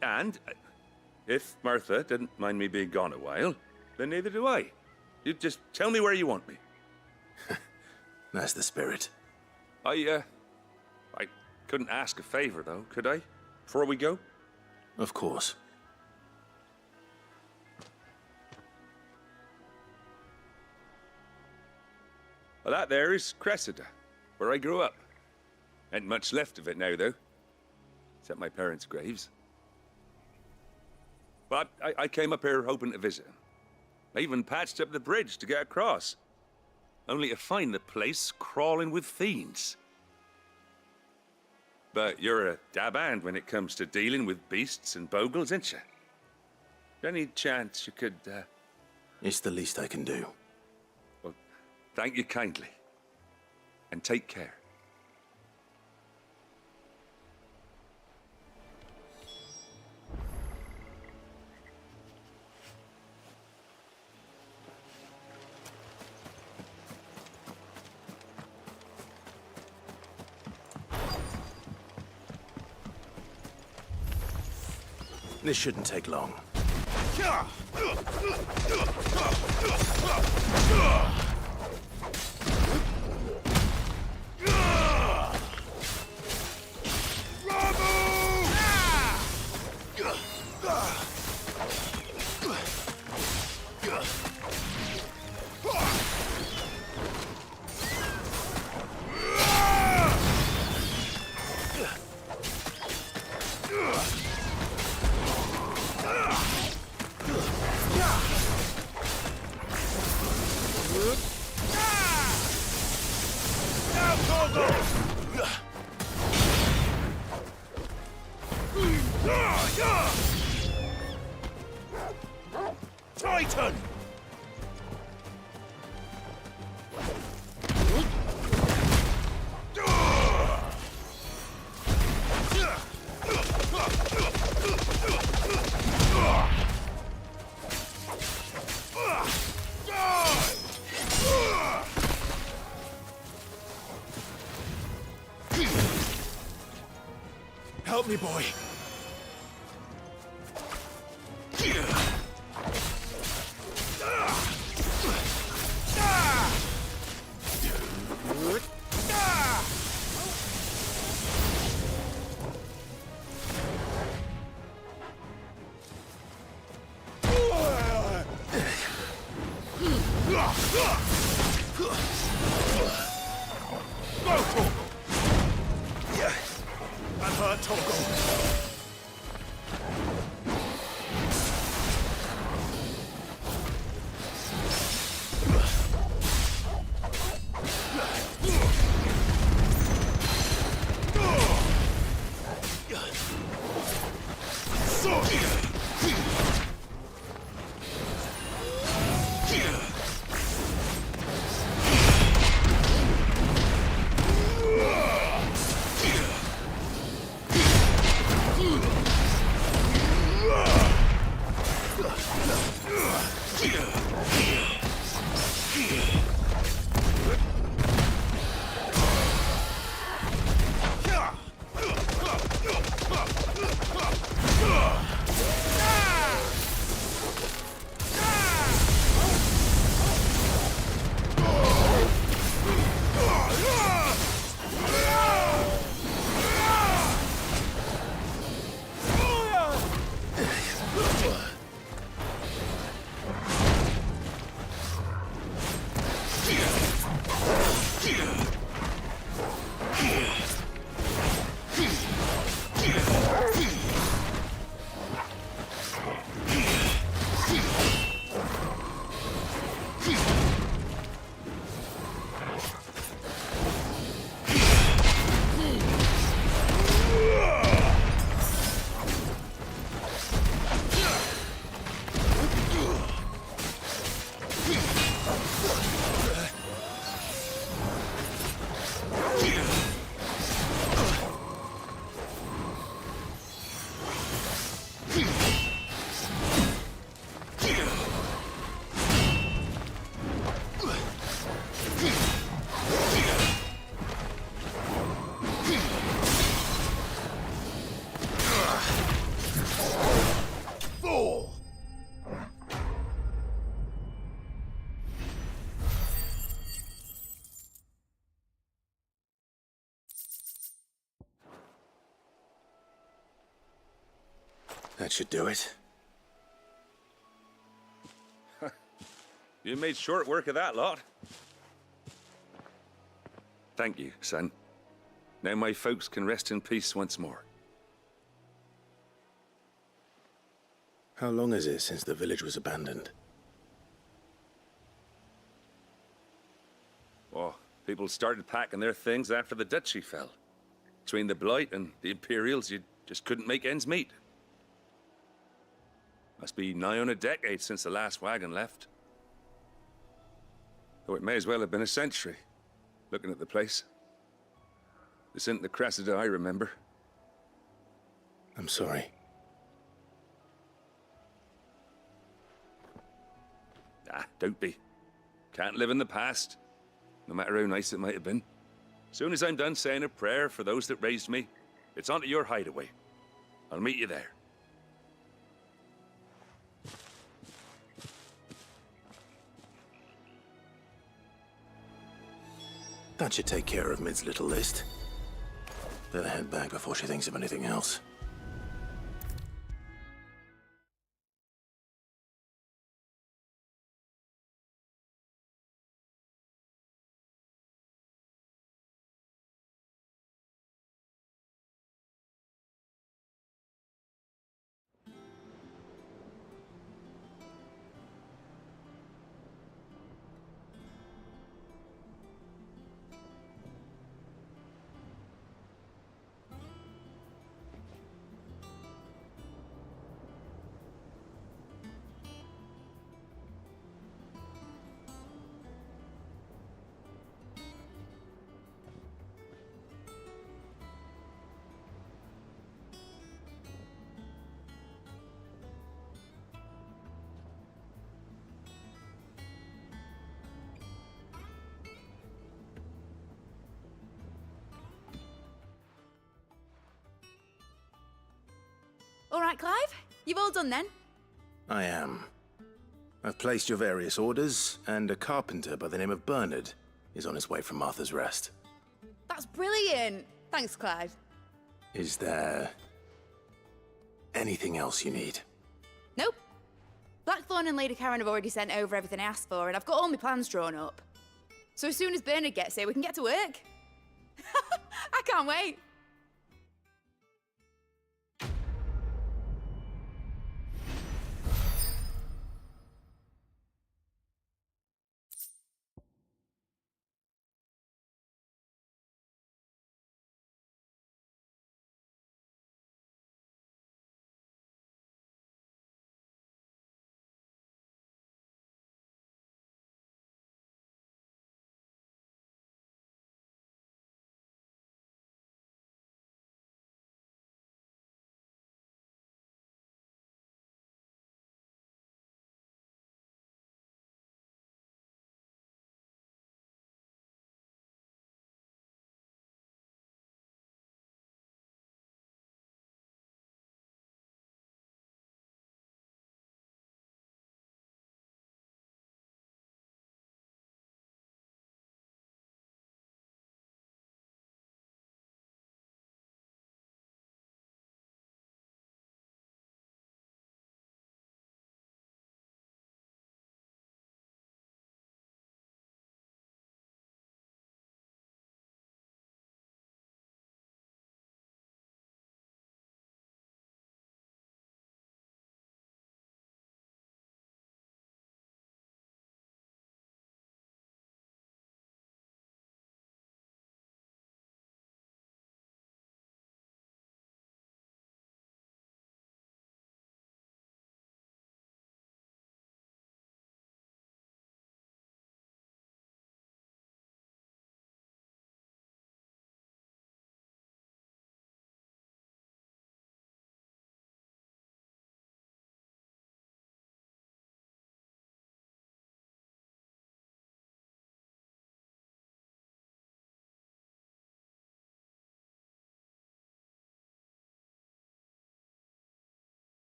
And if Martha didn't mind me being gone a while, then neither do I. You just tell me where you want me. That's the spirit. I couldn't ask a favor, though, could I? Before we go? Of course. Well, that there is Cressida, where I grew up. Ain't much left of it now, though. Except my parents' graves. But I came up here hoping to visit. I even patched up the bridge to get across. Only to find the place crawling with fiends. But you're a dab hand when it comes to dealing with beasts and bogles, ain't you? Any chance you could, It's the least I can do. Well, thank you kindly. And take care. This shouldn't take long. Titan! Help me, boy. Sorry. That should do it. You made short work of that lot. Thank you, son. Now my folks can rest in peace once more. How long is it since the village was abandoned? Oh, people started packing their things after the duchy fell. Between the Blight and the Imperials, you just couldn't make ends meet. Must be nigh on a decade since the last wagon left. Though it may as well have been a century, looking at the place. This isn't the Cressida I remember. I'm sorry. Ah, don't be. Can't live in the past, no matter how nice it might have been. Soon as I'm done saying a prayer for those that raised me, it's on to your hideaway. I'll meet you there. That should take care of Mid's little list. Better head back before she thinks of anything else. All right, Clive. You've all done then? I am. I've placed your various orders, and a carpenter by the name of Bernard is on his way from Martha's Rest. That's brilliant. Thanks, Clive. Is there anything else you need? Nope. Blackthorn and Lady Karen have already sent over everything I asked for, and I've got all my plans drawn up. So as soon as Bernard gets here, we can get to work. I can't wait.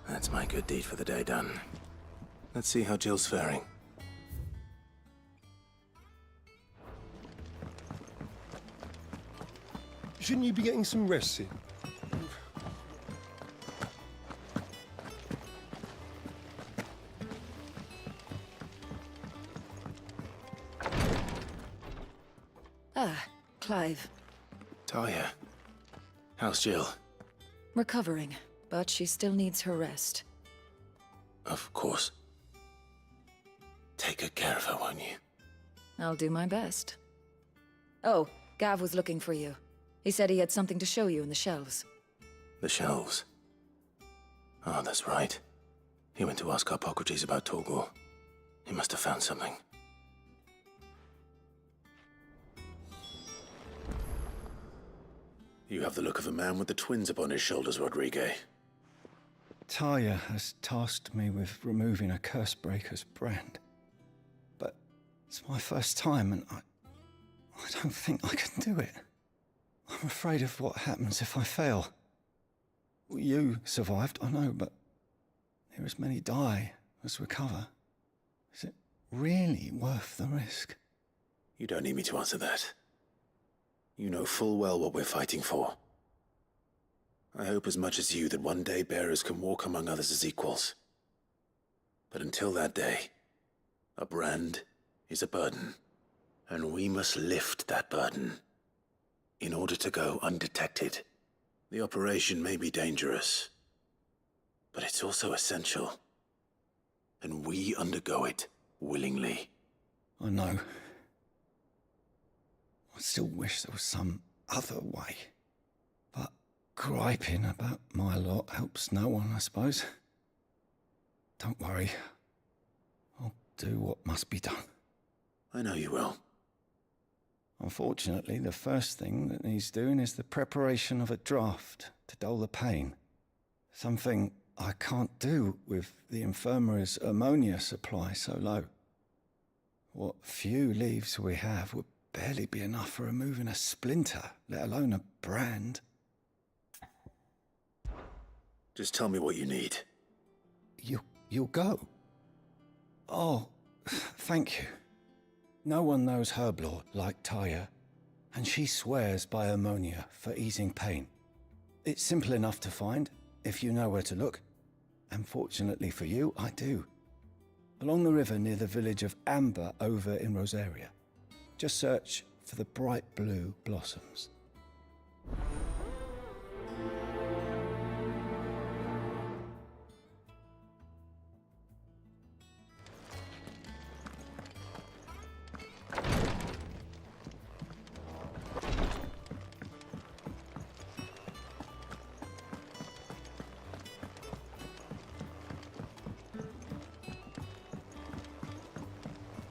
That's my good deed for the day done. Let's see how Jill's faring. Shouldn't you be getting some rest, Sid? Ah, Clive. Talia. How's Jill? Recovering, but she still needs her rest. Of course. Take good care of her, won't you? I'll do my best. Oh, Gav was looking for you. He said he had something to show you in the shelves. The shelves. Oh, that's right. He went to ask Harpocrates about Torgor. He must have found something. You have the look of a man with the twins upon his shoulders, Rodrigue. Talia has tasked me with removing a Cursebreaker's brand. But it's my first time, and I don't think I can do it. I'm afraid of what happens if I fail. You survived, I know, but near as many die as recover. Is it really worth the risk? You don't need me to answer that. You know full well what we're fighting for. I hope as much as you that one day bearers can walk among others as equals. But until that day, a brand is a burden, and we must lift that burden in order to go undetected. The operation may be dangerous, but it's also essential, and we undergo it willingly. I know. I still wish there was some other way. But griping about my lot helps no one, I suppose. Don't worry. I'll do what must be done. I know you will. Unfortunately, the first thing that needs doing is the preparation of a draft to dull the pain. Something I can't do with the infirmary's ammonia supply so low. What few leaves we have would barely be enough for removing a splinter, let alone a brand. Just tell me what you need. You'll go? Oh, thank you. No one knows Herblore like Talia, and she swears by ammonia for easing pain. It's simple enough to find, if you know where to look. And fortunately for you, I do. Along the river near the village of Amber over in Rosaria. Just search for the bright blue blossoms.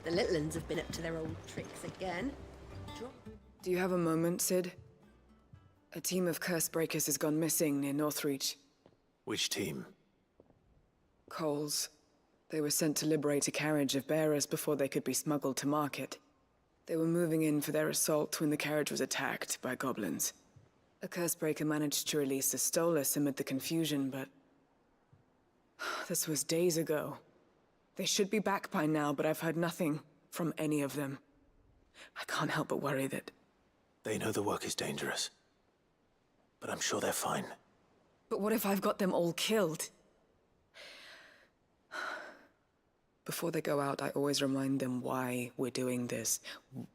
The little uns have been up to their old tricks again. Do you have a moment, Sid? A team of Cursebreakers has gone missing near Northreach. Which team? Coles. They were sent to liberate a carriage of bearers before they could be smuggled to market. They were moving in for their assault when the carriage was attacked by goblins. A Cursebreaker managed to release a Stolas amid the confusion, but... this was days ago. They should be back by now, but I've heard nothing from any of them. I can't help but worry that... They know the work is dangerous, but I'm sure they're fine. But what if I've got them all killed? Before they go out, I always remind them why we're doing this,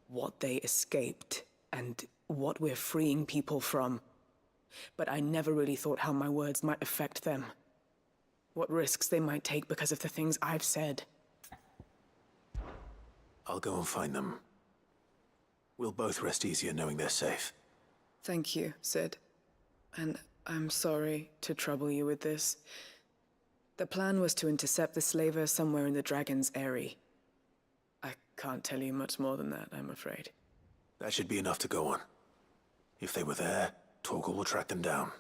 what they escaped, and what we're freeing people from. But I never really thought how my words might affect them. What risks they might take because of the things I've said. I'll go and find them. We'll both rest easier knowing they're safe. Thank you, Sid. And I'm sorry to trouble you with this. The plan was to intercept the slaver somewhere in the Dragon's Eyrie. I can't tell you much more than that, I'm afraid. That should be enough to go on. If they were there, Torgal will track them down.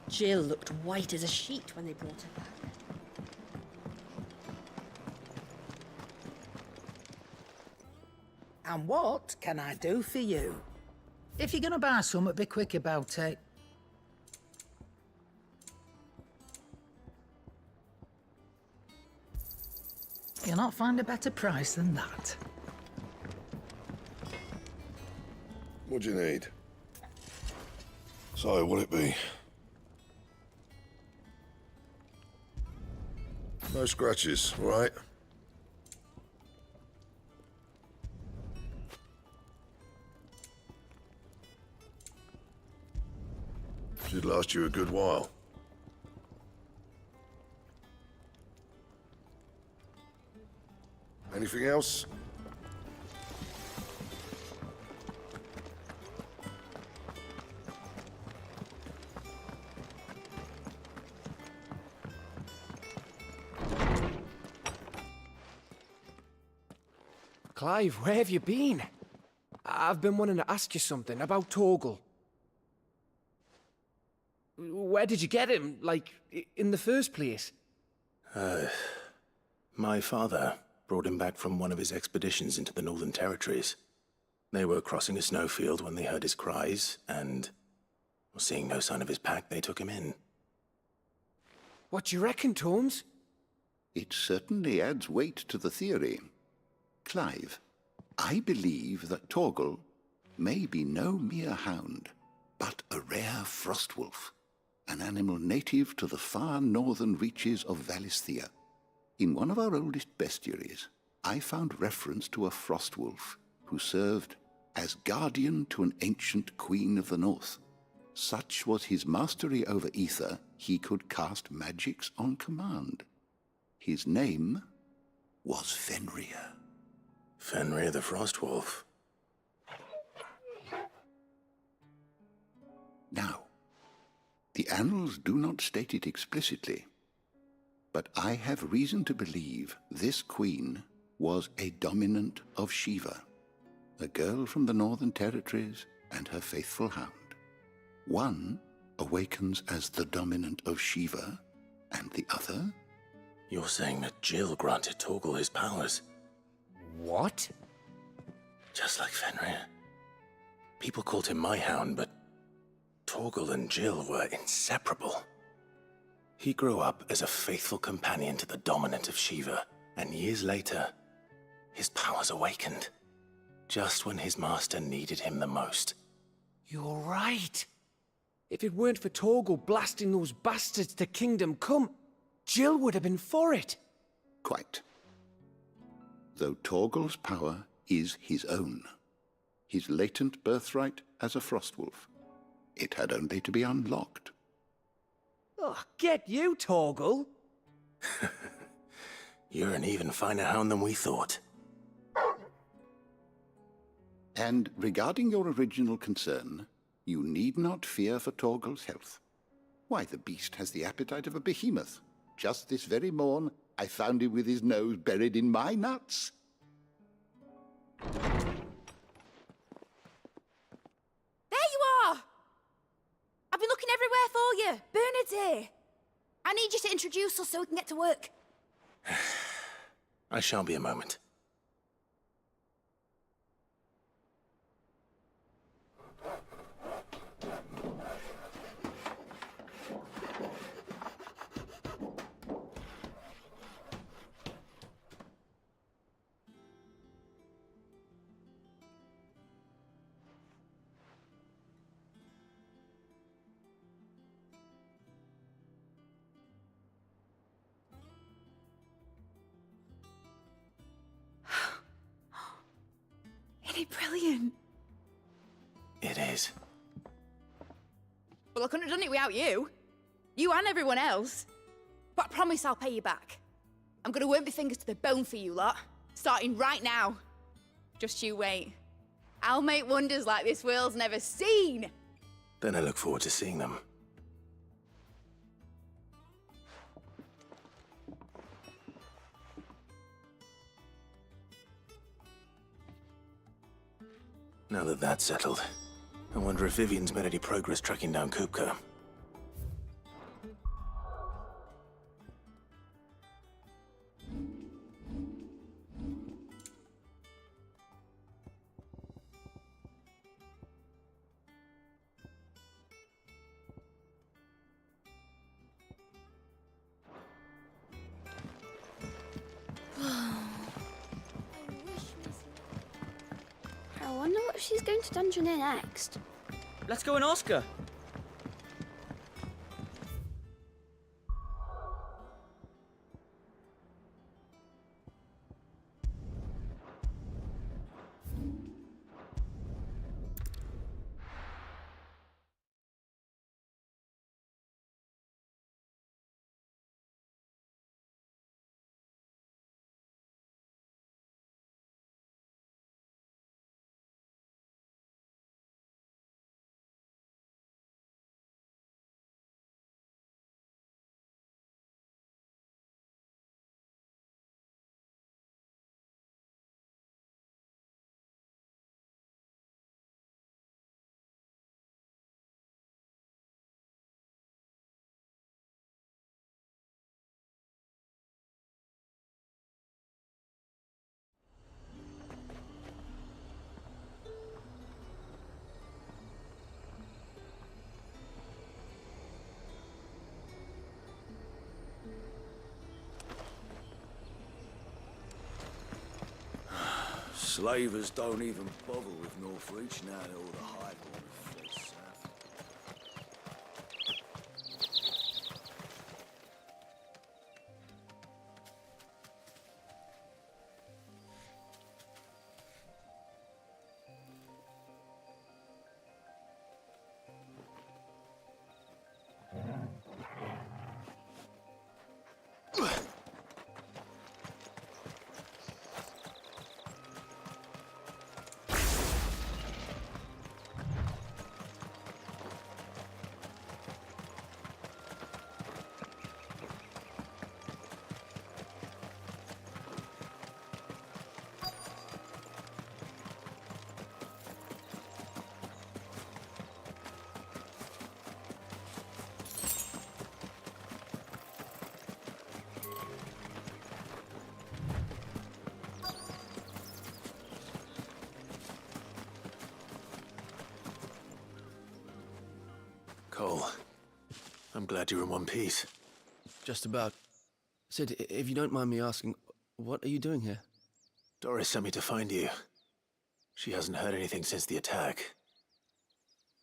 Jill looked white as a sheet when they brought her back. And what can I do for you? If you're gonna buy something, be quick about it. cannot find a better price than that. What do you need? So, what'll it be? No scratches, all right? Should last you a good while. Anything else? Clive, where have you been? I've been wanting to ask you something about Torgal. Where did you get him, like, in the first place? My father brought him back from one of his expeditions into the Northern Territories. They were crossing a snowfield when they heard his cries, and, seeing no sign of his pack, they took him in. What do you reckon, Torms? It certainly adds weight to the theory. Clive, I believe that Torgal may be no mere hound, but a rare frostwolf, an animal native to the far northern reaches of Valisthea. In one of our oldest bestiaries, I found reference to a frostwolf who served as guardian to an ancient queen of the north. Such was his mastery over ether, he could cast magics on command. His name was Fenrir. Fenrir the Frostwolf. Now, the annals do not state it explicitly, but I have reason to believe this queen was a dominant of Shiva, a girl from the Northern Territories and her faithful hound. One awakens as the dominant of Shiva, and the other? You're saying that Jill granted Torgal his powers? What? Just like Fenrir. People called him my hound, but Torgal and Jill were inseparable. He grew up as a faithful companion to the dominant of Shiva, and years later, his powers awakened, just when his master needed him the most. You're right. If it weren't for Torgal blasting those bastards to Kingdom Come, Jill would have been for it. Quite. Though Torgal's power is his own, his latent birthright as a Frostwolf. It had only to be unlocked. Oh, get you, Torgal! You're an even finer hound than we thought. And regarding your original concern, you need not fear for Torgal's health. Why, the beast has the appetite of a behemoth. Just this very morn, I found him with his nose buried in my nuts. There you are! I've been looking everywhere for you. Bernard's here. I need you to introduce us so we can get to work. I shall be a moment. Isn't it brilliant? It is. Well, I couldn't have done it without you. You and everyone else. But I promise I'll pay you back. I'm gonna work my fingers to the bone for you lot. Starting right now. Just you wait. I'll make wonders like this world's never seen. Then I look forward to seeing them. Now that that's settled, I wonder if Vivian's made any progress tracking down Kupka. I wonder what she's going to dungeoneer next. Let's go and ask her. Slavers don't even bother with Northreach now that all the highborn have fled south. Cole, I'm glad you're in one piece. Just about. Sid, if you don't mind me asking, what are you doing here? Doris sent me to find you. She hasn't heard anything since the attack.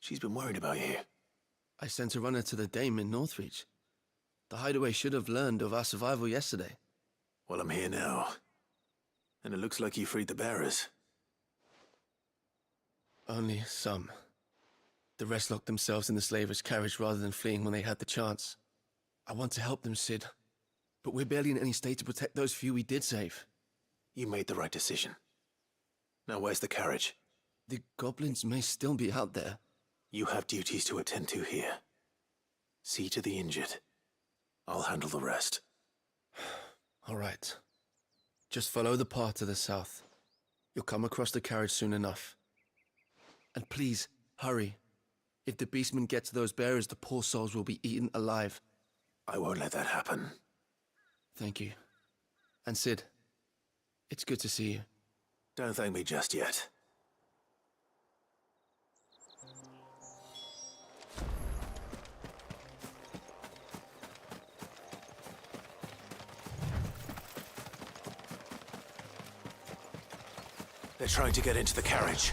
She's been worried about you. I sent a runner to the Dame in Northreach. The Hideaway should have learned of our survival yesterday. Well, I'm here now. And it looks like you freed the bearers. Only some. The rest locked themselves in the slavers' carriage rather than fleeing when they had the chance. I want to help them, Sid. But we're barely in any state to protect those few we did save. You made the right decision. Now where's the carriage? The goblins may still be out there. You have duties to attend to here. See to the injured. I'll handle the rest. All right. Just follow the path to the south. You'll come across the carriage soon enough. And please, hurry. If the beastmen get to those bearers, the poor souls will be eaten alive. I won't let that happen. Thank you. And Sid, it's good to see you. Don't thank me just yet. They're trying to get into the carriage.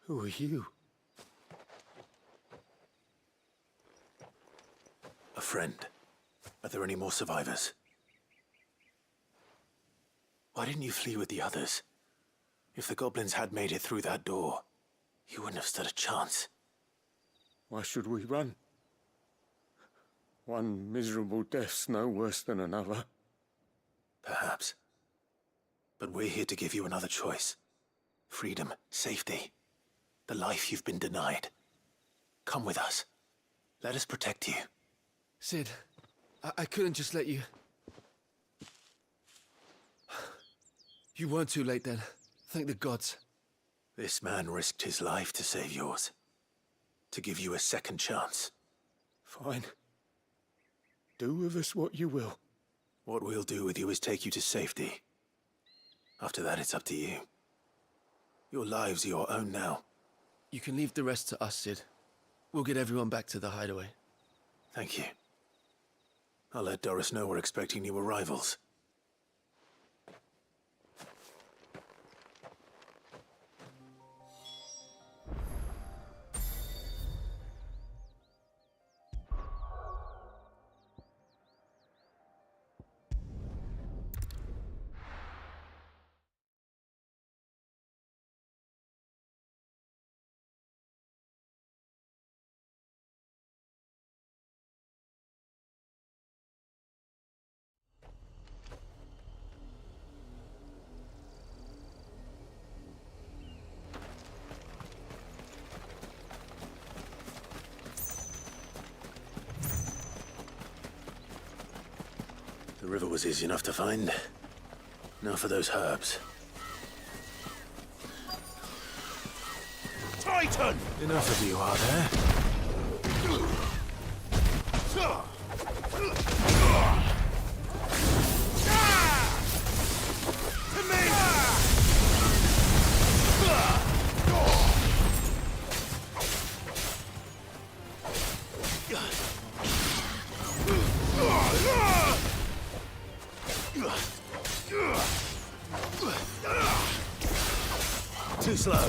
Who are you? A friend. Are there any more survivors? Why didn't you flee with the others? If the goblins had made it through that door, you wouldn't have stood a chance. Why should we run? One miserable death's no worse than another. Perhaps. But we're here to give you another choice. Freedom, safety, the life you've been denied. Come with us. Let us protect you. Sid, I couldn't just let you... You weren't too late then. Thank the gods. This man risked his life to save yours. To give you a second chance. Fine. Do with us what you will. What we'll do with you is take you to safety. After that, it's up to you. Your lives are your own now. You can leave the rest to us, Sid. We'll get everyone back to the hideaway. Thank you. I'll let Doris know we're expecting new arrivals. The river was easy enough to find. Now for those herbs. Titan! Enough of you, are there? Too slow.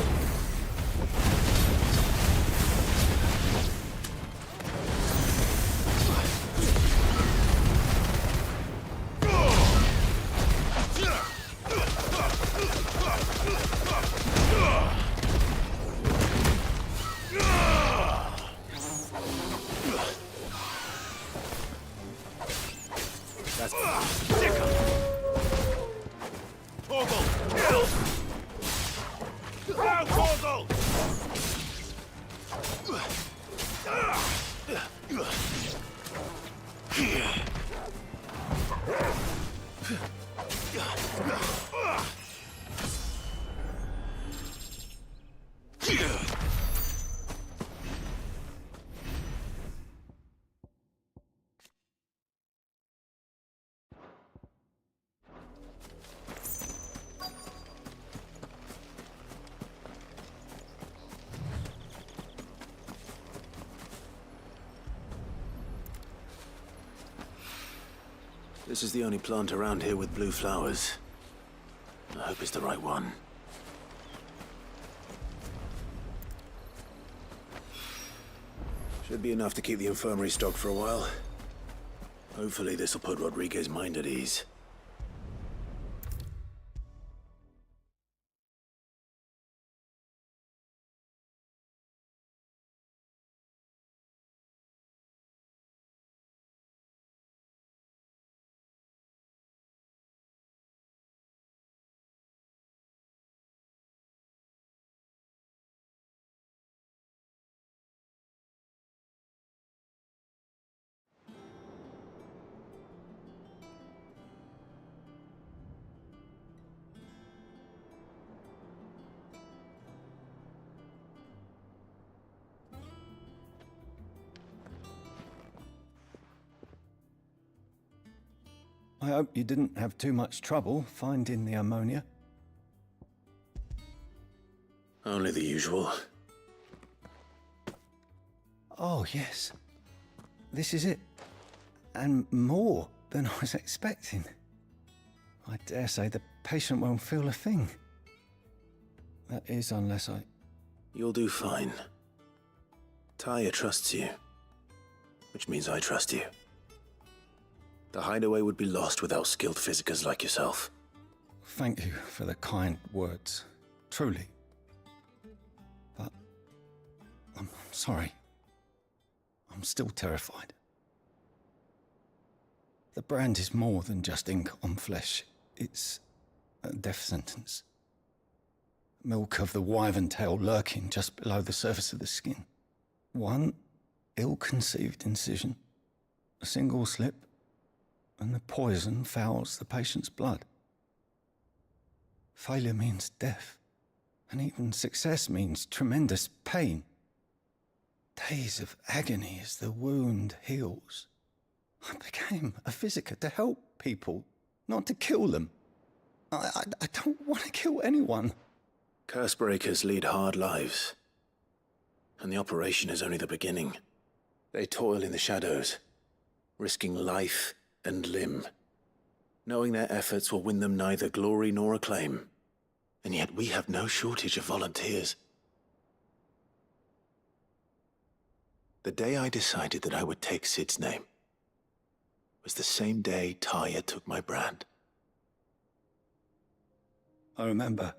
That's Torgal! Kill! Now, Torgal! This is the only plant around here with blue flowers. I hope it's the right one. Should be enough to keep the infirmary stocked for a while. Hopefully this will put Rodriguez's mind at ease. I hope you didn't have too much trouble finding the ammonia. Only the usual. Oh, yes. This is it. And more than I was expecting. I dare say the patient won't feel a thing. That is, unless I... You'll do fine. Tyre trusts you, which means I trust you. The hideaway would be lost without skilled physicers like yourself. Thank you for the kind words. Truly. But I'm sorry. I'm still terrified. The brand is more than just ink on flesh. It's a death sentence. Milk of the wyvern tail lurking just below the surface of the skin. One ill-conceived incision, a single slip, and the poison fouls the patient's blood. Failure means death, and even success means tremendous pain. Days of agony as the wound heals. I became a physiker to help people, not to kill them. I don't want to kill anyone. Cursebreakers lead hard lives, and the operation is only the beginning. They toil in the shadows, risking life and limb, knowing their efforts will win them neither glory nor acclaim. And yet we have no shortage of volunteers. The day I decided that I would take Sid's name was the same day Tyre took my brand. I remember.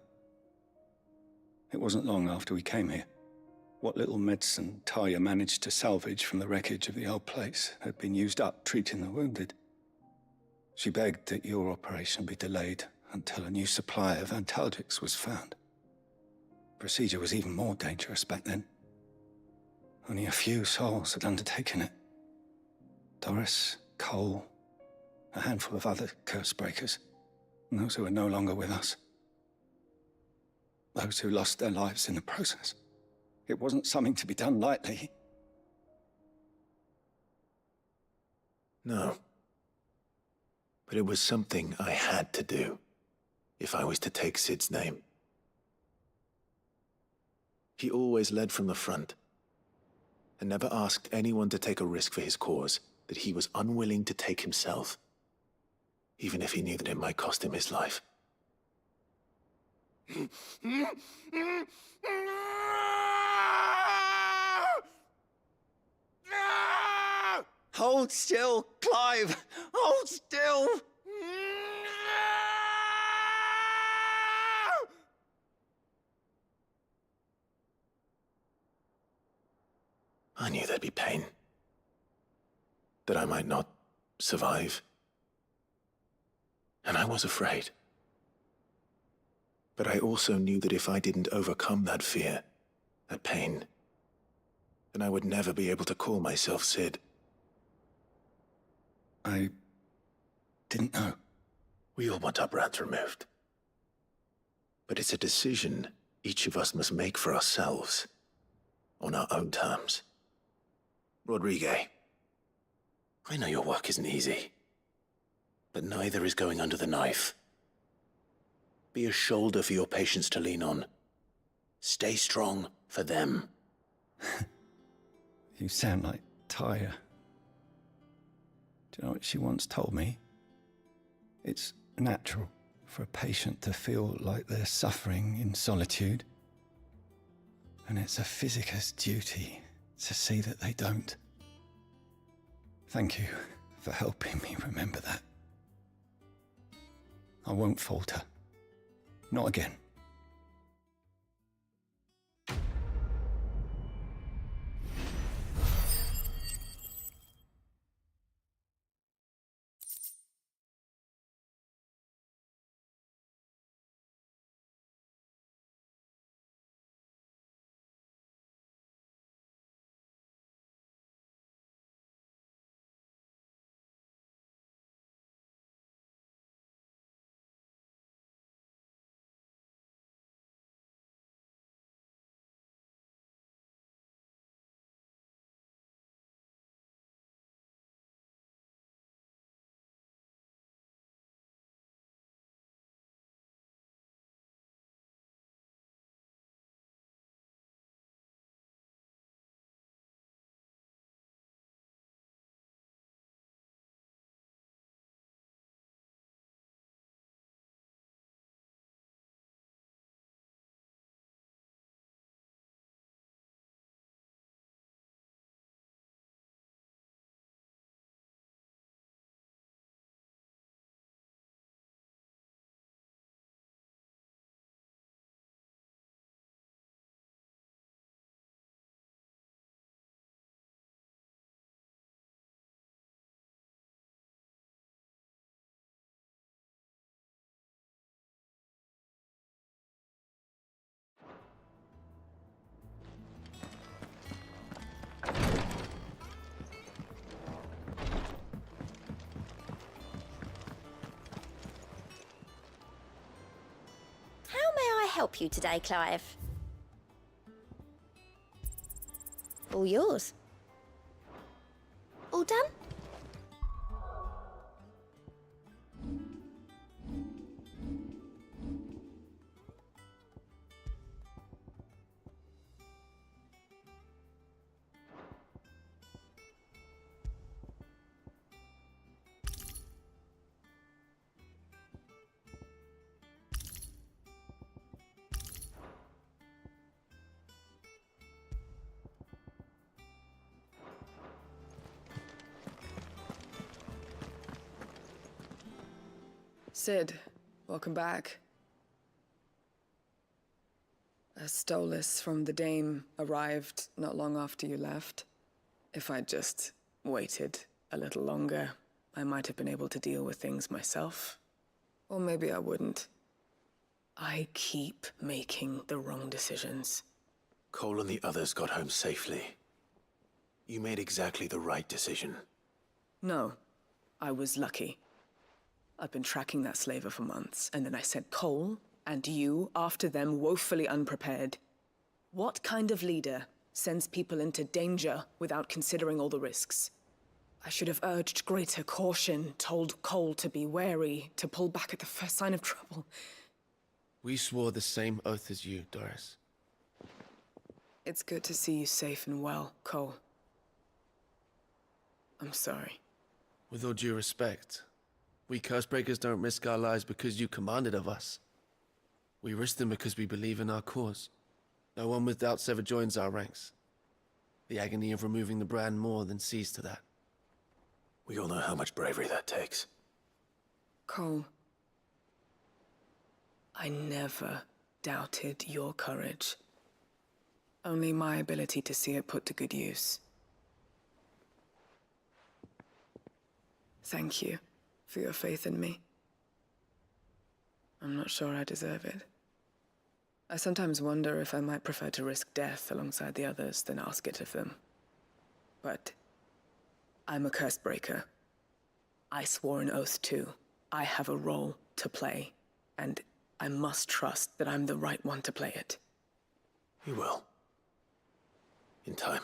It wasn't long after we came here. What little medicine Tyre managed to salvage from the wreckage of the old place had been used up treating the wounded. She begged that your operation be delayed until a new supply of antalgics was found. Procedure was even more dangerous back then. Only a few souls had undertaken it. Doris, Cole, a handful of other Cursebreakers, and those who are no longer with us. Those who lost their lives in the process. It wasn't something to be done lightly. No. But it was something I had to do, if I was to take Sid's name. He always led from the front, and never asked anyone to take a risk for his cause that he was unwilling to take himself, even if he knew that it might cost him his life. Hold still, Clive! Hold still! I knew there'd be pain. That I might not survive. And I was afraid. But I also knew that if I didn't overcome that fear, that pain, then I would never be able to call myself Sid. I didn't know. We all want our brands removed. But it's a decision each of us must make for ourselves, on our own terms. Rodrigue, I know your work isn't easy, but neither is going under the knife. Be a shoulder for your patients to lean on. Stay strong for them. You sound like Tyre. Do you know what she once told me? It's natural for a patient to feel like they're suffering in solitude. And it's a physiker's duty to see that they don't. Thank you for helping me remember that. I won't falter. Not again. help you today, Clive? All yours. All done? Sid, welcome back. A Stolas from the Dame arrived not long after you left. If I'd just waited a little longer, I might have been able to deal with things myself. Or maybe I wouldn't. I keep making the wrong decisions. Cole and the others got home safely. You made exactly the right decision. No, I was lucky. I've been tracking that slaver for months, and then I sent Cole and you after them woefully unprepared. What kind of leader sends people into danger without considering all the risks? I should have urged greater caution, told Cole to be wary, to pull back at the first sign of trouble. We swore the same oath as you, Doris. It's good to see you safe and well, Cole. I'm sorry. With all due respect, we Cursebreakers don't risk our lives because you commanded of us. We risk them because we believe in our cause. No one with doubts ever joins our ranks. The agony of removing the brand more than sees to that. We all know how much bravery that takes. Cole, I never doubted your courage. Only my ability to see it put to good use. Thank you for your faith in me. I'm not sure I deserve it. I sometimes wonder if I might prefer to risk death alongside the others than ask it of them. But I'm a Cursebreaker. I swore an oath too. I have a role to play, and I must trust that I'm the right one to play it. You will. In time.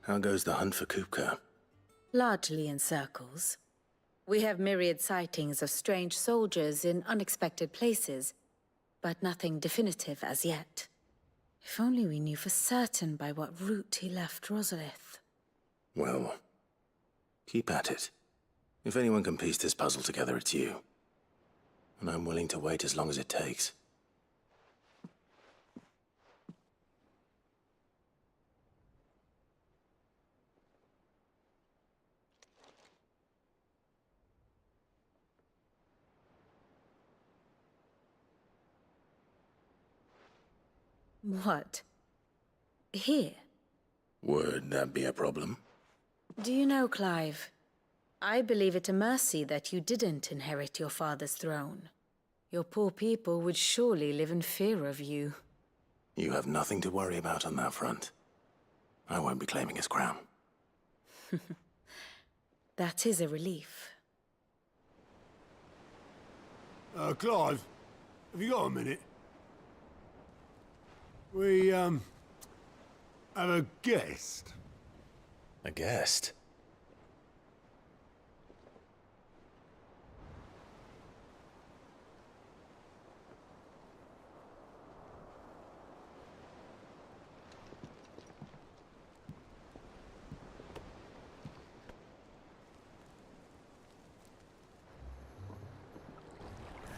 How goes the hunt for Kupka? Largely in circles. We have myriad sightings of strange soldiers in unexpected places, but nothing definitive as yet. If only we knew for certain by what route he left Rosalith. Well, keep at it. If anyone can piece this puzzle together, it's you. And I'm willing to wait as long as it takes. What? Here? Would that be a problem? Do you know, Clive? I believe it a mercy that you didn't inherit your father's throne. Your poor people would surely live in fear of you. You have nothing to worry about on that front. I won't be claiming his crown. That is a relief. Clive, have you got a minute? We, have a guest. A guest?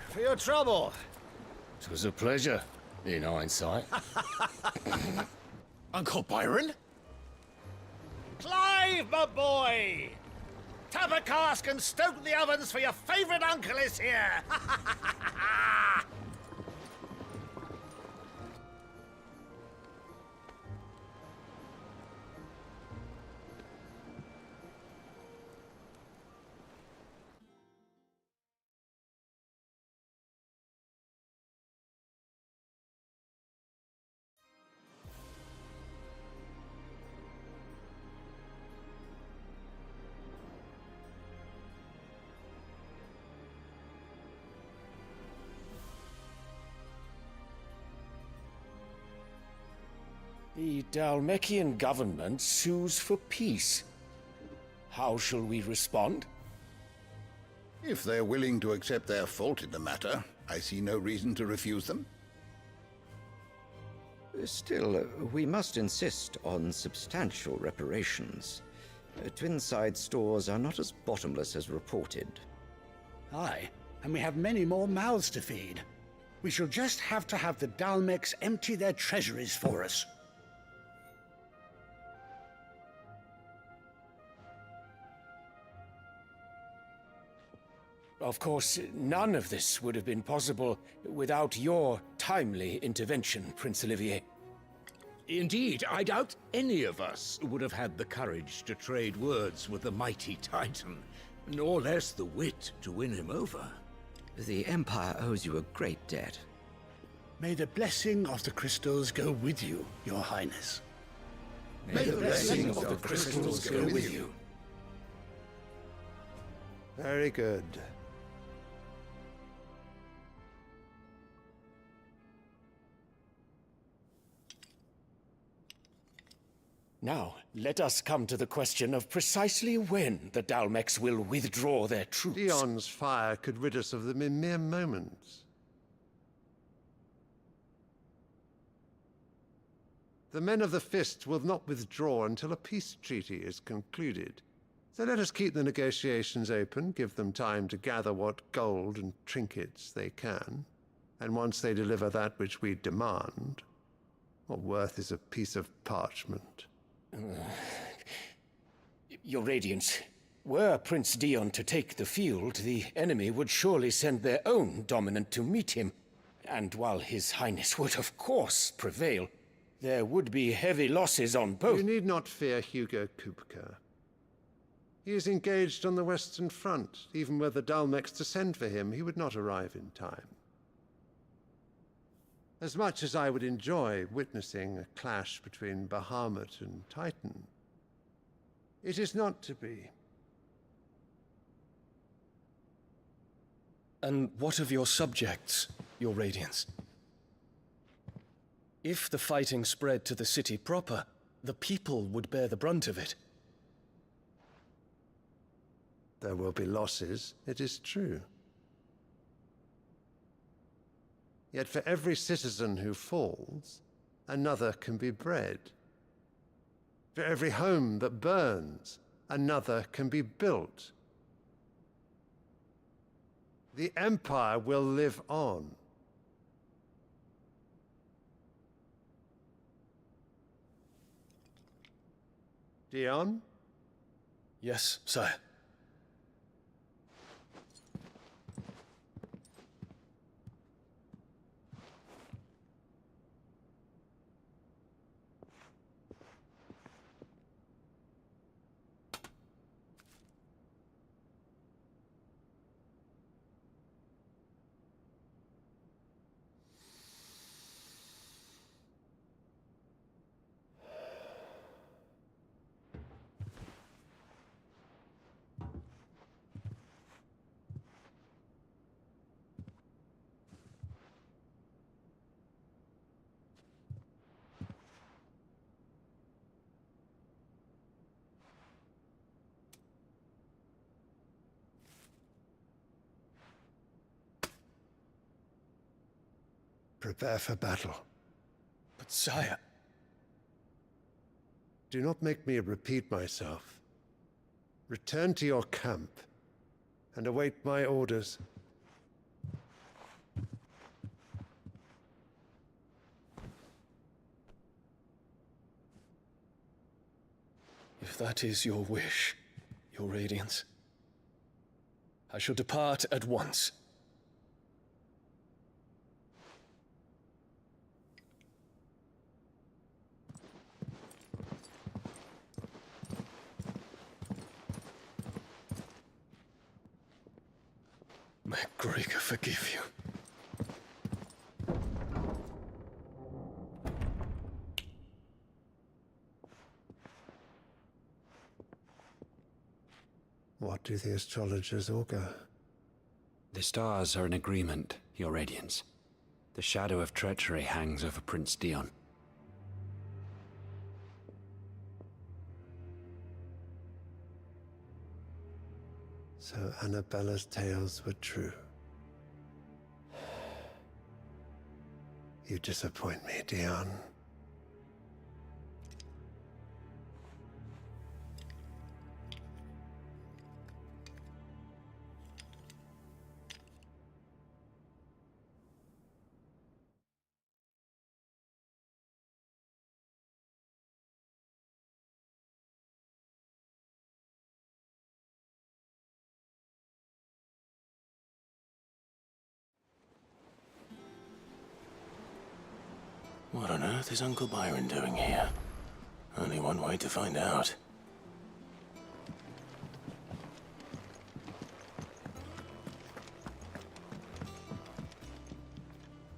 For your trouble. It was a pleasure, in hindsight. Uncle Byron? Dave, my boy! Tap a cask and stoke the ovens, for your favourite uncle is here! The Dhalmekian government sues for peace. How shall we respond? If they're willing to accept their fault in the matter, I see no reason to refuse them. Still, we must insist on substantial reparations. Twinside stores are not as bottomless as reported. Aye, and we have many more mouths to feed. We shall just have to have the Dhalmex empty their treasuries for us. Of course, none of this would have been possible without your timely intervention, Prince Olivier. Indeed, I doubt any of us would have had the courage to trade words with the mighty Titan, nor less the wit to win him over. The Empire owes you a great debt. May the blessing of the crystals go with you, Your Highness. May the blessing of the crystals go with you. Very good. Now, let us come to the question of precisely when the Dhalmex will withdraw their troops. Dion's fire could rid us of them in mere moments. The men of the Fist will not withdraw until a peace treaty is concluded. So let us keep the negotiations open, give them time to gather what gold and trinkets they can, and once they deliver that which we demand, what worth is a piece of parchment? Your Radiance, were Prince Dion to take the field, the enemy would surely send their own dominant to meet him. And while His Highness would of course prevail, there would be heavy losses on both. You need not fear Hugo Kupka. He is engaged on the Western Front. Even were the Dhalmex to send for him, he would not arrive in time. As much as I would enjoy witnessing a clash between Bahamut and Titan, it is not to be. And what of your subjects, Your Radiance? If the fighting spread to the city proper, the people would bear the brunt of it. There will be losses, it is true. Yet for every citizen who falls, another can be bred. For every home that burns, another can be built. The Empire will live on. Dion? Yes, sire. Prepare for battle. But sire... Do not make me repeat myself. Return to your camp and await my orders. If that is your wish, Your Radiance, I shall depart at once. May Gregor forgive you. What do the astrologers augur? The stars are in agreement, Your Radiance. The shadow of treachery hangs over Prince Dion. So Annabella's tales were true. You disappoint me, Dion. What on earth is Uncle Byron doing here? Only one way to find out.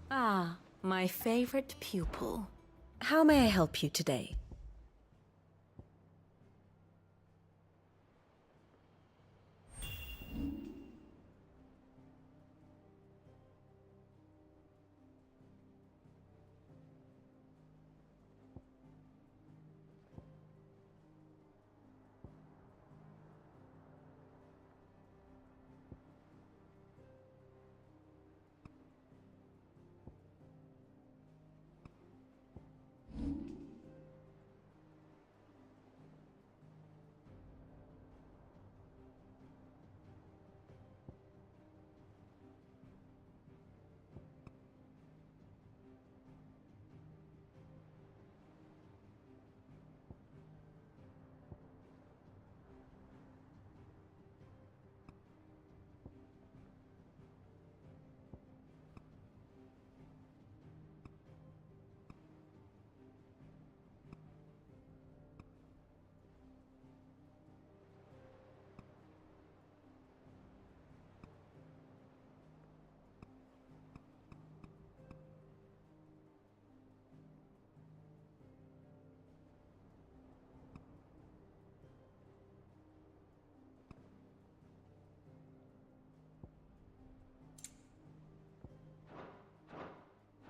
Ah, my favorite pupil. How may I help you today?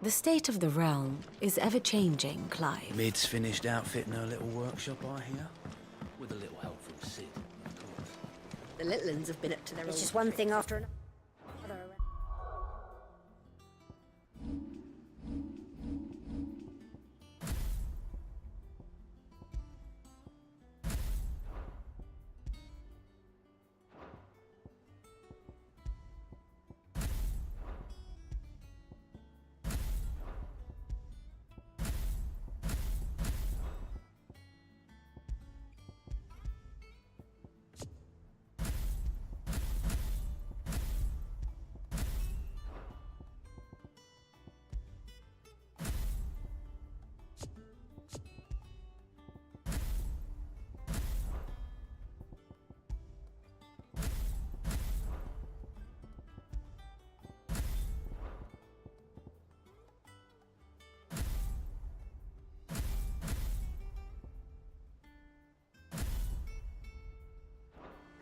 The state of the realm is ever-changing, Clive. Mid's finished outfitting her little workshop, I hear. With a little help from Sid, of course. The little ones have been up to their It's just one thing after another.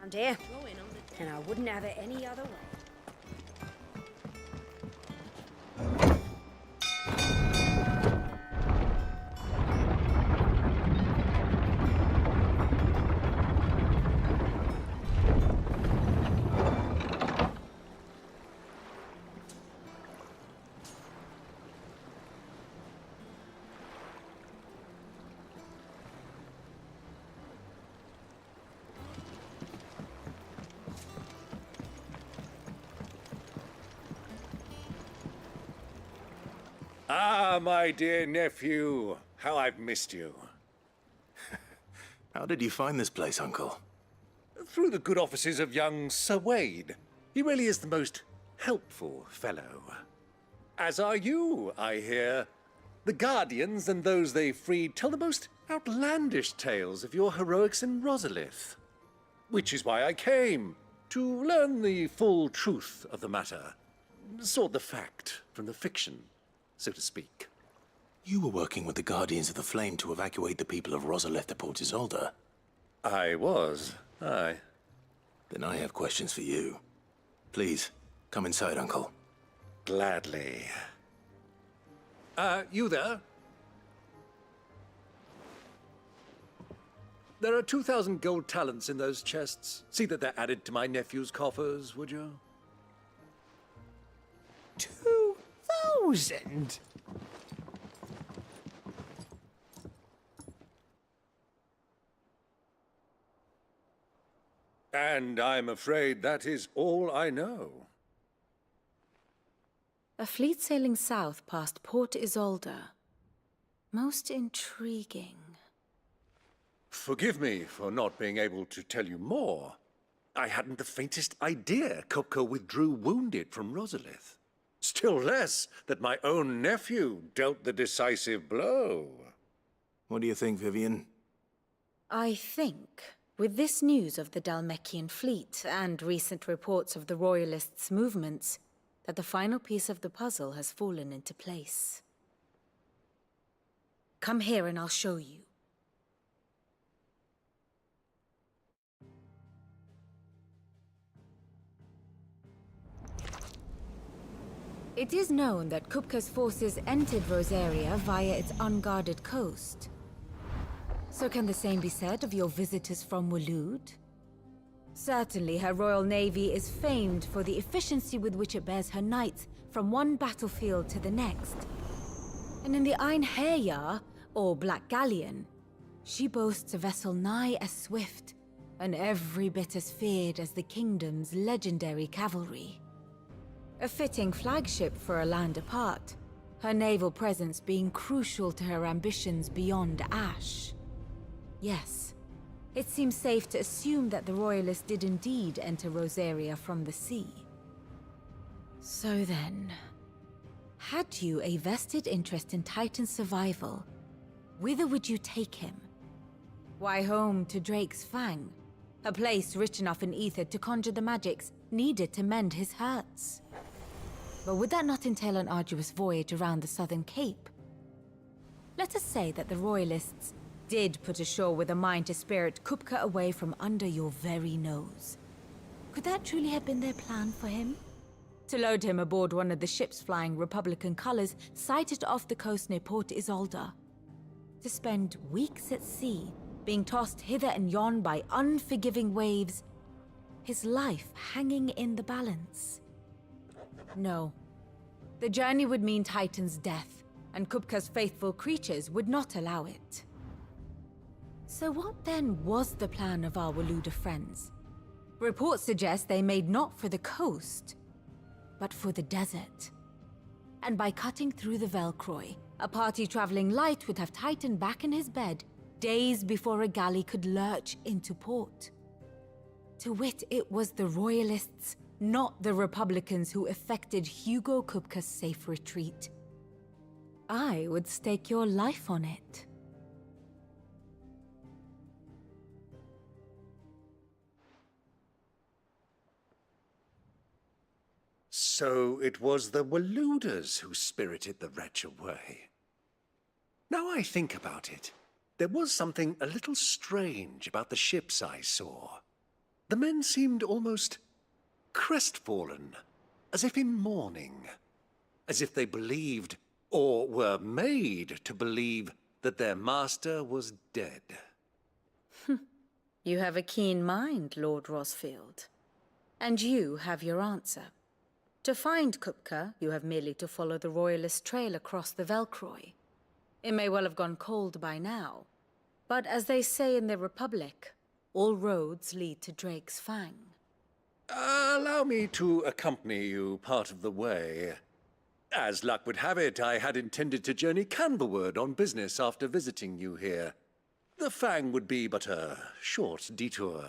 Around here, and I wouldn't have it any other way. Ah, my dear nephew, how I've missed you. How did you find this place, Uncle? Through the good offices of young Sir Wade. He really is the most helpful fellow. As are you, I hear. The Guardians and those they freed tell the most outlandish tales of your heroics in Rosalith. Which is why I came, to learn the full truth of the matter. Sort the fact from the fiction, so to speak. You were working with the Guardians of the Flame to evacuate the people of Rosalith to Port Isolde. I was, aye. Then I have questions for you. Please, come inside, Uncle. Gladly. You there? There are 2,000 gold talents in those chests. See that they're added to my nephew's coffers, would you? 2,000? And I'm afraid that is all I know. A fleet sailing south past Port Isolde. Most intriguing. Forgive me for not being able to tell you more. I hadn't the faintest idea Kupka withdrew wounded from Rosalith. Still less that my own nephew dealt the decisive blow. What do you think, Vivian? I think, with this news of the Dhalmekian fleet and recent reports of the Royalists' movements, that the final piece of the puzzle has fallen into place. Come here and I'll show you. It is known that Kupka's forces entered Rosaria via its unguarded coast. So can the same be said of your visitors from Waloed? Certainly her Royal Navy is famed for the efficiency with which it bears her knights from one battlefield to the next. And in the Einherjar, or Black Galleon, she boasts a vessel nigh as swift and every bit as feared as the kingdom's legendary cavalry. A fitting flagship for a land apart, her naval presence being crucial to her ambitions beyond Ash. Yes, it seems safe to assume that the Royalists did indeed enter Rosaria from the sea. So then, had you a vested interest in Titan's survival, whither would you take him? Why, home to Drake's Fang, a place rich enough in ether to conjure the magics needed to mend his hurts. But would that not entail an arduous voyage around the southern cape? Let us say that the Royalists did put ashore with a mind to spirit Kupka away from under your very nose. Could that truly have been their plan for him? To load him aboard one of the ships flying Republican colors sighted off the coast near Port Isolde. To spend weeks at sea, being tossed hither and yon by unforgiving waves, his life hanging in the balance. No. The journey would mean Titan's death, and Kupka's faithful creatures would not allow it. So what then was the plan of our Waloed friends? Reports suggest they made not for the coast, but for the desert. And by cutting through the Velcroy, a party traveling light would have Titan back in his bed days before a galley could lurch into port. To wit, it was the Royalists, not the Republicans, who effected Hugo Kupka's safe retreat. I would stake your life on it. So it was the Waloeders who spirited the wretch away. Now I think about it, there was something a little strange about the ships I saw. The men seemed almost crestfallen, as if in mourning, as if they believed, or were made to believe, that their master was dead. You have a keen mind, Lord Rosfield. And you have your answer. To find Kupka, you have merely to follow the Royalist trail across the Velcroy. It may well have gone cold by now, but as they say in the Republic, all roads lead to Drake's Fang. Allow me to accompany you part of the way. As luck would have it, I had intended to journey Canberward on business after visiting you here. The Fang would be but a short detour.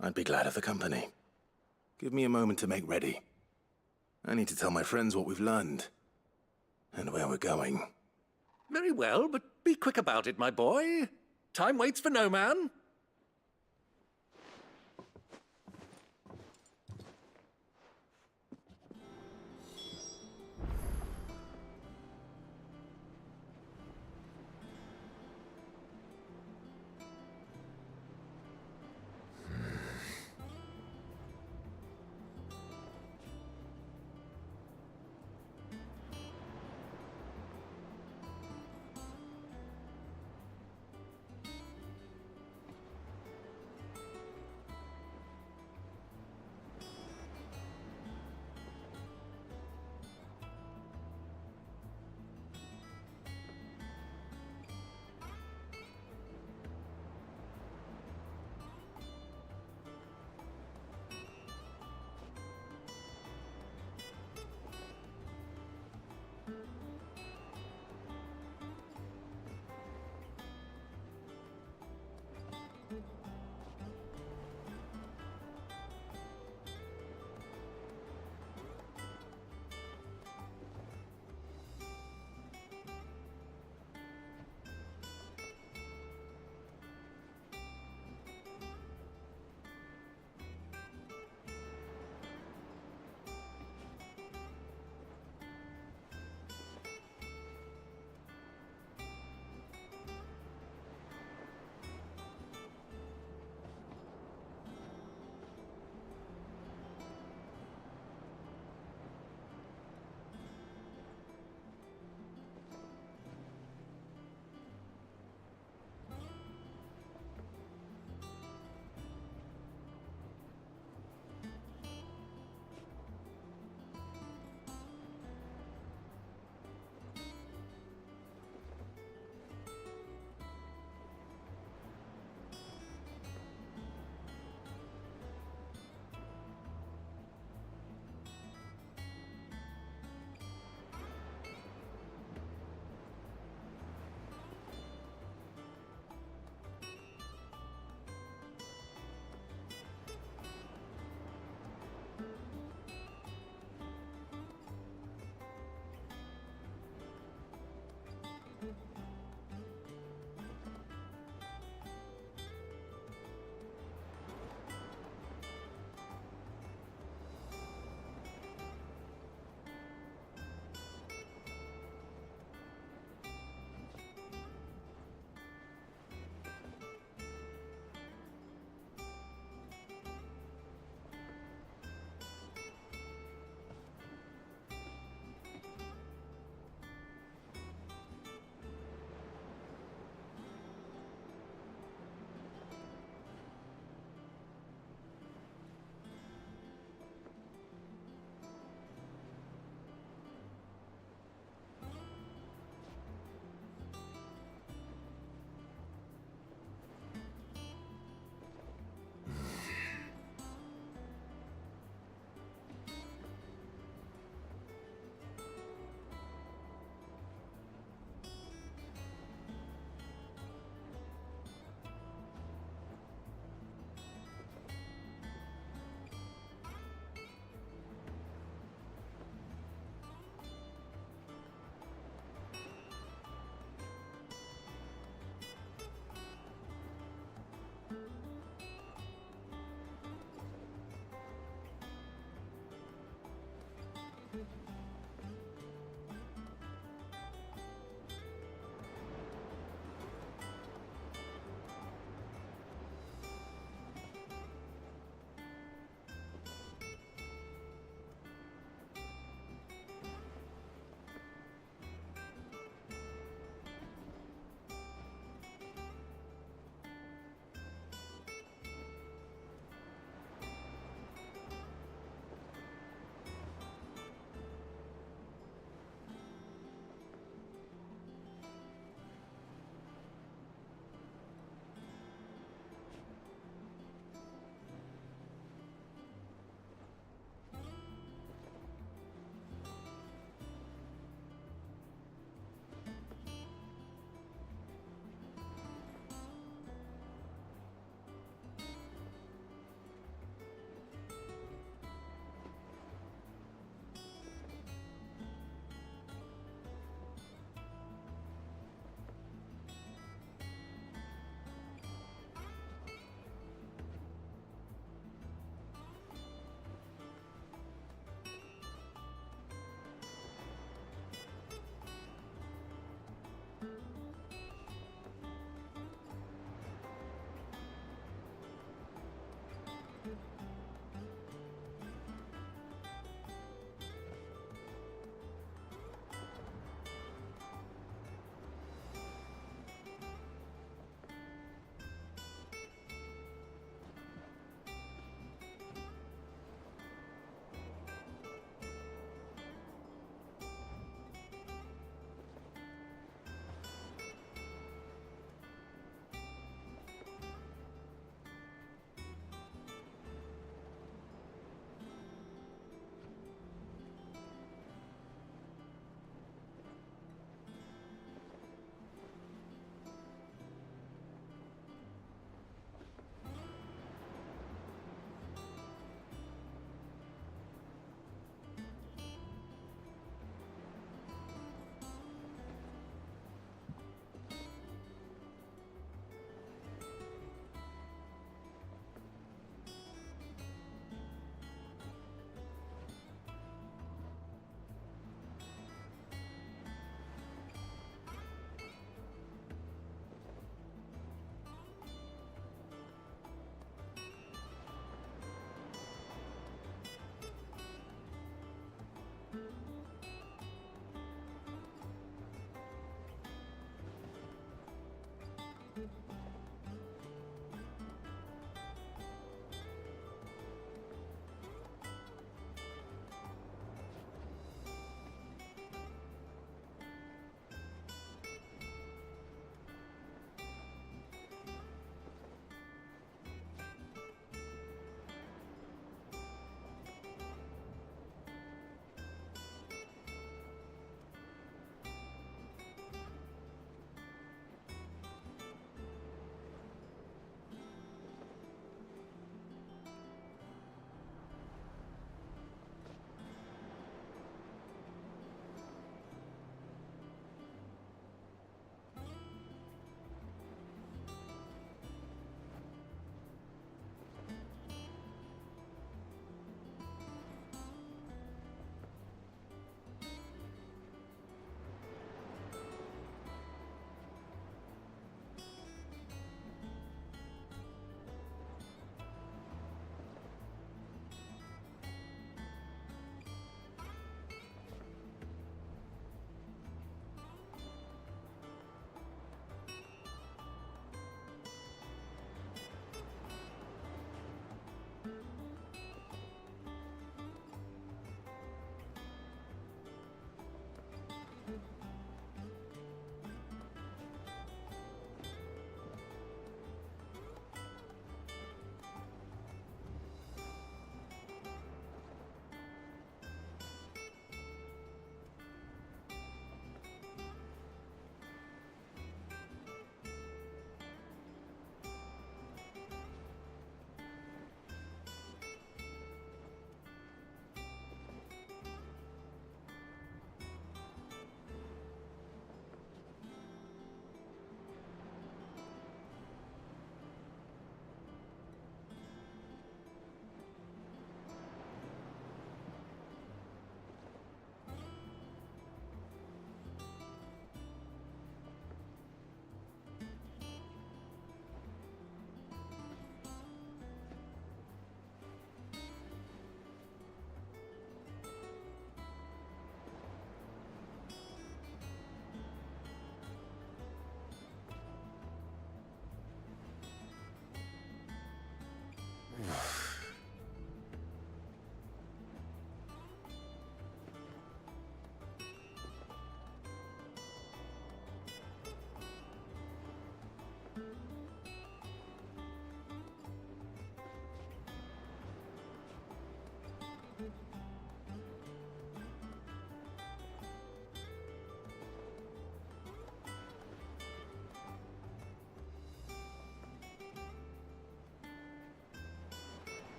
I'd be glad of the company. Give me a moment to make ready. I need to tell my friends what we've learned. And where we're going. Very well, but be quick about it, my boy. Time waits for no man.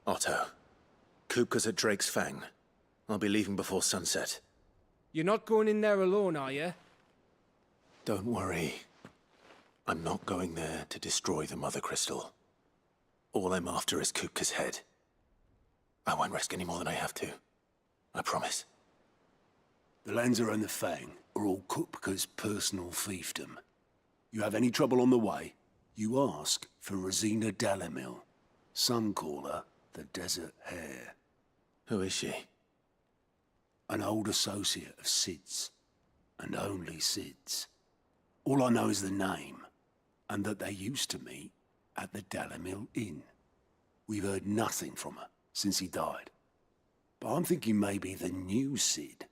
Otto, Kupka's at Drake's Fang. I'll be leaving before sunset. You're not going in there alone, are you? Don't worry. I'm not going there to destroy the Mother Crystal. All I'm after is Kupka's head. I won't risk any more than I have to. I promise. The Lanza and the Fang are all Kupka's personal fiefdom. You have any trouble on the way, you ask for Rosina Dalimil. Some call her the Desert Hare. Who is she? An old associate of Sid's, and only Sid's. All I know is the name, and that they used to meet at the Dalimil Inn. We've heard nothing from her since he died. But I'm thinking maybe the new Sid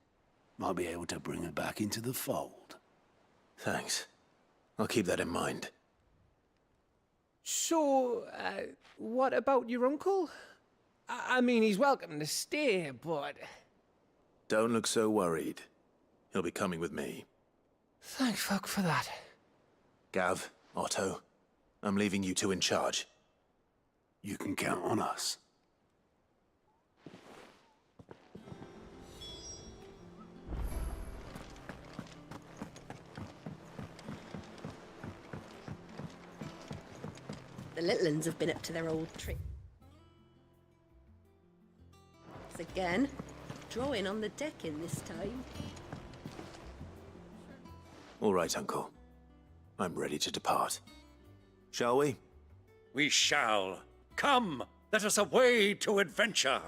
might be able to bring her back into the fold. Thanks. I'll keep that in mind. So, what about your uncle? I mean, he's welcome to stay, but... Don't look so worried. He'll be coming with me. Thank fuck for that. Gav, Otto, I'm leaving you two in charge. You can count on us. The little uns have been up to their old trick. Again, drawing on the deck in this time. All right, Uncle. I'm ready to depart. Shall we? We shall. Come, let us away to adventure.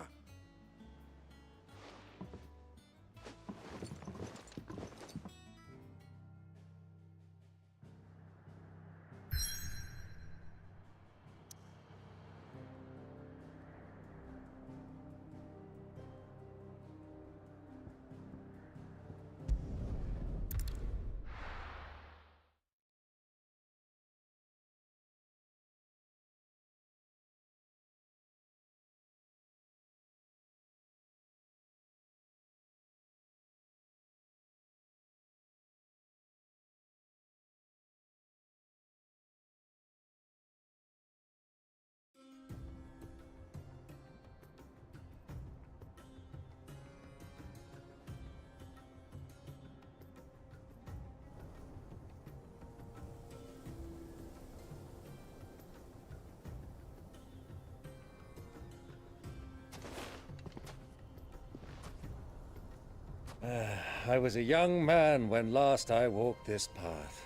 I was a young man when last I walked this path.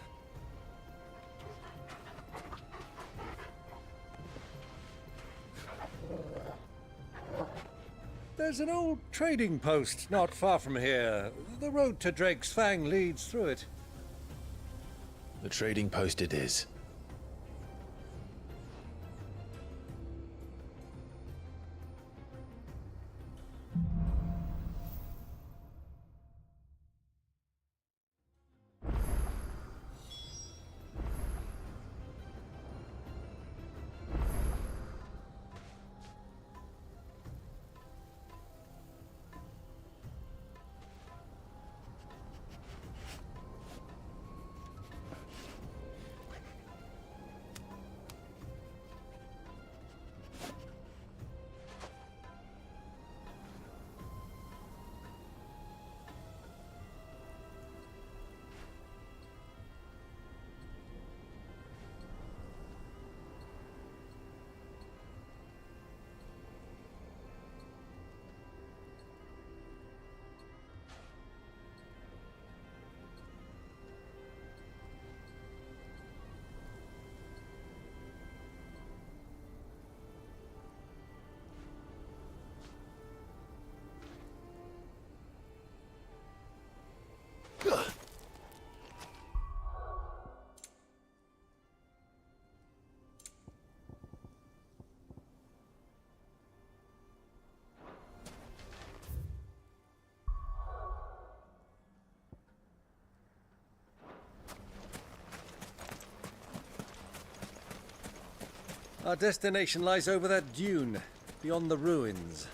There's an old trading post not far from here. The road to Drake's Fang leads through it. The trading post it is. Our destination lies over that dune, beyond the ruins.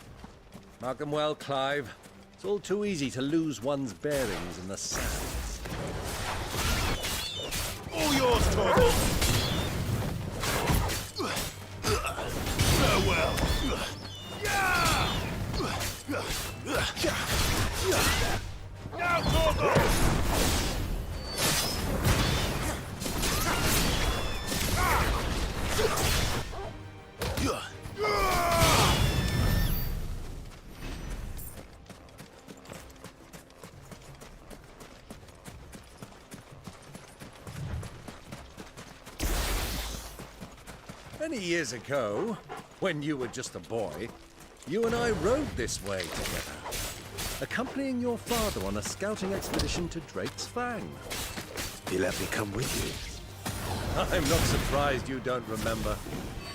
Mark them well, Clive. It's all too easy to lose one's bearings in the sands. All yours, Torgal! Farewell! Now, Torgal! Many years ago, when you were just a boy, you and I rode this way together, accompanying your father on a scouting expedition to Drake's Fang. He let me come with you. I'm not surprised you don't remember.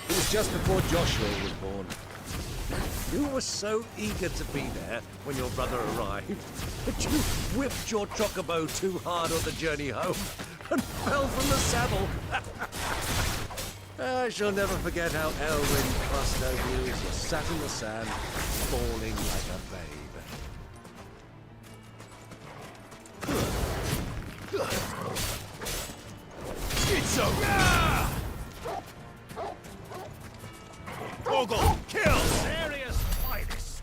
It was just before Joshua was born. You were so eager to be there when your brother arrived that you whipped your chocobo too hard on the journey home and fell from the saddle. I shall never forget how Elwyn crossed over you as you sat in the sand, bawling like a babe. It's over! Torgal, kill! Area's finest.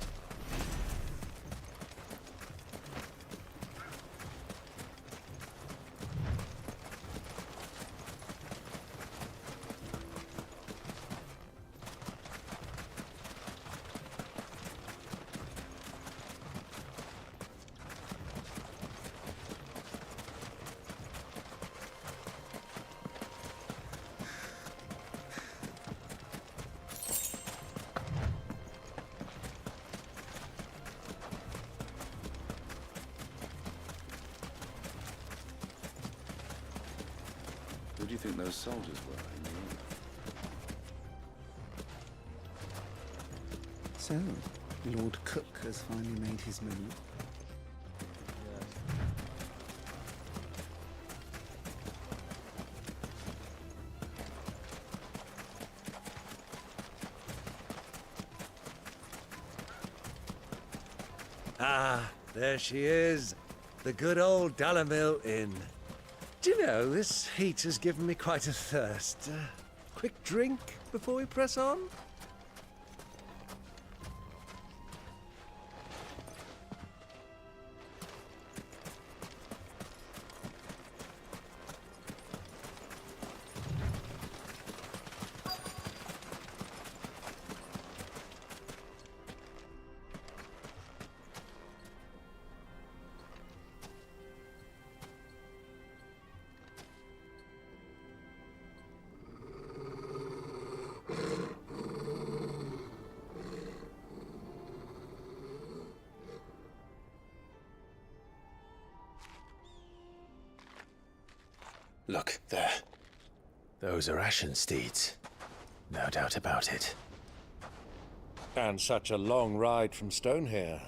Who do you think those soldiers were in the inn? So, Lord Cook has finally made his move. Ah, there she is. The good old Dalamil Inn. Do you know, this heat has given me quite a thirst. Quick drink before we press on? Look, there. Those are Ashen steeds. No doubt about it. And such a long ride from Stonehere.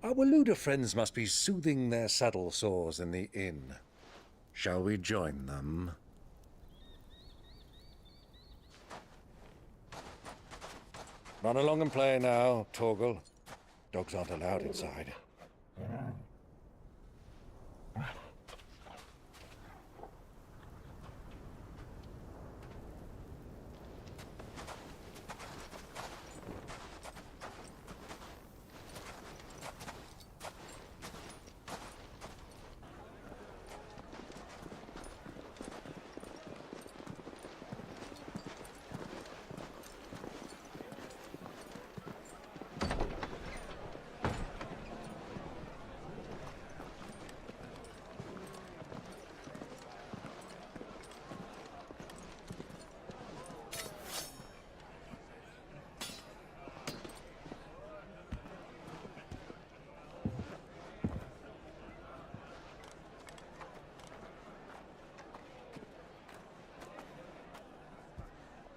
Our Waluda friends must be soothing their saddle sores in the inn. Shall we join them? Run along and play now, Torgal. Dogs aren't allowed inside.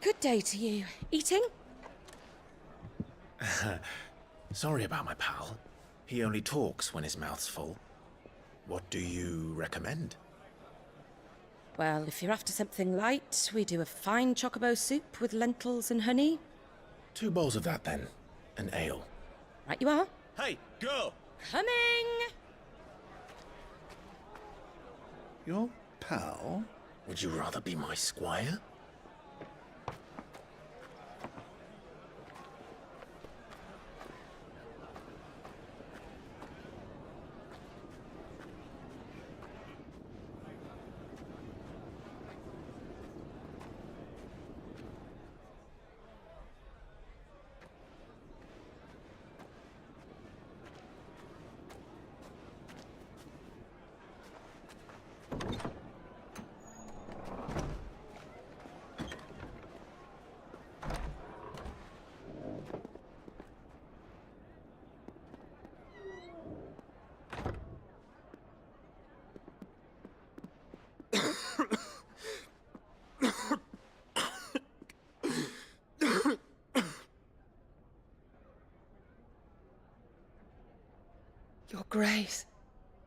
Good day to you. Eating? Sorry about my pal. He only talks when his mouth's full. What do you recommend? Well, if you're after something light, we do a fine chocobo soup with lentils and honey. 2 bowls of that, then. An ale. Right you are. Hey, girl! Coming! Your pal? Would you rather be my squire? Your Grace,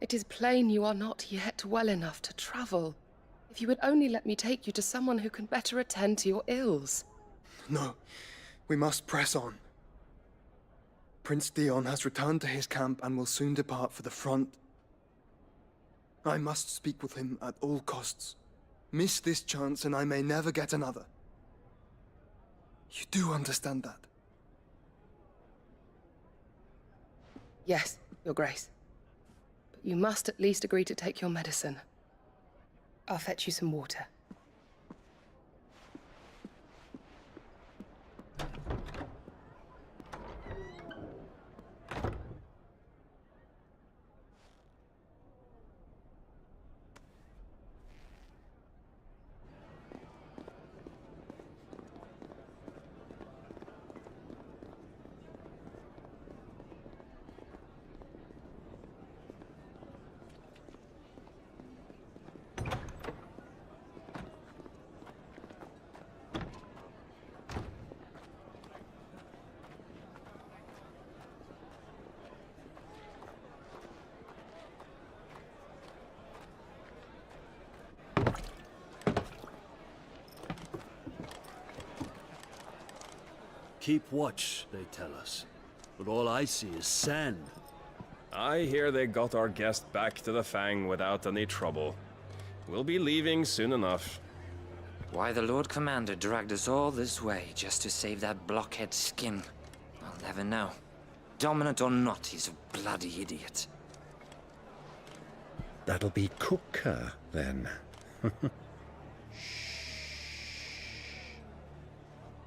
it is plain you are not yet well enough to travel. If you would only let me take you to someone who can better attend to your ills. No, we must press on. Prince Dion has returned to his camp and will soon depart for the front. I must speak with him at all costs. Miss this chance and I may never get another. You do understand that? Yes, Your Grace. But you must at least agree to take your medicine. I'll fetch you some water. Keep watch, they tell us. But all I see is sand. I hear they got our guest back to the Fang without any trouble. We'll be leaving soon enough. Why the Lord Commander dragged us all this way just to save that blockhead skin, I'll never know. Dominant or not, he's a bloody idiot. That'll be Cooker, then.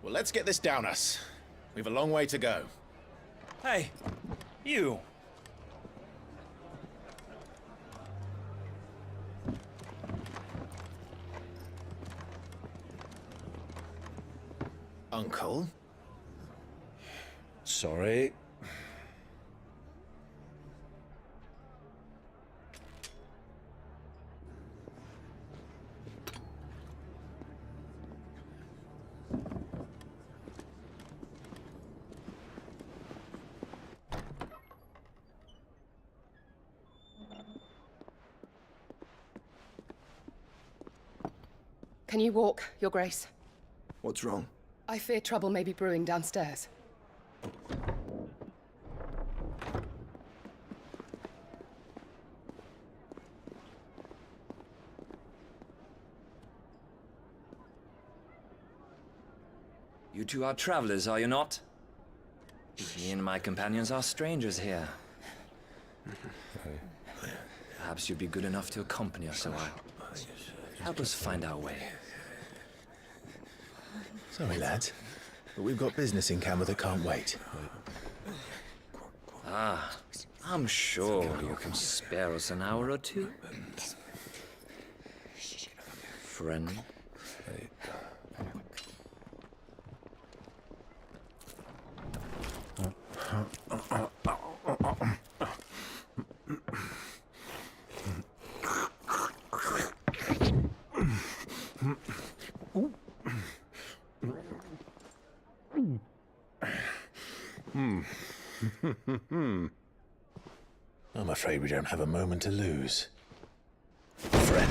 Well, let's get this down us. We've a long way to go. Hey, you. Uncle? Sorry. Can you walk, Your Grace? What's wrong? I fear trouble may be brewing downstairs. You two are travelers, are you not? Me and my companions are strangers here. Perhaps you'd be good enough to accompany us a while. Help us find our way. Sorry, lads, but we've got business in camera that can't wait. Ah, I'm sure you can spare us an hour or two. Friend. I'm afraid we don't have a moment to lose. Friend.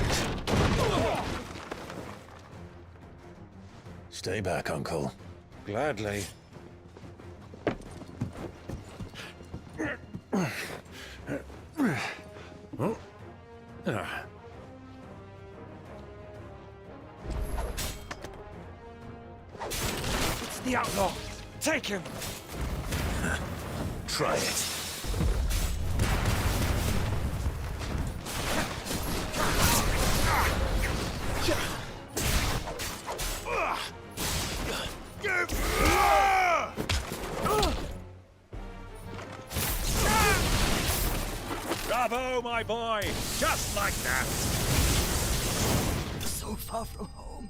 Stay back, Uncle. Gladly. It's the outlaw! Take him! Try it. Bravo, my boy! Just like that! So far from home.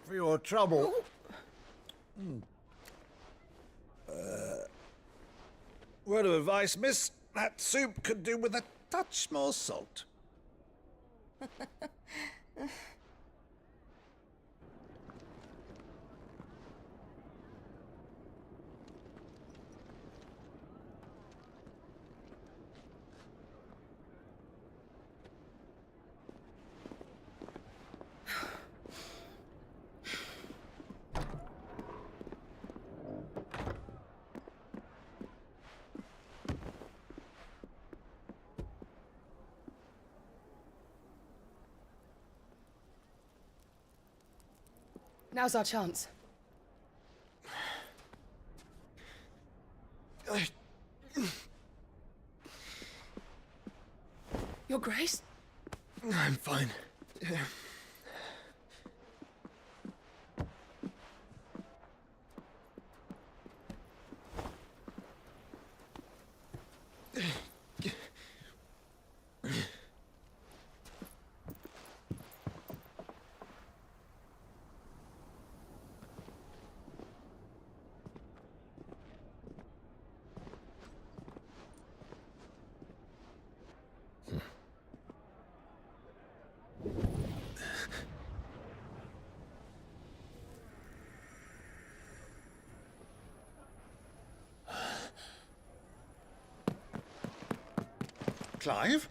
For your trouble. Word of advice, miss. That soup could do with a touch more salt. Now's our chance. Your Grace? I'm fine. Clive?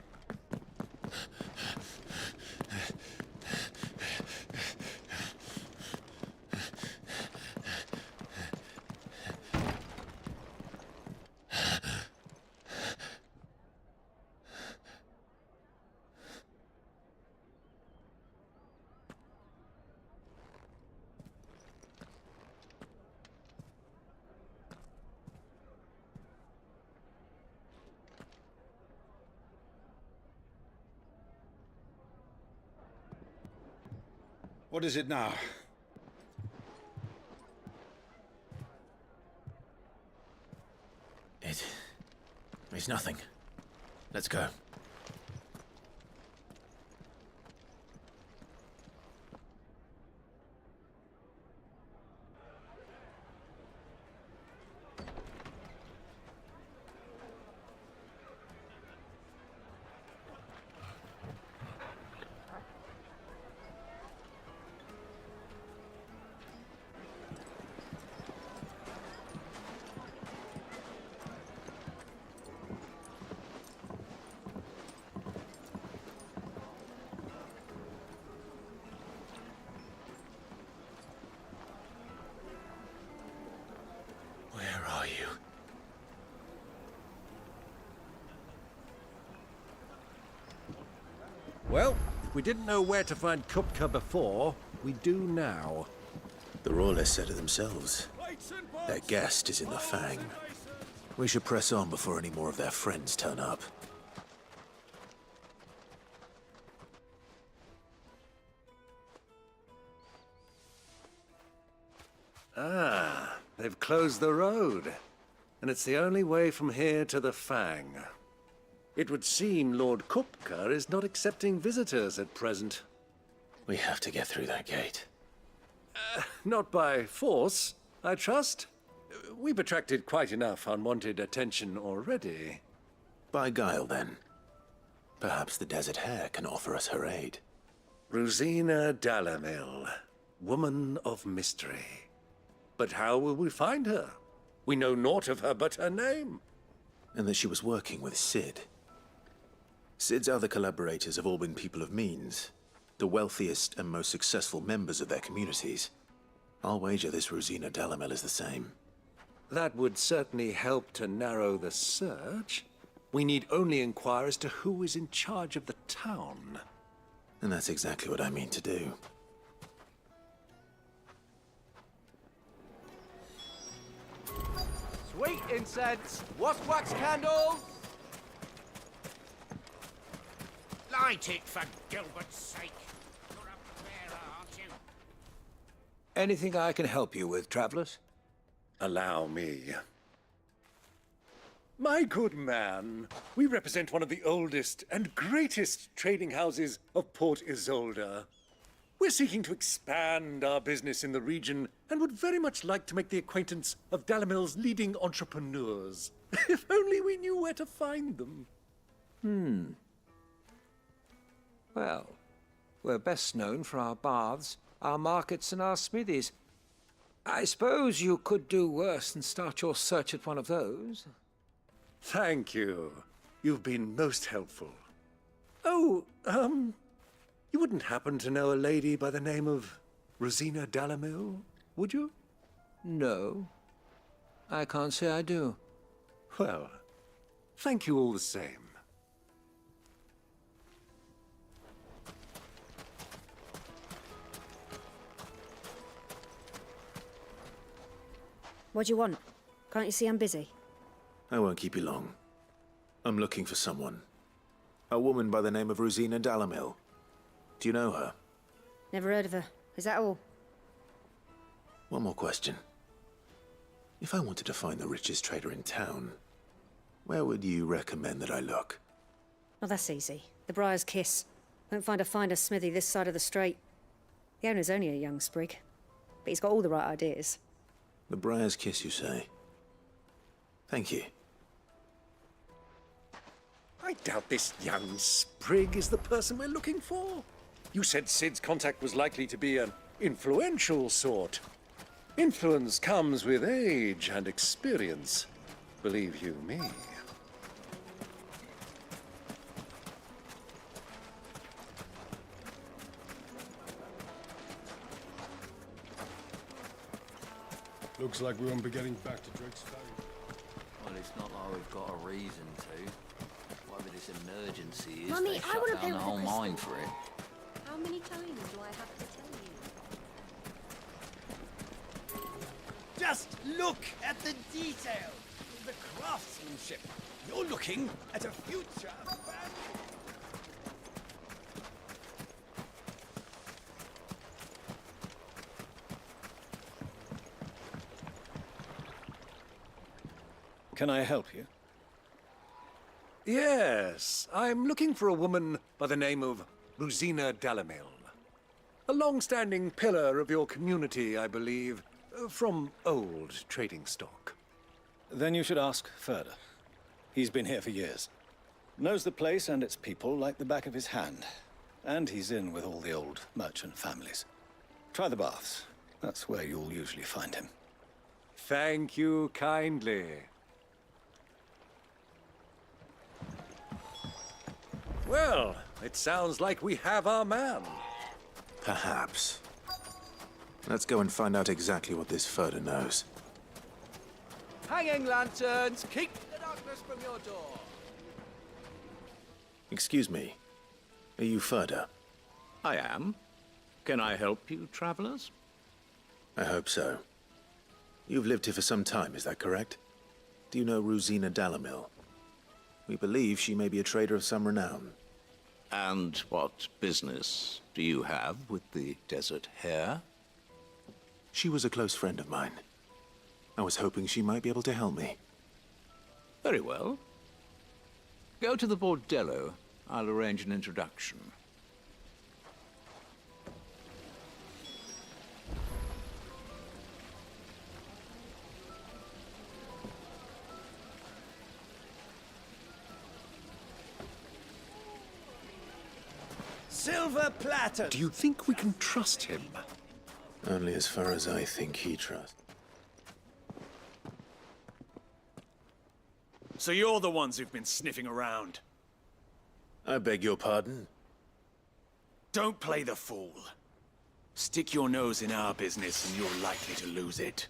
What is it now? It's nothing. Let's go. Well, if we didn't know where to find Kupka before, we do now. The Rawless said it themselves. Their guest is in the Fang. We should press on before any more of their friends turn up. Ah, they've closed the road. And it's the only way from here to the Fang. It would seem Lord Kupka is not accepting visitors at present. We have to get through that gate. Not by force, I trust. We've attracted quite enough unwanted attention already. By guile, then. Perhaps the Desert Hare can offer us her aid. Rosina Dalamil, woman of mystery. But how will we find her? We know naught of her but her name. And that she was working with Cid. Cid's other collaborators have all been people of means, the wealthiest and most successful members of their communities. I'll wager this Rosina Dalamil is the same. That would certainly help to narrow the search. We need only inquire as to who is in charge of the town. And that's exactly what I mean to do. Sweet incense, wax candles. Light it, for Gilbert's sake. You're a bearer, aren't you? Anything I can help you with, travelers? Allow me. My good man, we represent one of the oldest and greatest trading houses of Port Isolde. We're seeking to expand our business in the region and would very much like to make the acquaintance of Dalamil's leading entrepreneurs. If only we knew where to find them. Well, we're best known for our baths, our markets, and our smithies. I suppose you could do worse than start your search at one of those. Thank you. You've been most helpful. Oh, you wouldn't happen to know a lady by the name of Rosina Dalamil, would you? No, I can't say I do. Well, thank you all the same. What do you want? Can't you see I'm busy? I won't keep you long. I'm looking for someone. A woman by the name of Rosina Dalamil. Do you know her? Never heard of her. Is that all? One more question. If I wanted to find the richest trader in town, where would you recommend that I look? Oh, that's easy. The Briar's Kiss. Won't find a finer smithy this side of the strait. The owner's only a young sprig, but he's got all the right ideas. The Briar's Kiss, you say? Thank you. I doubt this young sprig is the person we're looking for. You said Cid's contact was likely to be an influential sort. Influence comes with age and experience, believe you me. Looks like we won't be getting back to Drake's Fang. Well, it's not like we've got a reason to. Whatever this emergency is, Mummy, they I shut wanna down play the with whole the mine crystal. for it. How many times do I have to tell you? Just look at the detail, the craftsmanship. You're looking at a future family. Can I help you? Yes, I'm looking for a woman by the name of Rosina Dalamil. A long-standing pillar of your community, I believe, from old trading stock. Then you should ask Ferda. He's been here for years. Knows the place and its people like the back of his hand. And he's in with all the old merchant families. Try the baths. That's where you'll usually find him. Thank you kindly. Well, it sounds like we have our man. Perhaps. Let's go and find out exactly what this Ferda knows. Hanging lanterns, keep the darkness from your door. Excuse me. Are you Ferda? I am. Can I help you, travelers? I hope so. You've lived here for some time, is that correct? Do you know Rosina Dalamil? We believe she may be a trader of some renown. And what business do you have with the Desert Hare? She was a close friend of mine. I was hoping she might be able to help me. Very well. Go to the Bordello. I'll arrange an introduction. Silver platter! Do you think we can trust him? Only as far as I think he trusts. So you're the ones who've been sniffing around. I beg your pardon? Don't play the fool. Stick your nose in our business and you're likely to lose it.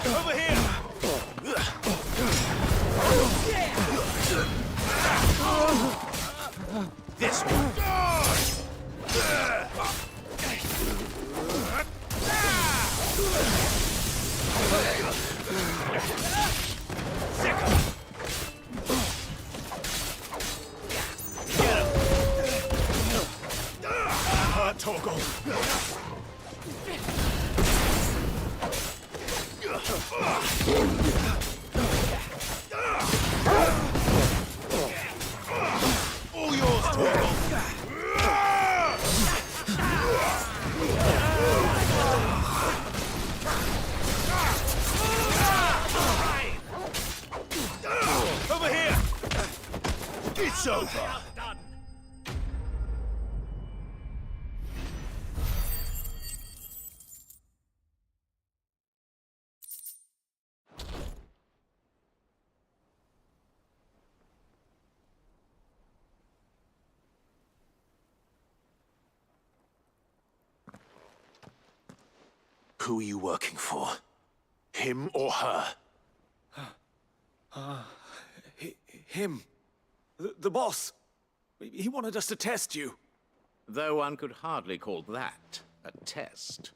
Over here! This one. Torgal. All yours, Torgal. Over here. It's over. Who are you working for? Him or her? Him. The boss. He wanted us to test you. Though one could hardly call that a test.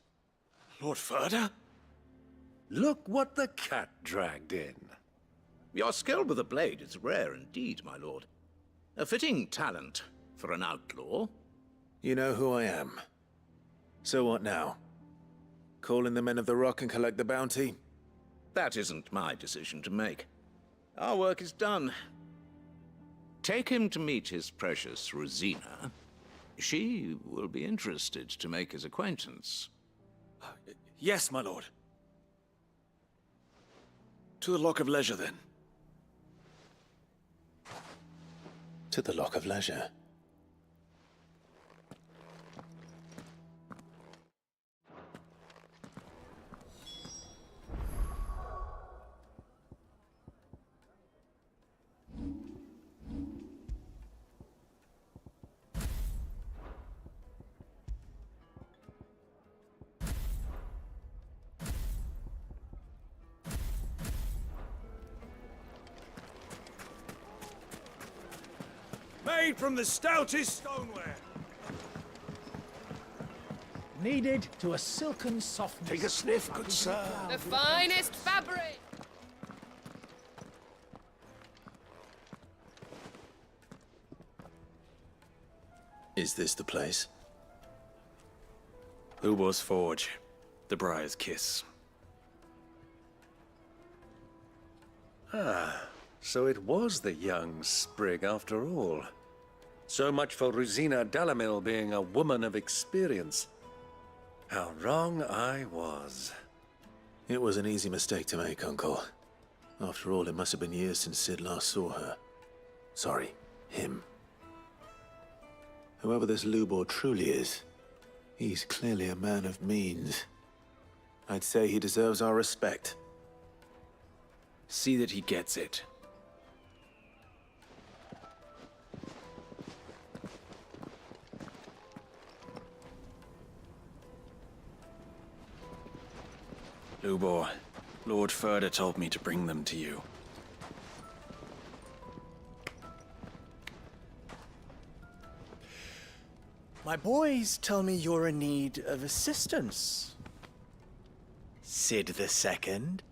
Lord Ferda? Look what the cat dragged in. Your skill with the blade is rare indeed, my lord. A fitting talent for an outlaw. You know who I am. So what now? Call in the Men of the Rock and collect the bounty? That isn't my decision to make. Our work is done. Take him to meet his precious Rosina. She will be interested to make his acquaintance. Yes, my lord. To the Lock of Leisure, then. To the Lock of Leisure. Made from the stoutest stoneware. Kneaded to a silken softness. Take a sniff, good sir. The finest fabric! Is this the place? Ubor's Forge. The Briar's Kiss. Ah, so it was the young sprig after all. So much for Rosina Dalamil being a woman of experience. How wrong I was. It was an easy mistake to make, Uncle. After all, it must have been years since Sid last saw her. Sorry, him. Whoever this Lubor truly is, he's clearly a man of means. I'd say he deserves our respect. See that he gets it. Lubor, Lord Ferda told me to bring them to you. My boys tell me you're in need of assistance. Sid the Second.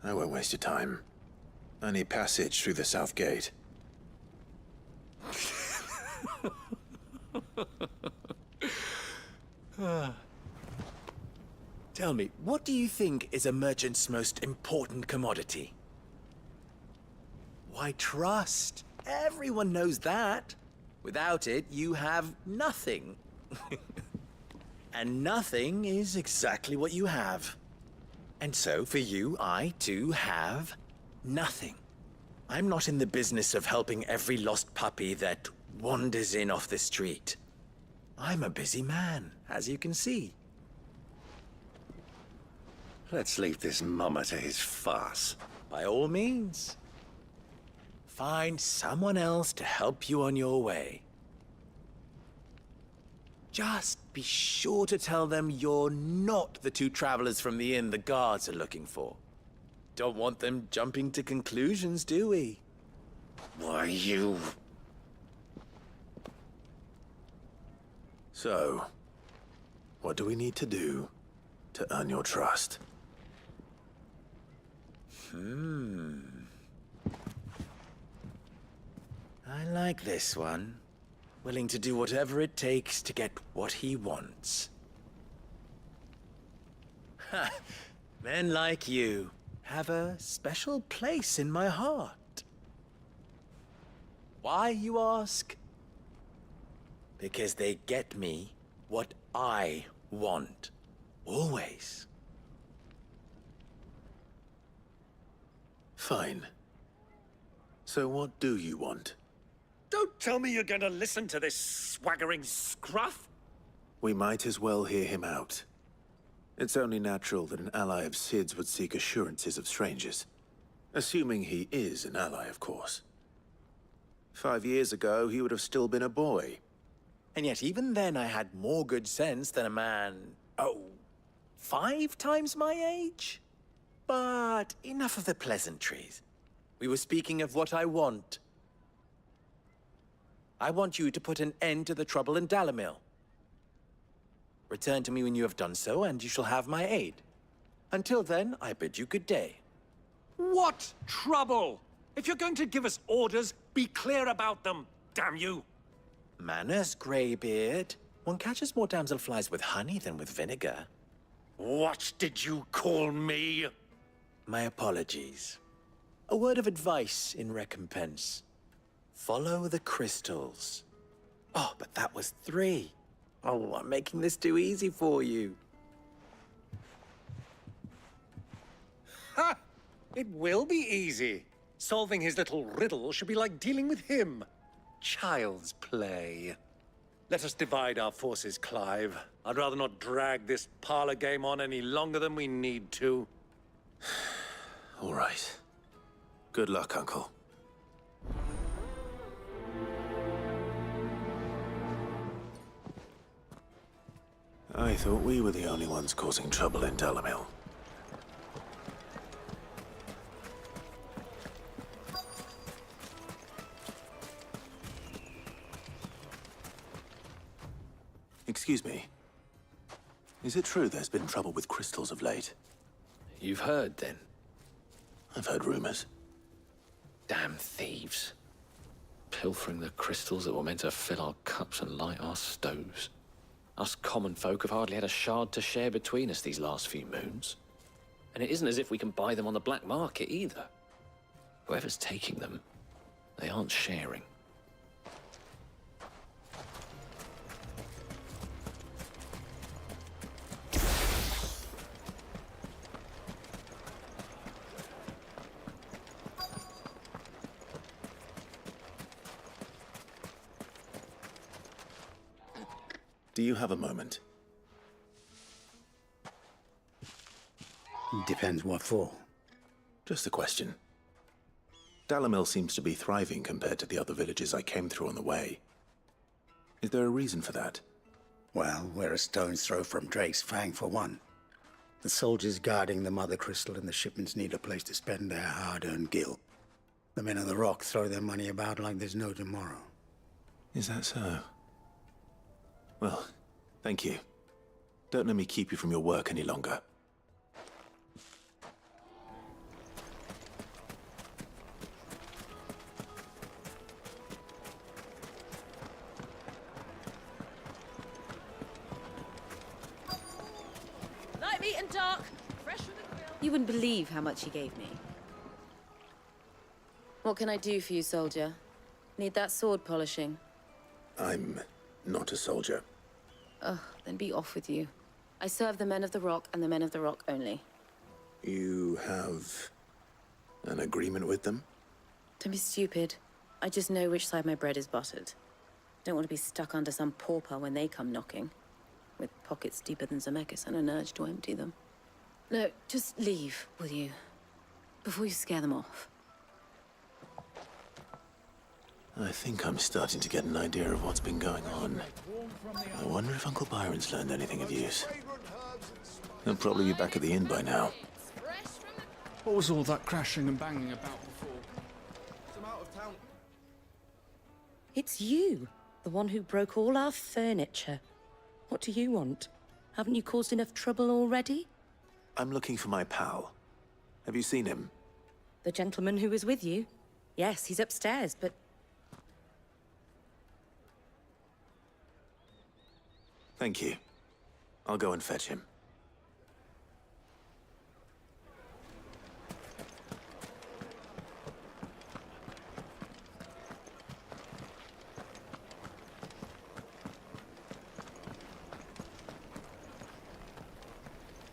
I won't waste your time. I need passage through the south gate. Tell me, what do you think is a merchant's most important commodity? Why, trust. Everyone knows that. Without it, you have nothing. And nothing is exactly what you have. And so, for you, I, too, have nothing. I'm not in the business of helping every lost puppy that wanders in off the street. I'm a busy man, as you can see. Let's leave this mummer to his farce. By all means. Find someone else to help you on your way. Just be sure to tell them you're not the two travelers from the inn the guards are looking for. Don't want them jumping to conclusions, do we? Why, you... So, what do we need to do to earn your trust? I like this one. Willing to do whatever it takes to get what he wants. Ha! Men like you have a special place in my heart. Why, you ask? Because they get me what I want. Always. Fine. So what do you want? Don't tell me you're going to listen to this swaggering scruff! We might as well hear him out. It's only natural that an ally of Sid's would seek assurances of strangers. Assuming he is an ally, of course. 5 years ago, he would have still been a boy. And yet even then I had more good sense than a man, 5 times my age? But enough of the pleasantries. We were speaking of what I want. I want you to put an end to the trouble in Dalimil. Return to me when you have done so, and you shall have my aid. Until then, I bid you good day. What trouble? If you're going to give us orders, be clear about them, damn you! Manners, Greybeard. One catches more damselflies with honey than with vinegar. What did you call me? My apologies. A word of advice in recompense. Follow the crystals. Oh, but that was 3. Oh, I'm making this too easy for you. Ha! It will be easy. Solving his little riddle should be like dealing with him. Child's play. Let us divide our forces, Clive. I'd rather not drag this parlor game on any longer than we need to. All right. Good luck, Uncle. I thought we were the only ones causing trouble in Dalimil. Excuse me. Is it true there's been trouble with crystals of late? You've heard, then? I've heard rumors. Damn thieves. Pilfering the crystals that were meant to fill our cups and light our stoves. Us common folk have hardly had a shard to share between us these last few moons. And it isn't as if we can buy them on the black market either. Whoever's taking them, they aren't sharing. Do you have a moment? Depends what for. Just a question. Dalamil seems to be thriving compared to the other villages I came through on the way. Is there a reason for that? Well, we're a stone's throw from Drake's Fang, for one. The soldiers guarding the Mother Crystal and the shipments need a place to spend their hard-earned gil. The men of the Rock throw their money about like there's no tomorrow. Is that so? Well, thank you. Don't let me keep you from your work any longer. Light meat and dark, fresh from the grill. You wouldn't believe how much he gave me. What can I do for you, soldier? Need that sword polishing? I'm not a soldier. Ugh, then be off with you. I serve the men of the Rock and the men of the Rock only. You have an agreement with them? Don't be stupid. I just know which side my bread is buttered. Don't want to be stuck under some pauper when they come knocking, with pockets deeper than Zemeckis and an urge to empty them. No, just leave, will you? Before you scare them off. I think I'm starting to get an idea of what's been going on. I wonder if Uncle Byron's learned anything of use. He'll probably be back at the inn by now. What was all that crashing and banging about before? Some out of town. It's you, the one who broke all our furniture. What do you want? Haven't you caused enough trouble already? I'm looking for my pal. Have you seen him? The gentleman who was with you? Yes, he's upstairs, but... Thank you. I'll go and fetch him.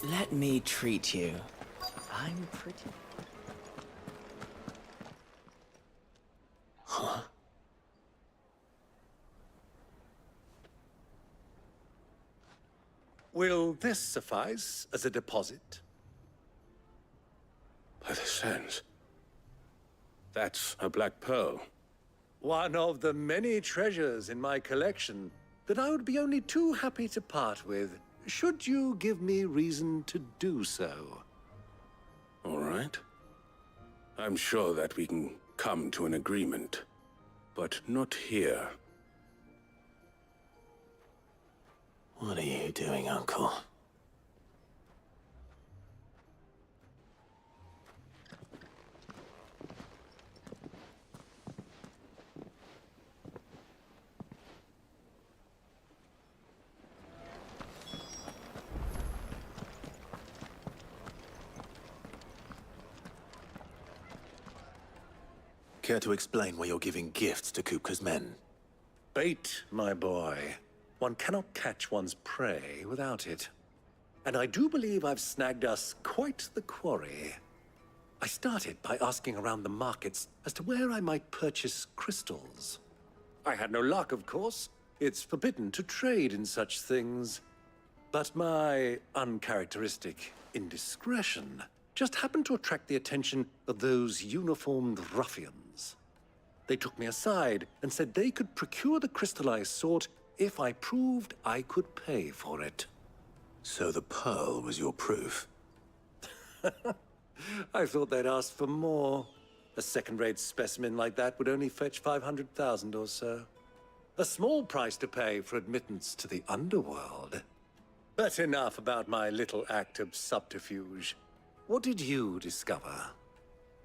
Let me treat you. I'm pretty... Huh? Will this suffice as a deposit? By the sands. That's a black pearl. One of the many treasures in my collection that I would be only too happy to part with, should you give me reason to do so. All right. I'm sure that we can come to an agreement, but not here. What are you doing, Uncle? Care to explain why you're giving gifts to Kupka's men? Bait, my boy. One cannot catch one's prey without it. And I do believe I've snagged us quite the quarry. I started by asking around the markets as to where I might purchase crystals. I had no luck, of course. It's forbidden to trade in such things. But my uncharacteristic indiscretion just happened to attract the attention of those uniformed ruffians. They took me aside and said they could procure the crystal I sought if I proved I could pay for it. So the pearl was your proof? I thought they'd ask for more. A second-rate specimen like that would only fetch 500,000 or so. A small price to pay for admittance to the underworld. But enough about my little act of subterfuge. What did you discover?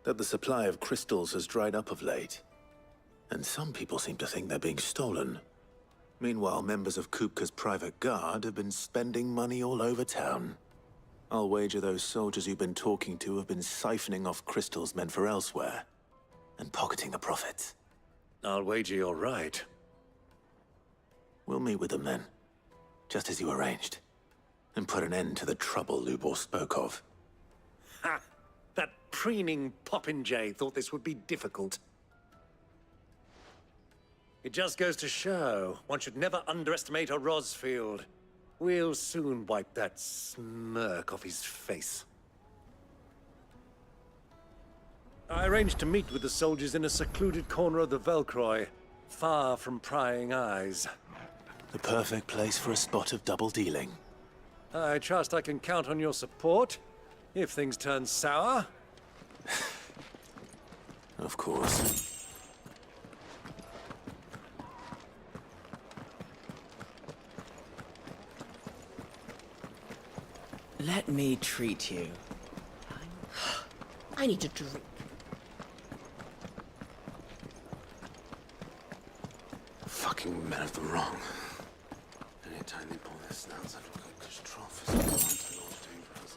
That the supply of crystals has dried up of late. And some people seem to think they're being stolen. Meanwhile, members of Kupka's private guard have been spending money all over town. I'll wager those soldiers you've been talking to have been siphoning off crystals meant for elsewhere, and pocketing the profits. I'll wager you're right. We'll meet with them then, just as you arranged, and put an end to the trouble Lubor spoke of. Ha! That preening popinjay thought this would be difficult. It just goes to show, one should never underestimate a Rosfield. We'll soon wipe that smirk off his face. I arranged to meet with the soldiers in a secluded corner of the Velcroy, far from prying eyes. The perfect place for a spot of double dealing. I trust I can count on your support if things turn sour. Of course. Let me treat you. I need a drink. Fucking men of the wrong. Anytime they pull their snouts out of a cook's trough is a lot dangerous.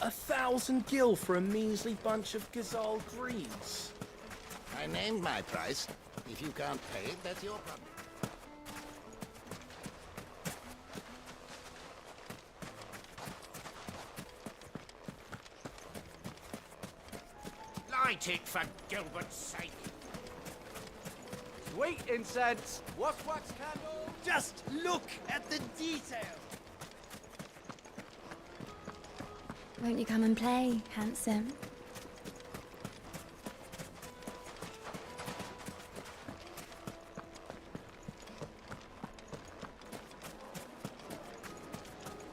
$1,000 gil for a measly bunch of Gazal greens. I named my price. If you can't pay it, that's your problem. Light it, for Gilbert's sake. Sweet incense, wax candle. Just look at the detail. Won't you come and play, handsome?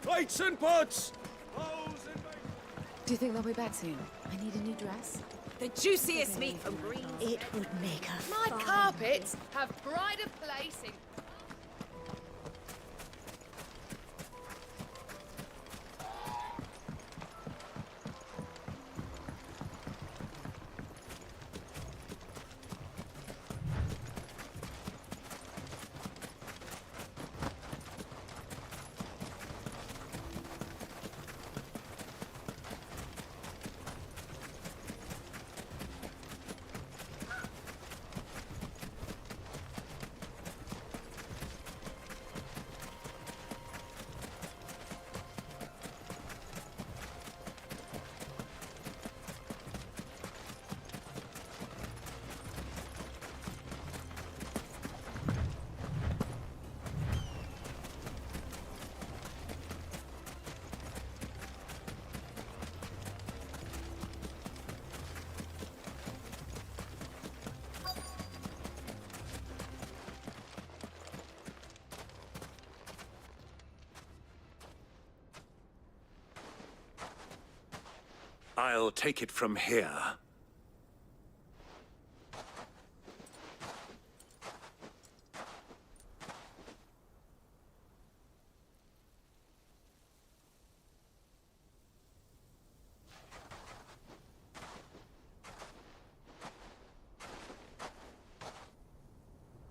Lights and pots! Do you think they'll be back soon? I need a new dress. The juiciest meat from Green. It would make a My carpets have pride of place in... I'll take it from here.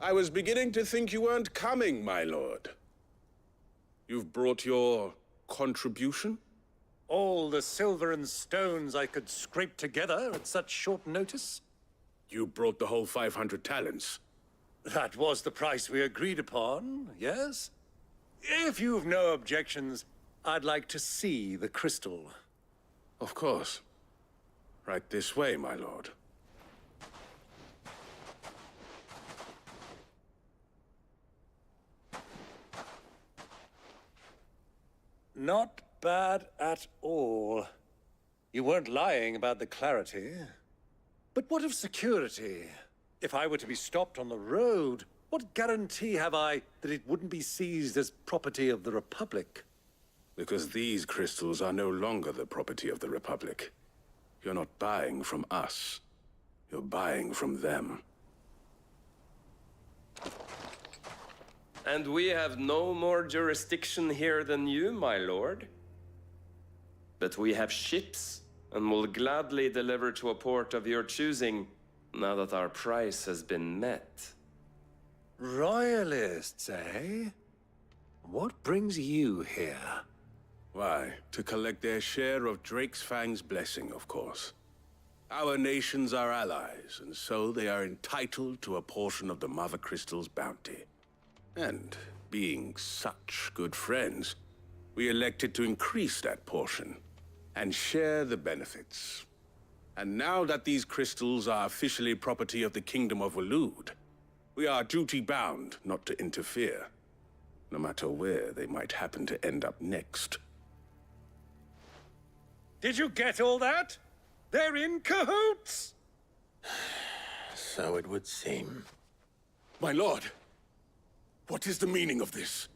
I was beginning to think you weren't coming, my lord. You've brought your contribution? All the silver and stones I could scrape together at such short notice? You brought the whole 500 talents. That was the price we agreed upon, yes? If you've no objections, I'd like to see the crystal. Of course. Right this way, my lord. Not bad at all. You weren't lying about the clarity. But what of security? If I were to be stopped on the road, what guarantee have I that it wouldn't be seized as property of the Republic? Because these crystals are no longer the property of the Republic. You're not buying from us. You're buying from them. And we have no more jurisdiction here than you, my lord. But we have ships, and will gladly deliver to a port of your choosing, now that our price has been met. Royalists, eh? What brings you here? Why, to collect their share of Drake's Fang's blessing, of course. Our nations are allies, and so they are entitled to a portion of the Mother Crystal's bounty. And, being such good friends, we elected to increase that portion and share the benefits. And now that these crystals are officially property of the Kingdom of Waloed, We are duty-bound not to interfere, no matter where they might happen to end up next. Did you get all that? They're in cahoots! So it would seem. My lord, what is the meaning of this?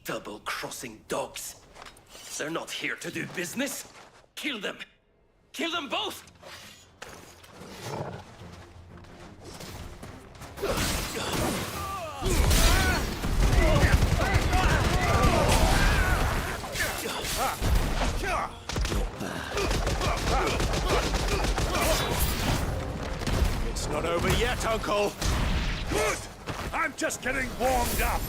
Double-crossing dogs. They're not here to do business. Kill them. Kill them both! It's not over yet, Uncle. Good! I'm just getting warmed up.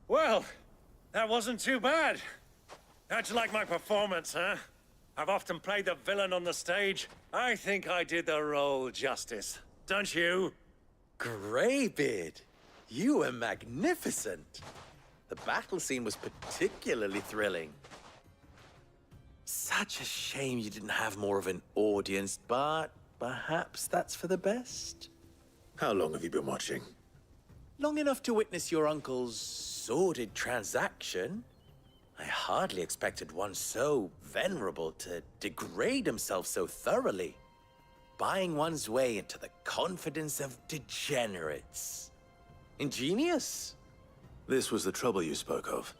Well, that wasn't too bad. How'd you like my performance, huh? I've often played the villain on the stage. I think I did the role justice. Don't you? Greybeard, you were magnificent. The battle scene was particularly thrilling. Such a shame you didn't have more of an audience, but perhaps that's for the best. How long have you been watching? Long enough to witness your uncle's sordid transaction. I hardly expected one so venerable to degrade himself so thoroughly, buying one's way into the confidence of degenerates. Ingenious. This was the trouble you spoke of.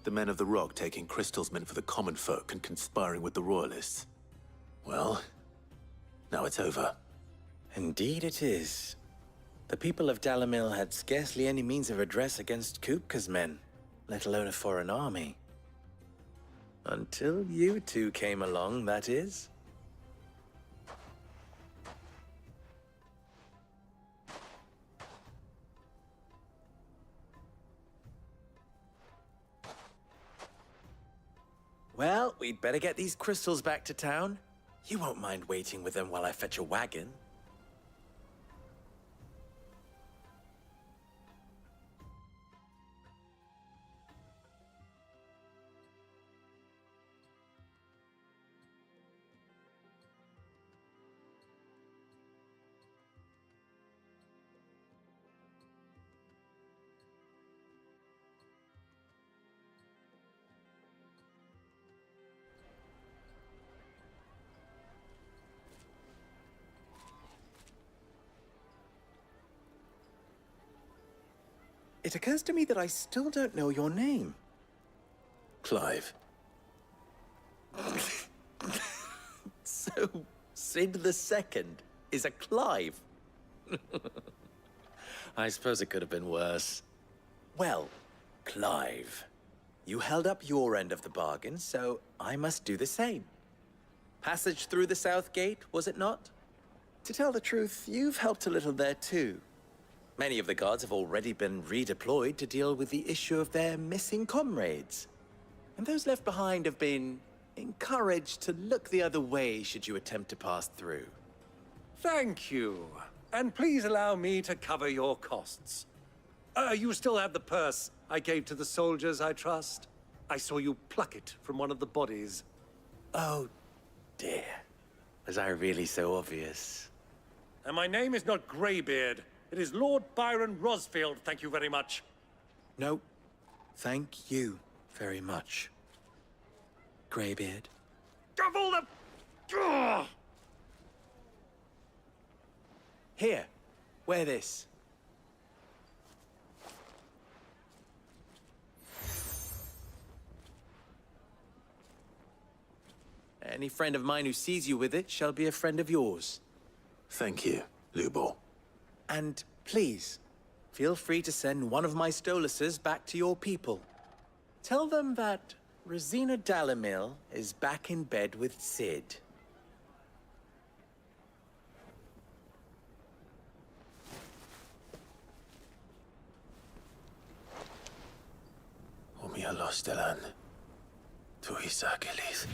The men of the Rock taking crystals meant for the common folk and conspiring with the Royalists. Well, now it's over. Indeed it is. The people of Dalamil had scarcely any means of redress against Kupka's men, let alone a foreign army. Until you two came along, that is. Well, we'd better get these crystals back to town. You won't mind waiting with them while I fetch a wagon. It occurs to me that I still don't know your name. Clive. So, Sid the Second is a Clive? I suppose it could have been worse. Well, Clive, you held up your end of the bargain, so I must do the same. Passage through the South Gate, was it not? To tell the truth, you've helped a little there too. Many of the guards have already been redeployed to deal with the issue of their missing comrades. And those left behind have been encouraged to look the other way should you attempt to pass through. Thank you. And please allow me to cover your costs. You still have the purse I gave to the soldiers, I trust? I saw you pluck it from one of the bodies. Oh, dear. Was I really so obvious? And my name is not Greybeard. It is Lord Byron Rosfield, thank you very much. No, thank you very much, Greybeard. Double the... Ugh! Here, wear this. Any friend of mine who sees you with it shall be a friend of yours. Thank you, Lubor. And please, feel free to send one of my Stoluses back to your people. Tell them that Rosina Dalamil is back in bed with Cid. Umia Lostelan. Tu Isaac Elith.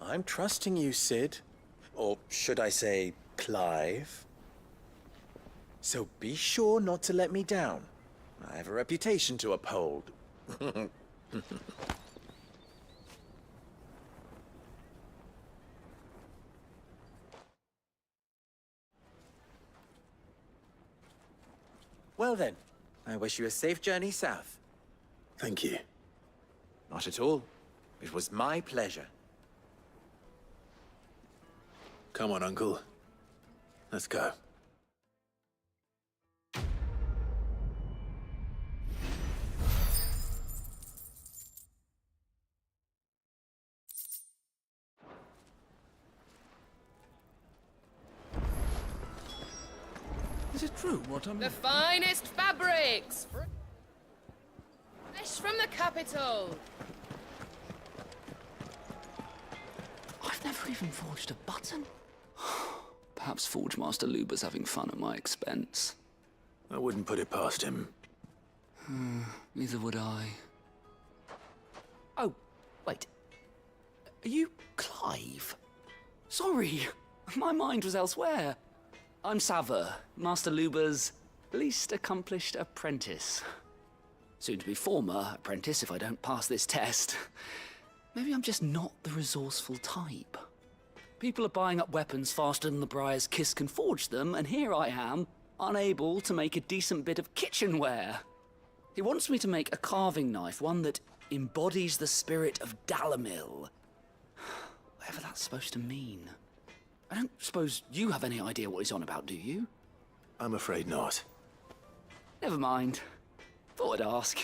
I'm trusting you, Cid. Or should I say, Clive. So be sure not to let me down. I have a reputation to uphold. Well then, I wish you a safe journey south. Thank you. Not at all. It was my pleasure. Come on, Uncle. Let's go. Is it true what I'm... The finest fabrics! Fresh from the capital! I've never even forged a button. Perhaps Forge Master Luber's having fun at my expense. I wouldn't put it past him. Neither would I. Oh, wait. Are you Clive? Sorry, my mind was elsewhere. I'm Sava, Master Luber's least accomplished apprentice. Soon to be former apprentice if I don't pass this test. Maybe I'm just not the resourceful type. People are buying up weapons faster than the Briar's Kiss can forge them, and here I am, unable to make a decent bit of kitchenware. He wants me to make a carving knife, one that embodies the spirit of Dalamil. Whatever that's supposed to mean. I don't suppose you have any idea what he's on about, do you? I'm afraid not. Never mind. Thought I'd ask.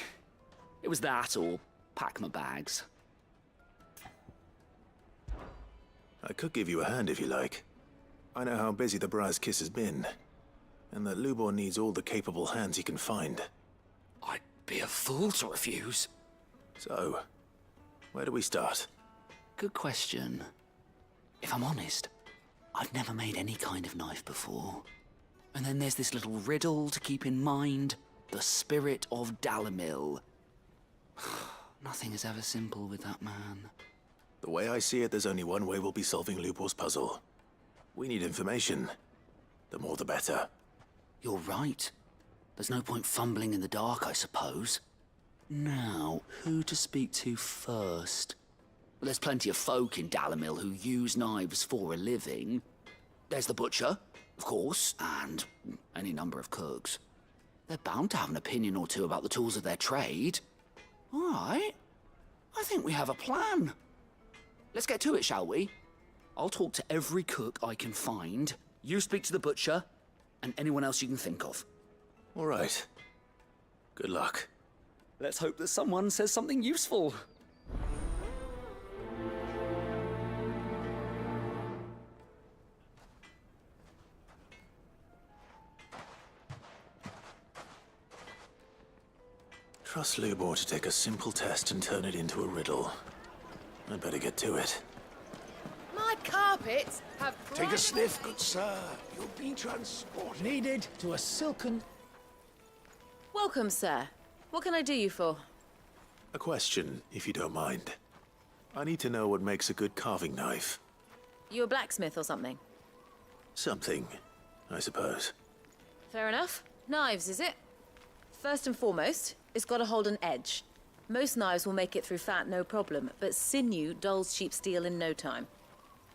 It was that or pack my bags. I could give you a hand if you like. I know how busy the Briar's Kiss has been, and that Lubor needs all the capable hands he can find. I'd be a fool to refuse. So, where do we start? Good question. If I'm honest, I've never made any kind of knife before. And then there's this little riddle to keep in mind. The spirit of Dalamil. Nothing is ever simple with that man. The way I see it, there's only one way we'll be solving Lubor's puzzle. We need information. The more the better. You're right. There's no point fumbling in the dark, I suppose. Now, who to speak to first? Well, there's plenty of folk in Dalamil who use knives for a living. There's the butcher, of course, and any number of cooks. They're bound to have an opinion or two about the tools of their trade. All right. I think we have a plan. Let's get to it, shall we? I'll talk to every cook I can find. You speak to the butcher, and anyone else you can think of. All right. Good luck. Let's hope that someone says something useful. Trust Lubor to take a simple test and turn it into a riddle. I'd better get to it. My carpets have... Take a sniff, good sir. You'll be transported. Needed to a silken... Welcome, sir. What can I do you for? A question, if you don't mind. I need to know what makes a good carving knife. You a blacksmith or something? Something, I suppose. Fair enough. Knives, is it? First and foremost, it's got to hold an edge. Most knives will make it through fat, no problem, but sinew dulls cheap steel in no time.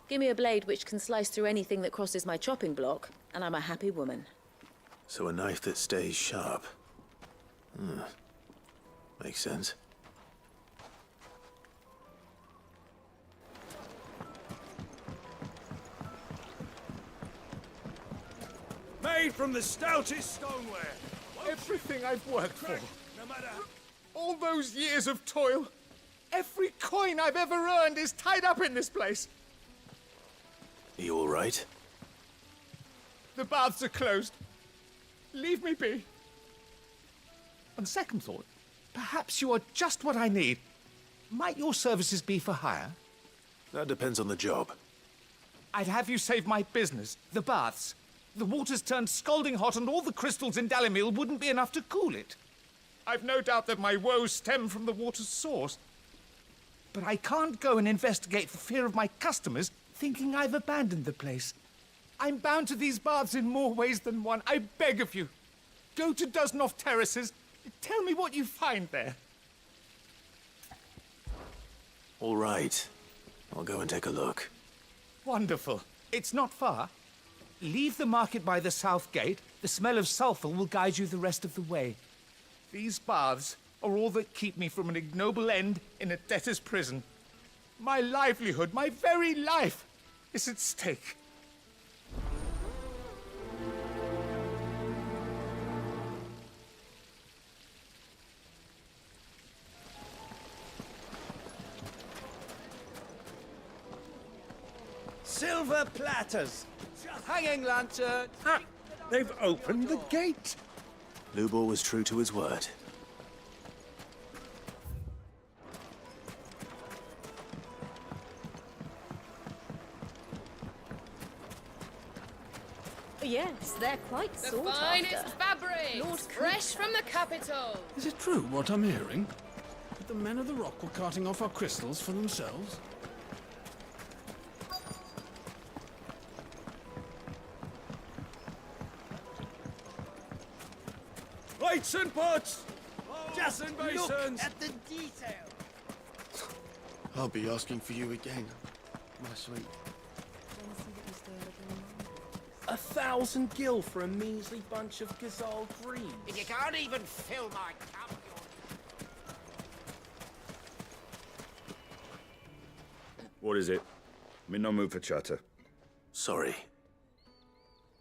Give me a blade which can slice through anything that crosses my chopping block, and I'm a happy woman. So a knife that stays sharp. Makes sense. Made from the stoutest stoneware. Everything I've worked for. No matter. All those years of toil. Every coin I've ever earned is tied up in this place. Are you all right? The baths are closed. Leave me be. On second thought, perhaps you are just what I need. Might your services be for hire? That depends on the job. I'd have you save my business, the baths. The water's turned scalding hot and all the crystals in Dalimil wouldn't be enough to cool it. I've no doubt that my woes stem from the water's source. But I can't go and investigate for fear of my customers thinking I've abandoned the place. I'm bound to these baths in more ways than one. I beg of you. Go to Dusnov Terraces. Tell me what you find there. All right. I'll go and take a look. Wonderful. It's not far. Leave the market by the south gate. The smell of sulphur will guide you the rest of the way. These baths are all that keep me from an ignoble end in a debtor's prison. My livelihood, my very life, is at stake. Silver platters. Hanging lanterns. They've opened the gate. Lubor was true to his word. Yes, they're quite The sought finest after. fabrics, Lord fresh from the capital. Is it true what I'm hearing? That the men of the Rock were carting off our crystals for themselves? Plates and pots. Just and Look basins. at the detail. I'll be asking for you again, my sweet. 1,000 gil for a measly bunch of Gazal greens. If you can't even fill my cup, What is it? I'm in no mood for chatter. Sorry.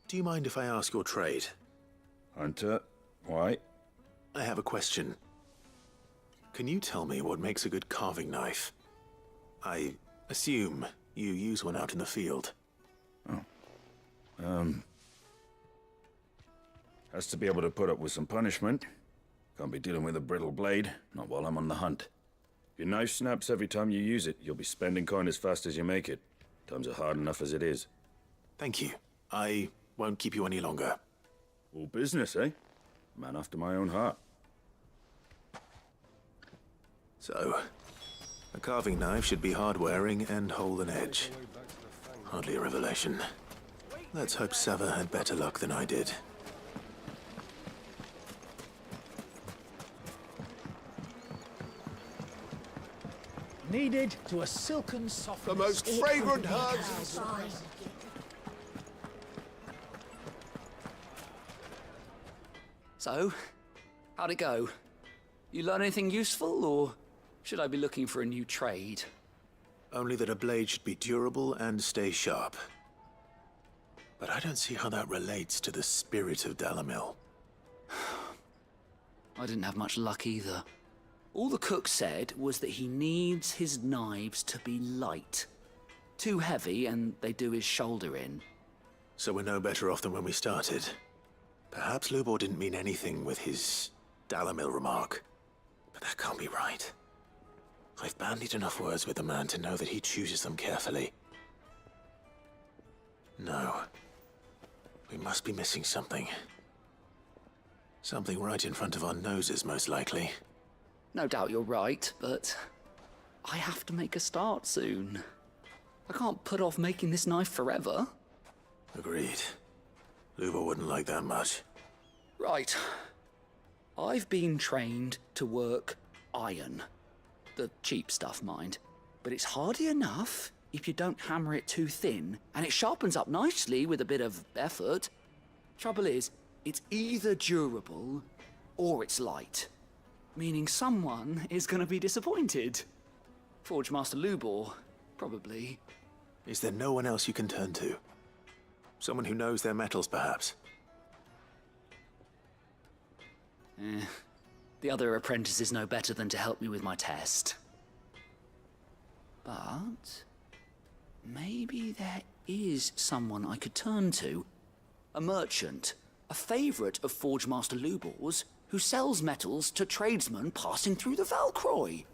Do you mind if I ask your trade? Hunter, why? I have a question. Can you tell me what makes a good carving knife? I assume you use one out in the field. Has to be able to put up with some punishment. Can't be dealing with a brittle blade, not while I'm on the hunt. If your knife snaps every time you use it, you'll be spending coin as fast as you make it. Times are hard enough as it is. Thank you. I won't keep you any longer. All business, eh? Man after my own heart. So, a carving knife should be hard-wearing and hold an edge. Hardly a revelation. Let's hope Sava had better luck than I did. Needed to a silken softness. The most fragrant herbs. So, how'd it go? You learn anything useful, or should I be looking for a new trade? Only that a blade should be durable and stay sharp. But I don't see how that relates to the spirit of Dalimil. I didn't have much luck either. All the cook said was that he needs his knives to be light. Too heavy and they do his shoulder in. So we're no better off than when we started. Perhaps Lubor didn't mean anything with his Dalimil remark. But that can't be right. I've bandied enough words with the man to know that he chooses them carefully. No. We must be missing something. Something right in front of our noses, most likely. No doubt you're right, but I have to make a start soon. I can't put off making this knife forever. Agreed. Luba wouldn't like that much. Right. I've been trained to work iron. The cheap stuff, mind. But it's hardy enough if you don't hammer it too thin, and it sharpens up nicely with a bit of effort. Trouble is, it's either durable or it's light. Meaning someone is going to be disappointed. Forge Master Lubor, probably. Is there no one else you can turn to? Someone who knows their metals, perhaps? The other apprentices know better than to help me with my test. But maybe there is someone I could turn to. A merchant, a favourite of Forge Master Lubor's, who sells metals to tradesmen passing through the Valcroy.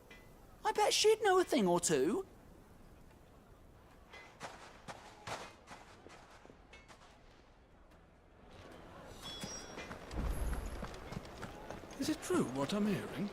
I bet she'd know a thing or two. Is it true what I'm hearing?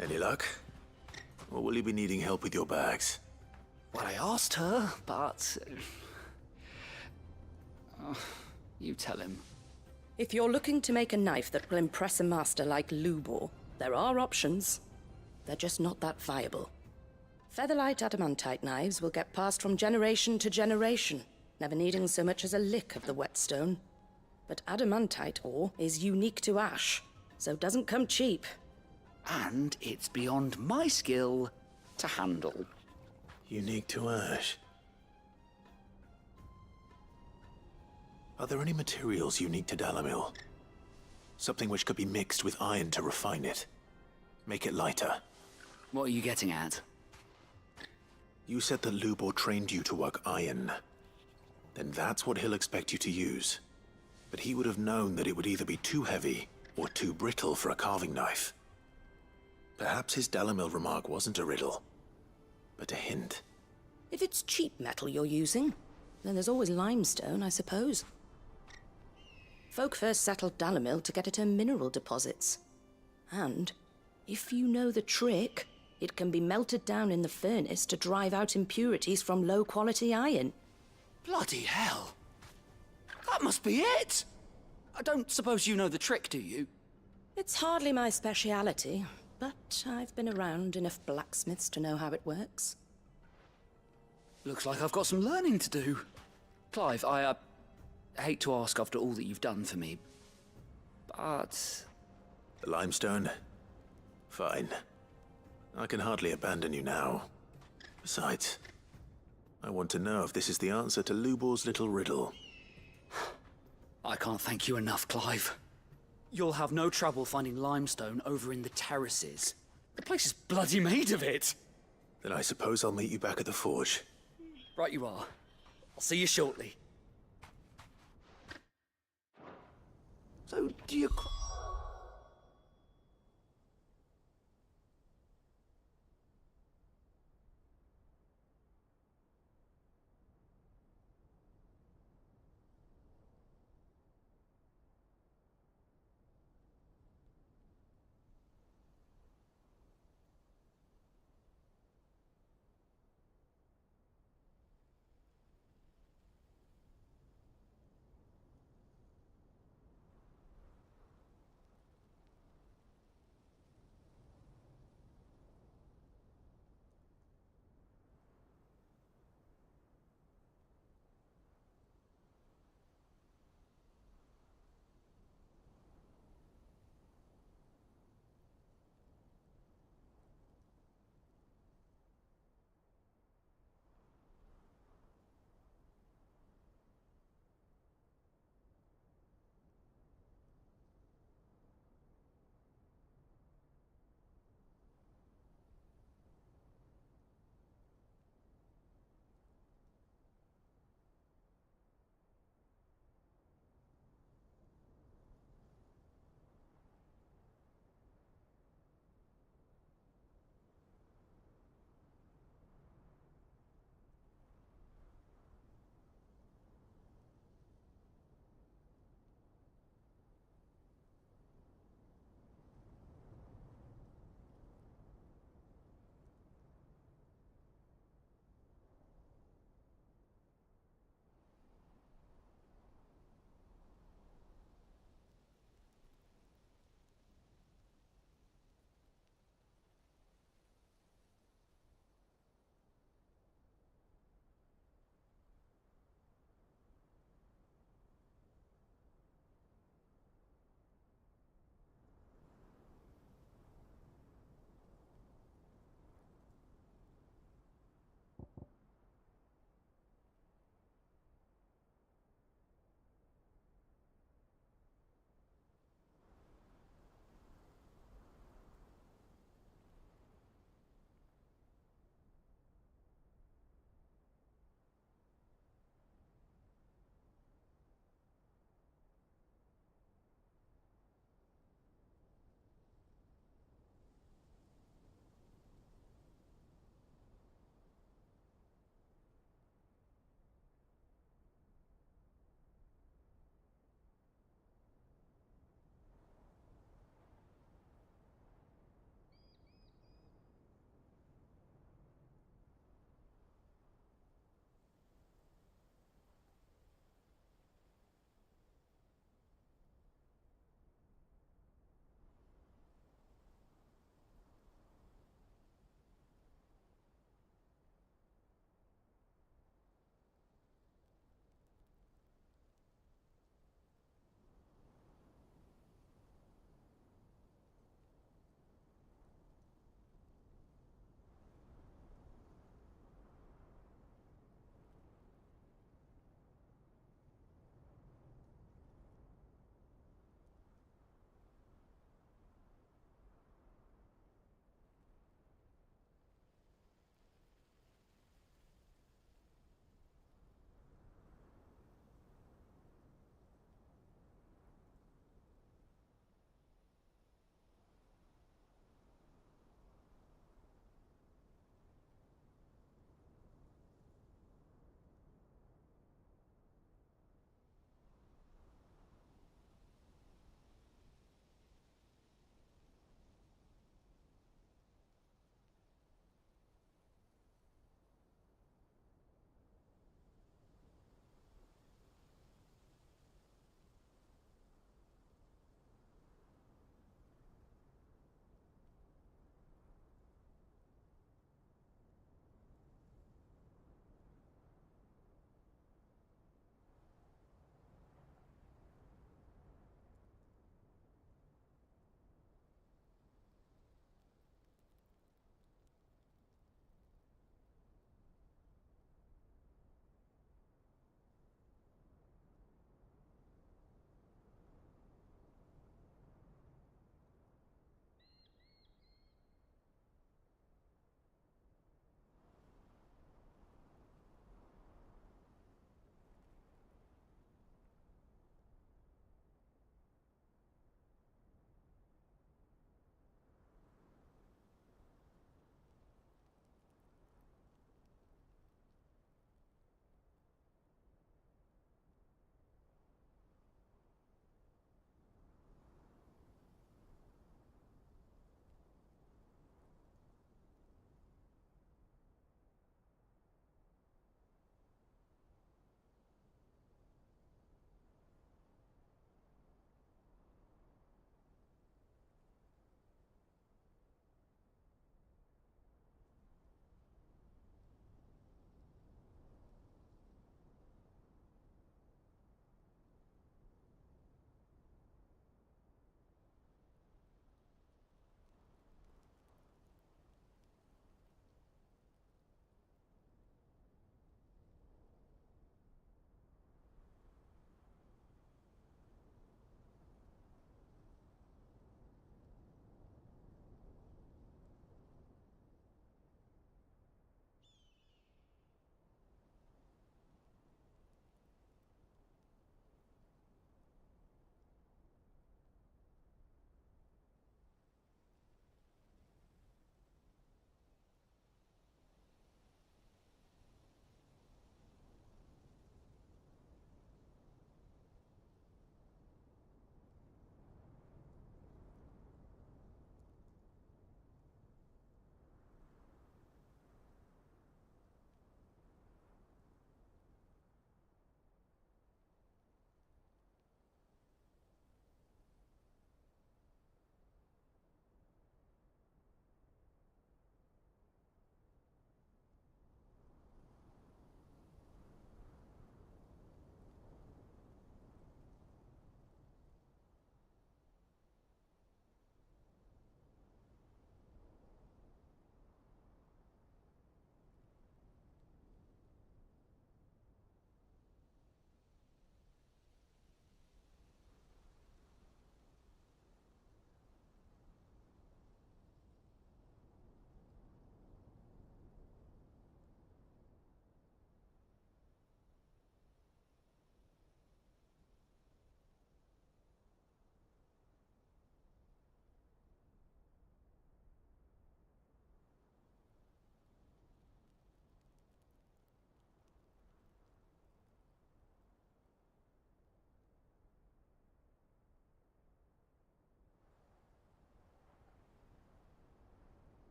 Any luck? Or will you be needing help with your bags? Well, I asked her, but... you tell him. If you're looking to make a knife that will impress a master like Lubor, there are options. They're just not that viable. Featherlight adamantite knives will get passed from generation to generation, never needing so much as a lick of the whetstone. But adamantite ore is unique to ash, so it doesn't come cheap. And it's beyond my skill to handle. Unique to ash. Are there any materials unique to Dalimil? Something which could be mixed with iron to refine it. Make it lighter. What are you getting at? You said that Lubor trained you to work iron. Then that's what he'll expect you to use. But he would have known that it would either be too heavy or too brittle for a carving knife. Perhaps his Dalimil remark wasn't a riddle, but a hint. If it's cheap metal you're using, then there's always limestone, I suppose. Folk first settled Dalimil to get at her mineral deposits. And, if you know the trick, it can be melted down in the furnace to drive out impurities from low-quality iron. Bloody hell! That must be it! I don't suppose you know the trick, do you? It's hardly my speciality, but I've been around enough blacksmiths to know how it works. Looks like I've got some learning to do. Clive, I hate to ask after all that you've done for me, but... The limestone? Fine. I can hardly abandon you now. Besides, I want to know if this is the answer to Lubor's little riddle. I can't thank you enough, Clive. You'll have no trouble finding limestone over in the terraces. The place is bloody made of it. Then I suppose I'll meet you back at the forge. Right you are. I'll see you shortly. So do you...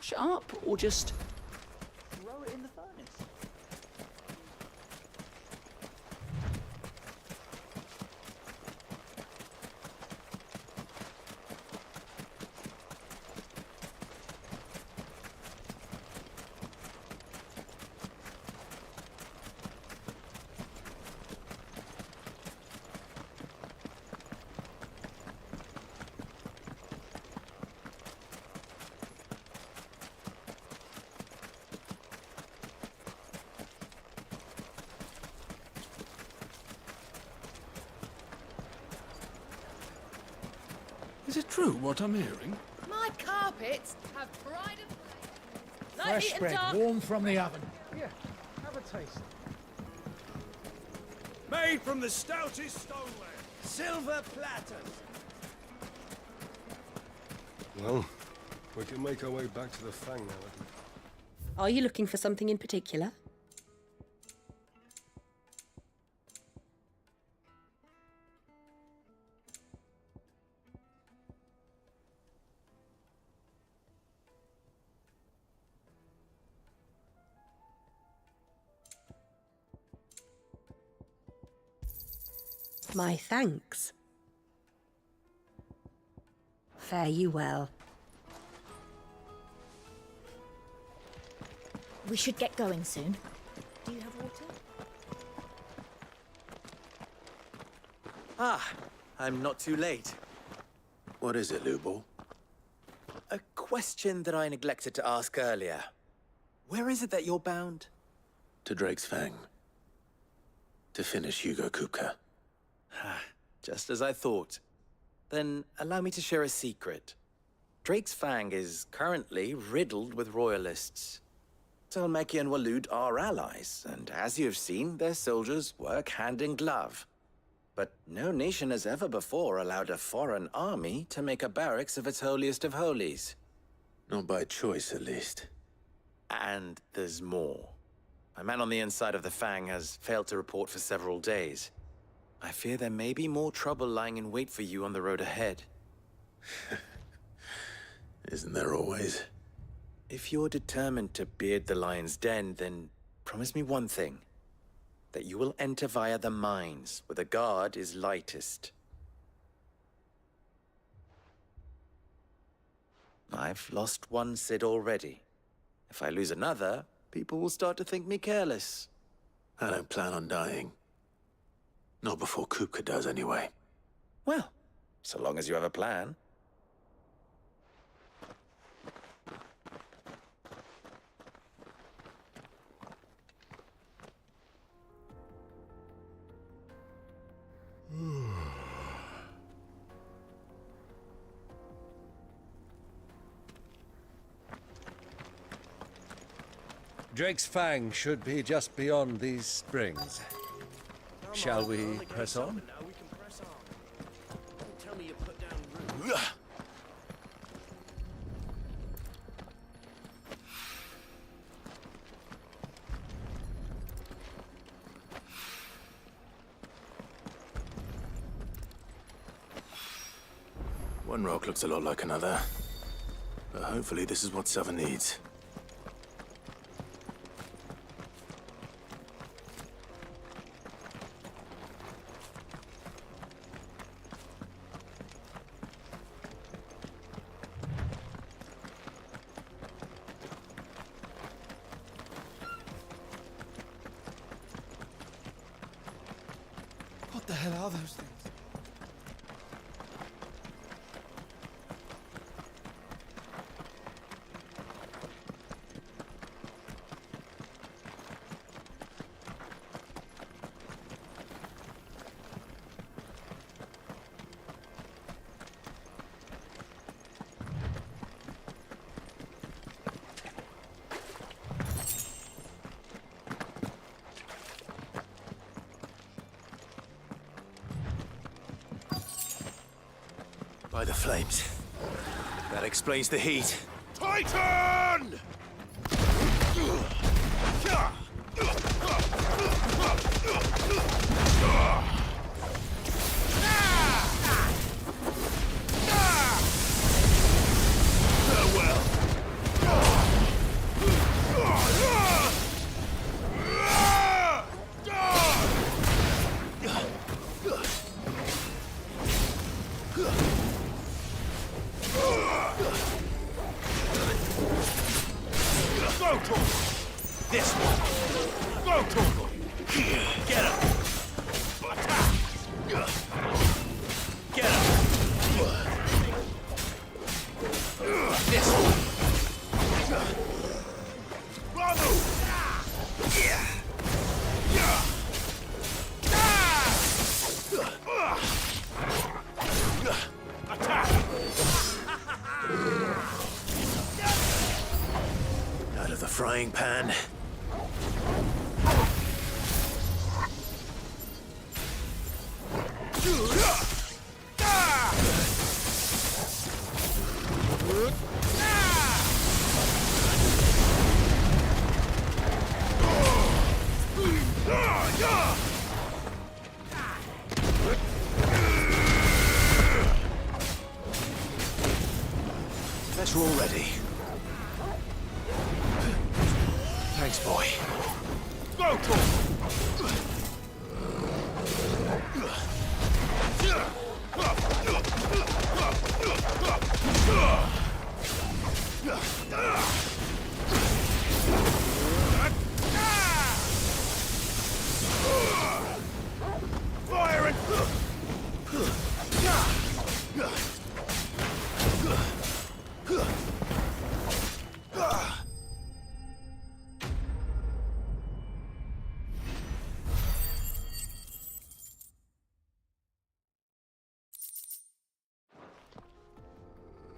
wash it up or just throw it in the furnace? Is it true what I'm hearing? My carpets have pride of place. Fresh bread, warm from the oven. Yeah, have a taste. Made from the stoutest stoneware. Silver platters. Well, we can make our way back to the Fang now. Are you looking for something in particular? My thanks. Fare you well. We should get going soon. Do you have water? Ah, I'm not too late. What is it, Lubor? A question that I neglected to ask earlier. Where is it that you're bound? To Drake's Fang. To finish Hugo Kupka. Just as I thought. Then allow me to share a secret. Drake's Fang is currently riddled with royalists. Dhalmekia and Waloed are allies, and as you have seen, their soldiers work hand in glove. But no nation has ever before allowed a foreign army to make a barracks of its holiest of holies. Not by choice, at least. And there's more. A man on the inside of the Fang has failed to report for several days. I fear there may be more trouble lying in wait for you on the road ahead. Isn't there always? If you're determined to beard the lion's den, then promise me one thing. That you will enter via the mines, where the guard is lightest. I've lost one Cid already. If I lose another, people will start to think me careless. I don't plan on dying. Not before Kupka does, anyway. Well, so long as you have a plan. Drake's Fang should be just beyond these springs. Shall we press on? One rock looks a lot like another. But hopefully this is what Southern needs. What the hell are those things? By the flames. That explains the heat. Titan! Farewell. Go, Torgal! This one! Go, Torgal! Get up! Attack! Get up! This one! Bravo! Attack! Out of the frying pan. Guess we're all ready. Thanks, boy. Go, Torgal! Fire and...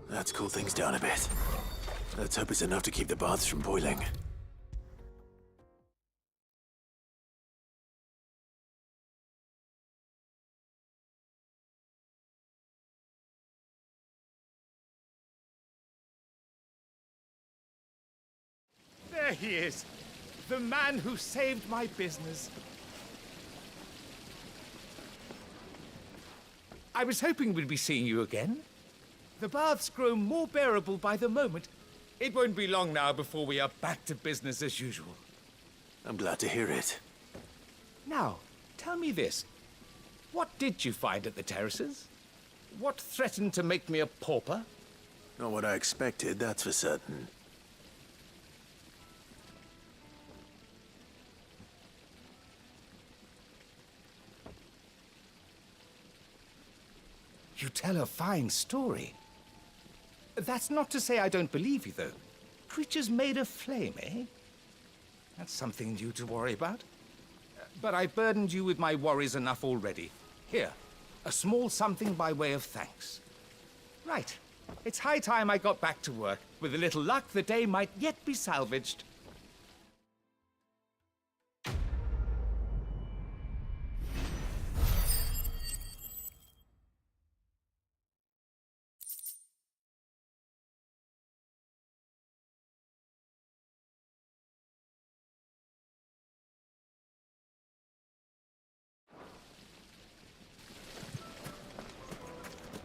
That's cooled things down a bit. Let's hope it's enough to keep the baths from boiling. There he is. The man who saved my business. I was hoping we'd be seeing you again. The baths grow more bearable by the moment. It won't be long now before we are back to business as usual. I'm glad to hear it. Now, tell me this. What did you find at the terraces? What threatened to make me a pauper? Not what I expected, that's for certain. You tell a fine story. That's not to say I don't believe you, though. Creatures made of flame, eh? That's something new to worry about. But I burdened you with my worries enough already. Here, a small something by way of thanks. Right. It's high time I got back to work. With a little luck, the day might yet be salvaged.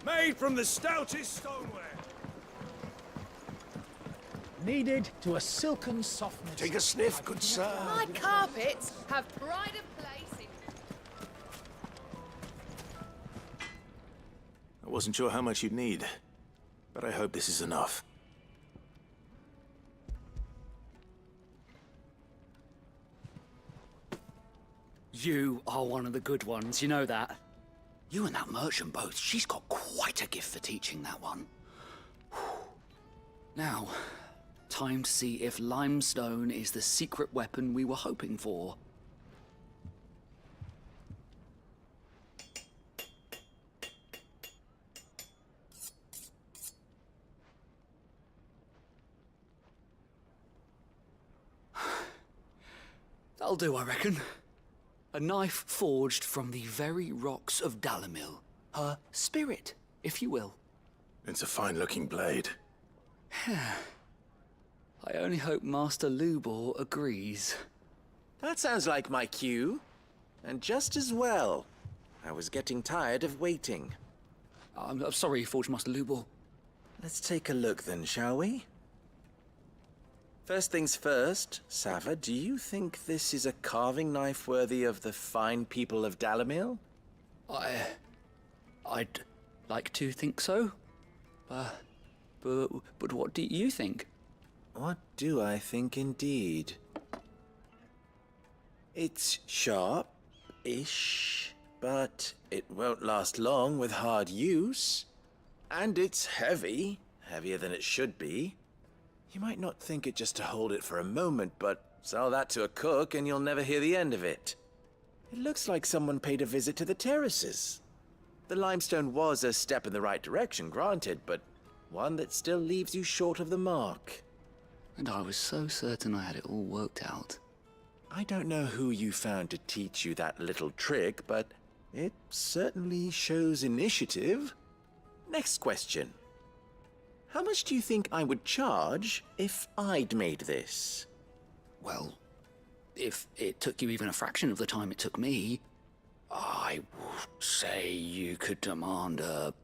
Made from the stoutest stoneware. Needed to a silken softness. Take a sniff, good sir. My carpets have pride of place in... I wasn't sure how much you'd need, but I hope this is enough. You are one of the good ones, you know that. You and that merchant both, she's got quite a gift for teaching that one. Now, time to see if limestone is the secret weapon we were hoping for. That'll do, I reckon. A knife forged from the very rocks of Dalimil. Her spirit, if you will. It's a fine-looking blade. I only hope Master Lubor agrees. That sounds like my cue. And just as well. I was getting tired of waiting. I'm sorry, Forge Master Lubor. Let's take a look then, shall we? First things first, Sava, do you think this is a carving knife worthy of the fine people of Dalimil? I'd like to think so. But what do you think? what do I think indeed? It's sharp-ish, but it won't last long with hard use. And it's heavy, heavier than it should be. You might not think it just to hold it for a moment, but sell that to a cook and you'll never hear the end of it. It looks like someone paid a visit to the terraces. The limestone was a step in the right direction, granted, but one that still leaves you short of the mark. And I was so certain I had it all worked out. I don't know who you found to teach you that little trick, but it certainly shows initiative. Next question. How much do you think I would charge if I'd made this? Well, if it took you even a fraction of the time it took me, I would say you could demand a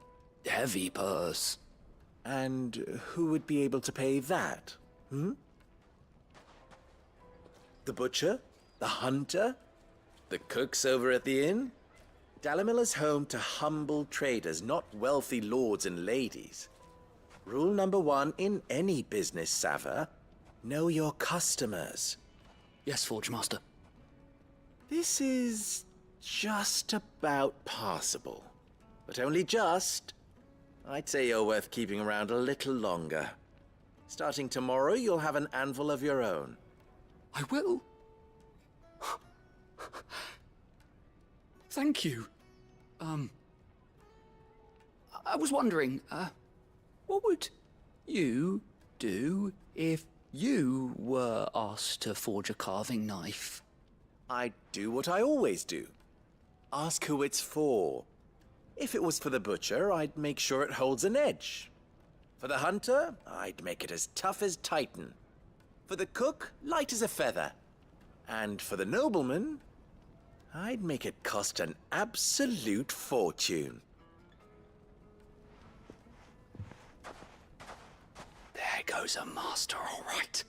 heavy purse. And who would be able to pay that? The butcher? The hunter? The cooks over at the inn? Dalimil is home to humble traders, not wealthy lords and ladies. Rule number 1 in any business, Sava: know your customers. Yes, Forge Master. This is just about passable. But only just. I'd say you're worth keeping around a little longer. Starting tomorrow, you'll have an anvil of your own. I will. Thank you. I was wondering, what would you do if you were asked to forge a carving knife? I'd do what I always do. Ask who it's for. If it was for the butcher, I'd make sure it holds an edge. For the hunter, I'd make it as tough as Titan. For the cook, light as a feather. And for the nobleman, I'd make it cost an absolute fortune. There goes a master, all right.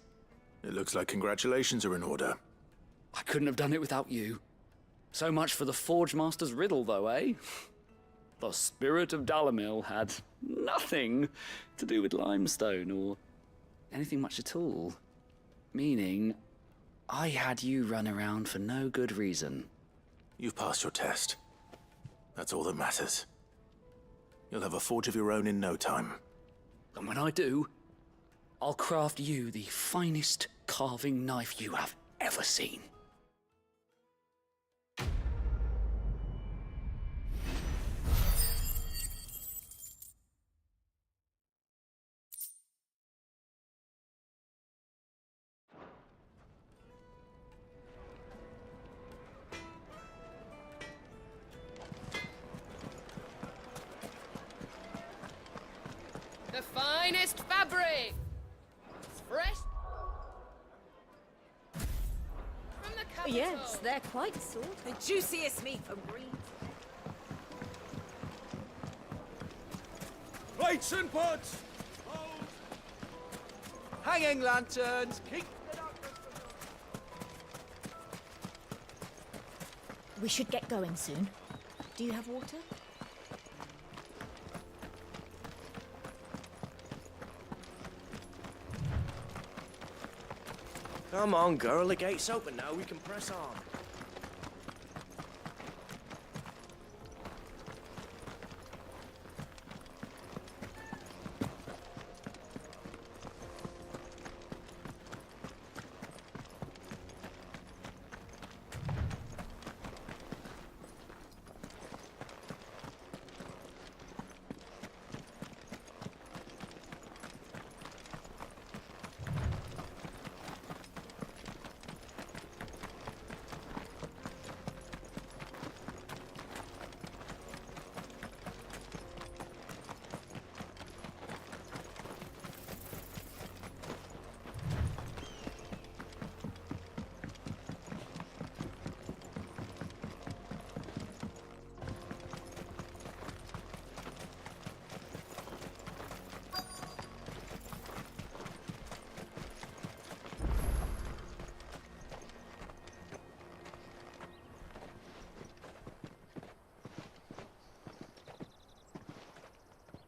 It looks like congratulations are in order. I couldn't have done it without you. So much for the Forge Master's riddle, though, eh? The spirit of Dalimil had nothing to do with limestone or anything much at all. Meaning, I had you run around for no good reason. You've passed your test. That's all that matters. You'll have a forge of your own in no time. And when I do, I'll craft you the finest carving knife you have ever seen. The finest fabric! It's fresh from the capital. Yes, they're quite sort. The juiciest meat from Green. Plates and pots! Hanging lanterns! Keep We should get going soon. Do you have water? Come on, girl. The gate's open now. We can press on.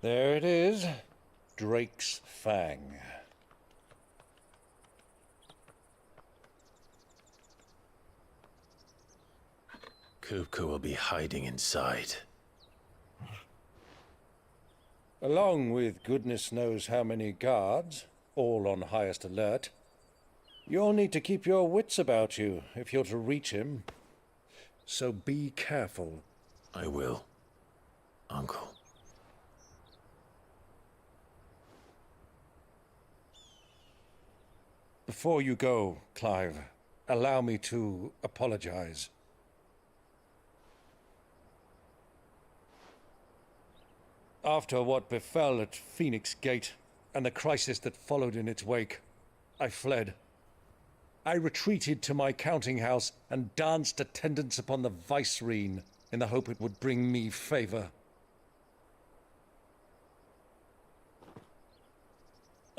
There it is. Drake's Fang. Kupka will be hiding inside. Along with goodness knows how many guards, all on highest alert. You'll need to keep your wits about you if you're to reach him. So be careful. I will, Uncle. Before you go, Clive, allow me to apologize. After what befell at Phoenix Gate and the crisis that followed in its wake, I fled. I retreated to my counting house and danced attendance upon the vicereine in the hope it would bring me favor.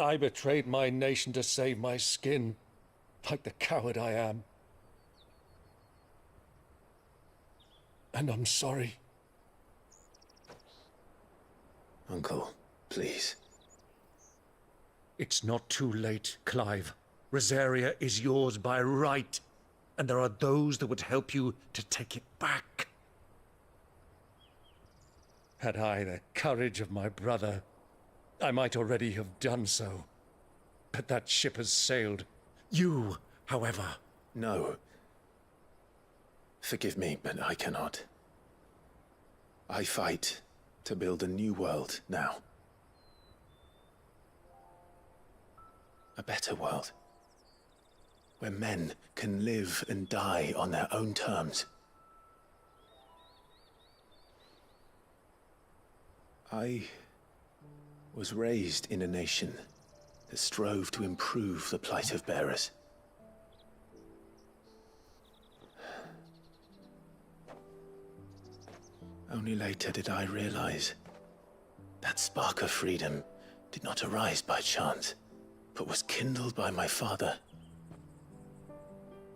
I betrayed my nation to save my skin, like the coward I am. And I'm sorry. Uncle, please. It's not too late, Clive. Rosaria is yours by right, and there are those that would help you to take it back. Had I the courage of my brother, I might already have done so. But that ship has sailed. You, however... No. Forgive me, but I cannot. I fight to build a new world now. A better world. Where men can live and die on their own terms. I was raised in a nation that strove to improve the plight of bearers. Only later did I realize that spark of freedom did not arise by chance, but was kindled by my father.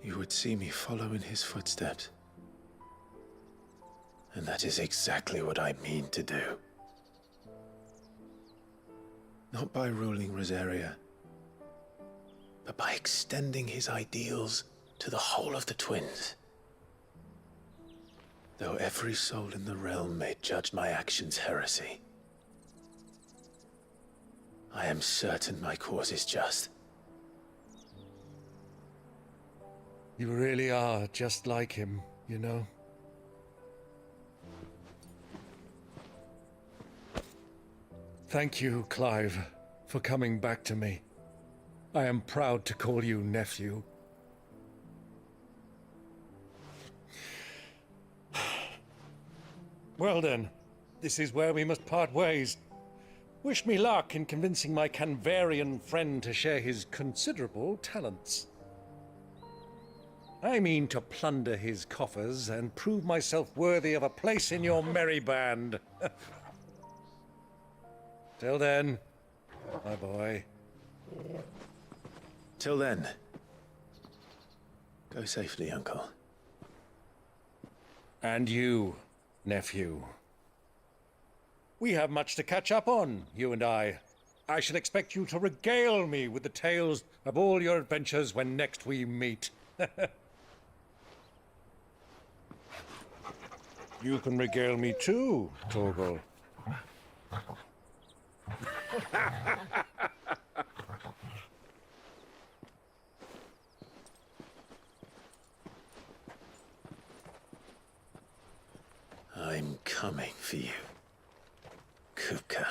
You would see me follow in his footsteps. And that is exactly what I mean to do. Not by ruling Rosaria, but by extending his ideals to the whole of the Twins. Though every soul in the realm may judge my actions heresy, I am certain my cause is just. You really are just like him, you know? Thank you, Clive, for coming back to me. I am proud to call you nephew. Well then, this is where we must part ways. Wish me luck in convincing my Canvarian friend to share his considerable talents. I mean to plunder his coffers and prove myself worthy of a place in your merry band. Till then, my boy. Till then, go safely, Uncle. And you, nephew. We have much to catch up on, you and I. I shall expect you to regale me with the tales of all your adventures when next we meet. You can regale me too, Torgal. I'm coming for you, Kupka.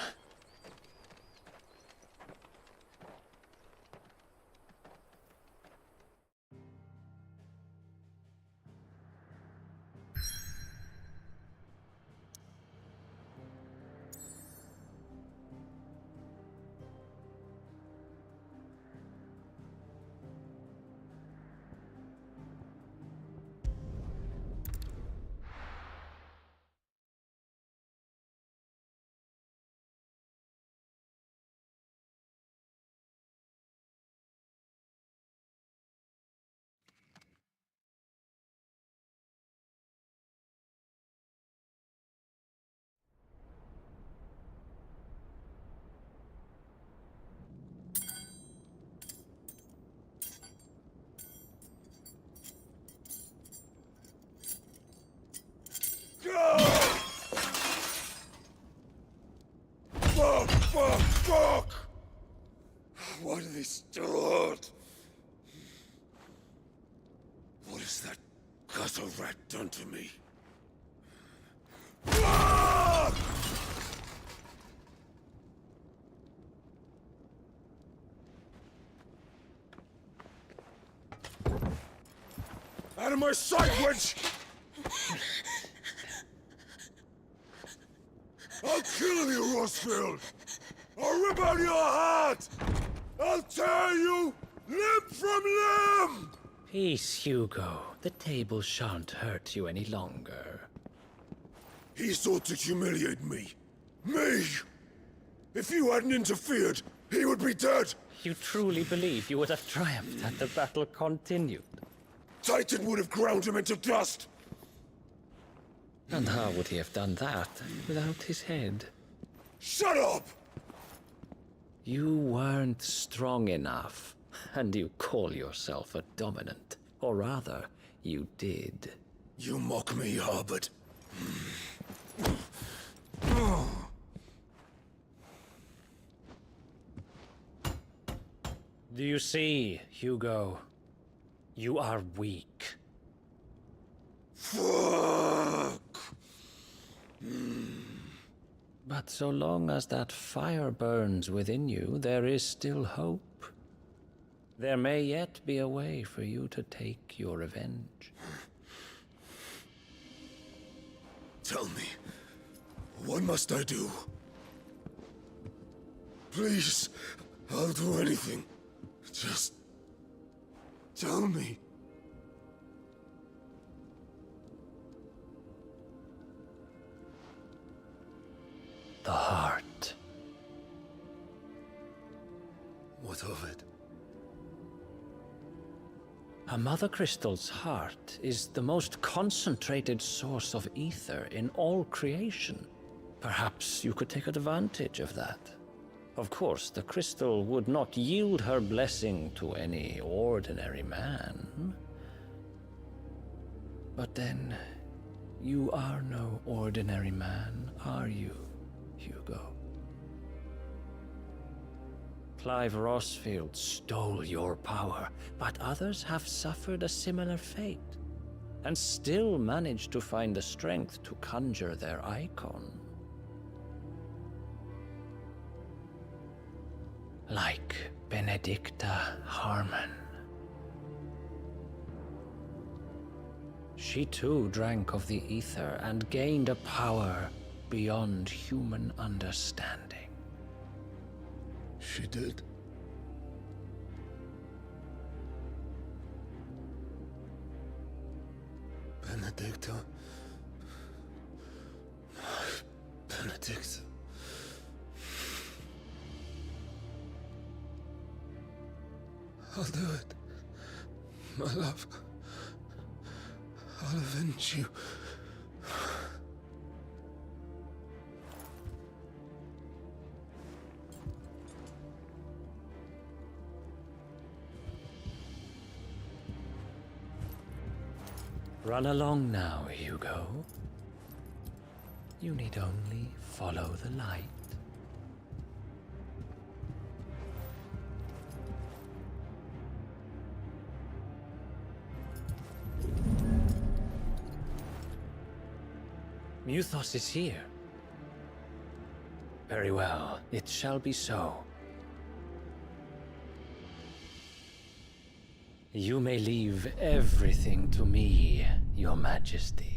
God! What has that gutter rat done to me? Out of my sight, wench! I'll kill you, Rosfield! I'll rip out your heart! I'll tear you limb from limb! Peace, Hugo. The table shan't hurt you any longer. He sought to humiliate me. Me! If you hadn't interfered, he would be dead! You truly believe you would have triumphed had the battle continued? Titan would have ground him into dust! And how would he have done that without his head? Shut up! You weren't strong enough, and you call yourself a dominant. Or rather, you did. You mock me, Harbert. Do you see, Hugo? You are weak. Fuck! But so long as that fire burns within you, there is still hope. There may yet be a way for you to take your revenge. Tell me, what must I do? Please, I'll do anything. Just tell me. The heart. What of it? A mother crystal's heart is the most concentrated source of ether in all creation. Perhaps you could take advantage of that. Of course, the crystal would not yield her blessing to any ordinary man. But then, you are no ordinary man, are you, Hugo? Clive Rosfield stole your power, but others have suffered a similar fate, and still managed to find the strength to conjure their icon. Like Benedicta Harmon. She too drank of the ether and gained a power beyond human understanding. She did. Benedicta. Benedicta. I'll do it. My love. I'll avenge you. Run along now, Hugo. You need only follow the light. Muthos is here. Very well, it shall be so. You may leave everything to me, Your Majesty.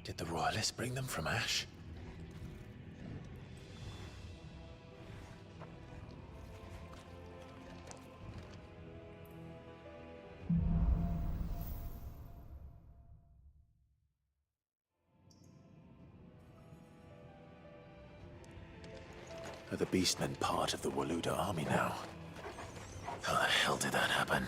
Did the Royalists bring them from Ash? Are the Beastmen part of the Waluda army now? How the hell did that happen?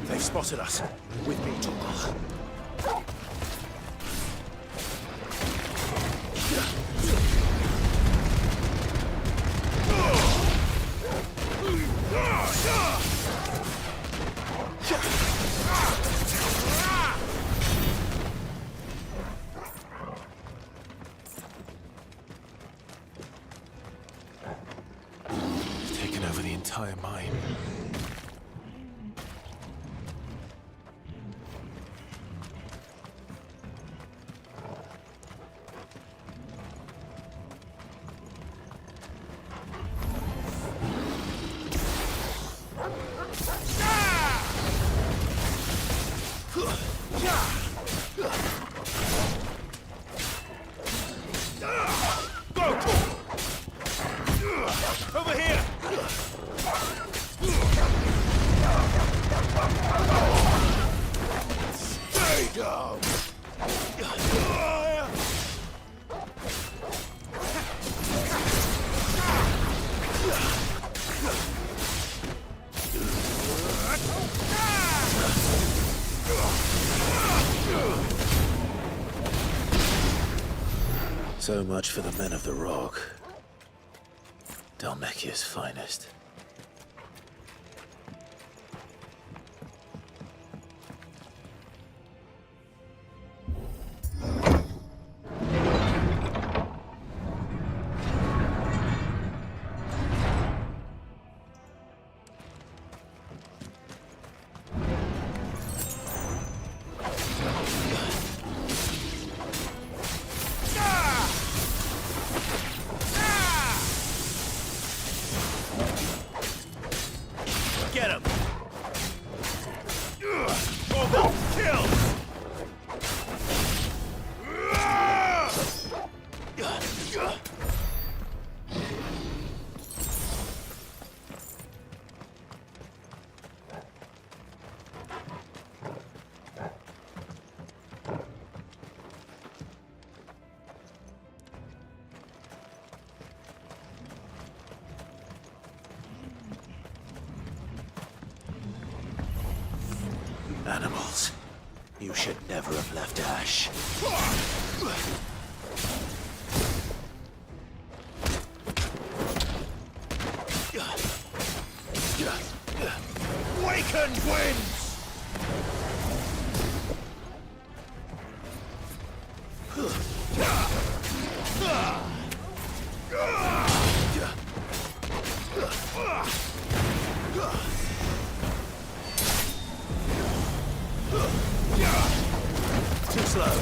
They've spotted us. With me, Torgal. Taken over the entire mine. Over here! Stay down! So much for the men of the Rock. Dhalmekia's finest. Get him! Go! Kill! Animals. You should never have left Ash. Wakened winds! Too slow.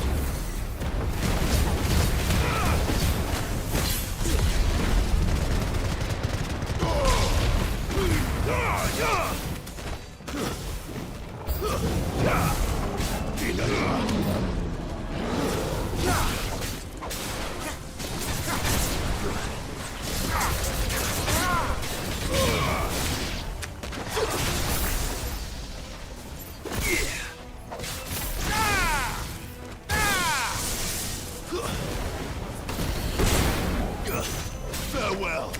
Farewell!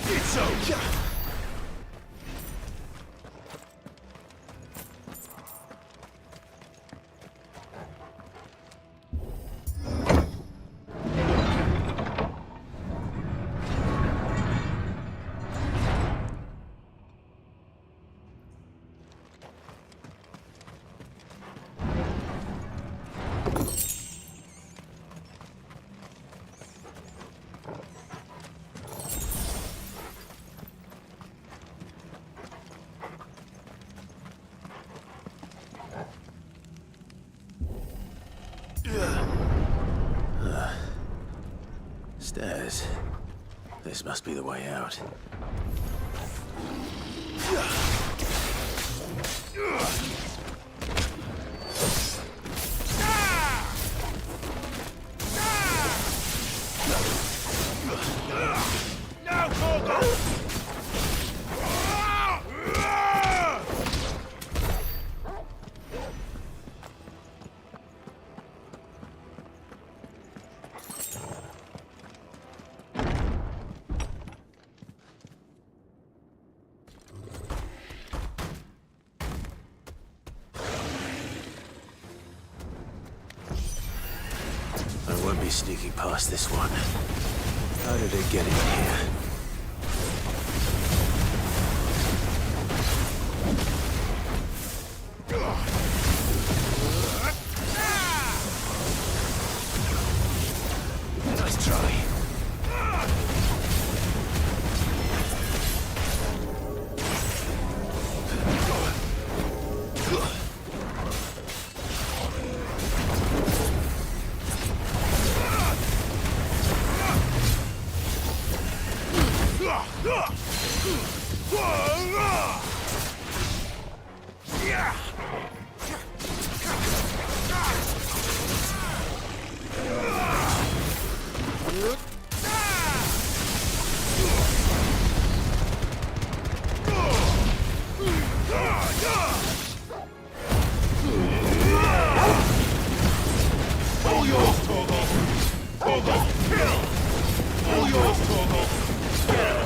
It's over! be the way out. Now, Torgal! I won't be sneaking past this one. How did it get in here? Nice try. All yours, Torgal! Torgal, kill! All yours, Torgal! Get him!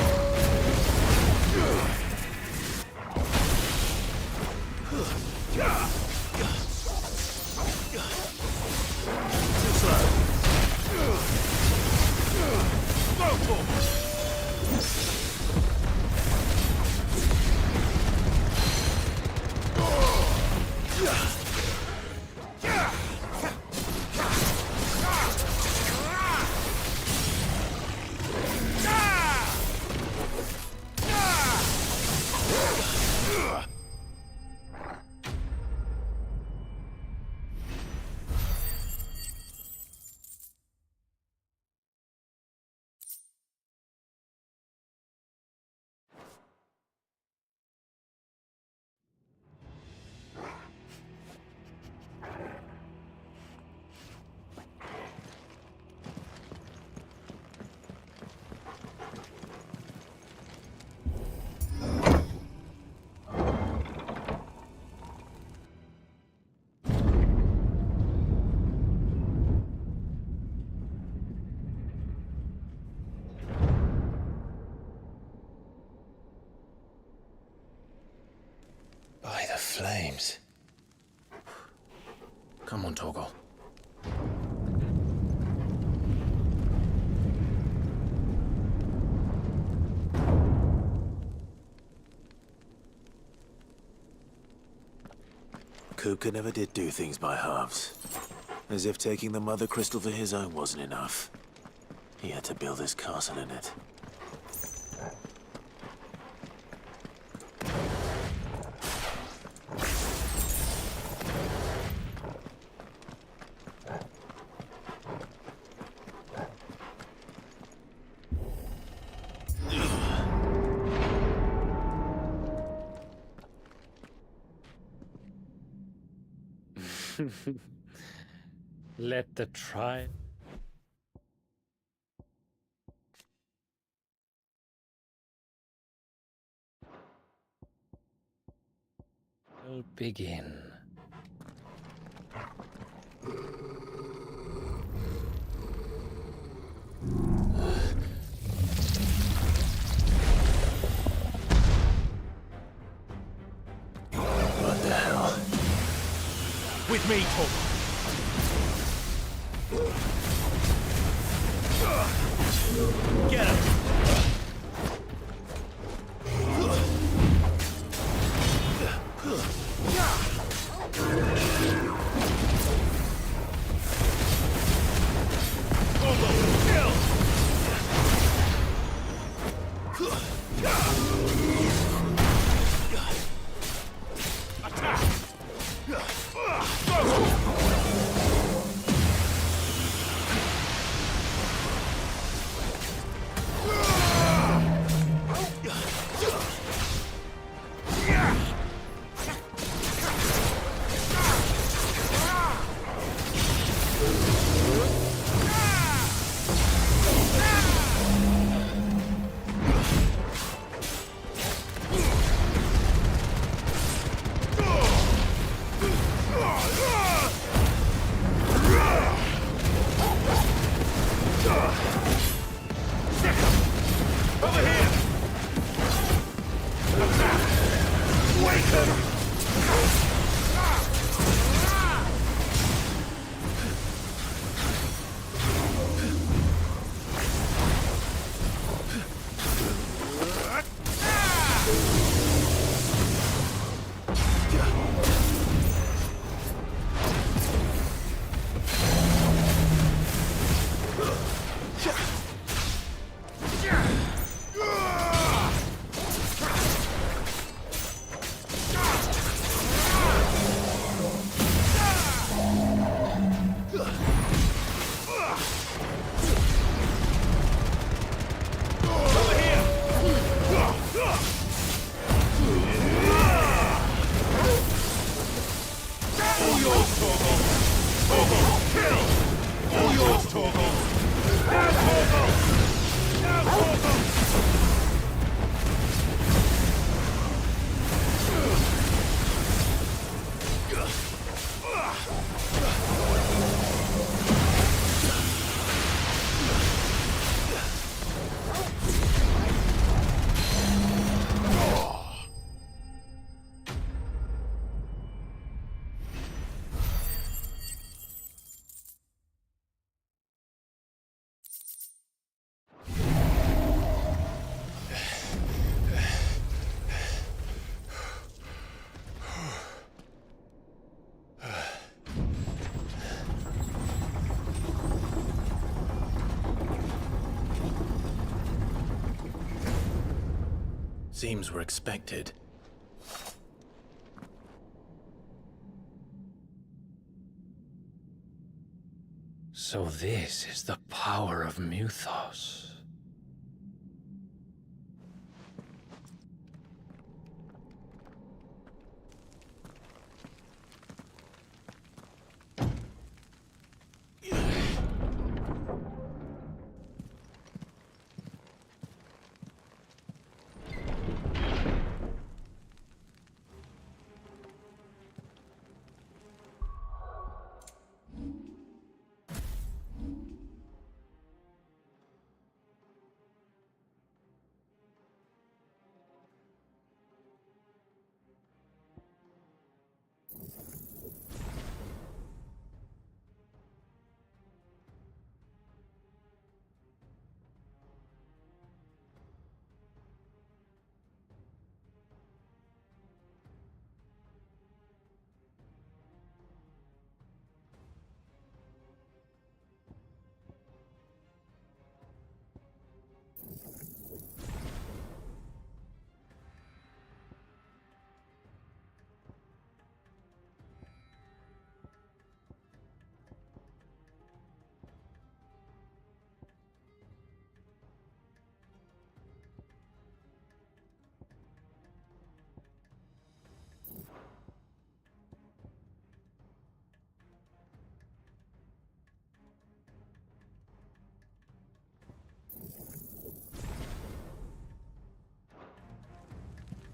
Too slow. Go for By the flames. Come on, Torgal. Kupka never did do things by halves. As if taking the Mother Crystal for his own wasn't enough. He had to build his castle in it. Let the trial begin. What the hell? with me, Torgal. Get him! Seems we're expected. So this is the power of Muthos.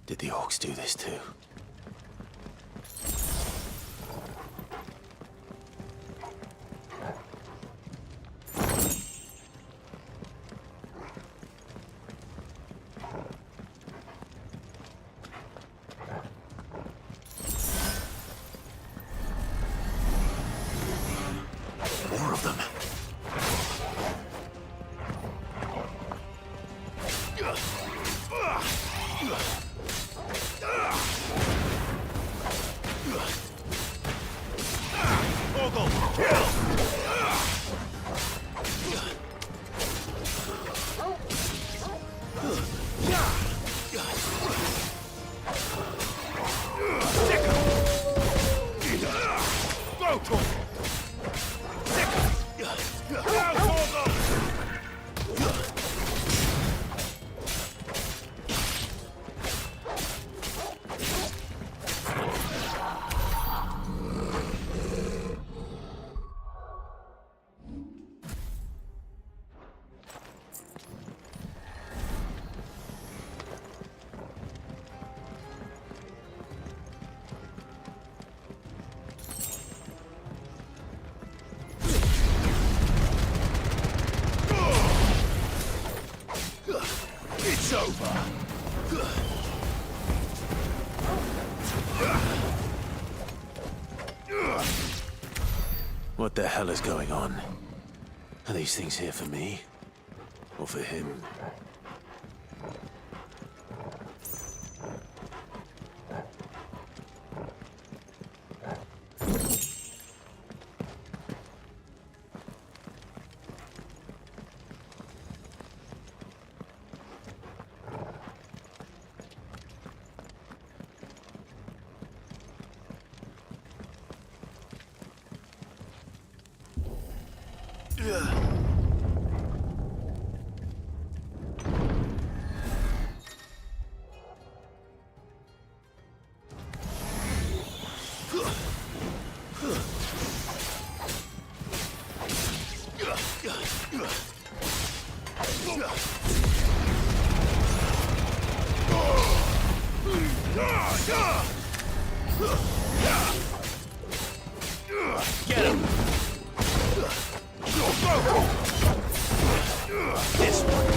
Did the orcs do this too? More of them. What the hell is going on? Are these things here for me? Or for him? Get him! This one.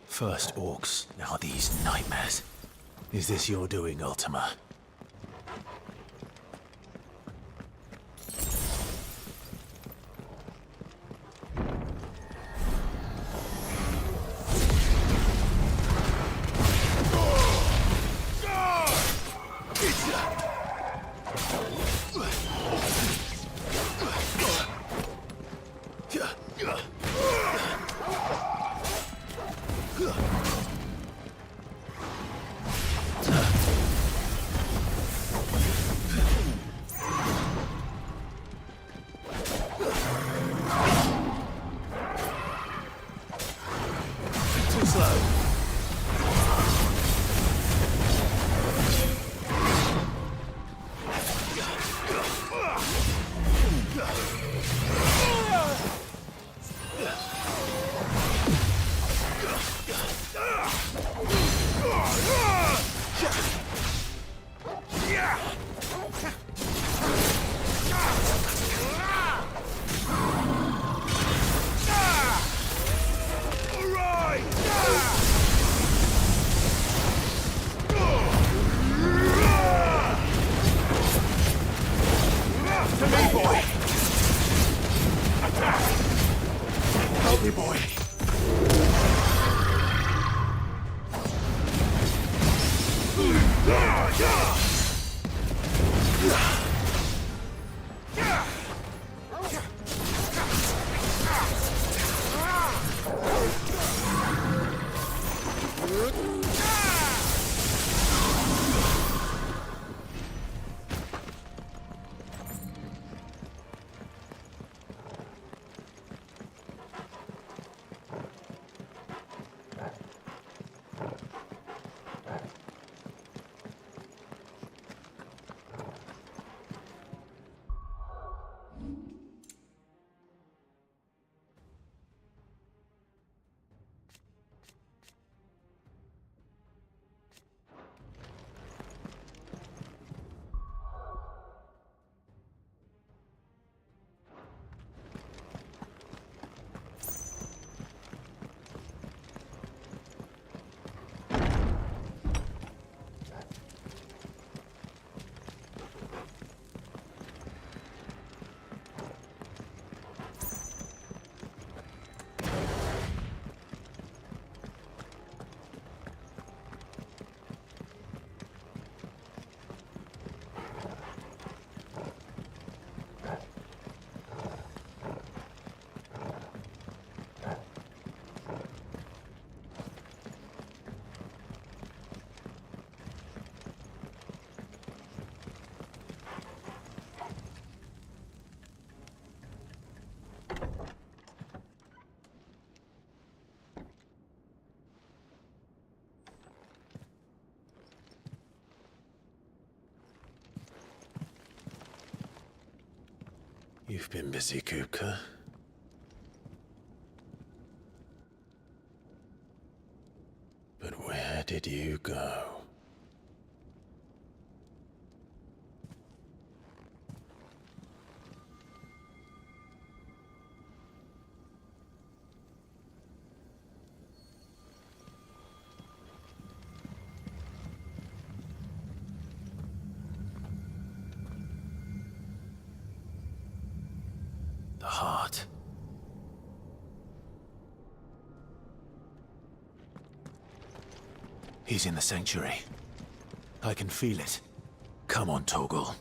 First orcs, now these nightmares. Is this your doing, Ultima? You've been busy, Kupka. But where did you go? The heart. He's in the sanctuary. I can feel it. Come on, Torgal.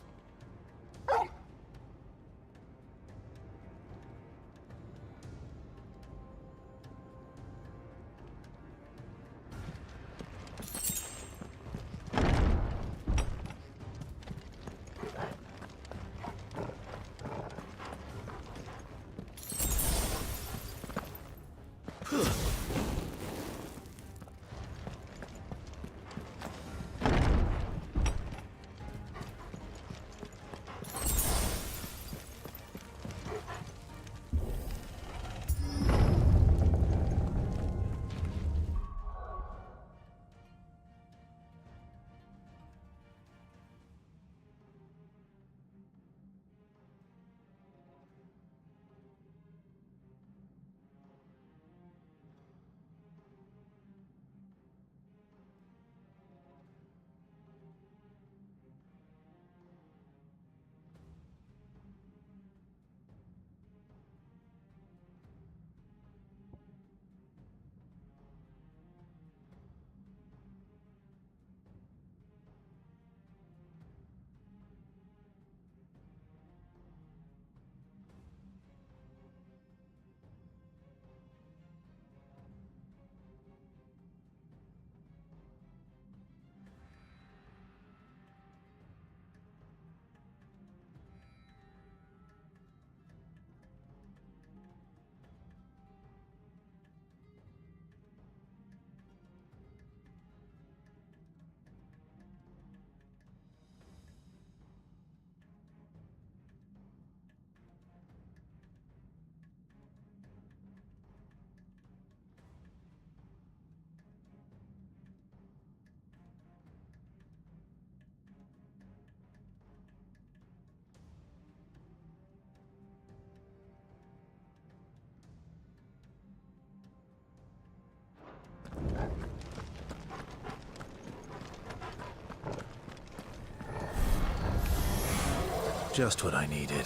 Just what I needed.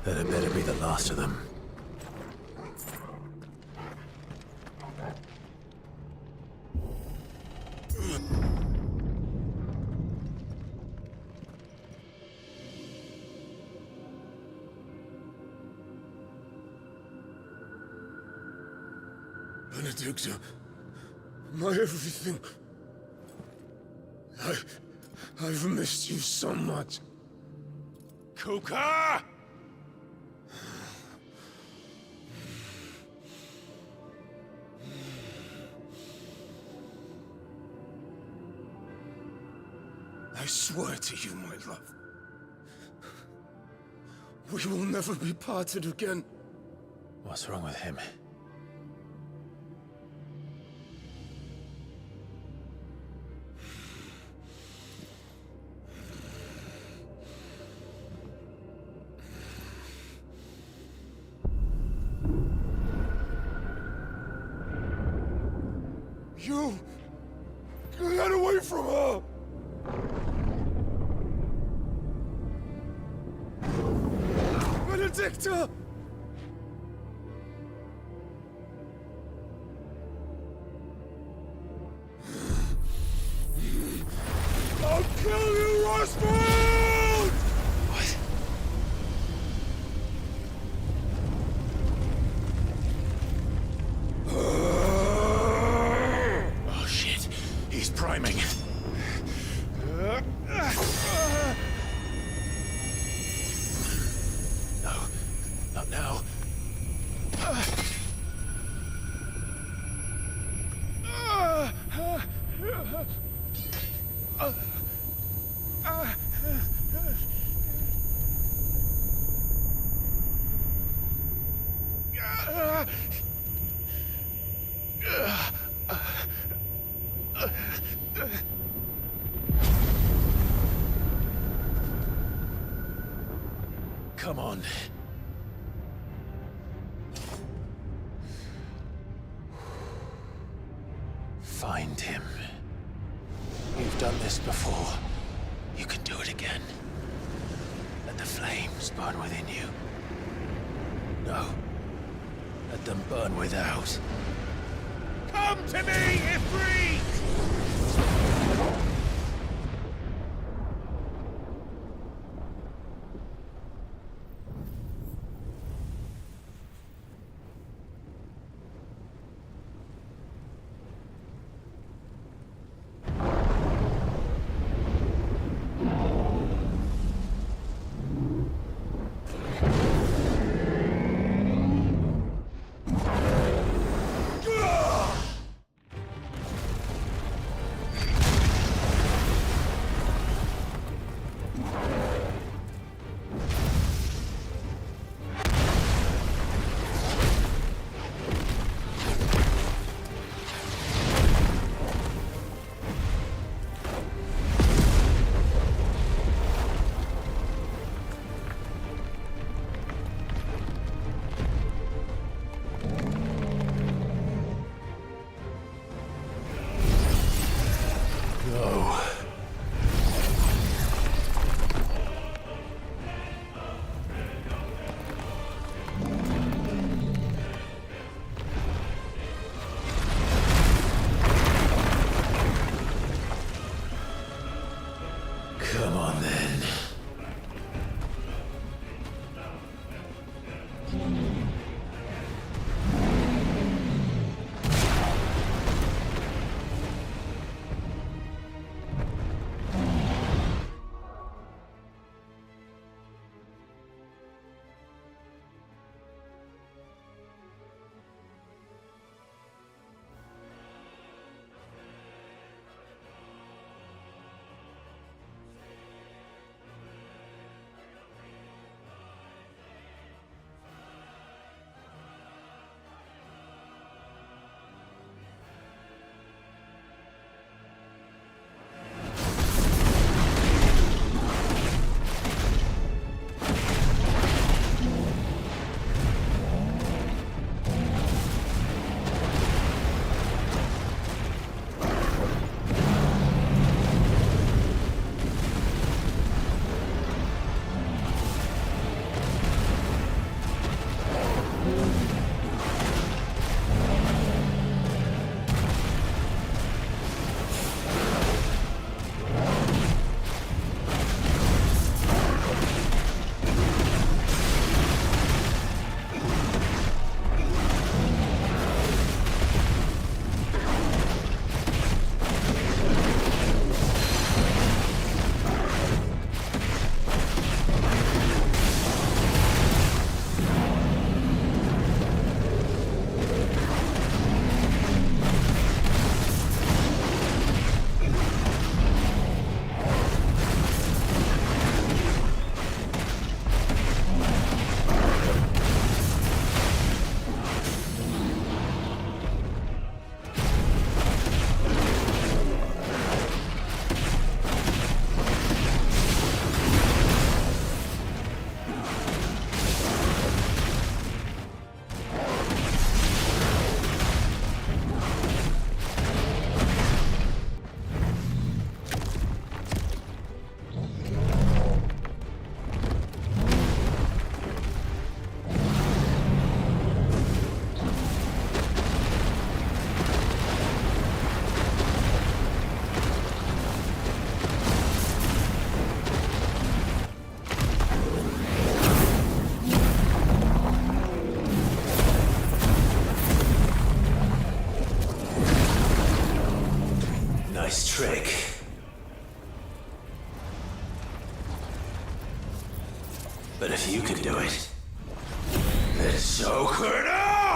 That had better be the last of them. Benedicta, my everything. I've missed you so much. Kupka! I swear to you, my love, we will never be parted again. What's wrong with him? Get away from her! Benedicta! I'll kill you, Rosfield! What? Oh shit, he's priming. No, not now. Come on. Find him. You've done this before. You can do it again. Let the flames burn within you. No. Let them burn without. Come to me, Ifrit! Come on then. nice trick. But if you can do it, then so could I!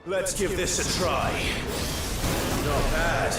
Let's give this a try. Not bad.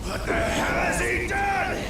What the hell has he done?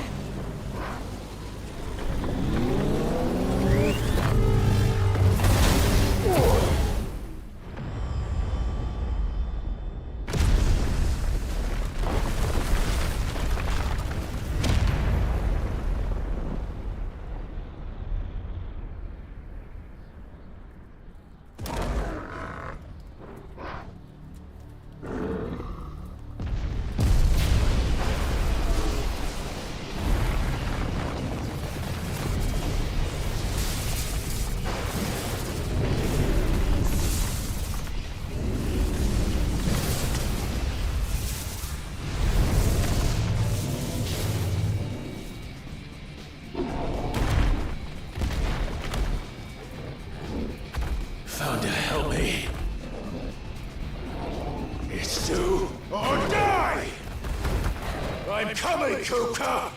I'm coming, Kuka!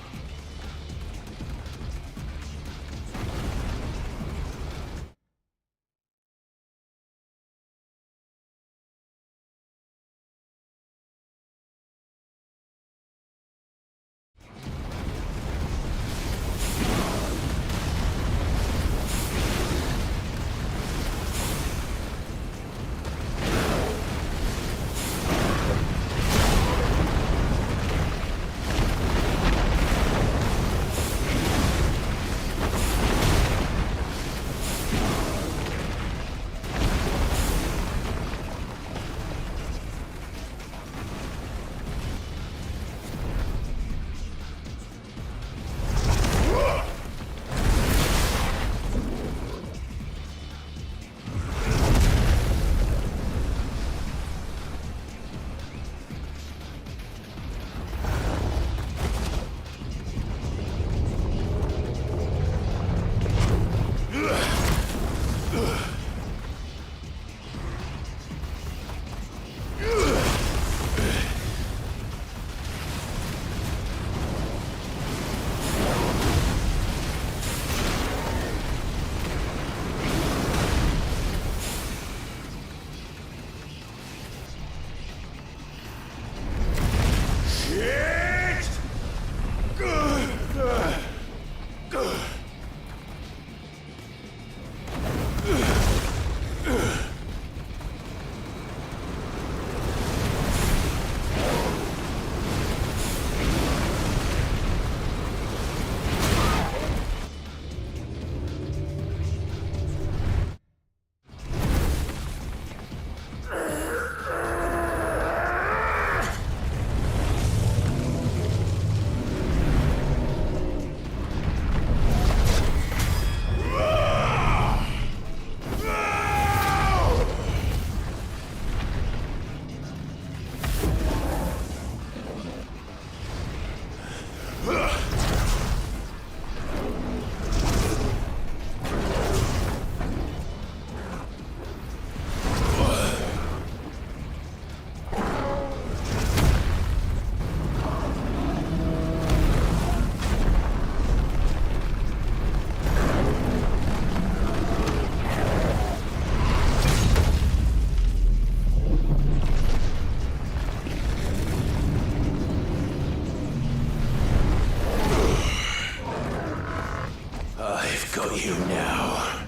I've got you now.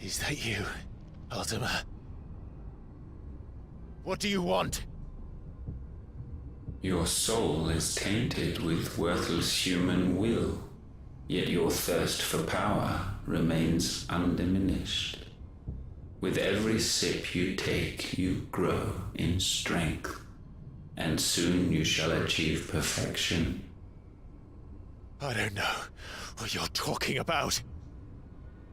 Is that you, Ultima? What do you want? Your soul is tainted with worthless human will, yet your thirst for power remains undiminished. With every sip you take, you grow in strength, and soon you shall achieve perfection. I don't know what you're talking about.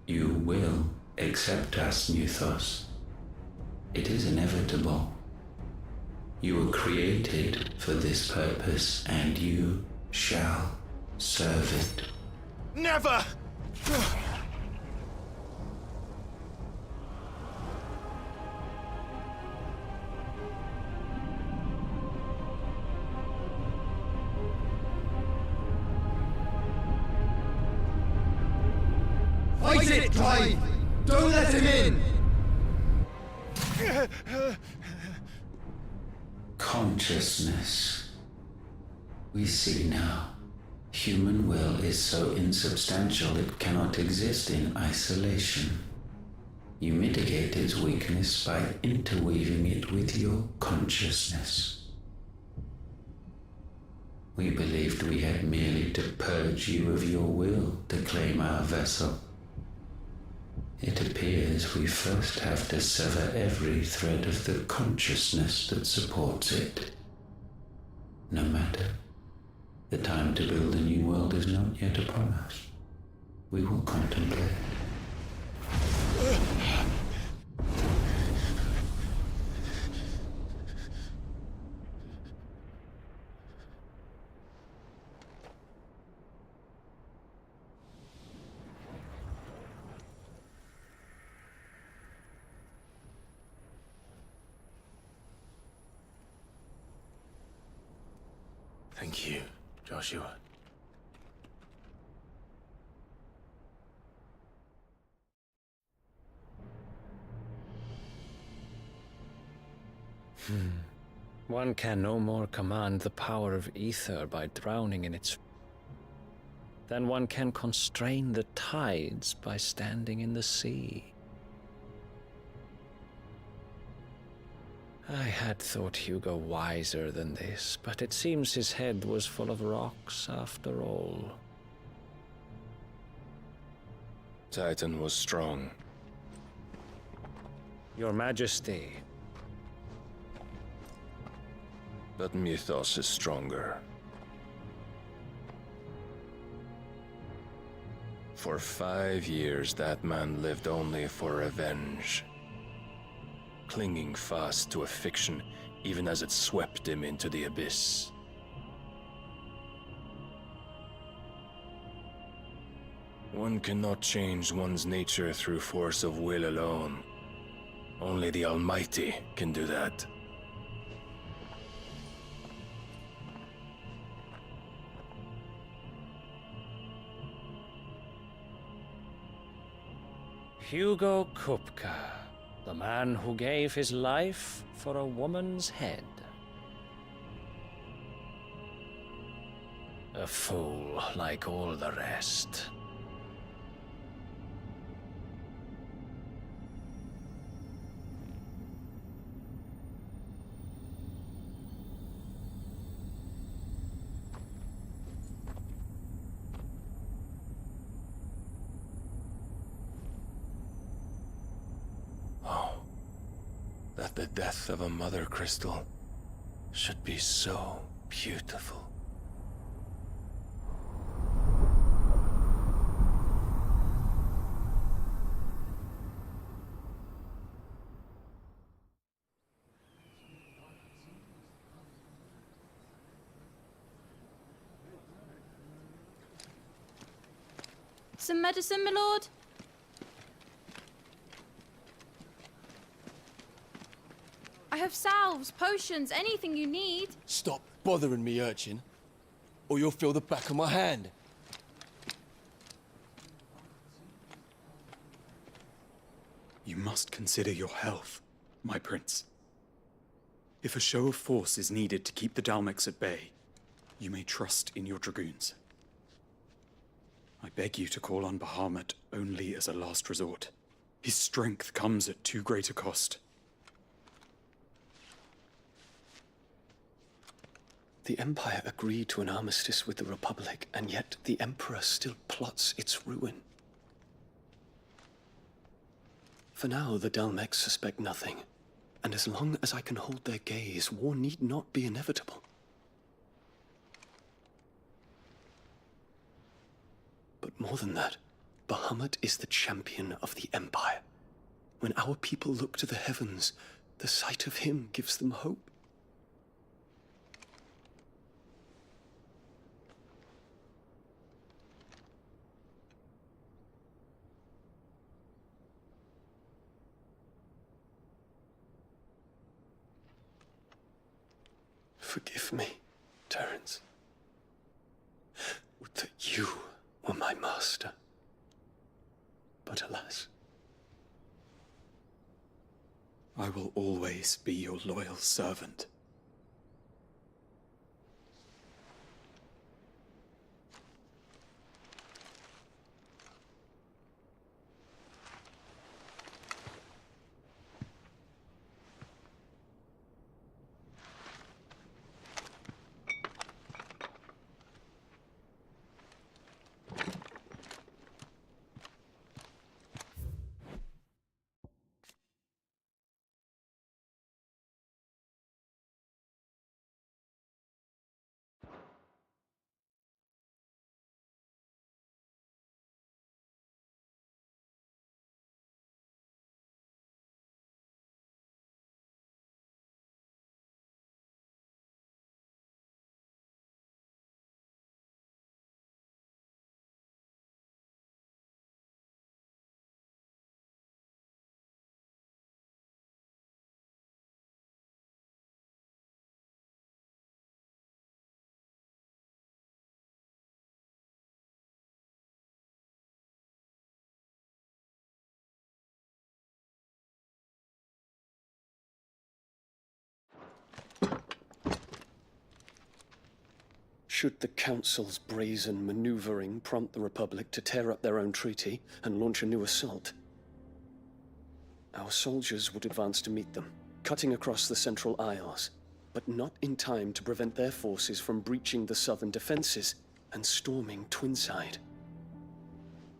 You will accept us, Nuthos. It is inevitable. You were created for this purpose, and you shall serve it. Never! Fight it, Clive! Don't let him in! Consciousness. We see now. Human will is so insubstantial it cannot exist in isolation. You mitigate its weakness by interweaving it with your consciousness. We believed we had merely to purge you of your will to claim our vessel. It appears we first have to sever every thread of the consciousness that supports it. No matter. The time to build a new world is not yet upon us. We will contemplate. Thank you, Joshua. One can no more command the power of ether by drowning in its... than one can constrain the tides by standing in the sea. I had thought Hugo wiser than this, but it seems his head was full of rocks after all. Titan was strong. Your Majesty. But Mythos is stronger. For 5 years, that man lived only for revenge. Clinging fast to a fiction, even as it swept him into the abyss. One cannot change one's nature through force of will alone. Only the Almighty can do that. Hugo Kupka, the man who gave his life for a woman's head. A fool like all the rest. That the death of a mother crystal should be so beautiful. Some medicine, my lord? I have salves, potions, anything you need. Stop bothering me, urchin, or you'll feel the back of my hand. You must consider your health, my prince. If a show of force is needed to keep the Dalmex at bay, you may trust in your dragoons. I beg you to call on Bahamut only as a last resort. His strength comes at too great a cost. The Empire agreed to an armistice with the Republic, and yet the Emperor still plots its ruin. For now, the Dalmex suspect nothing, and as long as I can hold their gaze, war need not be inevitable. But more than that, Bahamut is the champion of the Empire. When our people look to the heavens, the sight of him gives them hope. Forgive me, Terence. Would that you were my master. But alas. I will always be your loyal servant. Should the Council's brazen maneuvering prompt the Republic to tear up their own treaty and launch a new assault, our soldiers would advance to meet them, cutting across the Central Isles, but not in time to prevent their forces from breaching the southern defenses and storming Twinside.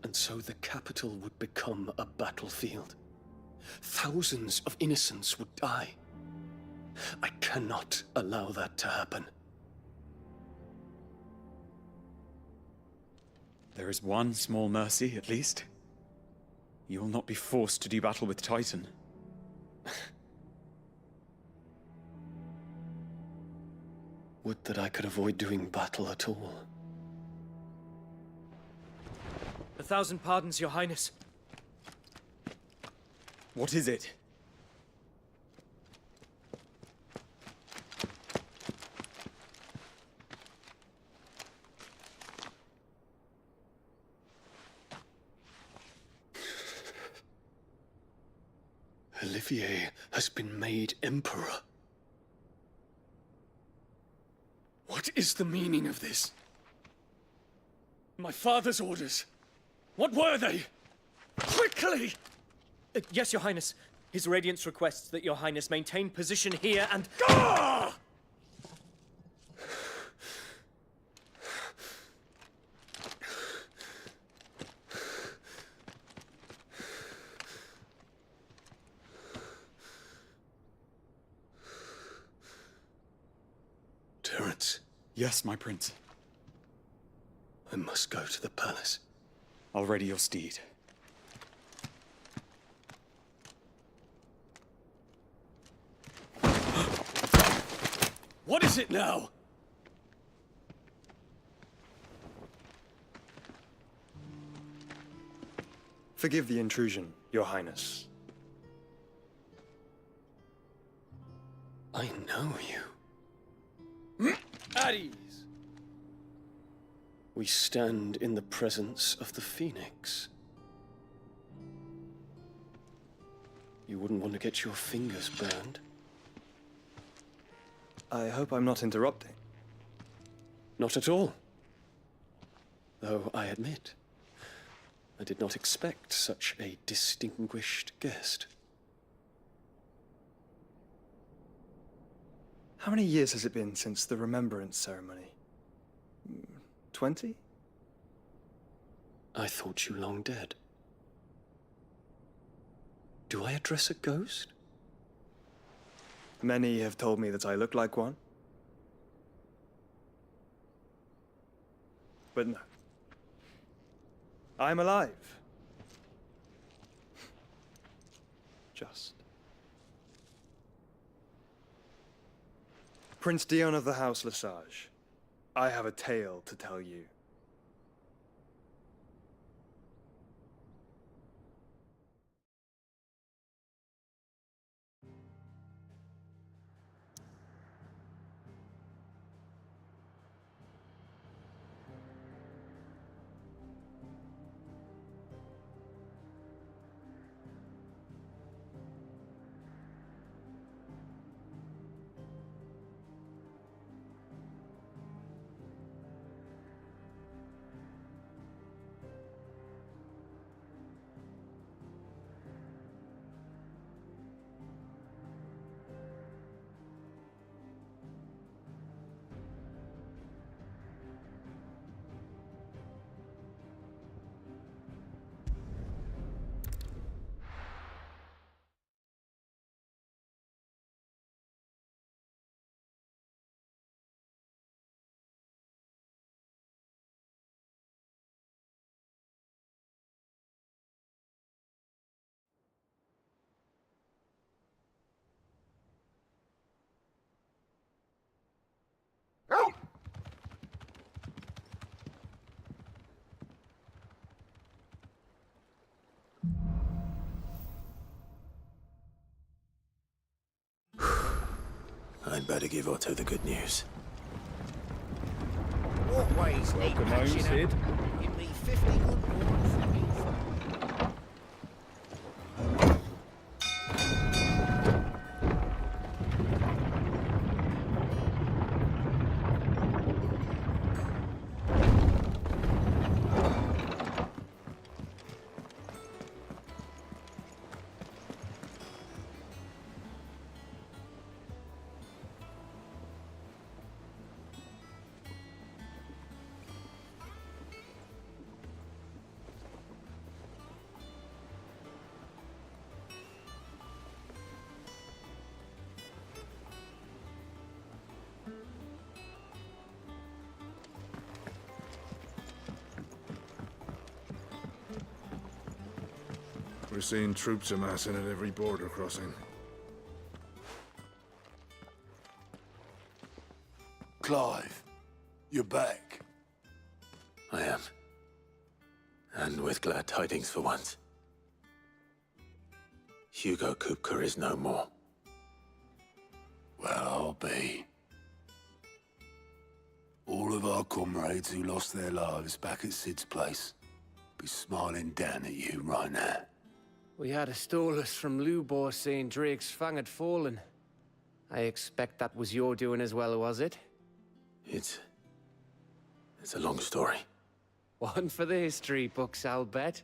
And so the capital would become a battlefield. Thousands of innocents would die. I cannot allow that to happen. There is one small mercy, at least. You will not be forced to do battle with Titan. Would that I could avoid doing battle at all. 1,000 pardons, Your Highness. What is it? Olivier has been made Emperor. What is the meaning of this? My father's orders. What were they? Quickly! Yes, Your Highness. His Radiance requests that Your Highness maintain position here and... Ah! Terence. Yes, my prince. I must go to the palace. I'll ready your steed. What is it now? Forgive the intrusion, Your Highness. I know you. At ease. We stand in the presence of the Phoenix. You wouldn't want to get your fingers burned. I hope I'm not interrupting. Not at all. Though I admit, I did not expect such a distinguished guest. How many years has it been since the Remembrance ceremony? 20? I thought you long dead. Do I address a ghost? Many have told me that I look like one. But no. I'm alive. Just. Prince Dion of the House Lesage, I have a tale to tell you. I'd better give Otto the good news. What ways need Welcome home, patching Sid. up? Give me 50 good points for me. We're seeing troops amassing at every border crossing. Clive, you're back. I am. And with glad tidings for once. Hugo Kupka is no more. Well, I'll be. All of our comrades who lost their lives back at Sid's place be smiling down at you right now. We had a stolus from Lubor saying Drake's fang had fallen. I expect that was your doing as well, was it? It's a long story. One for the history books, I'll bet.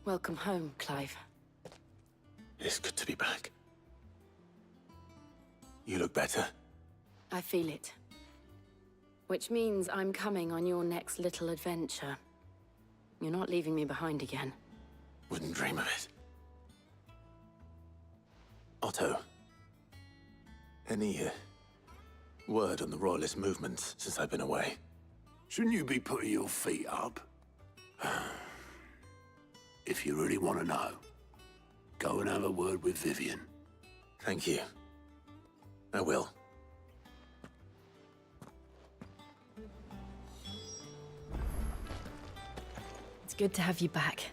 Welcome home, Clive. It's good to be back. You look better. I feel it. Which means I'm coming on your next little adventure. You're not leaving me behind again. Wouldn't dream of it. Otto, any word on the Royalist movements since I've been away? Shouldn't you be putting your feet up? If you really want to know, go and have a word with Vivian. Thank you. I will. It's good to have you back.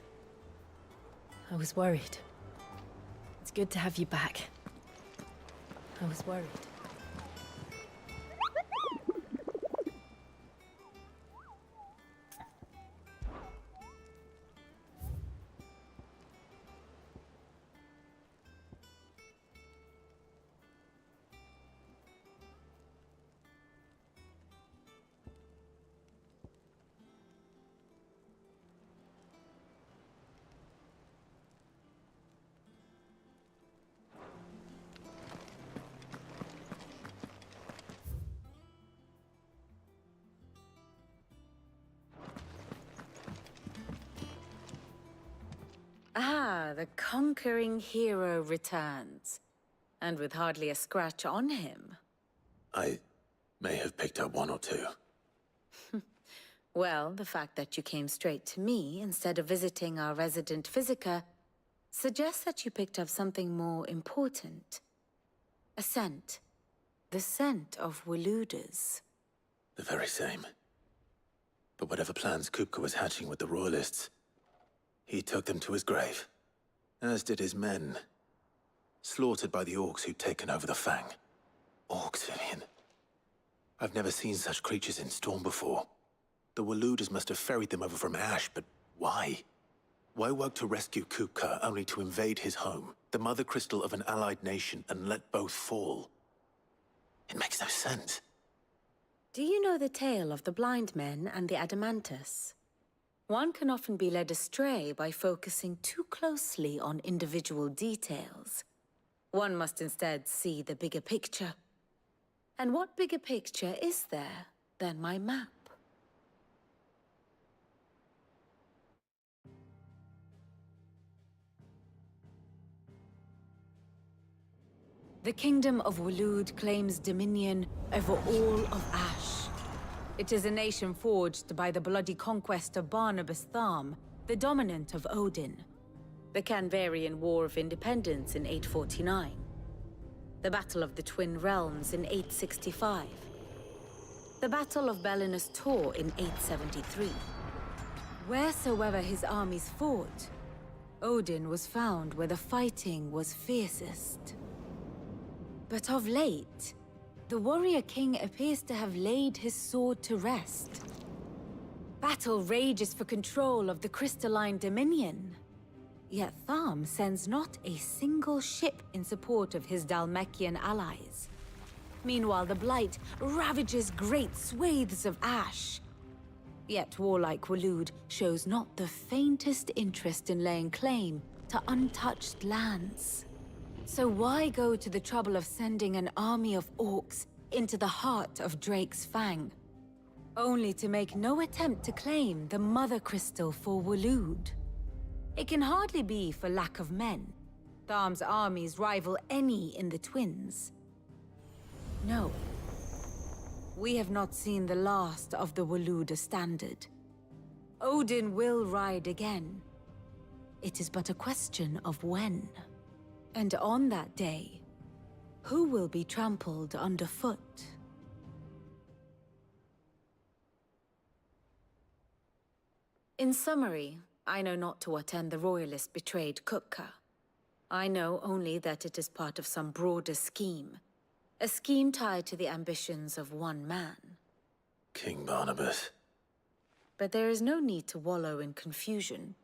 I was worried. It's good to have you back. I was worried. the conquering hero returns. And with hardly a scratch on him. I may have picked up one or two. Well, the fact that you came straight to me instead of visiting our resident Physica suggests that you picked up something more important. A scent. The scent of Waludas. The very same. But whatever plans Kupka was hatching with the Royalists, he took them to his grave. As did his men. Slaughtered by the Orcs who'd taken over the Fang. Orcs, Vivian. I've never seen such creatures in Storm before. The Waludas must have ferried them over from Ash, but why? Why work to rescue Kupka only to invade his home, the mother crystal of an allied nation, and let both fall? It makes no sense. Do you know the tale of the blind men and the Adamantus? One can often be led astray by focusing too closely on individual details. One must instead see the bigger picture. And what bigger picture is there than my map? The Kingdom of Waloed claims dominion over all of Ash. It is a nation forged by the bloody conquest of Barnabas Tharm, the dominant of Odin. The Canvarian War of Independence in 849. The Battle of the Twin Realms in 865. The Battle of Belinus Tor in 873. Wheresoever his armies fought, Odin was found where the fighting was fiercest. But of late, the warrior king appears to have laid his sword to rest. Battle rages for control of the crystalline dominion. Yet Tharm sends not a single ship in support of his Dhalmekian allies. Meanwhile, the Blight ravages great swathes of Ash. Yet warlike Waloed shows not the faintest interest in laying claim to untouched lands. So why go to the trouble of sending an army of orcs into the heart of Drake's Fang, only to make no attempt to claim the Mother Crystal for Waloed? It can hardly be for lack of men. Tharm's armies rival any in the Twins. No. We have not seen the last of the Waluda standard. Odin will ride again. It is but a question of when. And on that day, who will be trampled underfoot? In summary, I know not to what end the Royalists betrayed Kupka. I know only that it is part of some broader scheme. A scheme tied to the ambitions of one man. King Barnabas. But there is no need to wallow in confusion.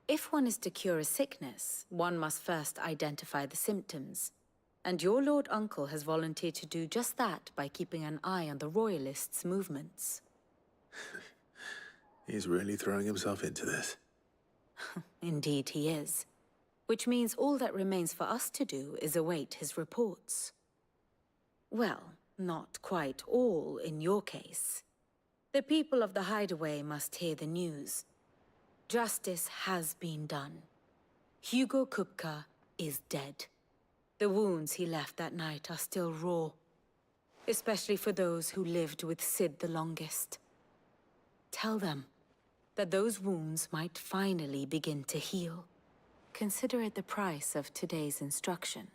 If one is to cure a sickness, one must first identify the symptoms. And your Lord Uncle has volunteered to do just that by keeping an eye on the Royalists' movements. He's really throwing himself into this. Indeed he is. Which means all that remains for us to do is await his reports. Well, not quite all in your case. The people of the Hideaway must hear the news. Justice has been done. Hugo Kupka is dead. The wounds he left that night are still raw, especially for those who lived with Sid the longest. Tell them that those wounds might finally begin to heal. Consider it the price of today's instruction.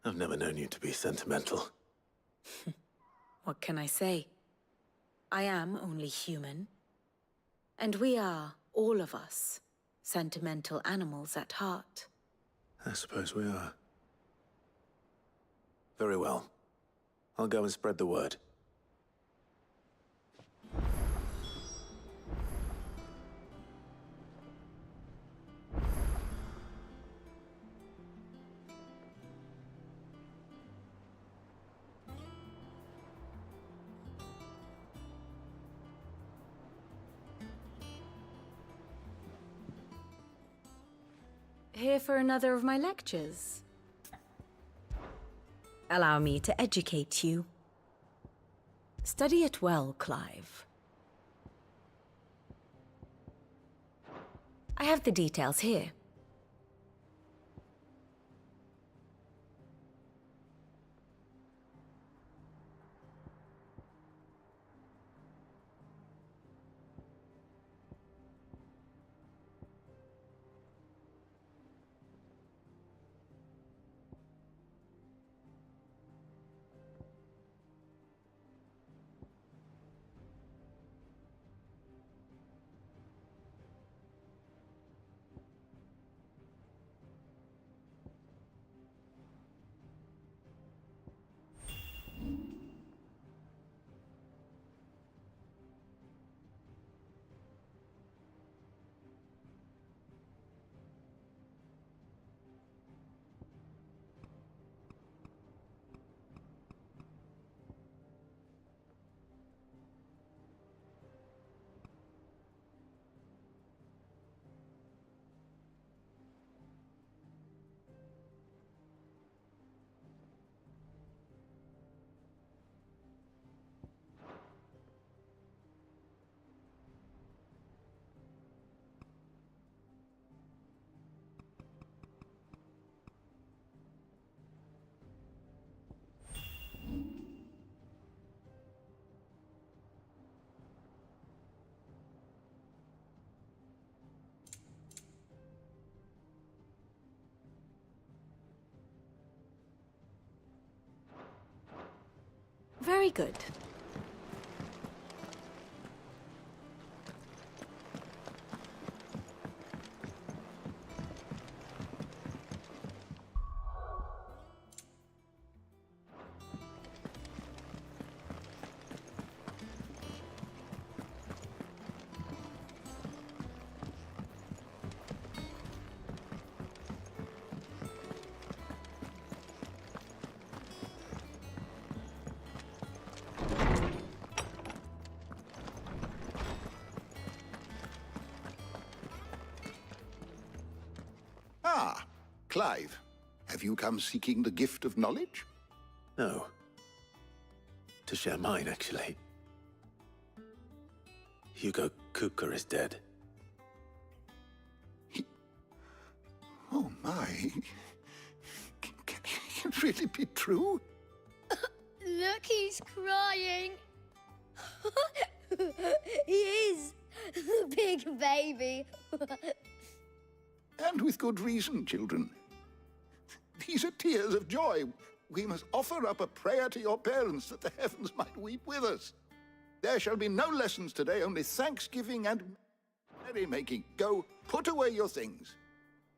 I've never known you to be sentimental. What can I say? I am only human. And we are, all of us, sentimental animals at heart. I suppose we are. Very well. I'll go and spread the word. Here for another of my lectures? Allow me to educate you. Study it well, Clive. I have the details here. good. Ah, Clive. Have you come seeking the gift of knowledge? No. To share mine, actually. Hugo Kupka is dead. Oh my. Can it really be true? Look, he's crying. He is. The big baby. And with good reason, children. These are tears of joy. We must offer up a prayer to your parents that the heavens might weep with us. There shall be no lessons today, only thanksgiving and merrymaking. Go, put away your things.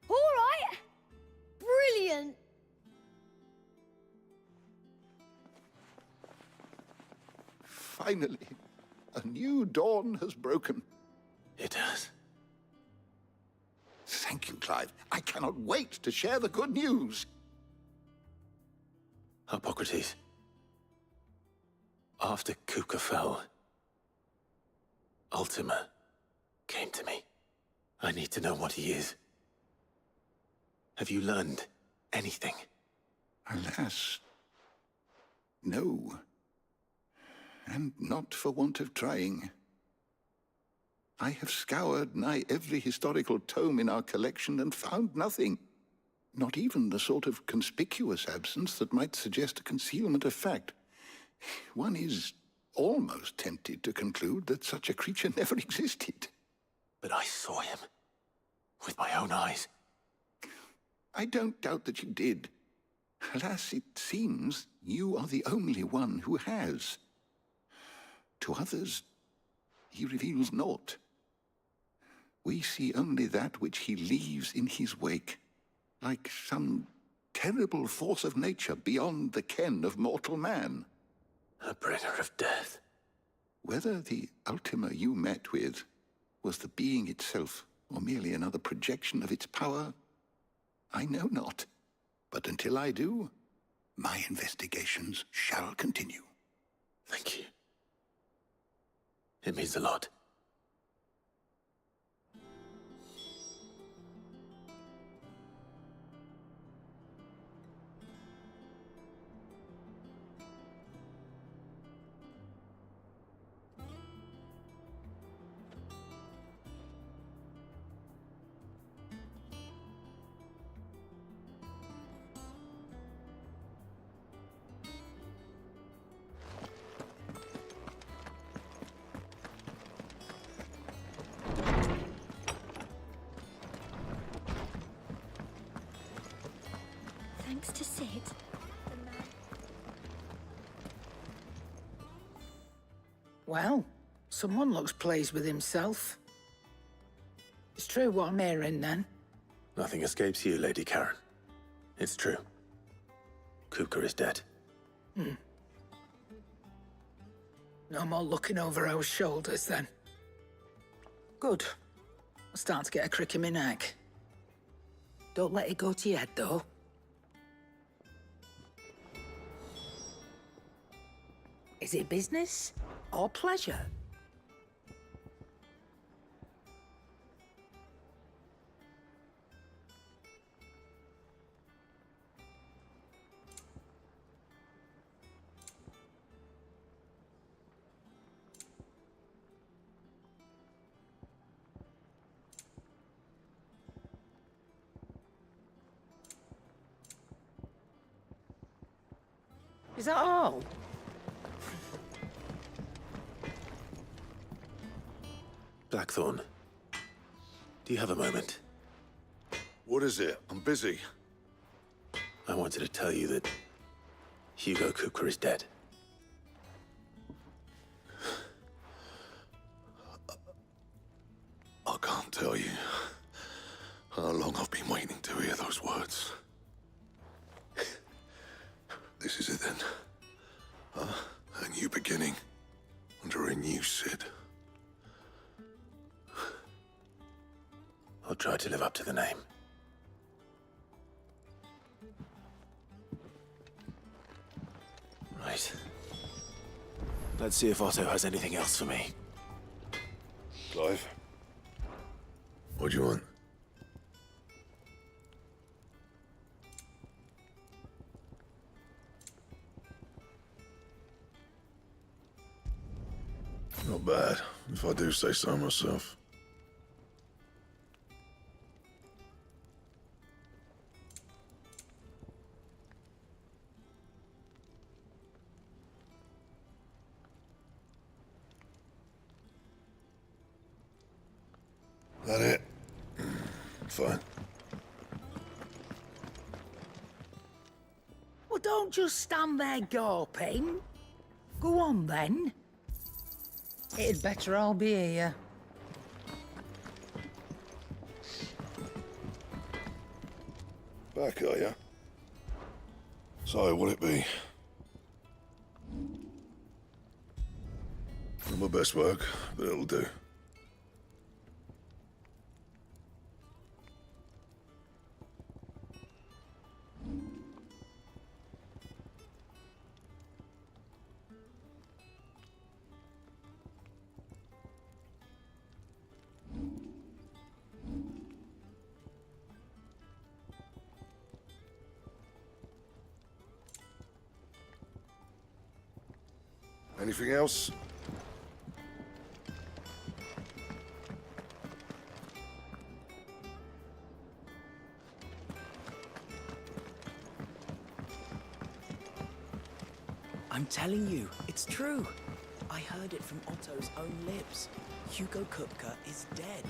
All right. Brilliant. Finally, a new dawn has broken. It has. Thank you, Clive. I cannot wait to share the good news. Hippocrates. After Kupka fell, Ultima came to me. I need to know what he is. Have you learned anything? Alas, no. And not for want of trying. I have scoured nigh every historical tome in our collection and found nothing. Not even the sort of conspicuous absence that might suggest a concealment of fact. One is almost tempted to conclude that such a creature never existed. But I saw him. With my own eyes. I don't doubt that you did. Alas, it seems you are the only one who has. To others, he reveals naught. We see only that which he leaves in his wake, like some terrible force of nature beyond the ken of mortal man. A bringer of death. Whether the Ultima you met with was the being itself, or merely another projection of its power, I know not. But until I do, my investigations shall continue. Thank you. It means a lot. Thanks to Sid. Well, someone looks pleased with himself. It's true what I'm hearing, then. Nothing escapes you, Lady Karen. It's true. Kupka is dead. No more looking over our shoulders, then. Good. I'm starting to get a crick in my neck. Don't let it go to your head, though. Is it business or pleasure? Is that all? Blackthorn, do you have a moment? What is it? I'm busy. I wanted to tell you that Hugo Kupka is dead. can't tell you how long I've been waiting to hear those words. This is it then. A new beginning under a new Cid. I'll try to live up to the name. Right. Let's see if Otto has anything else for me. Clive? What do you want? Not bad, if I do say so myself. That it? Fine. Well, don't just stand there gawping. Go on, then. It'd better I'll be here. Back, are ya? So, what'll it be? Not my best work, but it'll do. Anything else? I'm telling you, it's true. I heard it from Otto's own lips. Hugo Kupka is dead.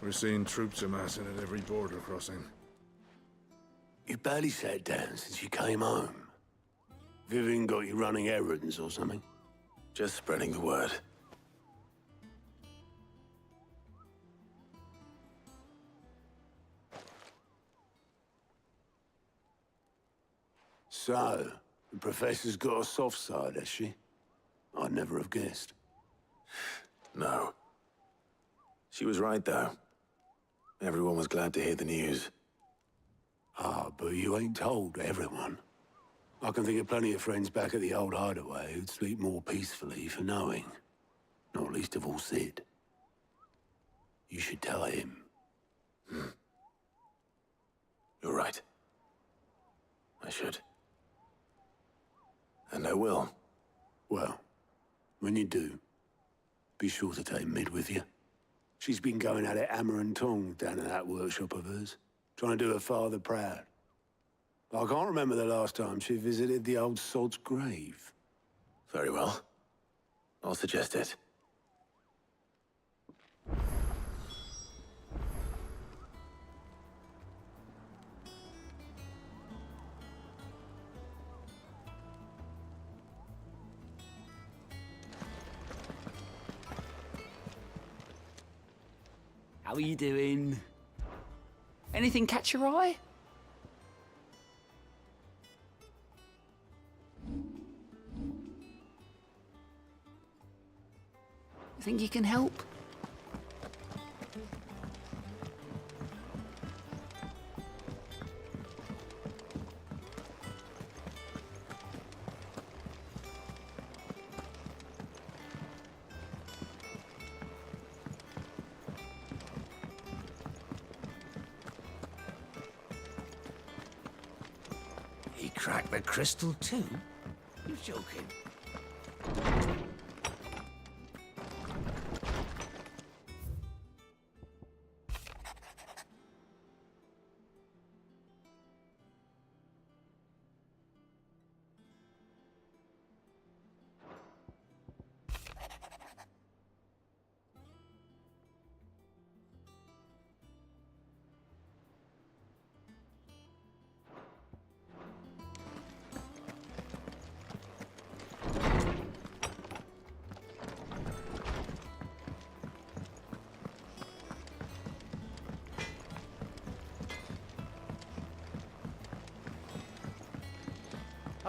We're seeing troops amassing at every border crossing. You barely sat down since you came home. Vivian got you running errands or something? Just spreading the word. So, the Professor's got a soft side, has she? I'd never have guessed. No. She was right, though. Everyone was glad to hear the news. Ah, but you ain't told everyone. I can think of plenty of friends back at the old hideaway who'd sleep more peacefully for knowing. Not least of all Cid. You should tell him. You're right. I should. And I will. Well, when you do, be sure to take Mid with you. She's been going at it hammer and tongs down in that workshop of hers, trying to do her father proud. I can't remember the last time she visited the old sod's grave. Very well. I'll suggest it. How are you doing? Anything catch your eye? Think you can help? He cracked the crystal too? You're joking.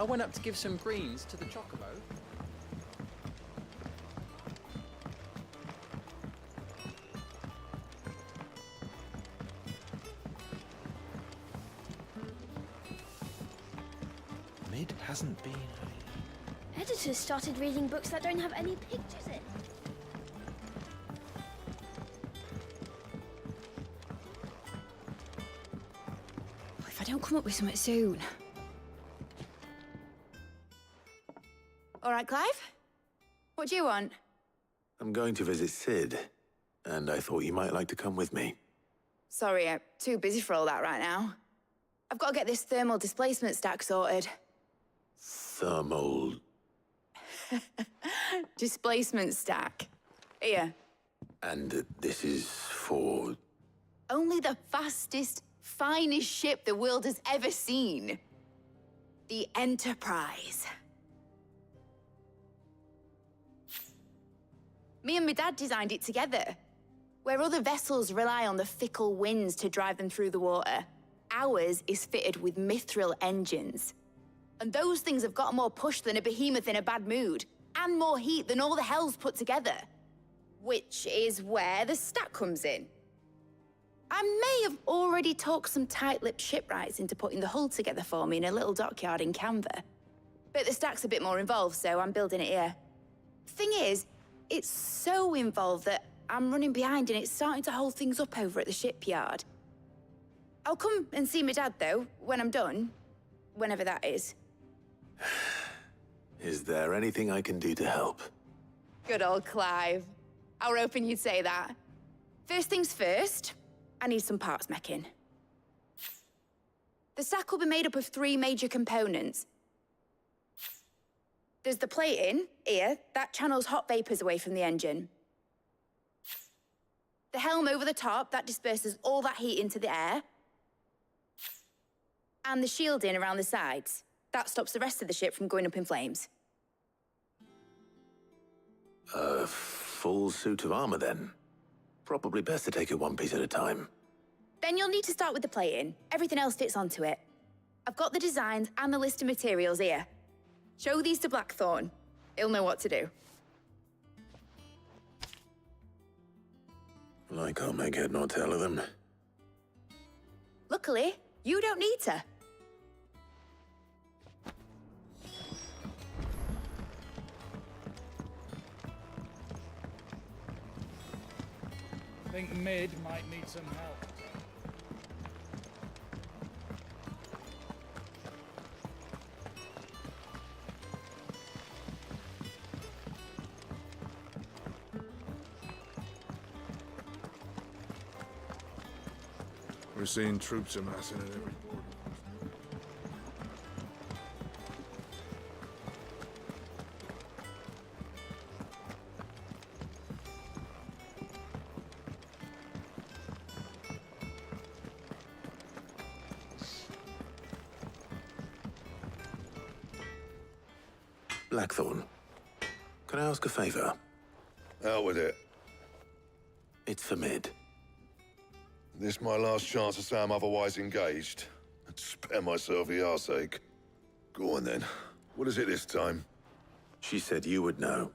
went up to give some greens to the chocobo. Mid hasn't been. Editors started reading books that don't have any pictures in. If I don't come up with something soon. All right, Clive? What do you want? I'm going to visit Sid, and I thought you might like to come with me. Sorry, I'm too busy for all that right now. I've got to get this thermal displacement stack sorted. Thermal... Displacement stack. Here. And this is for... Only the fastest, finest ship the world has ever seen. The Enterprise. Me and my dad designed it together. Where other vessels rely on the fickle winds to drive them through the water, ours is fitted with mithril engines. And those things have got more push than a behemoth in a bad mood, and more heat than all the hells put together. Which is where the stack comes in. I may have already talked some tight-lipped shipwrights into putting the hull together for me in a little dockyard in Canva. But the stack's a bit more involved, so I'm building it here. Thing is, it's so involved that I'm running behind and it's starting to hold things up over at the shipyard. I'll come and see my dad, though, when I'm done. Whenever that is. Is there anything I can do to help? Good old Clive. I were hoping you'd say that. First things first, I need some parts meching. The stack will be made up of 3 major components. There's the plating, here, that channels hot vapors away from the engine. The helm over the top, that disperses all that heat into the air. And the shielding around the sides. That stops the rest of the ship from going up in flames. A full suit of armor, then? Probably best to take it one piece at a time. Then you'll need to start with the plating. Everything else fits onto it. I've got the designs and the list of materials here. Show these to Blackthorn. He'll know what to do. Well, I can't make head nor tail of them. Luckily, you don't need to. I think Mid might need some help. We're seeing troops amassing at every port. Blackthorn, can I ask a favor? Out with it. It's for Mid. This my last chance to say I'm otherwise engaged. I'd spare myself the arseache. Go on then. What is it this time? She said you would know.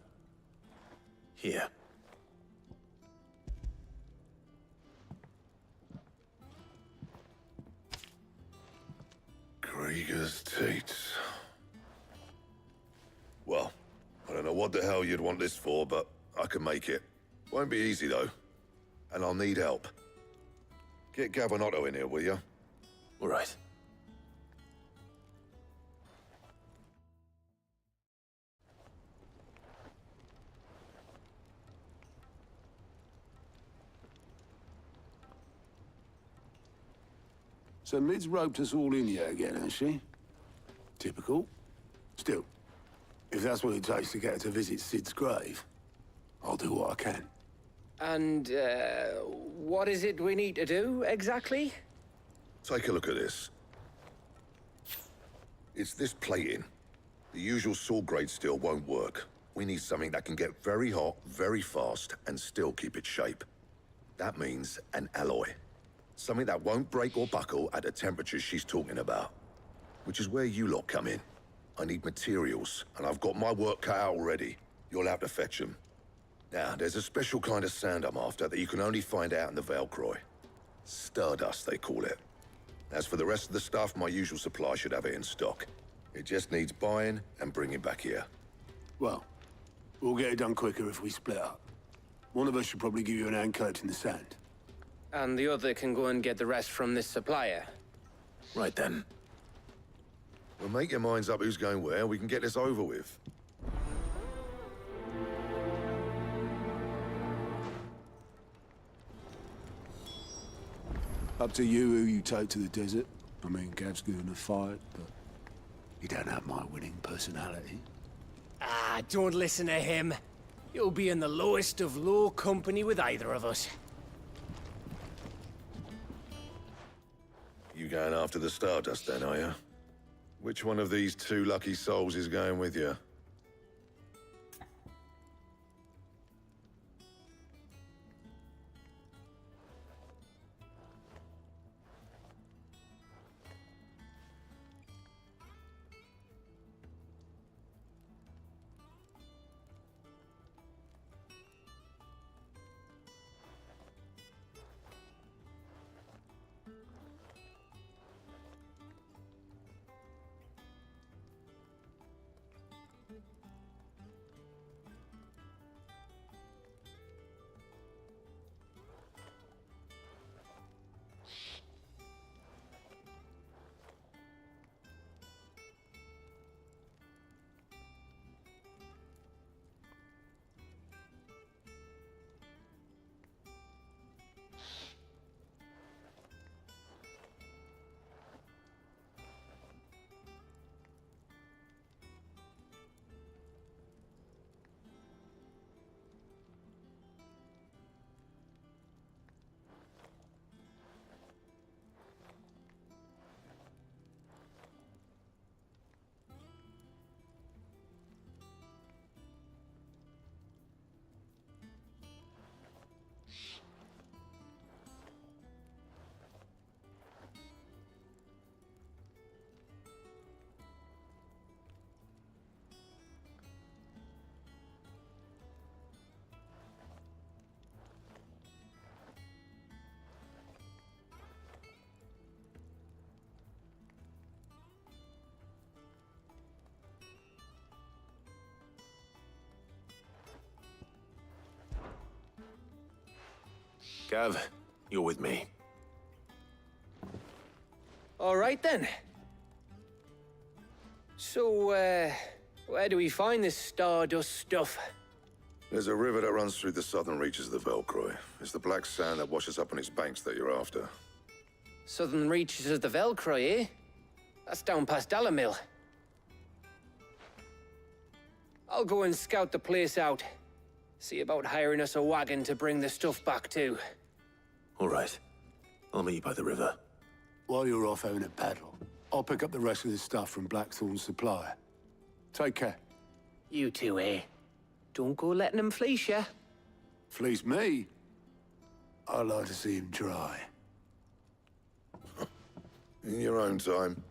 Here. Krieger's teats. Well, I don't know what the hell you'd want this for, but I can make it. Won't be easy, though. And I'll need help. Get Gavin Otto in here, will you? All right. So Mid's roped us all in here again, has she? Typical. Still, if that's what it takes to get her to visit Sid's grave, I'll do what I can. And, what is it we need to do, exactly? Take a look at this. It's this plating. The usual sword-grade steel won't work. We need something that can get very hot, very fast, and still keep its shape. That means an alloy. Something that won't break or buckle at the temperatures she's talking about. Which is where you lot come in. I need materials, and I've got my work cut out already. You'll have to fetch them. Now, there's a special kind of sand I'm after that you can only find out in the Velcroy. Stardust, they call it. As for the rest of the stuff, my usual supply should have it in stock. It just needs buying and bringing back here. Well, we'll get it done quicker if we split up. One of us should probably give you an hand collecting the sand. And the other can go and get the rest from this supplier. Right then. Well, make your minds up who's going where, and we can get this over with. Up to you who you take to the desert. I mean, Gav's good in a fight, but you don't have my winning personality. Ah, don't listen to him. You'll be in the lowest of low company with either of us. You going after the Stardust then, are you? Which one of these two lucky souls is going with you? Gav, you're with me. All right then. So, where do we find this Stardust stuff? There's a river that runs through the southern reaches of the Velcroy. It's the black sand that washes up on its banks that you're after. Southern reaches of the Velcroy, eh? That's down past Dalamil. I'll go and scout the place out. See about hiring us a wagon to bring the stuff back to. All right. I'll meet you by the river. While you're off having a paddle, I'll pick up the rest of the stuff from Blackthorn's supplier. Take care. You two, eh? Don't go letting him fleece ya. Fleece me? I'd like to see him try. In your own time.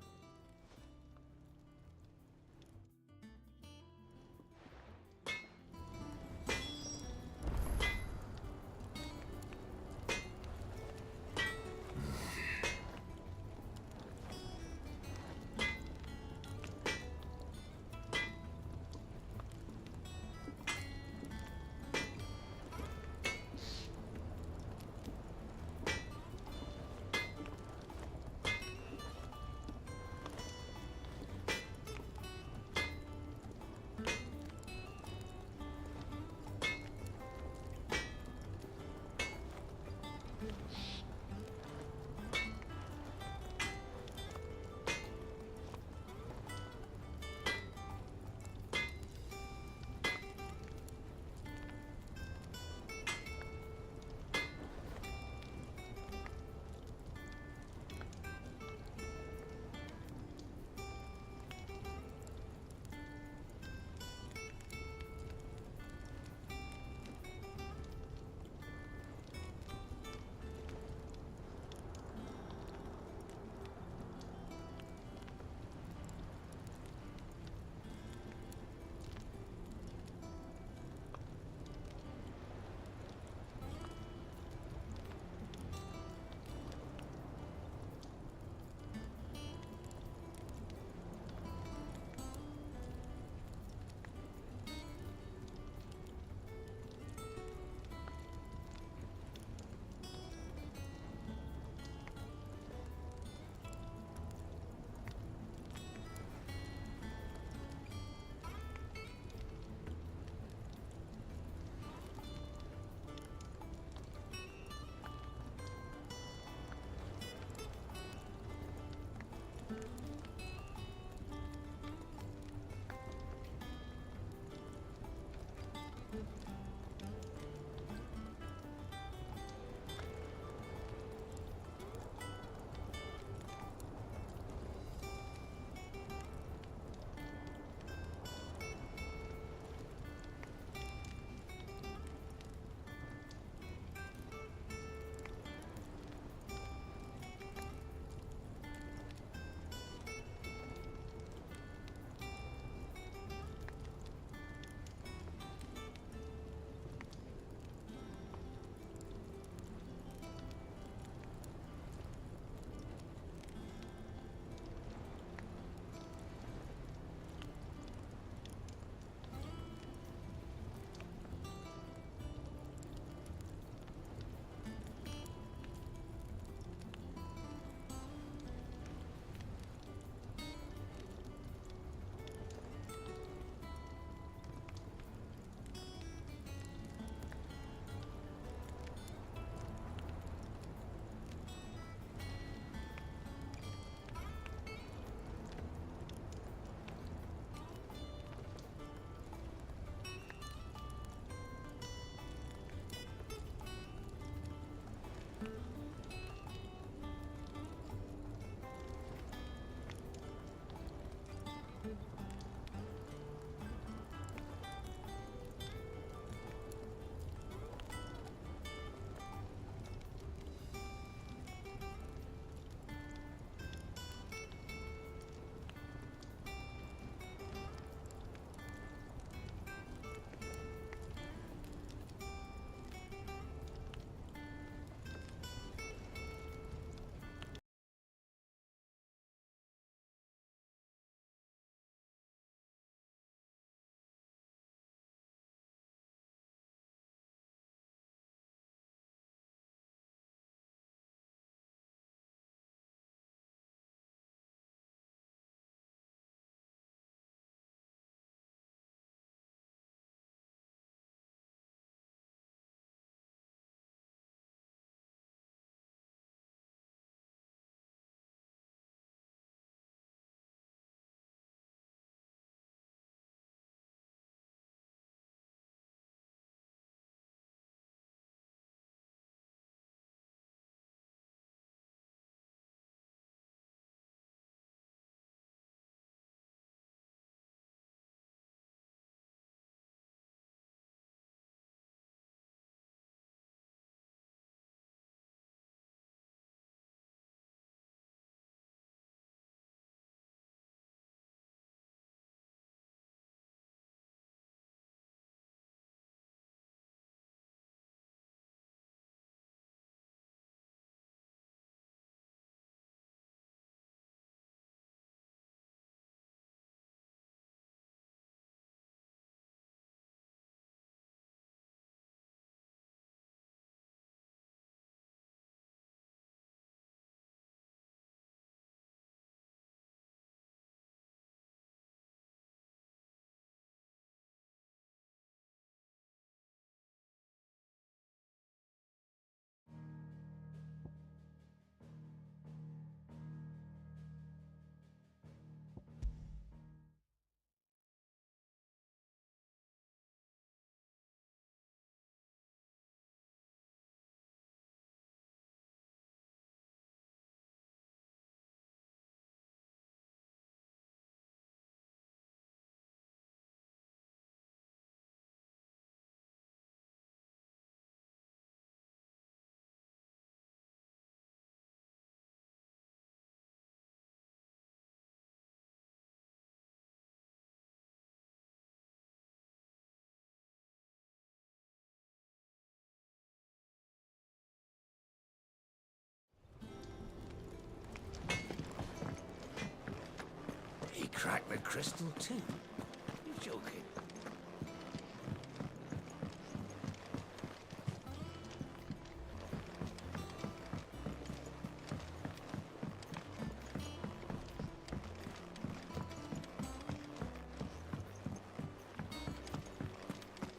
crystal too? You joking?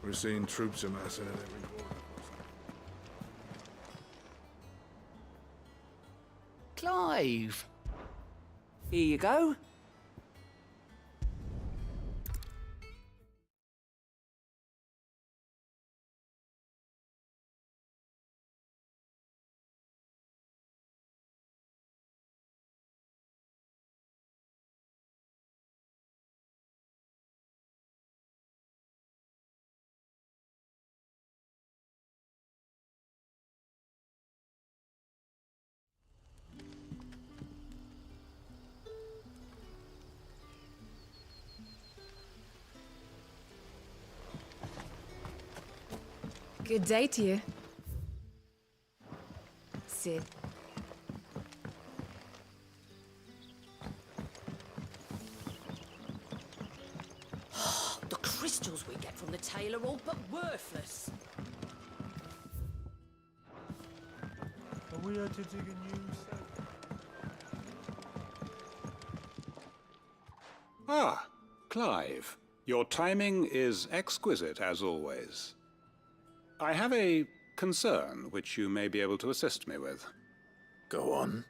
We're seeing troops amassing in every quarter. Clive! Here you go. Good day to you. Sid. The crystals we get from the tail are all but worthless. Are we had to dig a new cell? Ah, Clive. Your timing is exquisite, as always. I have a concern which you may be able to assist me with. Go on.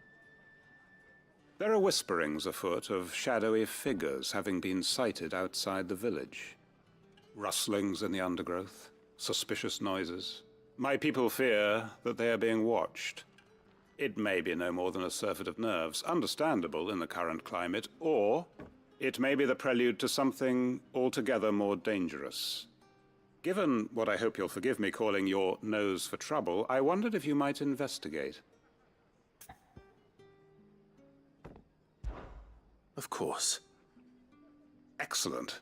There are whisperings afoot of shadowy figures having been sighted outside the village. Rustlings in the undergrowth, suspicious noises. My people fear that they are being watched. It may be no more than a surfeit of nerves, understandable in the current climate, or it may be the prelude to something altogether more dangerous. Given what I hope you'll forgive me calling your nose for trouble, I wondered if you might investigate. Of course. Excellent.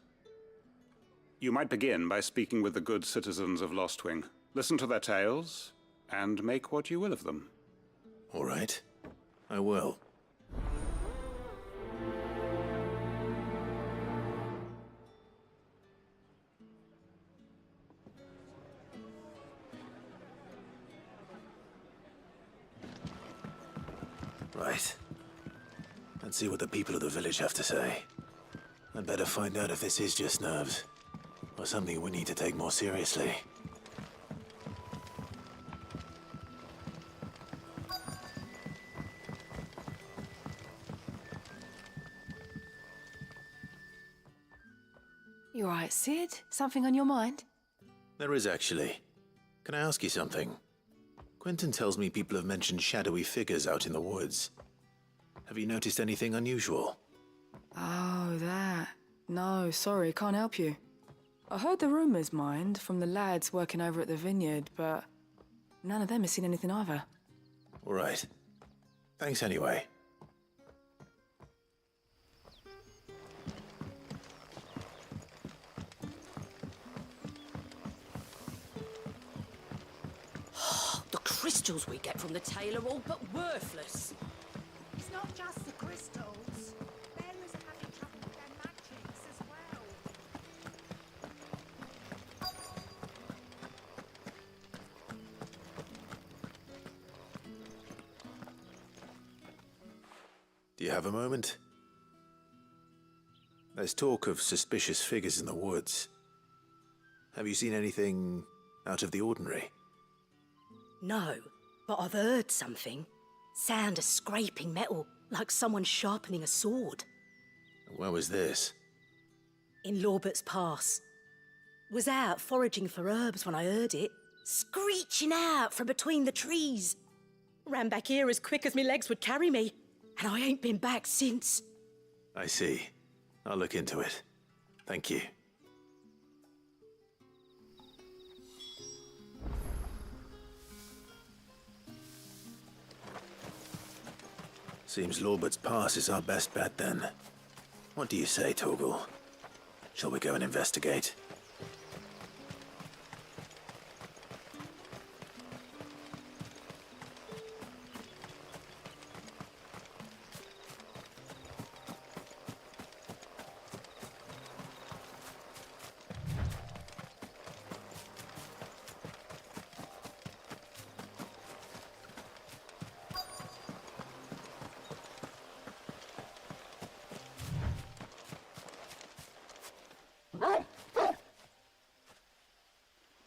You might begin by speaking with the good citizens of Lostwing. Listen to their tales, and make what you will of them. All right. I will. Right. Let's see what the people of the village have to say. I'd better find out if this is just nerves, or something we need to take more seriously. You all right, Sid? Something on your mind? There is actually. Can I ask you something? Quentin tells me people have mentioned shadowy figures out in the woods. Have you noticed anything unusual? Oh, that. No, sorry, can't help you. I heard the rumours, mind, from the lads working over at the vineyard, but none of them has seen anything either. All right. Thanks anyway. The crystals we get from the tail are all but worthless. It's not just the crystals. Bearers are having trouble with their magics as well. Do you have a moment? There's talk of suspicious figures in the woods. Have you seen anything out of the ordinary? No, but I've heard something. Sound of scraping metal, like someone sharpening a sword. Where was this? In Lorbert's Pass. Was out foraging for herbs when I heard it, screeching out from between the trees. Ran back here as quick as my legs would carry me, and I ain't been back since. I see. I'll look into it. Thank you. Seems Lorbert's Pass is our best bet then. What do you say, Torgal? Shall we go and investigate?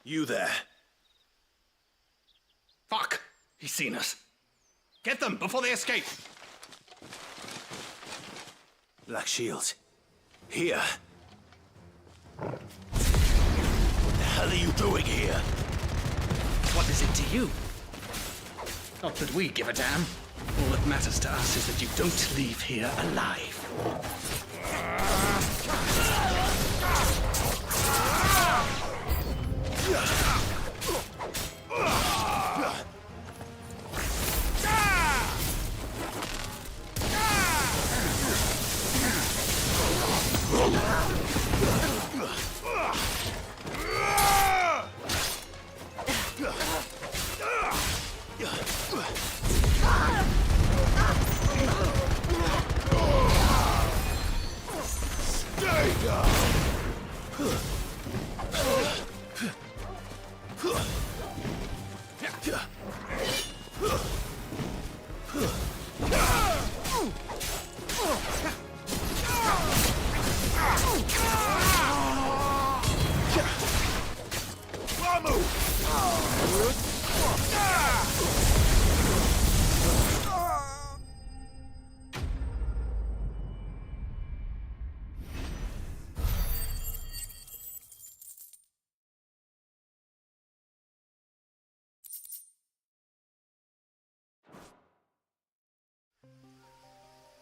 You there. Fuck! He's seen us. Get them before they escape! Black Shields. Here. What the hell are you doing here? What is it to you? Not that we give a damn. All that matters to us is that you don't leave here alive.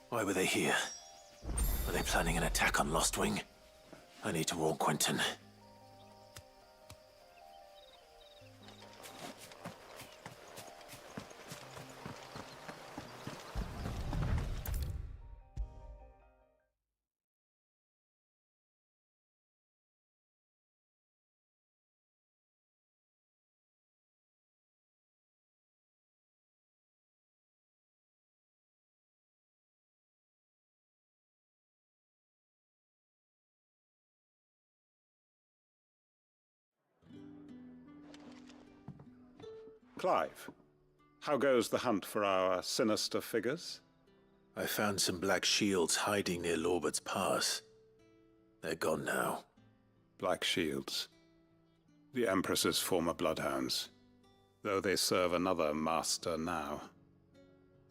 Why were they here? Are they planning an attack on Lostwing? I need to warn Quentin. Clive, how goes the hunt for our sinister figures? I found some Black Shields hiding near Lorbert's Pass. They're gone now. Black Shields. The Empress's former bloodhounds. Though they serve another master now.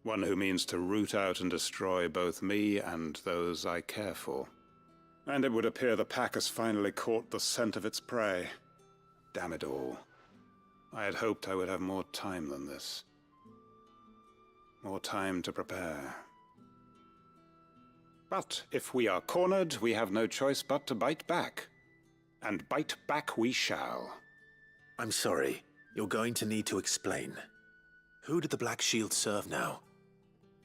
One who means to root out and destroy both me and those I care for. And it would appear the pack has finally caught the scent of its prey. Damn it all. I had hoped I would have more time than this. More time to prepare. But if we are cornered, we have no choice but to bite back. And bite back we shall. I'm sorry. You're going to need to explain. Who did the Black Shield serve now?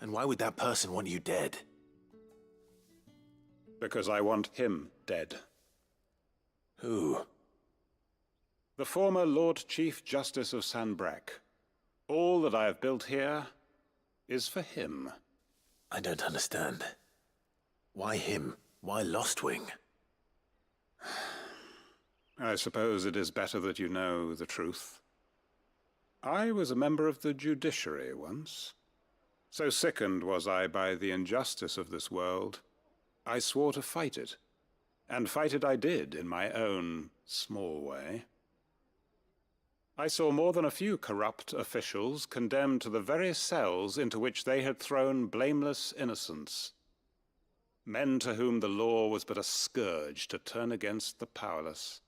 And why would that person want you dead? Because I want him dead. Who? The former Lord Chief Justice of Sanbreque. All that I have built here is for him. I don't understand. Why him? Why Lostwing? I suppose it is better that you know the truth. I was a member of the judiciary once. So sickened was I by the injustice of this world, I swore to fight it. And fight it I did in my own small way. I saw more than a few corrupt officials condemned to the very cells into which they had thrown blameless innocents. Men to whom the law was but a scourge to turn against the powerless.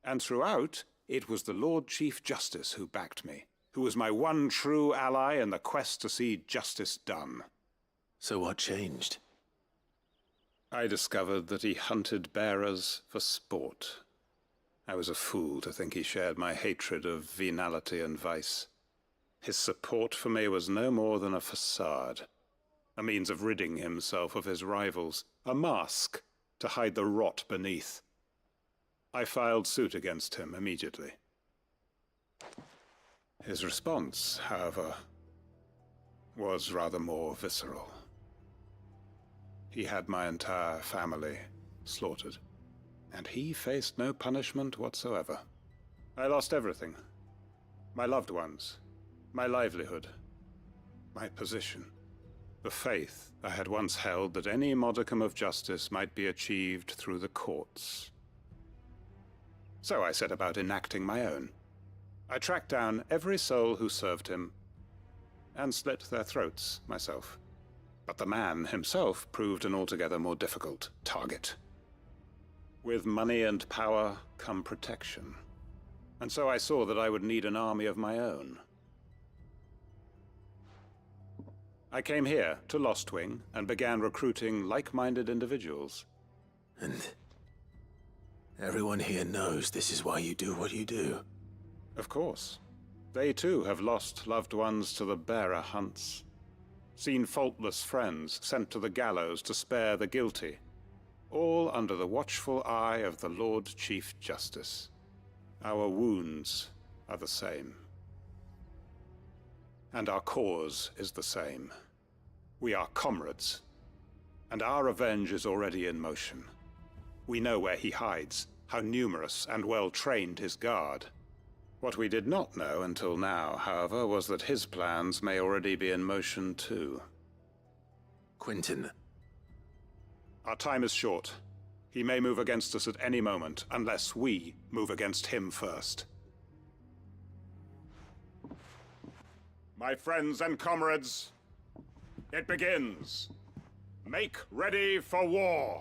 And throughout, it was the Lord Chief Justice who backed me, who was my one true ally in the quest to see justice done. So what changed? I discovered that he hunted bearers for sport. I was a fool to think he shared my hatred of venality and vice. His support for me was no more than a facade, a means of ridding himself of his rivals, a mask to hide the rot beneath. I filed suit against him immediately. His response, however, was rather more visceral. He had my entire family slaughtered. And he faced no punishment whatsoever. I lost everything. My loved ones, my livelihood, my position. The faith I had once held that any modicum of justice might be achieved through the courts. So I set about enacting my own. I tracked down every soul who served him, and slit their throats myself. But the man himself proved an altogether more difficult target. With money and power come protection. And so I saw that I would need an army of my own. I came here to Lostwing and began recruiting like-minded individuals. And everyone here knows this is why you do what you do. Of course. They too have lost loved ones to the bearer hunts. Seen faultless friends sent to the gallows to spare the guilty. All under the watchful eye of the Lord Chief Justice. Our wounds are the same. And our cause is the same. We are comrades. And our revenge is already in motion. We know where he hides, how numerous and well-trained his guard. What we did not know until now, however, was that his plans may already be in motion too. Quentin. Our time is short. He may move against us at any moment, unless we move against him first. My friends and comrades, it begins. Make ready for war!